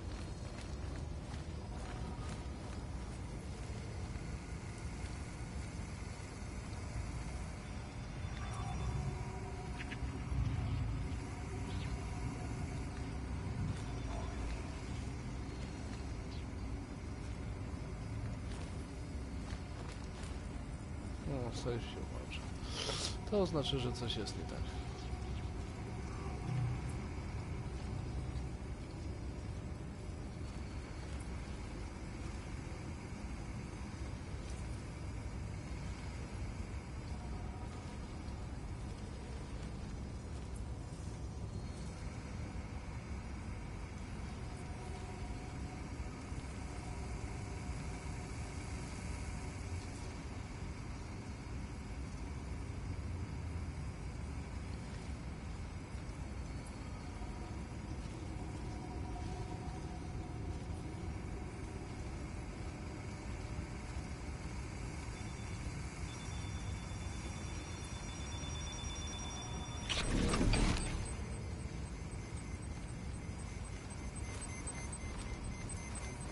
No, coś się włącza. To znaczy, że coś jest nie tak.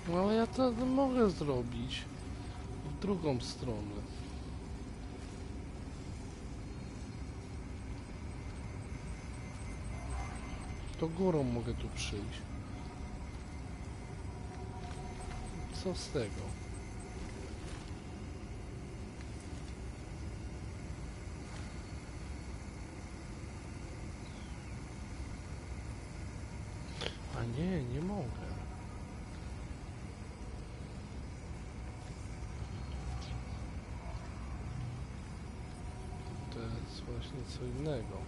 No ale ja to mogę zrobić w drugą stronę. To górą mogę tu przyjść. Co z tego? A nie, nie mogę. To jest właśnie co innego.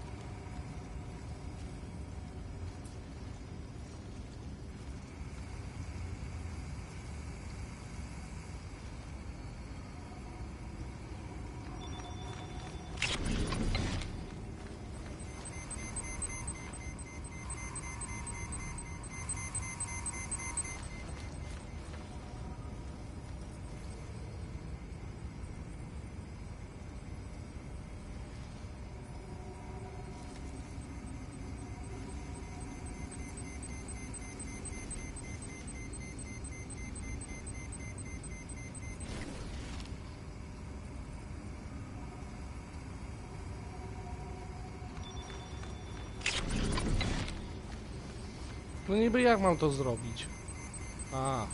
No niby jak mam to zrobić? A.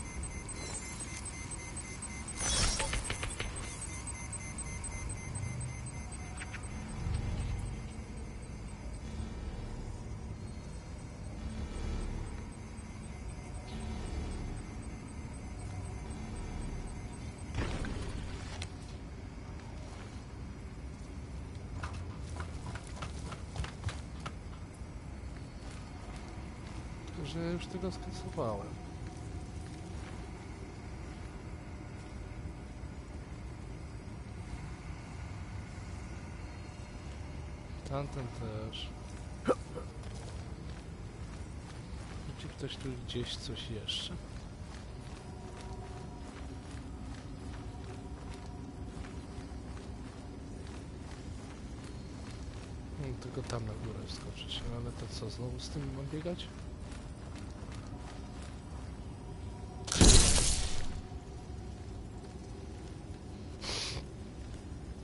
Że ja już tego skasowałem. Tamten też. Czy ktoś tu gdzieś coś jeszcze? Tylko tam na górę wskoczyć, ale to co, znowu z tym mam biegać?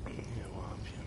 Nie łapię.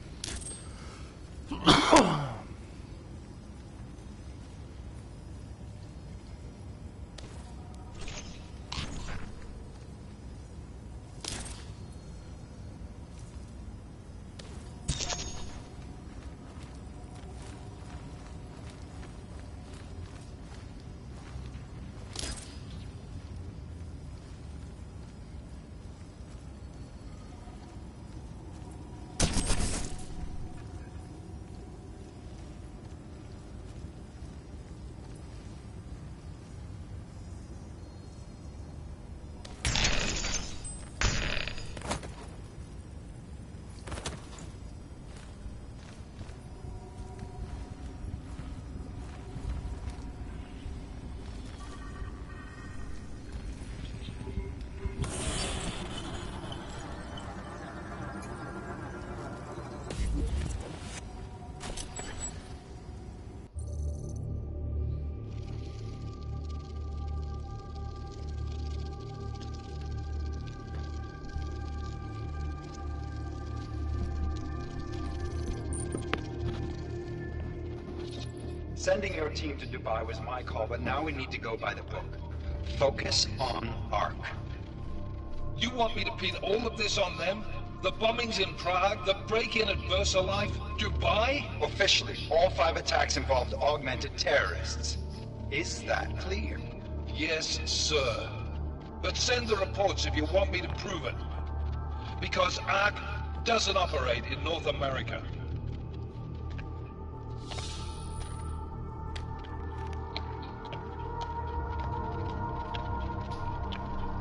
Sending your team to Dubai was my call, but now we need to go by the book. Focus on Ark.
You want me to pin all of this on them? The bombings in Prague, the break-in at VersaLife, Dubai?
Officially, all 5 attacks involved augmented terrorists. Is that clear?
Yes, sir. But send the reports if you want me to prove it. Because Ark doesn't operate in North America.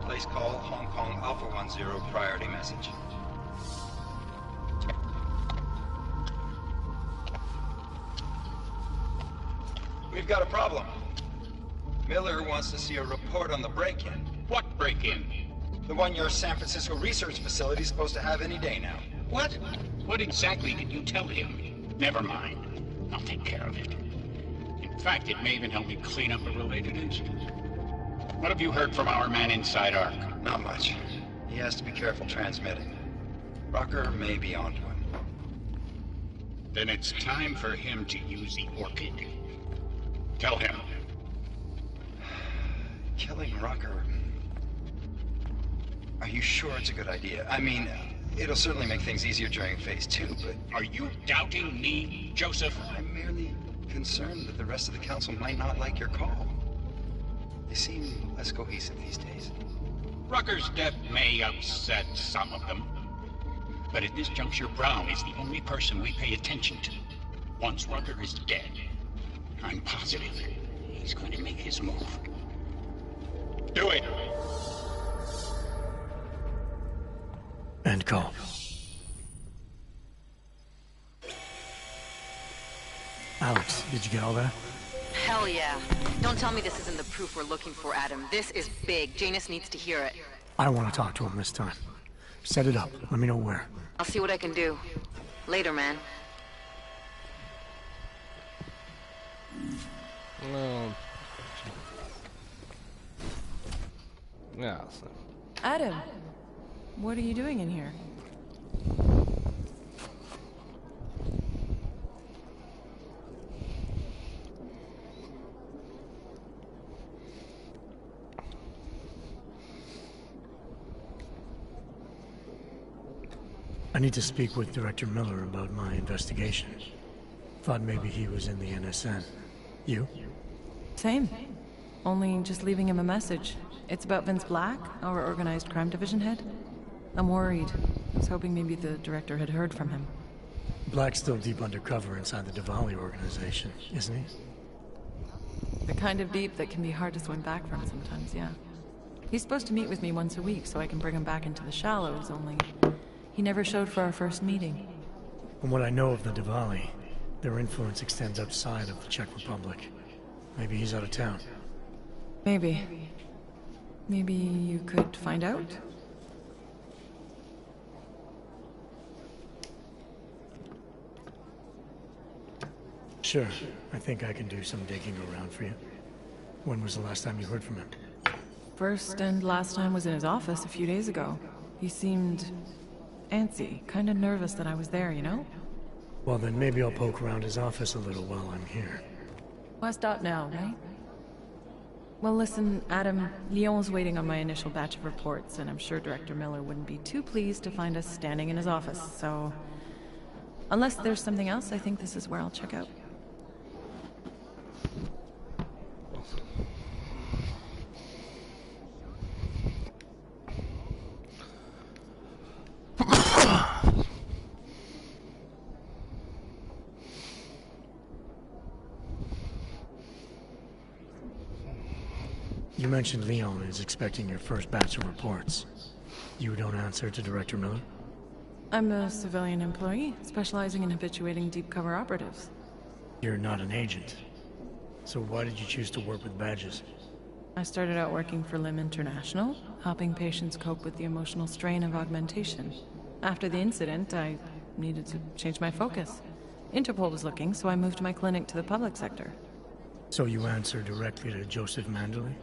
Place call, Hong Kong Alpha 10, priority message. We've got a problem. Miller wants to see a report on the break-in.
What break-in?
The one your San Francisco research facility is supposed to have any day now.
What? What exactly did you tell him? Never mind. I'll take care of it. In fact, it may even help me clean up a related incident. What have you heard from our man inside Ark?
Not much. He has to be careful transmitting. Rucker may be onto him.
Then it's time for him to use the Orchid. Tell him.
Killing Rucker... Are you sure it's a good idea? I mean, it'll certainly make things easier during Phase 2, but...
Are you doubting me, Joseph?
I'm merely concerned that the rest of the council might not like your call. They seem less cohesive these days.
Rucker's death may upset some of them. But at this juncture, Brown is the only person we pay attention to. Once Rucker is dead, I'm positive he's going to make his move. Do it!
End call. Alex, did you get all that?
Hell yeah. Don't tell me this isn't the proof we're looking for, Adam. This is big. Janus needs to hear it.
I want to talk to him this time. Set it up. Let me know where.
I'll see what I can do. Later, man.
No. Yeah. So.
Adam, what are you doing in here?
I need to speak with Director Miller about my investigation. Thought maybe he was in the NSN. You?
Same. Only just leaving him a message. It's about Vince Black, our organized crime division head. I'm worried. I was hoping maybe the director had heard from him.
Black's still deep undercover inside the Diwali organization, isn't he?
The kind of deep that can be hard to swim back from sometimes, yeah. He's supposed to meet with me once a week so I can bring him back into the shallows, only he never showed for our first meeting.
From what I know of the Diwali, their influence extends outside of the Czech Republic. Maybe he's out of town.
Maybe. Maybe you could find out?
Sure. I think I can do some digging around for you. When was the last time you heard from him?
First and last time was in his office a few days ago. He seemed antsy, kind of nervous that I was there, you know?
Well, then maybe I'll poke around his office a little while I'm here.
Well, I stop now, right? Well, listen, Adam, Lyon's waiting on my initial batch of reports, and I'm sure Director Miller wouldn't be too pleased to find us standing in his office, so... Unless there's something else, I think this is where I'll check out.
You mentioned Leon is expecting your first batch of reports. You don't answer to Director Miller?
I'm a civilian employee, specializing in habituating deep cover operatives.
You're not an agent. So why did you choose to work with badges?
I started out working for LIM International, helping patients cope with the emotional strain of augmentation. After the incident, I needed to change my focus. Interpol was looking, so I moved my clinic to the public sector.
So you answer directly to Joseph Mandley?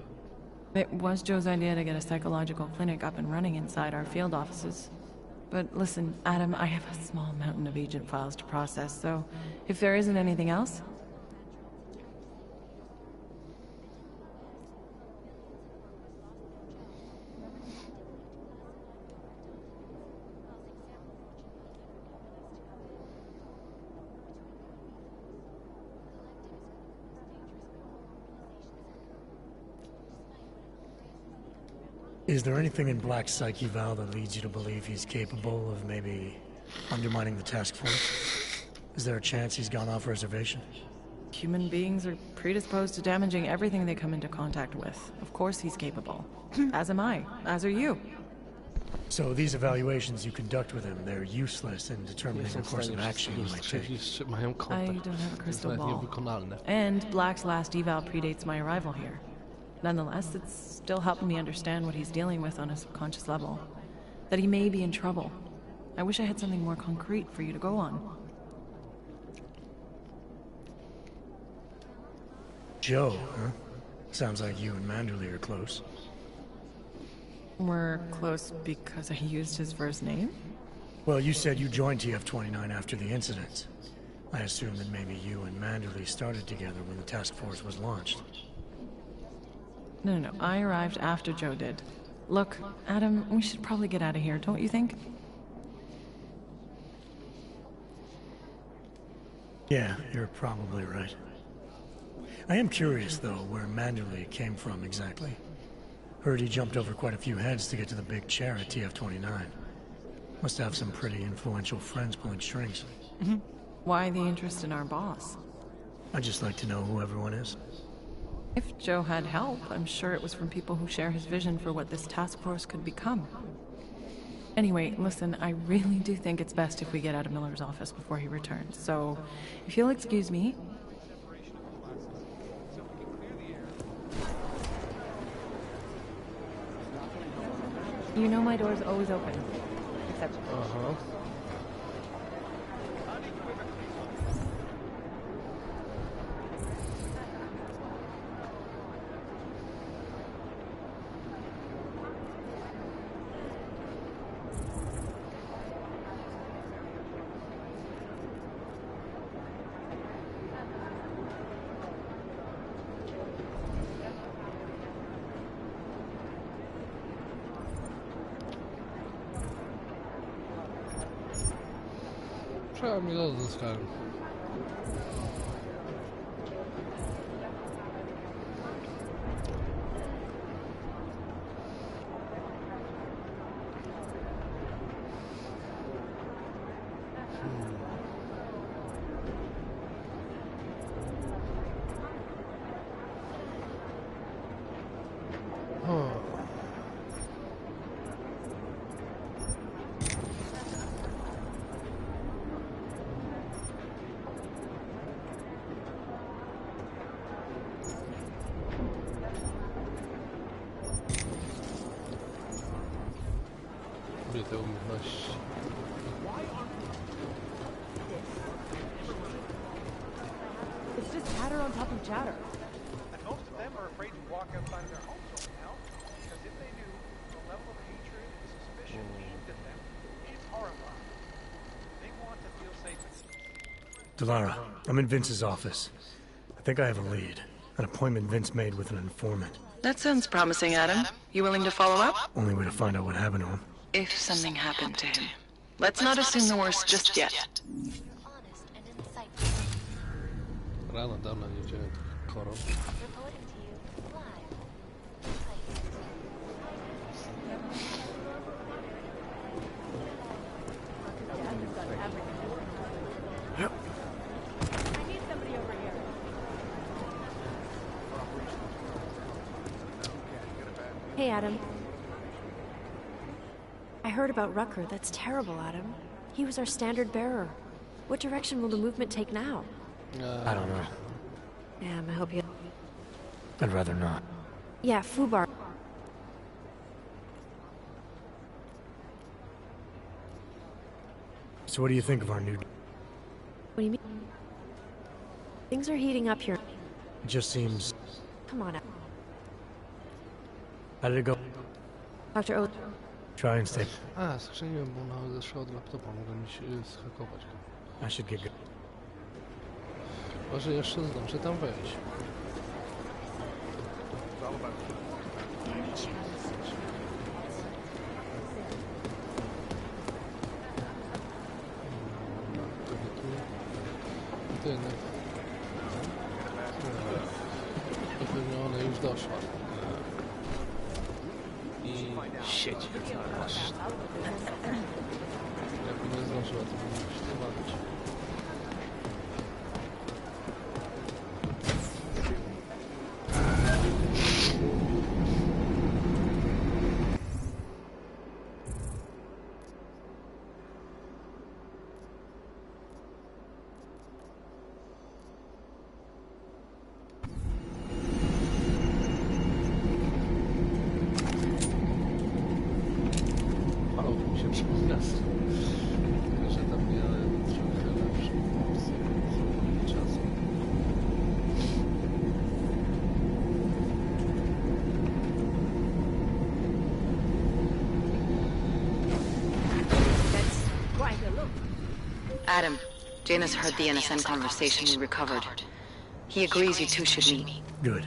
It was Joe's idea to get a psychological clinic up and running inside our field offices. But listen, Adam, I have a small mountain of agent files to process, so if there isn't anything else...
Is there anything in Black's psyche, Val, that leads you to believe he's capable of maybe undermining the task force? Is there a chance he's gone off reservation?
Human beings are predisposed to damaging everything they come into contact with. Of course he's capable. As am I. As are you.
So these evaluations you conduct with him, they're useless in determining the course of action he might take.
I don't have a crystal ball. And Black's last eval predates my arrival here. Nonetheless, it's still helping me understand what he's dealing with on a subconscious level. That he may be in trouble. I wish I had something more concrete for you to go on.
Joe, huh? Sounds like you and Manderley are close.
We're close because I used his first name?
Well, you said you joined TF-29 after the incident. I assumed that maybe you and Manderley started together when the task force was launched.
No. I arrived after Joe did. Look, Adam, we should probably get out of here, don't you think?
Yeah, you're probably right. I am curious, though, where Manderley came from exactly. Heard he jumped over quite a few heads to get to the big chair at TF-29. Must have some pretty influential friends pulling strings.
Why the interest in our boss?
I'd just like to know who everyone is.
If Joe had help, I'm sure it was from people who share his vision for what this task force could become. Anyway, listen, I really do think it's best if we get out of Miller's office before he returns, so if you'll excuse me... You know my door's always open. Except...
Uh-huh. Trzeba mi odzyskać. Kobiety umiejętności.
It's just chatter on top of chatter.
And most of them are afraid to walk outside of their homes right now, because if they do, the level of hatred and suspicion aimed at them is horrifying. They want to feel safe.
Delara, I'm in Vince's office. I think I have a lead. An appointment Vince made with an informant.
That sounds promising, Adam. You willing to follow up?
Only way to find out what happened to him.
If something happened to him. Let's not assume the worst just yet.
Rano dawno nie widziałem tych chorób.
Hey, Adam. I heard about Rucker. That's terrible, Adam. He was our standard bearer. What direction will the movement take now?
I don't know.
Damn, I hope you...
I'd rather not.
Yeah, Fubar.
So what do you think of our new...
What do you mean? Things are heating up here.
It just seems...
Come on, Adam.
How did it go?
Dr. O...
Try and stay...
A, skrzyniłem, bo ona zeszła od laptopa, mogę mi się zhakować.
I should get good.
Może jeszcze zdążę tam wejść. Jednak... Pewnie ona już doszła. I...
Siedzi.
Jakby nie zdążyła, to bym się nie bawić.
Adam, Janus heard the NSN conversation we recovered. He agrees you two should meet.
Good.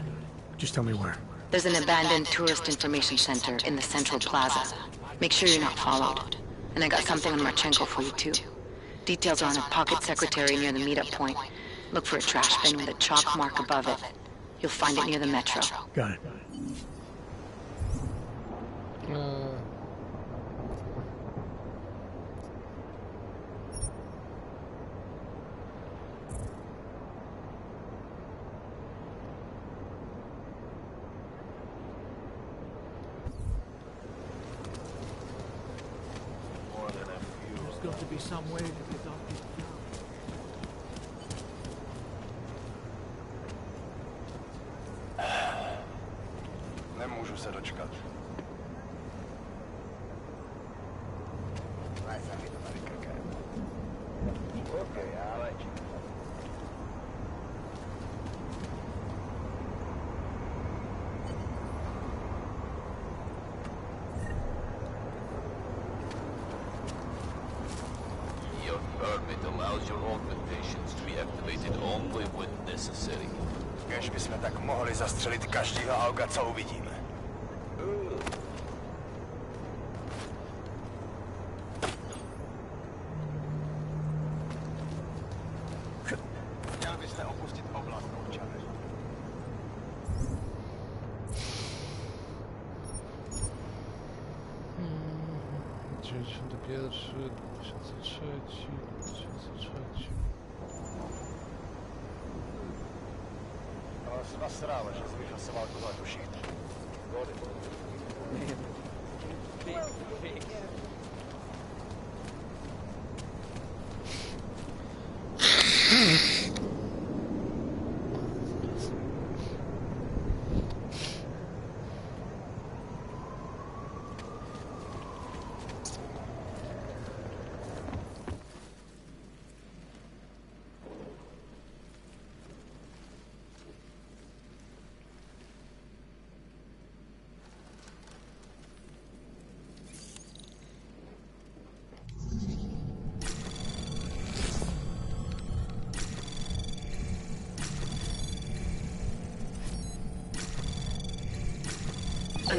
Just tell me where.
There's an abandoned tourist information center in the central plaza. Make sure you're not followed. And I got something on Marchenko for you too. Details are on a pocket secretary near the meetup point. Look for a trash bin with a chalk mark above it. You'll find it near the metro.
Got it.
There's got to be some way to get off this
Nemůžu se dočkat. Okay, ale...
Your permit allows your augmentations to be activated only when necessary.
Kež bychom tak mohli zastřelit každýho auga, co uvidíme. Měl byste opustit oblast, občane. Nasrala, že jsi vyfasoval tuhle dušit.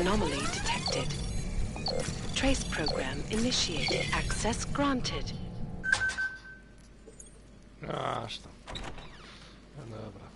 Anomaly detected. Trace program initiated. Access granted.
Aż tam. No dobra.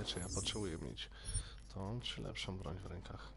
czy ja potrzebuję mieć tą, czy lepszą broń w rękach.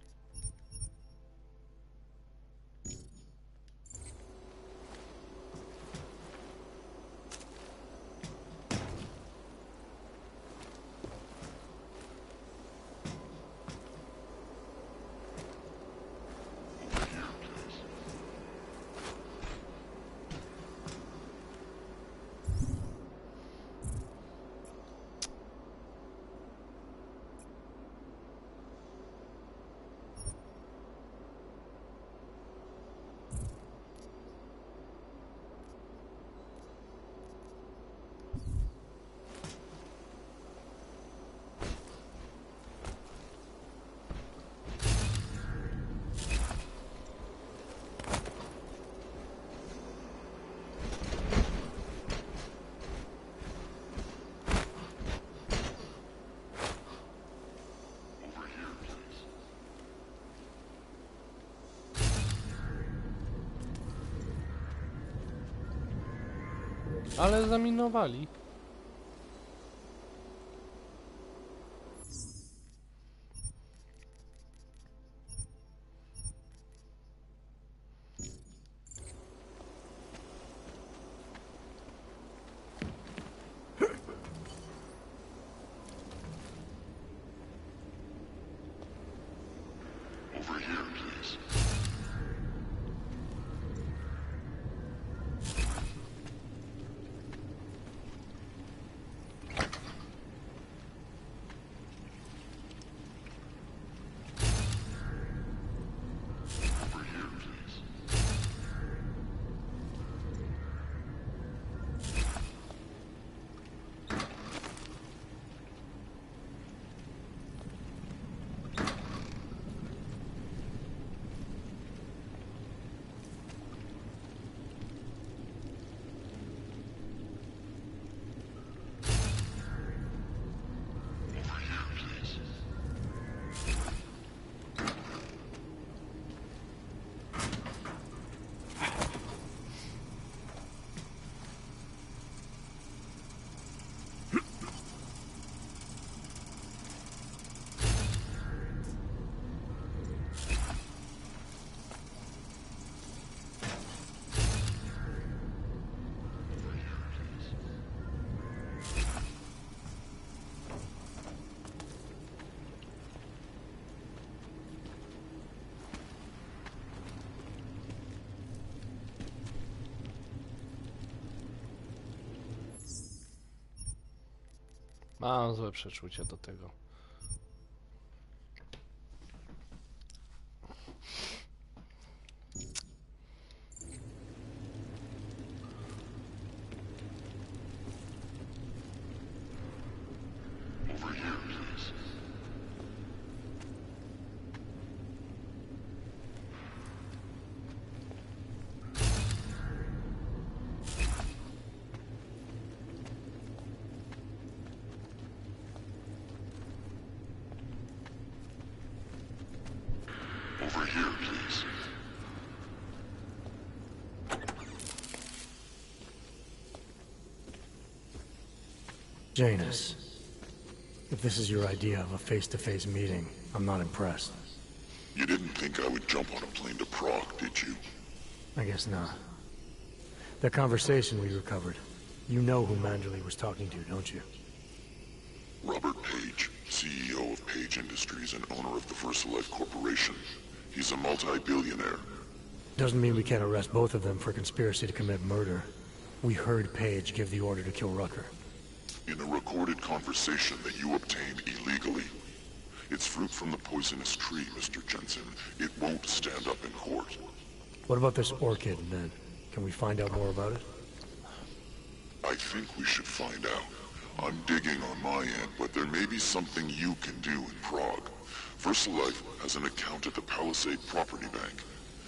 Ale zaminowali.
Over here, please.
Mam złe przeczucie do tego.
Over here, please. Over here, please.
Janus, if this is your idea of a face-to-face meeting, I'm not impressed.
You didn't think I would jump on a plane to Prague, did you?
I guess not. The conversation we recovered. You know who Manderley was talking to, don't you?
Robert Page, CEO of Page Industries and owner of the VersaLife Corporation. He's a multi-billionaire.
Doesn't mean we can't arrest both of them for conspiracy to commit murder. We heard Page give the order to kill Rucker.
In a recorded conversation that you obtained illegally. It's fruit from the poisonous tree, Mr. Jensen. It won't stand up in court.
What about this orchid, then? Can we find out more about it?
I think we should find out. I'm digging on my end, but there may be something you can do in Prague. VersaLife has an account at the Palisade Property Bank.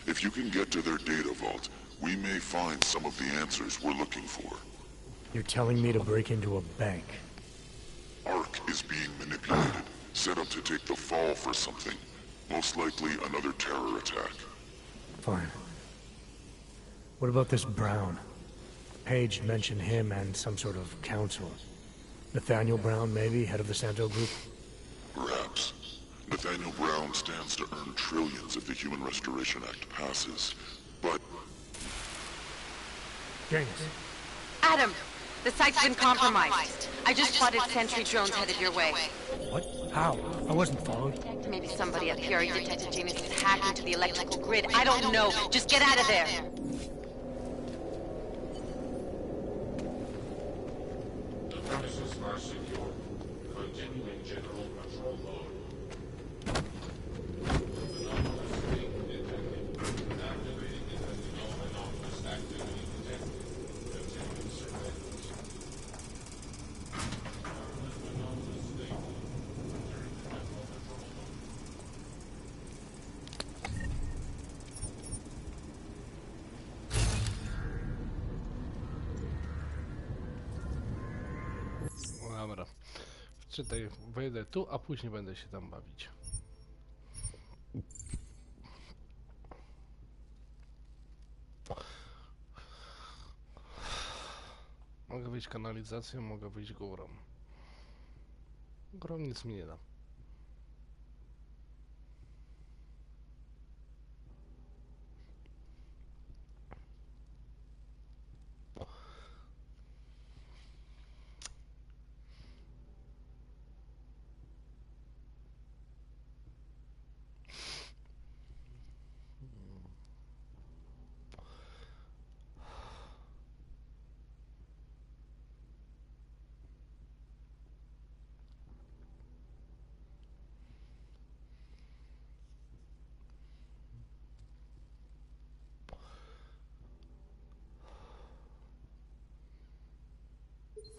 If you can get to their data vault, we may find some of the answers we're looking for.
You're telling me to break into a bank?
Ark is being manipulated, set up to take the fall for something. Most likely another terror attack.
Fine. What about this Brown? Page mentioned him and some sort of council. Nathaniel Brown, maybe, head of the Santo Group?
Perhaps. Nathaniel Brown stands to earn trillions if the Human Restoration Act passes. But...
James.
Adam! The site's been compromised. I just spotted sentry drones headed your way.
What? How? I wasn't followed.
Maybe somebody up here detected Genius's hack into the electrical grid. I don't know. Just get out of there.
Premises are secure. Continuing general control mode. Anomalous state detected. Activating anomalous activity detected. Continuing surveillance. Anomalous state. Entering the general control mode.
Dobra. Czytaj, wejdę tu, a później będę się tam bawić. Mogę wyjść kanalizacją, mogę wyjść górą. Górą nic mi nie da.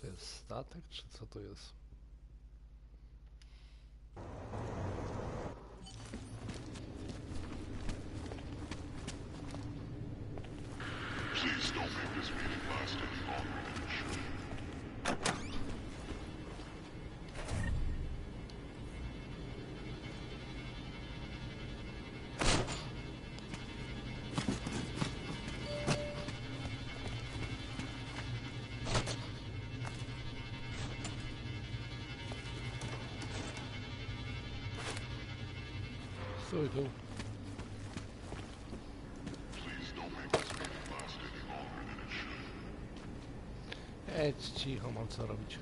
To jest statek, czy co to jest?
Please don't make this meeting last any longer than it should.
Stój tu.
Please don't make this meeting last any longer than it should.
Jedź cicho, mam co robić.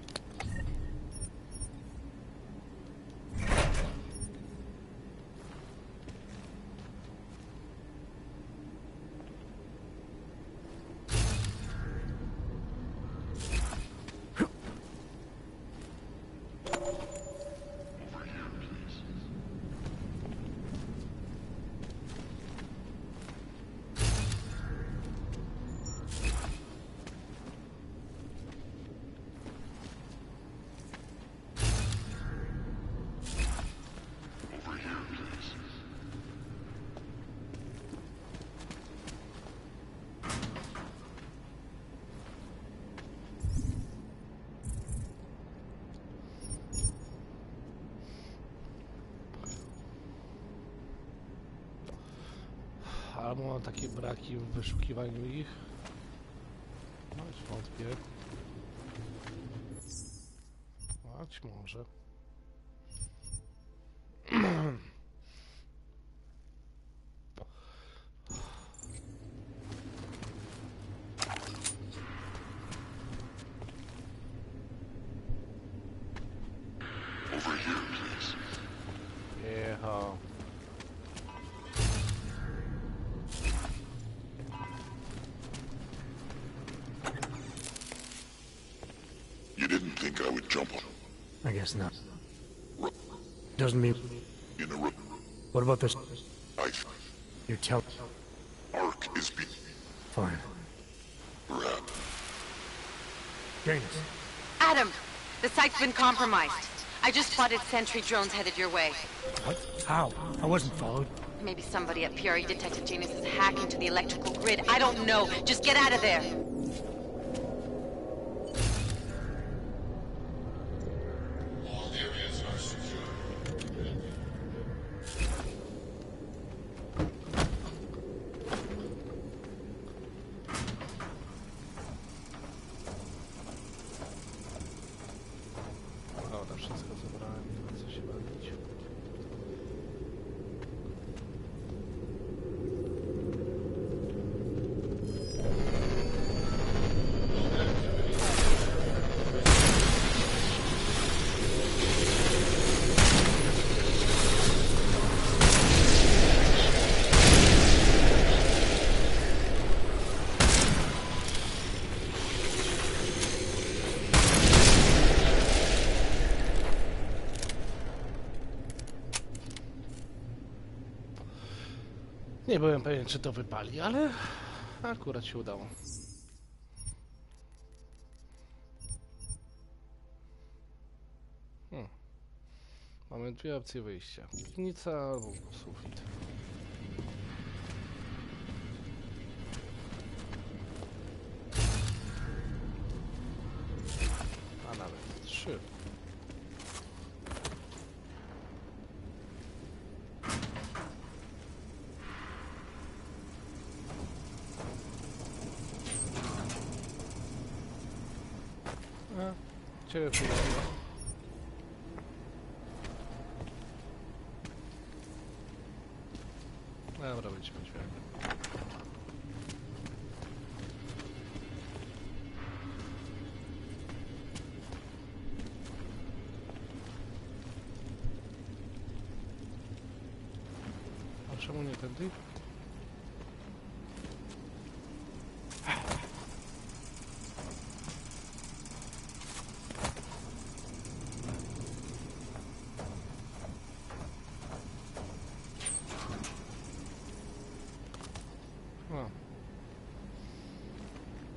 Albo mam takie braki w wyszukiwaniu ich. No, wątpię. Być może.
Over here, please.
Yeah.
You didn't think I would jump on?
I guess not. Doesn't mean...
In a row.
What about this? You're telling...
Ark is be...
Fine.
Perhaps.
James.
Adam! The site's been compromised. I just spotted sentry drones headed your way.
What? How? I wasn't followed.
Maybe somebody at PRE detected Genius's hack into the electrical grid. I don't know. Just get out of there.
All areas are secure.
Dobra, wszystko zebrałem, nie ma co się bawić. Nie byłem pewien, czy to wypali, ale akurat się udało. Mamy dwie opcje wyjścia. Piwnica albo sufit. A nawet 3. Ciebie przyjechała. Dobra, będziemy dźwięk. A czemu nie tędy?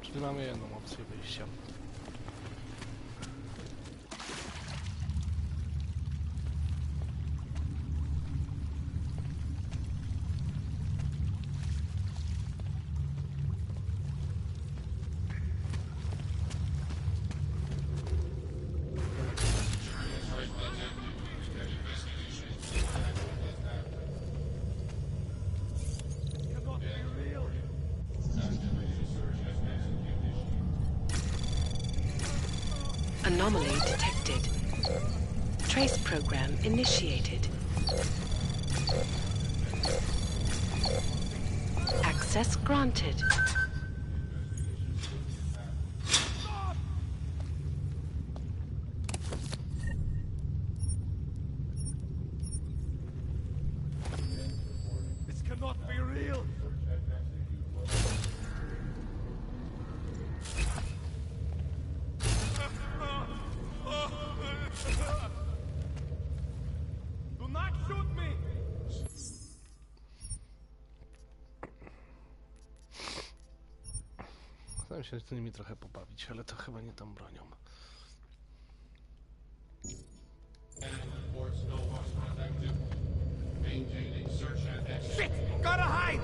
Czyli mamy jedną opcję wyjścia.
Anomaly detected. Trace program initiated. Access granted.
This cannot be real! Do not shoot me!
Chciałem się z nimi trochę pobawić, ale to chyba nie tą bronią.
Shit! Gotta hide!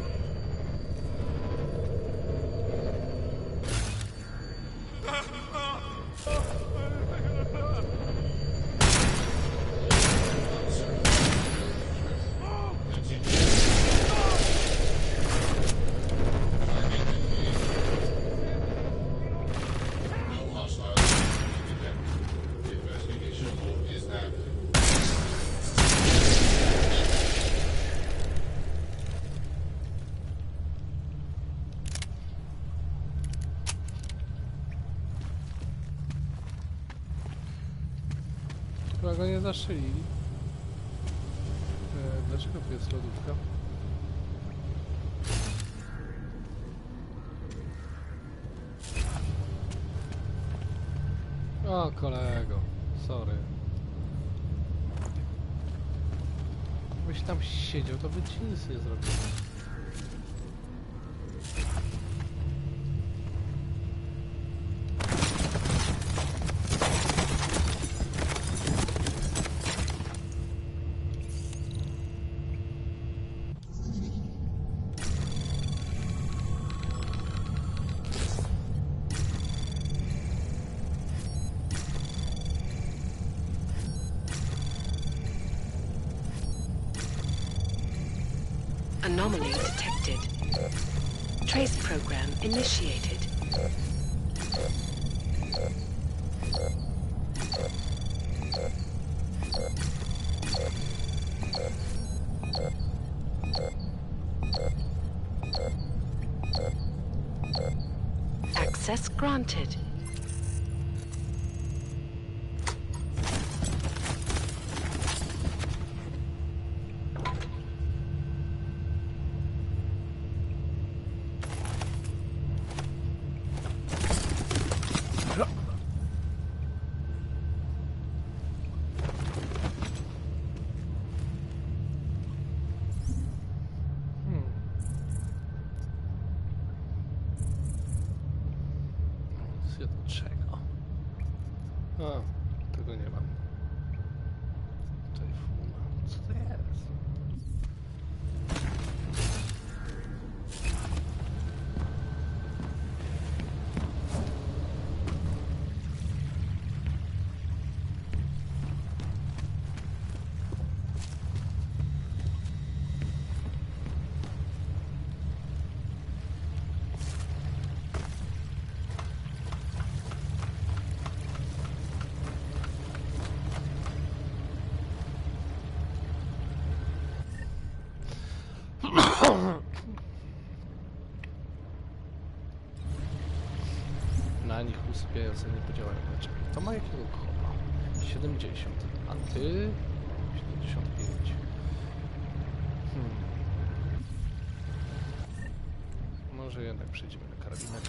Chyba go nie zaszyli. Dlaczego tu jest lodówka? O, kolego. Sorry. Jakbyś tam siedział, to by ci nic nie zrobił.
Anomaly detected. Trace program initiated. Access granted.
Opcję do czego? A, tego nie mam. Tajfuna. Co to jest? Na nich usypiające nie podziałają leczenia. To ma jakiego kopa? 70, a ty? 75. Może jednak przejdziemy na karabinek.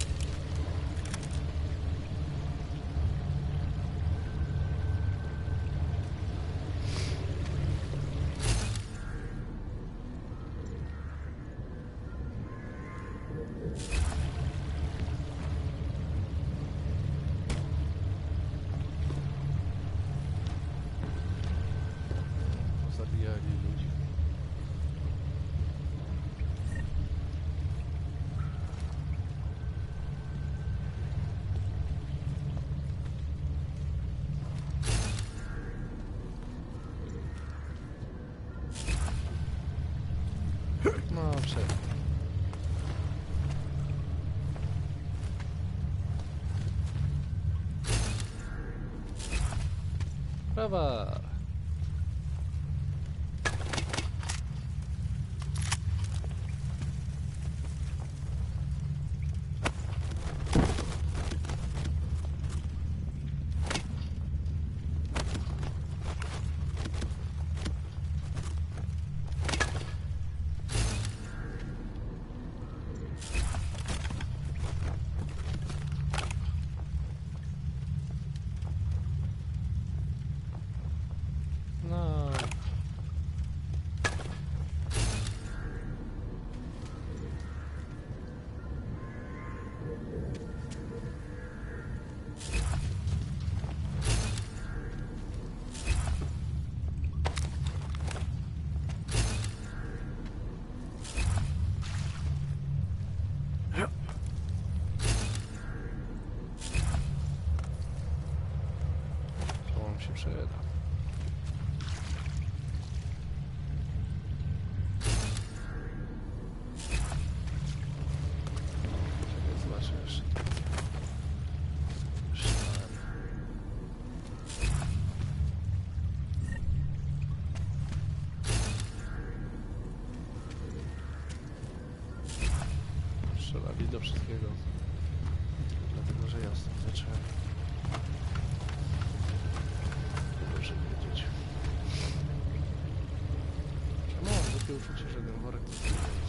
Zabijali ludzi. No, przed. Prawa. No. To on się przyda. Zobaczę jeszcze. Strzelałem. Strzelali do wszystkiego. Dlatego, że ja stąd zacząłem. Dobrze wiedzieć. Ja mam takie uczucie, że ten worek to jest.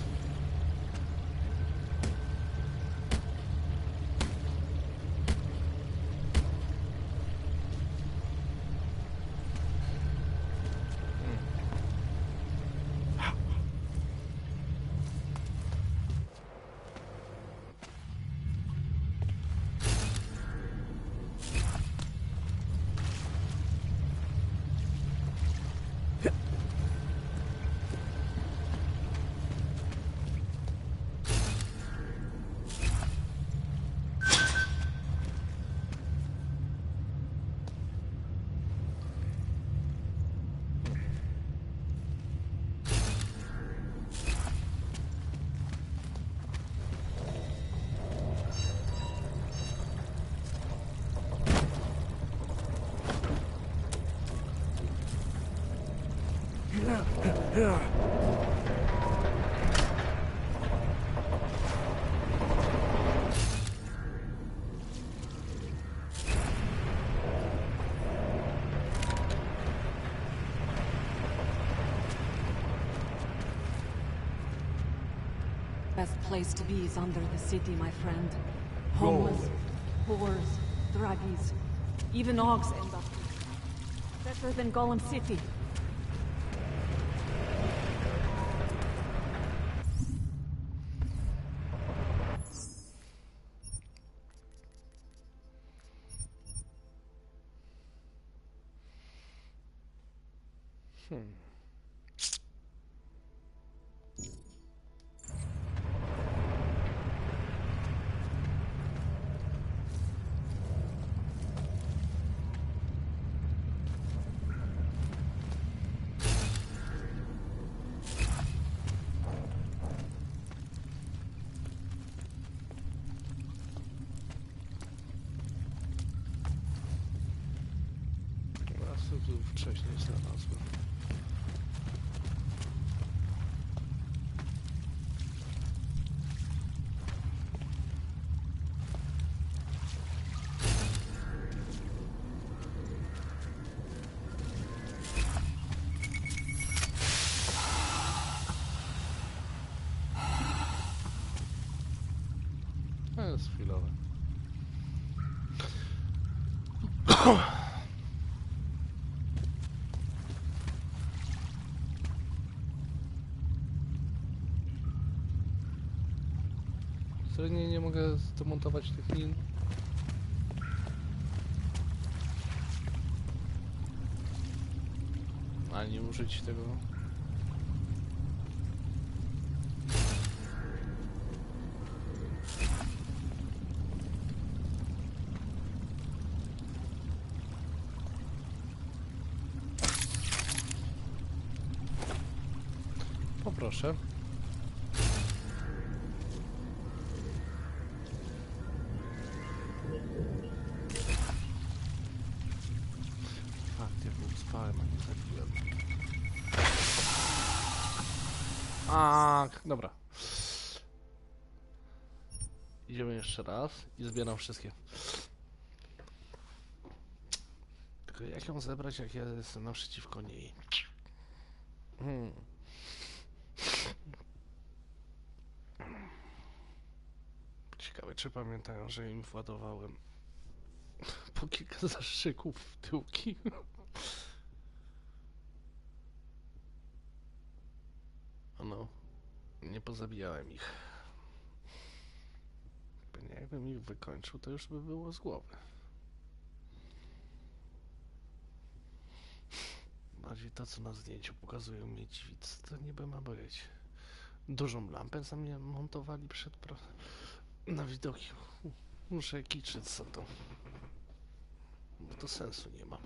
Best place to be is under the city, my friend. Homeless, whores, druggies, even hogs end up here. Better than Golem City.
Tu wcześniej znalazłem. To jest chwilowe. Nie mogę zdemontować tych lin. Ani użyć tego. Poproszę. Dobra. Idziemy jeszcze raz i zbieram wszystkie. Tylko jak ją zebrać, jak ja jestem naprzeciwko niej? Ciekawe, czy pamiętają, że im władowałem po kilka zastrzyków w tyłki. No, nie pozabijałem ich. Pewnie jakbym ich wykończył, to już by było z głowy. Bardziej to, co na zdjęciu pokazują mnie dziwic, to niby ma być. Dużą lampę za mnie montowali na widoki. Muszę kiczyć co to. Bo to sensu nie ma.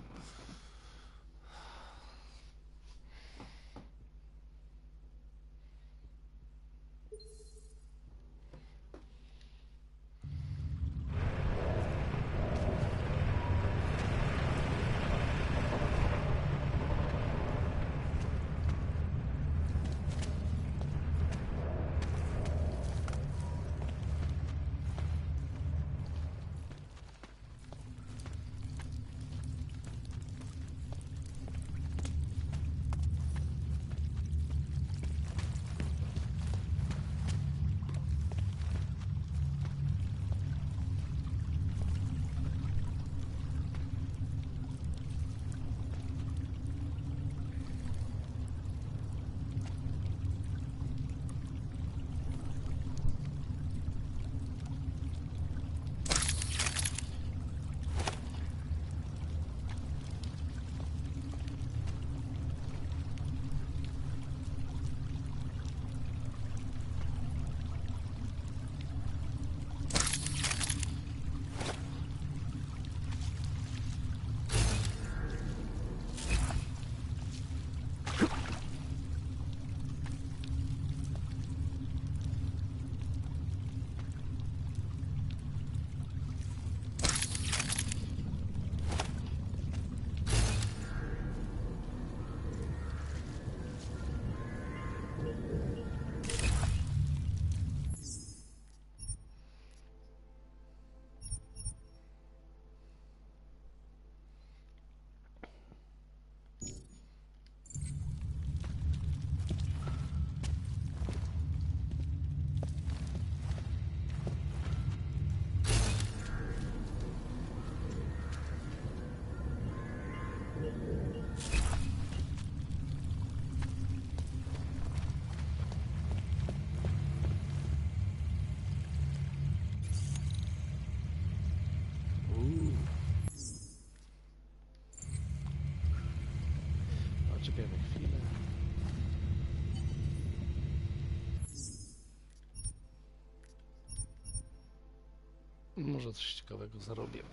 Może coś ciekawego zarobię.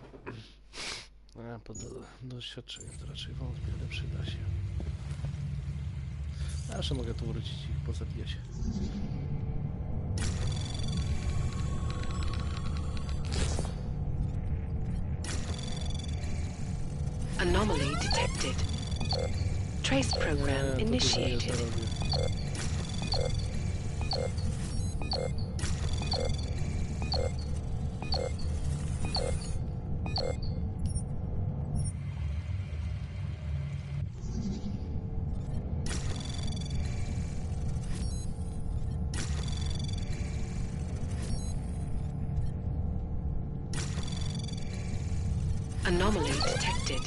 A po doświadczeniu to raczej wątpię, ale przyda się. A jeszcze mogę tu wrócić i ich pozabijać.
Anomaly detected. Trace program initiated. Anomaly detected.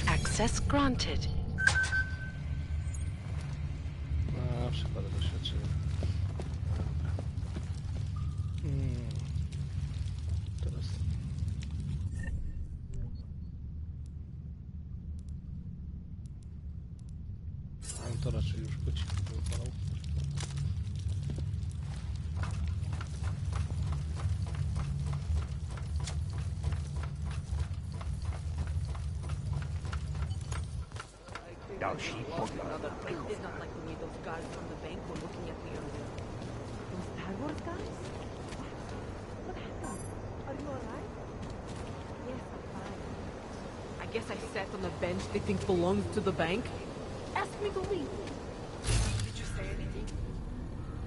Access granted.
A, przypada doświadczenia. Dobra. Teraz. A to raczej już po cichu wypalał.
Další podjazd.
I did not like the way those guards from the bank were looking at me earlier. Those Star Wars guys? What happened? Are you alright? Yes, I'm fine. I guess I sat on a bench they think belongs to the bank. Ask me to leave. Did you say anything?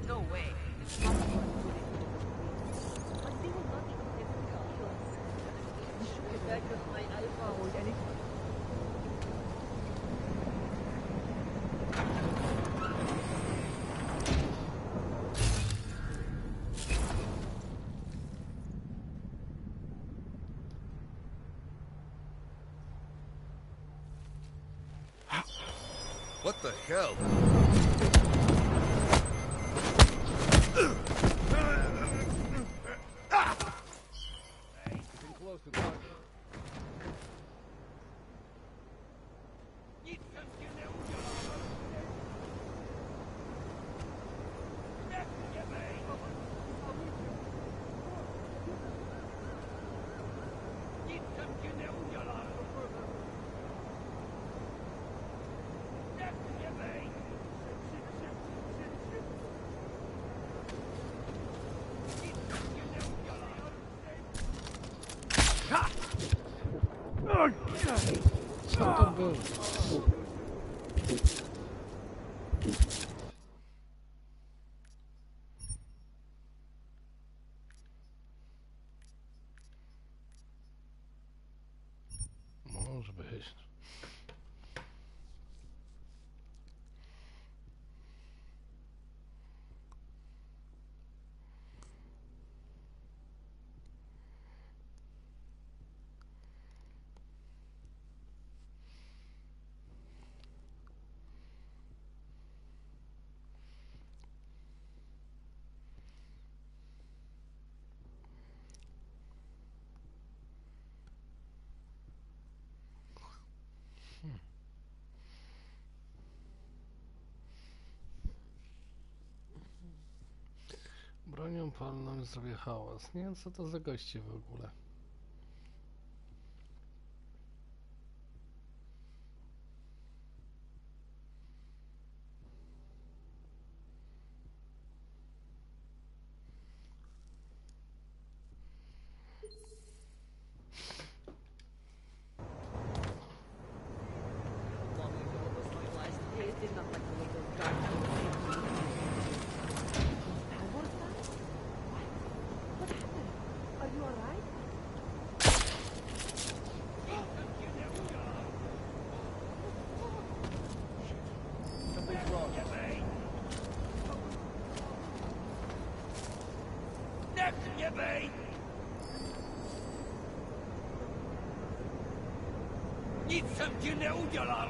No way. It's not what I put in. But they will not even get me killed. If that was my alpha or anything.
What the hell?
Getting close to target.
Co to było? Może być. Bronią palną zrobię hałas. Nie wiem, co to za goście w ogóle.
Nic jsem ti neudělal!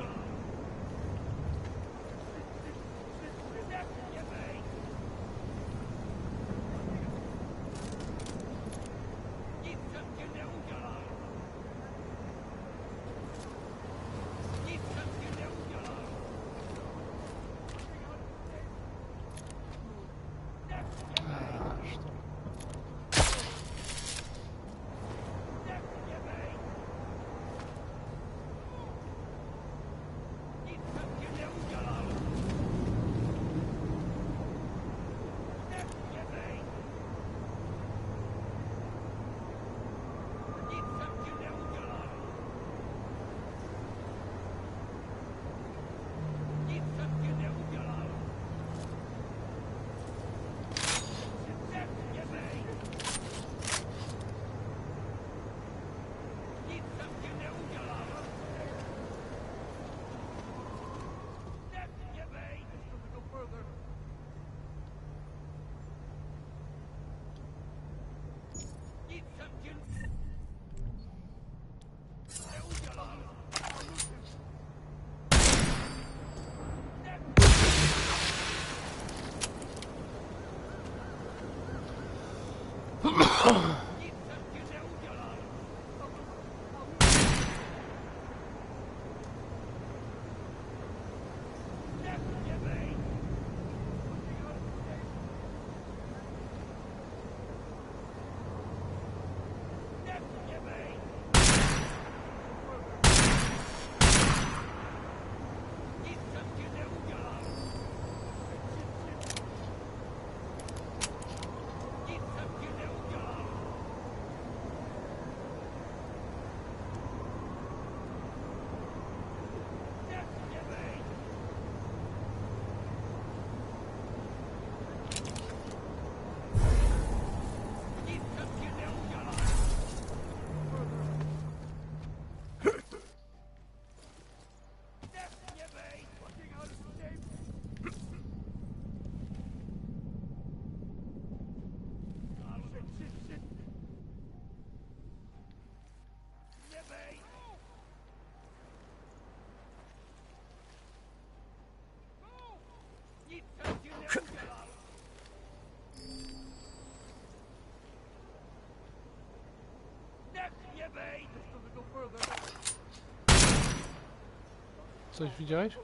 Coś widziałeś?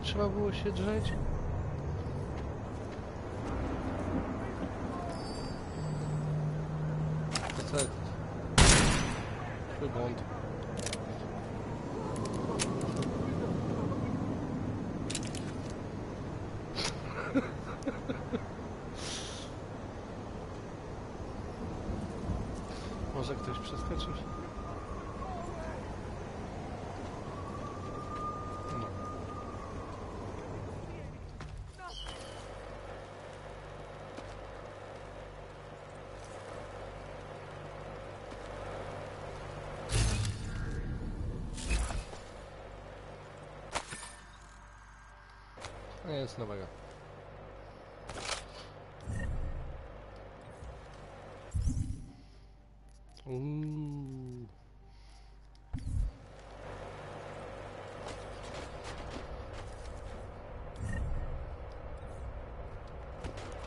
Trzeba było się drzeć. To co? Wygląd. Może ktoś przeskoczył? No. Jest nowego.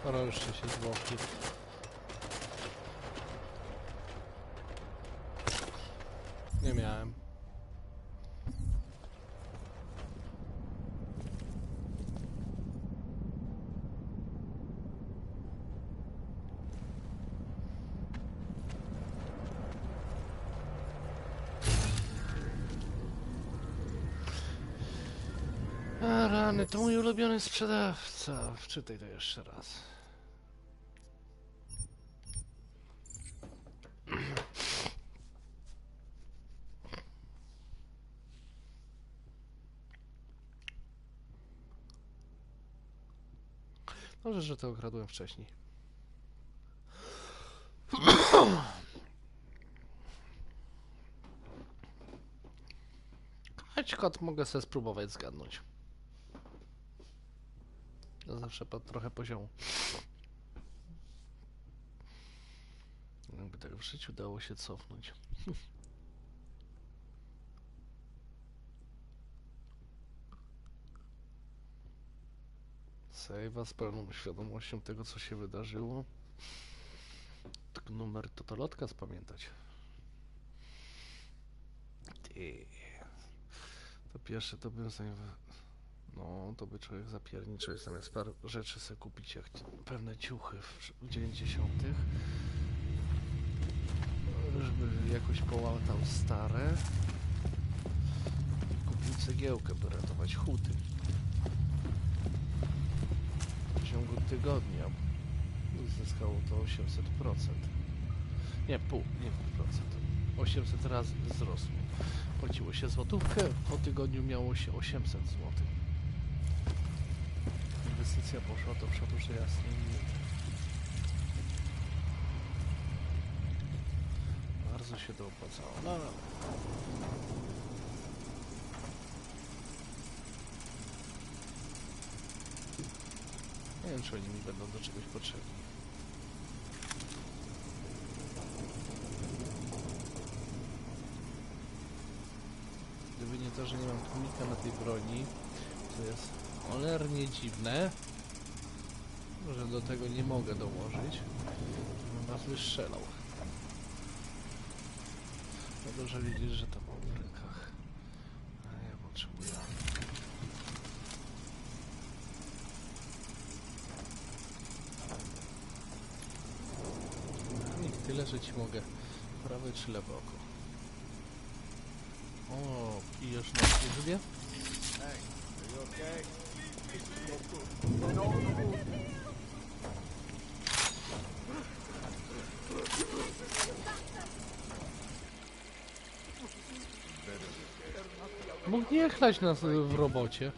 Rączcie się zwłoki. Nie miałem. A rany, to mój ulubiony sprzedawca. Wczytaj to jeszcze raz. Może, że to okradłem wcześniej. Kot mogę sobie spróbować zgadnąć. To zawsze trochę poziomu. Jakby tak w życiu dało się cofnąć. Save'a z pełną świadomością tego, co się wydarzyło. Tak numer totolotka spamiętać. To pierwsze to bym no, to by człowiek zapierniczył, zamiast parę rzeczy sobie kupić, jak pewne ciuchy w 90. Żeby jakoś połatał stare. Kupił cegiełkę, by ratować huty. W ciągu tygodnia zyskało to 800%. Nie, pół procent. 800 razy wzrosło. Płaciło się złotówkę, po tygodniu miało się 800 zł. Inwestycja poszła do przodu, że jasne. Bardzo się to opłacało. No. Nie wiem, czy oni mi będą do czegoś potrzebni. Gdyby nie to, że nie mam tłumika na tej broni, to jest cholernie dziwne, że do tego nie mogę dołożyć, żebym was wystrzelał. No dobrze wiedzieć, że to mam w rękach. A ja potrzebuję. I tyle, że ci mogę prawe czy lewe oko. O, pijesz na służbie? Mógł nie jechać nas w robocie.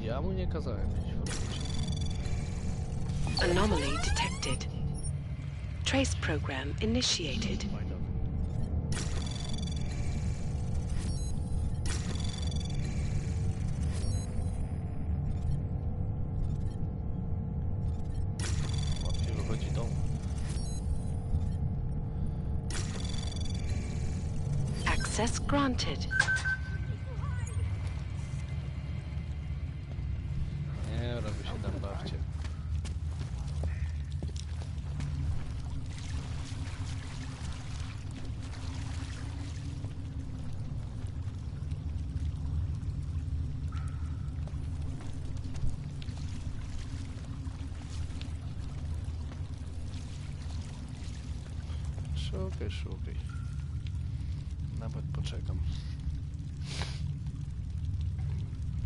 Ja mu nie kazałem być w robocie.
Anomaly detected. Trace program initiated.
Łatwiej wychodzi dom.
Access granted.
Nie, robi się tam bawcie. Szukaj, szukaj. Nawet poczekam.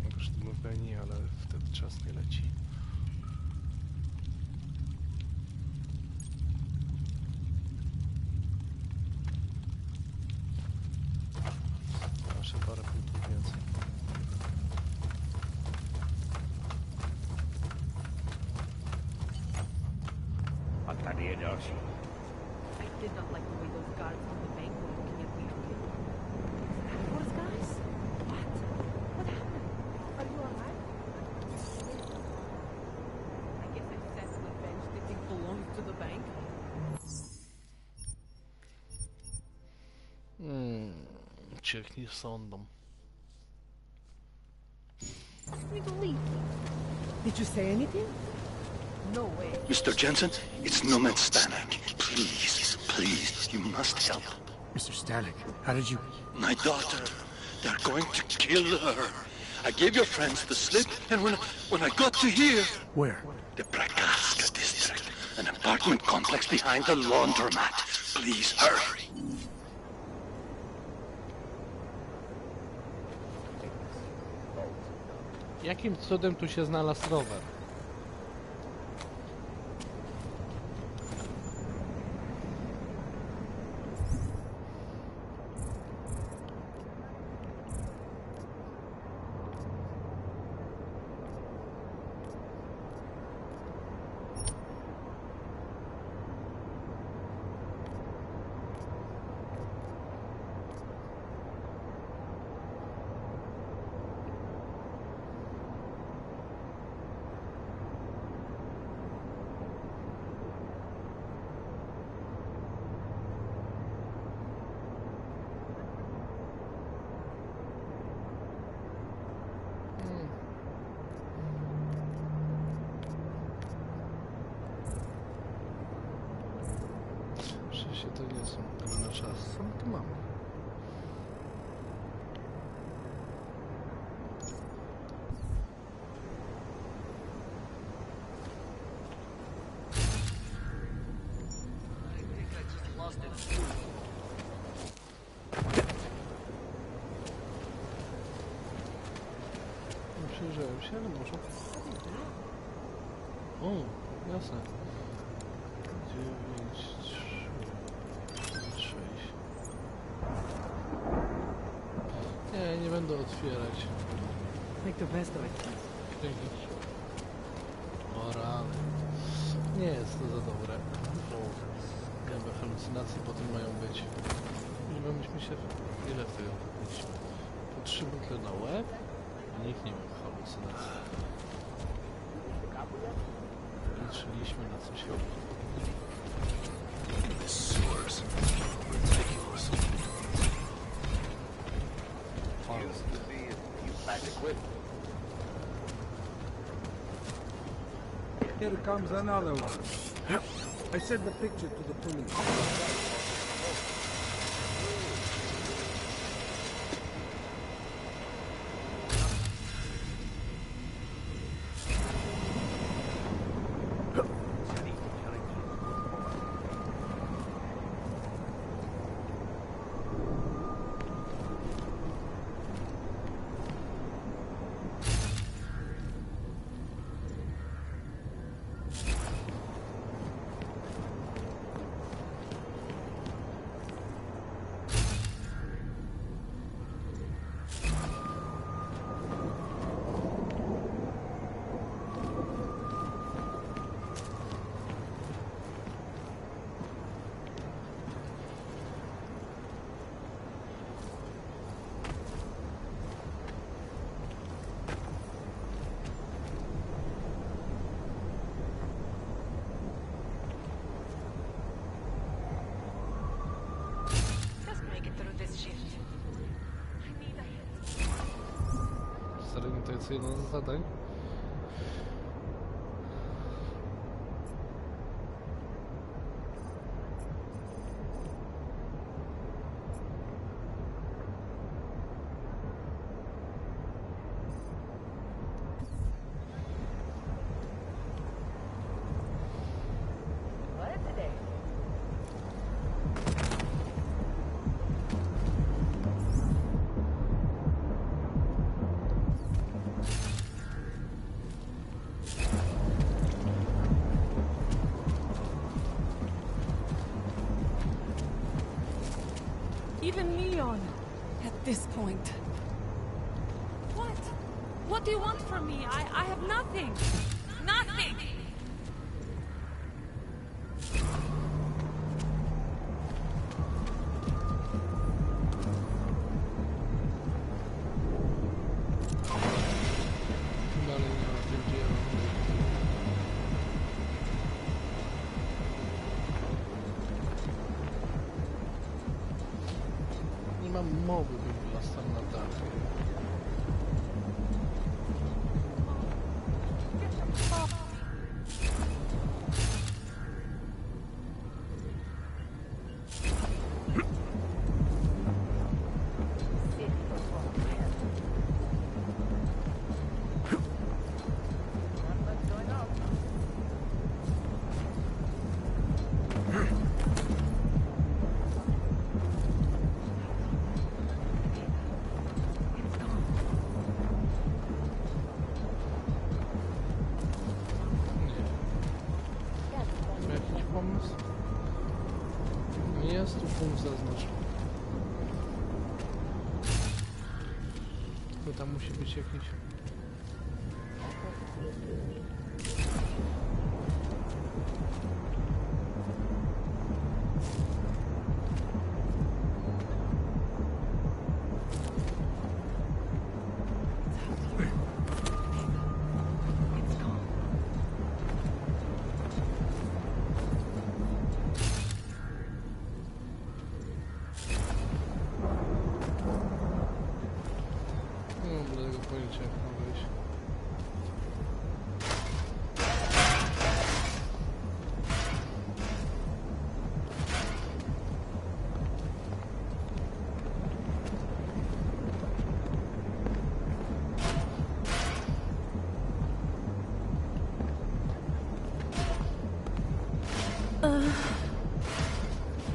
Jakoś to my w gani, ale wtedy czas nie leci. Jeszcze parę punktów więcej.
I did not like the way those guards on the bank were looking at me earlier. Those guys? What? What happened? Are you alright? I guess I sat on the bench they think belongs to the bank.
Cieknij sądom.
We to leave. Did you say anything? No way.
Mr. Jensen, it's no man Stanek. Please, please, you must help.
Mr. Stanek, how did you...
My daughter, they're going to kill her. I gave your friends the slip, and when I got to here...
Where?
The Prakaska district, an apartment complex behind the laundromat. Please, hurry.
Jakim cudem tu się znalazł rower? Szczęście to nie są pełne czas. Co my tu mamy? Przyjrzałem się, ale może... O, jasne. 9, 3, 6. Nie będę otwierać.
Make the best of it.
O rany. Nie jest to za dobre. Jakby halucynacje potem mają być. Żeby myśmy się... Ile w tego mieliśmy? Po 3 butle na łeb? Nikt nie miał halucynacji. Liczyliśmy na coś obok.
The sewers. Ridiculous.
Used to be a few back equipped.
Here comes another one. I sent the picture to the police.
To jest jedno z zadań.
Even Leon, at this point. What? What do you want from me? I have nothing. Nothing!
Nie mam mowy, bym była tam na dachu. Jest tu punkt zaznaczony. Tylko tam musi być jakiś... pojęcia jak mam wyjść.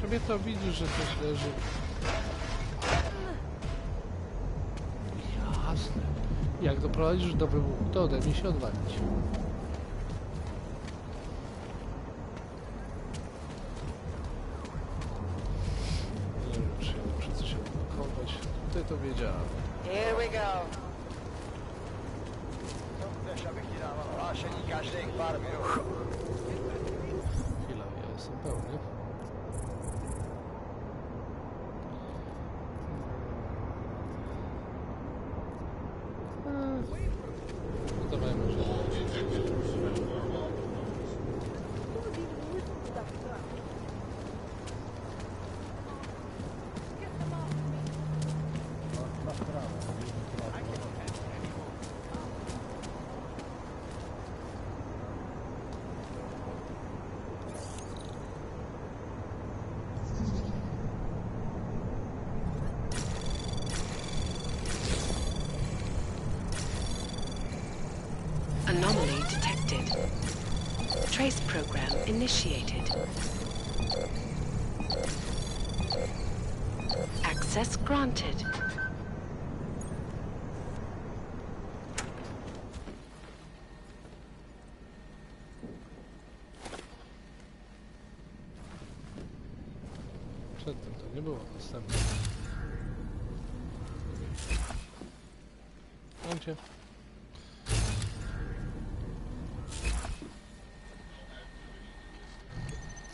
Kobieta widzi, że coś leży. Jasne. Jak doprowadzisz do wybuchu, to ode mnie się odwalić. Nie wiem, czy ja muszę coś odblokować. Ty to wiedziałem.
Here we go. Też abych nie dawał hlášení každých pár minut.
Chwila, ja jestem pełny. Dawajmy, że...
Anomaly detected. Trace program initiated. Access granted.
Przedtem to nie było dostępne. Chodźcie.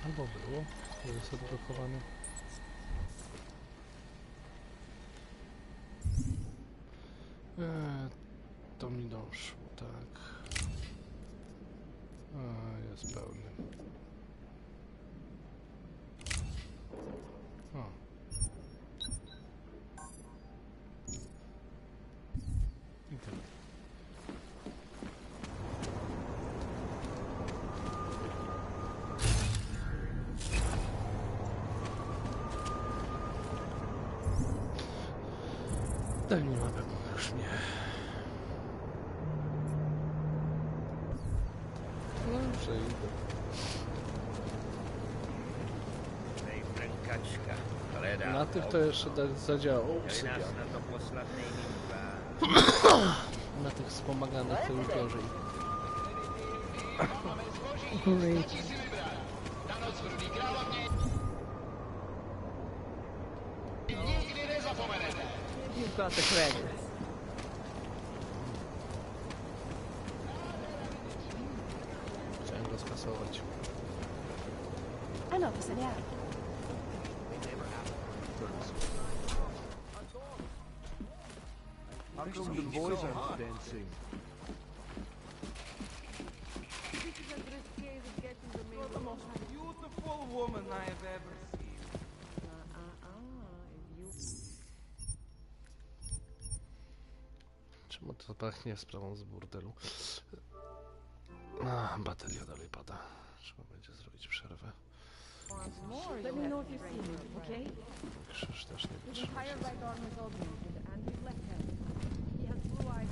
Albo było, to jest odblokowane. To mi doszło, tak. A, jest pełny. O. I tyle. Tak nie ma pewno już nie. No, przejdę. Na tych to jeszcze zadziałało sypialnie. Na tych wspomaganych to już gorzej.
You've got the credits.
Chciałem go skasować.
أنا بسريع.
How come the boys aren't dancing?
You're the most beautiful woman I have ever seen.
Czemu to pachnie sprawą z burdelu? Bateria dalej pada. Trzeba będzie zrobić przerwę.
Let me know if you see him, okay?
Krzyż też nie
His
wytrzyma.
entire right arm is augmented, and his left hand. He has blue eyes.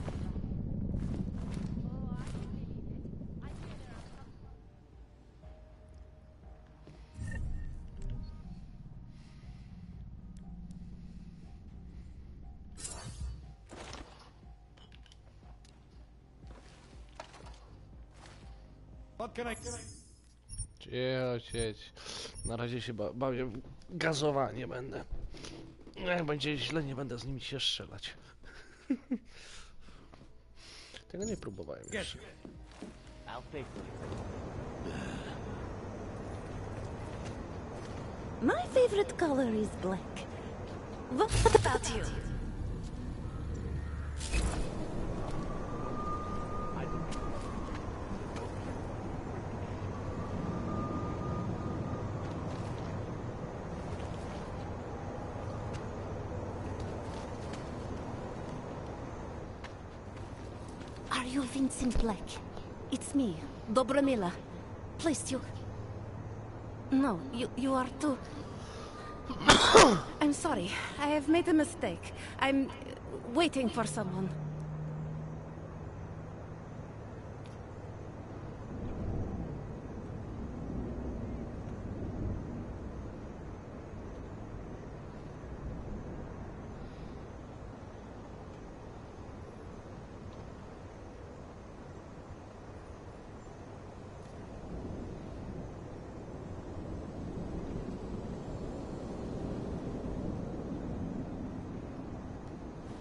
What can I...
Cicho, siedź. Na razie się bawię w gazowanie będę. Jak będzie źle, nie będę z nimi się strzelać. Tego nie próbowałem jeszcze.
I'll pay for it.
My favorite color is black. What about you? Are you Vincent Black? It's me, Dobromila. Please, you... No, you are too... I'm sorry. I have made a mistake. I'm waiting for someone.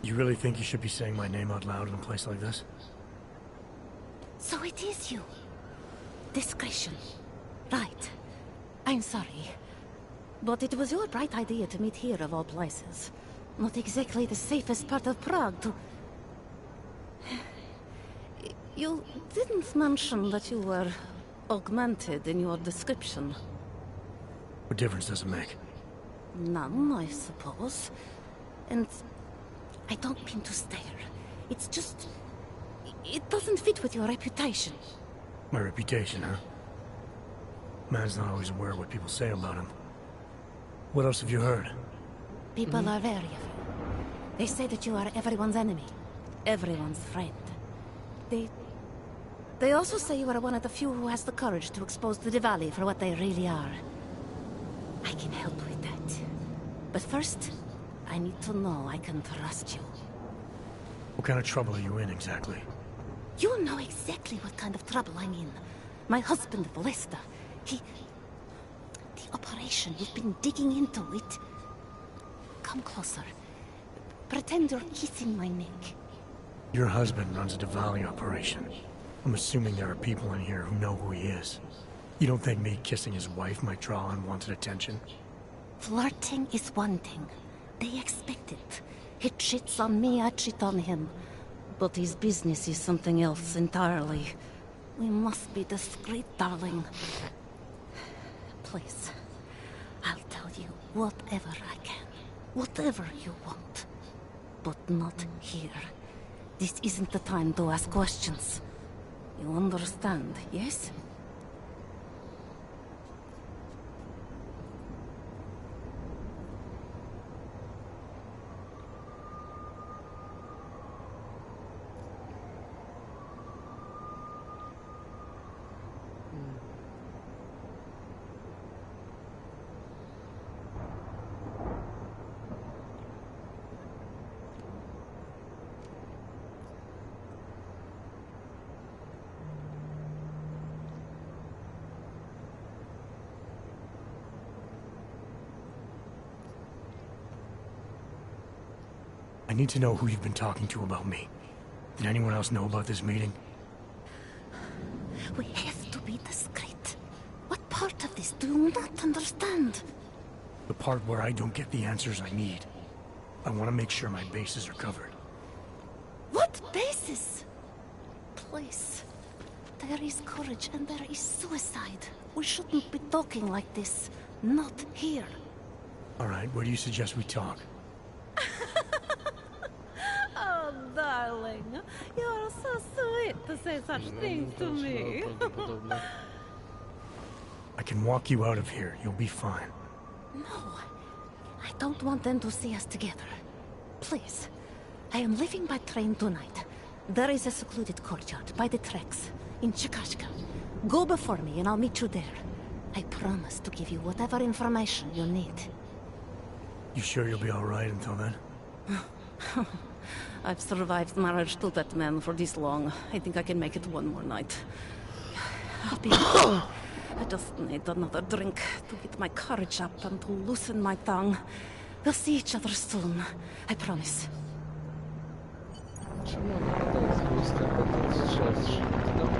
You really think you should be saying my name out loud in a place like this?
So it is you. Discretion. Right. I'm sorry. But it was your bright idea to meet here of all places. Not exactly the safest part of Prague to... You didn't mention that you were augmented in your description.
What difference does it make?
None, I suppose. And I don't mean to stare. It's just... It doesn't fit with your reputation.
My reputation, huh? Man's not always aware of what people say about him. What else have you heard?
People are wary of you. They say that you are everyone's enemy. Everyone's friend. They also say you are one of the few who has the courage to expose the Diwali for what they really are. I can help with that. But first, I need to know I can trust you.
What kind of trouble are you in, exactly?
You know exactly what kind of trouble I'm in. My husband, Lester, The operation, you've been digging into it. Come closer. Pretend you're kissing my neck.
Your husband runs a Diwali operation. I'm assuming there are people in here who know who he is. You don't think me kissing his wife might draw unwanted attention?
Flirting is one thing. They expect it. He cheats on me, I cheat on him. But his business is something else entirely. We must be discreet, darling. Please, I'll tell you whatever I can. Whatever you want. But not here. This isn't the time to ask questions. You understand, yes?
I need to know who you've been talking to about me. Did anyone else know about this meeting?
We have to be discreet. What part of this do you not understand?
The part where I don't get the answers I need. I want to make sure my bases are covered.
What basis? Please. There is courage and there is suicide. We shouldn't be talking like this. Not here.
All right, where do you suggest we talk?
Oh, darling. You're so sweet to say such things to me.
I can walk you out of here. You'll be fine.
No. I don't want them to see us together. Please. I am leaving by train tonight. There is a secluded courtyard by the tracks in Chikashka. Go before me and I'll meet you there. I promise to give you whatever information you need.
You sure you'll be all right until then?
I've survived marriage to that man for this long. I think I can make it one more night. I'll be okay. I just need another drink to get my courage up and to loosen my tongue. We'll see each other soon. I promise.
Czemu ona to jest wioska, to jest drzew?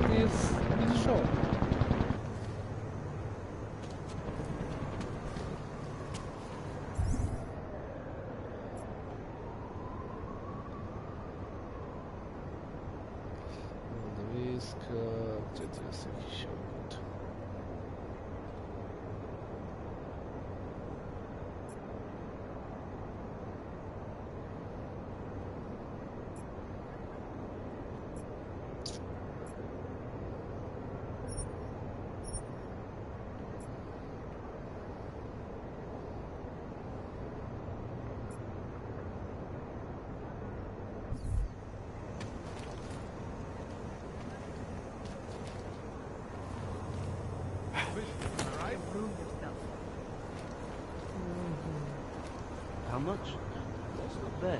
To jest szok. Gdzie to jest jakiś ogród?
How much? That's not bad.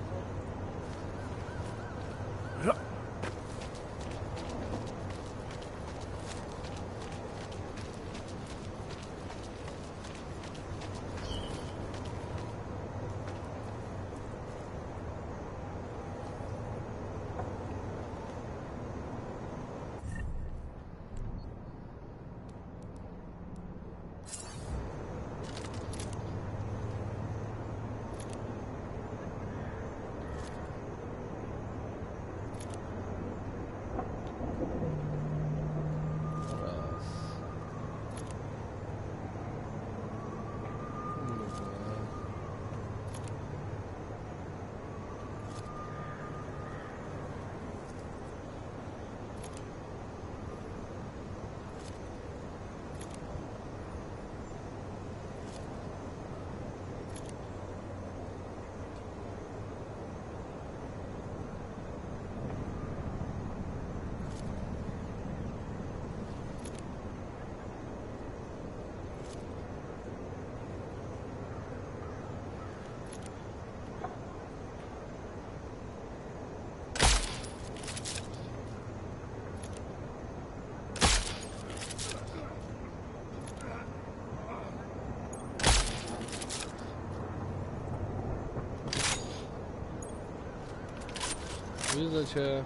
Widzę cię.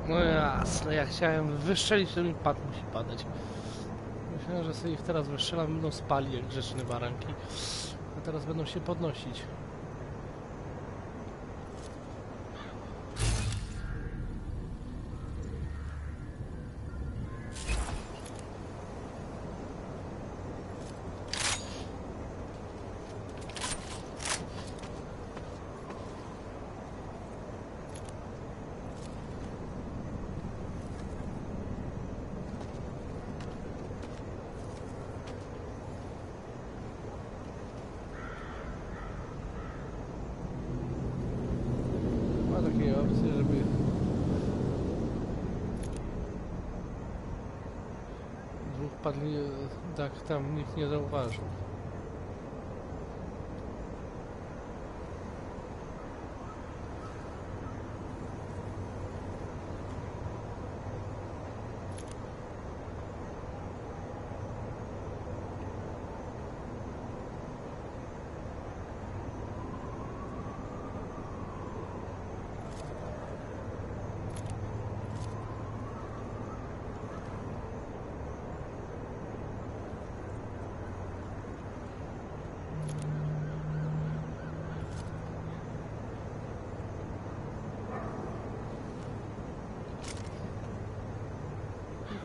No jasne, jak chciałem wystrzelić, to mi pad musi padać. Myślałem, że sobie ich teraz wystrzelam, będą spali jak grzeczne baranki. A teraz będą się podnosić. wpadli, tak tam nikt nie zauważył.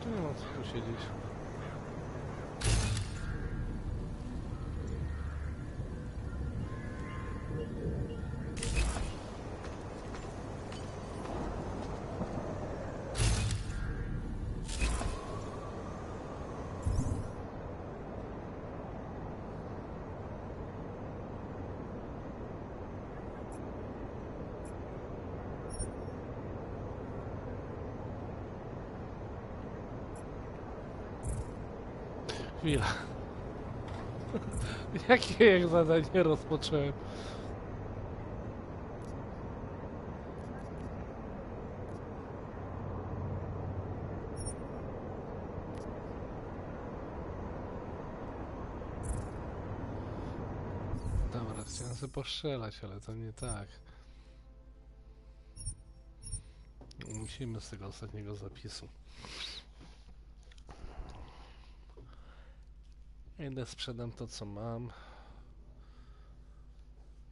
Tu nie ma co tu siedzieć. Chwila. Jakie zadanie rozpocząłem? Dobra, chciałem sobie postrzelać, ale to nie tak. Musimy z tego ostatniego zapisu. Idę, sprzedam to, co mam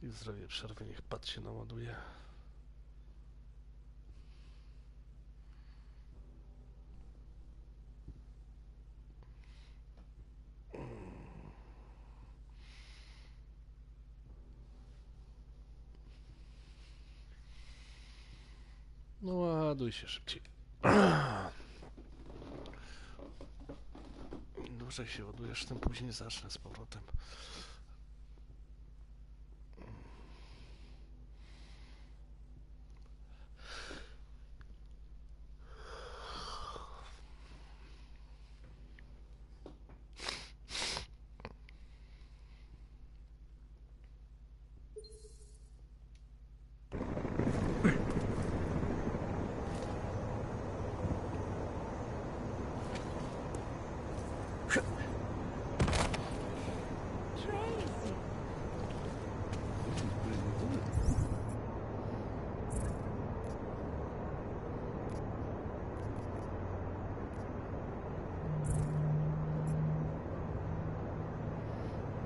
i zrobię przerwę, niech pad się naładuje. No ładuj się szybciej. Dłużej się ładujesz, tym później zacznę z powrotem.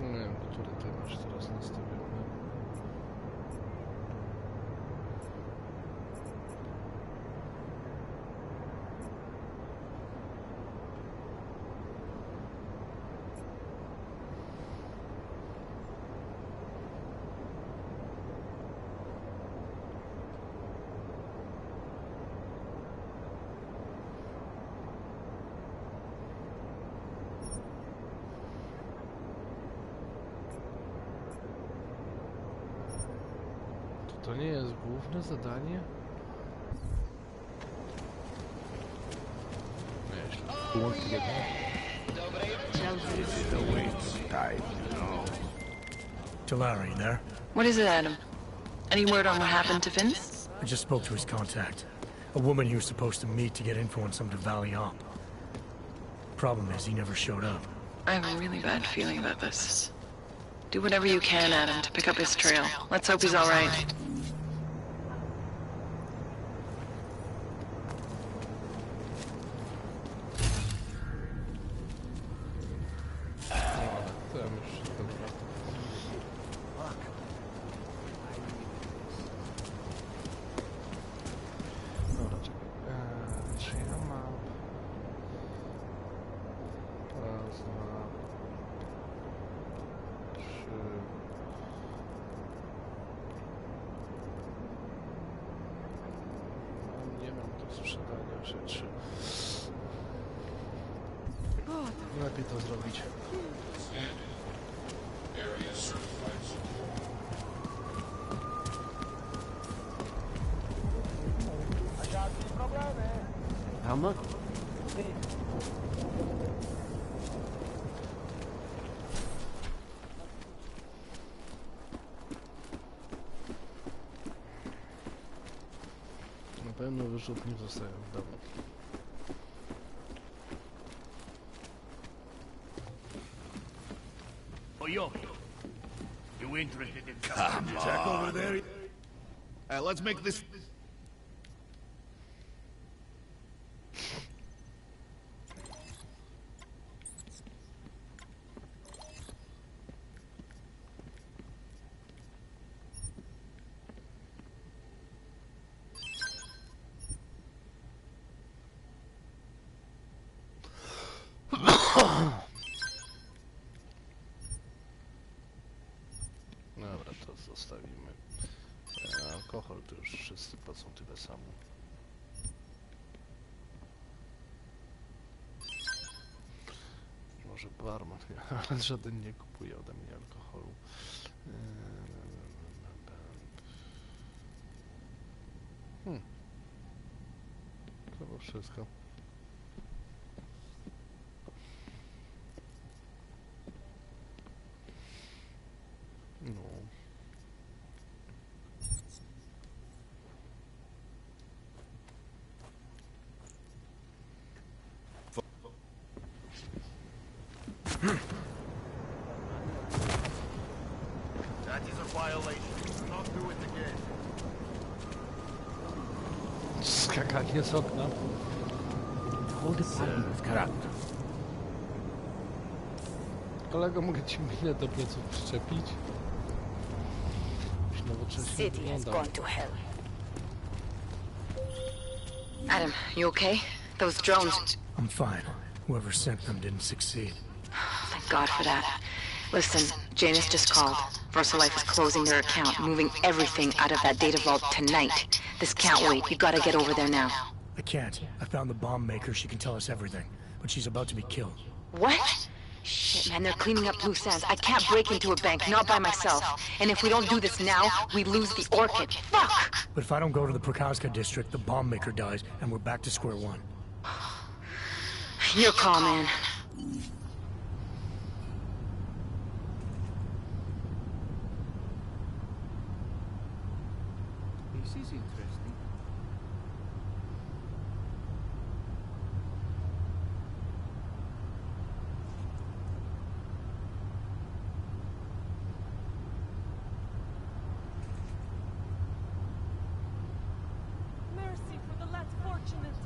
Nie wiem, który ty masz teraz nastawiony. To nie jest główne zadanie? Nieźle.
Larry, there?
What is it, Adam? Any word on what happened to Vince?
I just spoke to his contact. A woman he was supposed to meet to get info on some to Valley Op. Problem is, he never showed up.
I have a really bad feeling about this. Do whatever you can, Adam, to pick up his trail. Let's hope he's all right.
Lepiej to zrobić.
How much?
Na pewno wyrzutni zostają w domu.
Oyo, you interested in
Come
Jack
on.
over there?
Let's make this...
Dobra, to zostawimy. Alkohol to już wszyscy płacą tyle samo. Może barman, ale żaden nie kupuje ode mnie alkoholu. To było wszystko. No.
That is a violation. Do not do it again.
Skakanie z okna.
Whole department of character.
Kolego, mogę ci minę do pleców przyczepić? Już nowocześnie
City has
wygląda.
gone to hell. Adam, you okay? Those drones.
I'm fine. Whoever sent them didn't succeed.
Thank God for that. Listen, Janus just called. VersaLife is closing their account, moving everything out of that data vault tonight. This can't wait. You gotta get over there now.
I can't. I found the bomb maker. She can tell us everything. But she's about to be killed.
What? Shit, man, they're cleaning up loose ends. I can't break into a bank, not by myself. And if we don't do this now, we lose the Orchid. Fuck!
But if I don't go to the Prokazka district, the bomb maker dies, and we're back to square one.
Your call, man.
This is interesting.
Mercy for the less fortunate.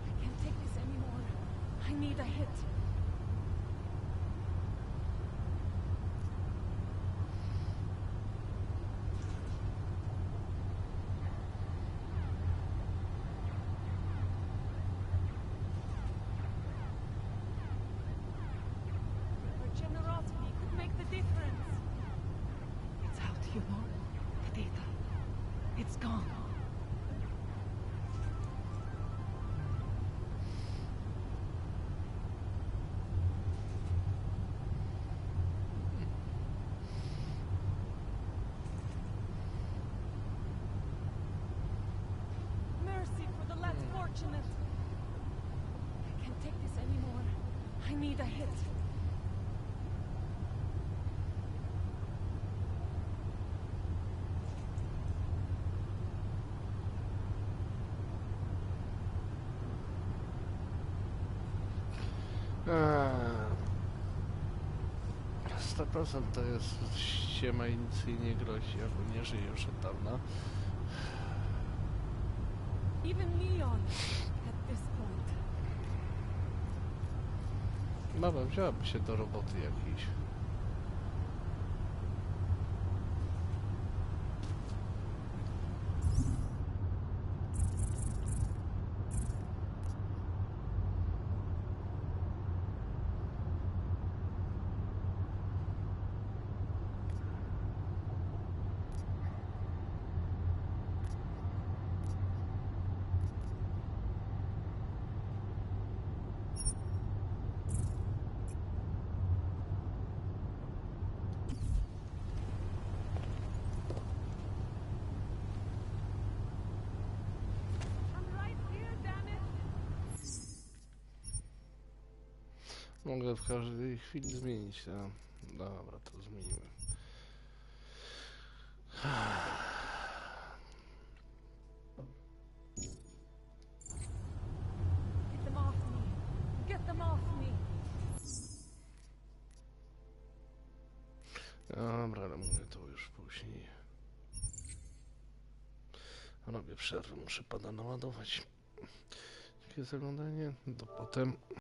I can't take this anymore. I need a hit. Your generosity could make the difference. It's out, you know? The data. It's gone. Mercy for the less fortunate. I can't take this anymore. I need a hit.
Eee, 100% to jest ściema i nic jej nie grozi, albo nie żyje już od dawna.
Even Leon at this point.
Mama wzięłaby się do roboty jakiejś. Mogę w każdej chwili zmienić to. Dobra, to zmienimy. Robię przerwę, muszę pada naładować. Dziękuję za oglądanie, do potem.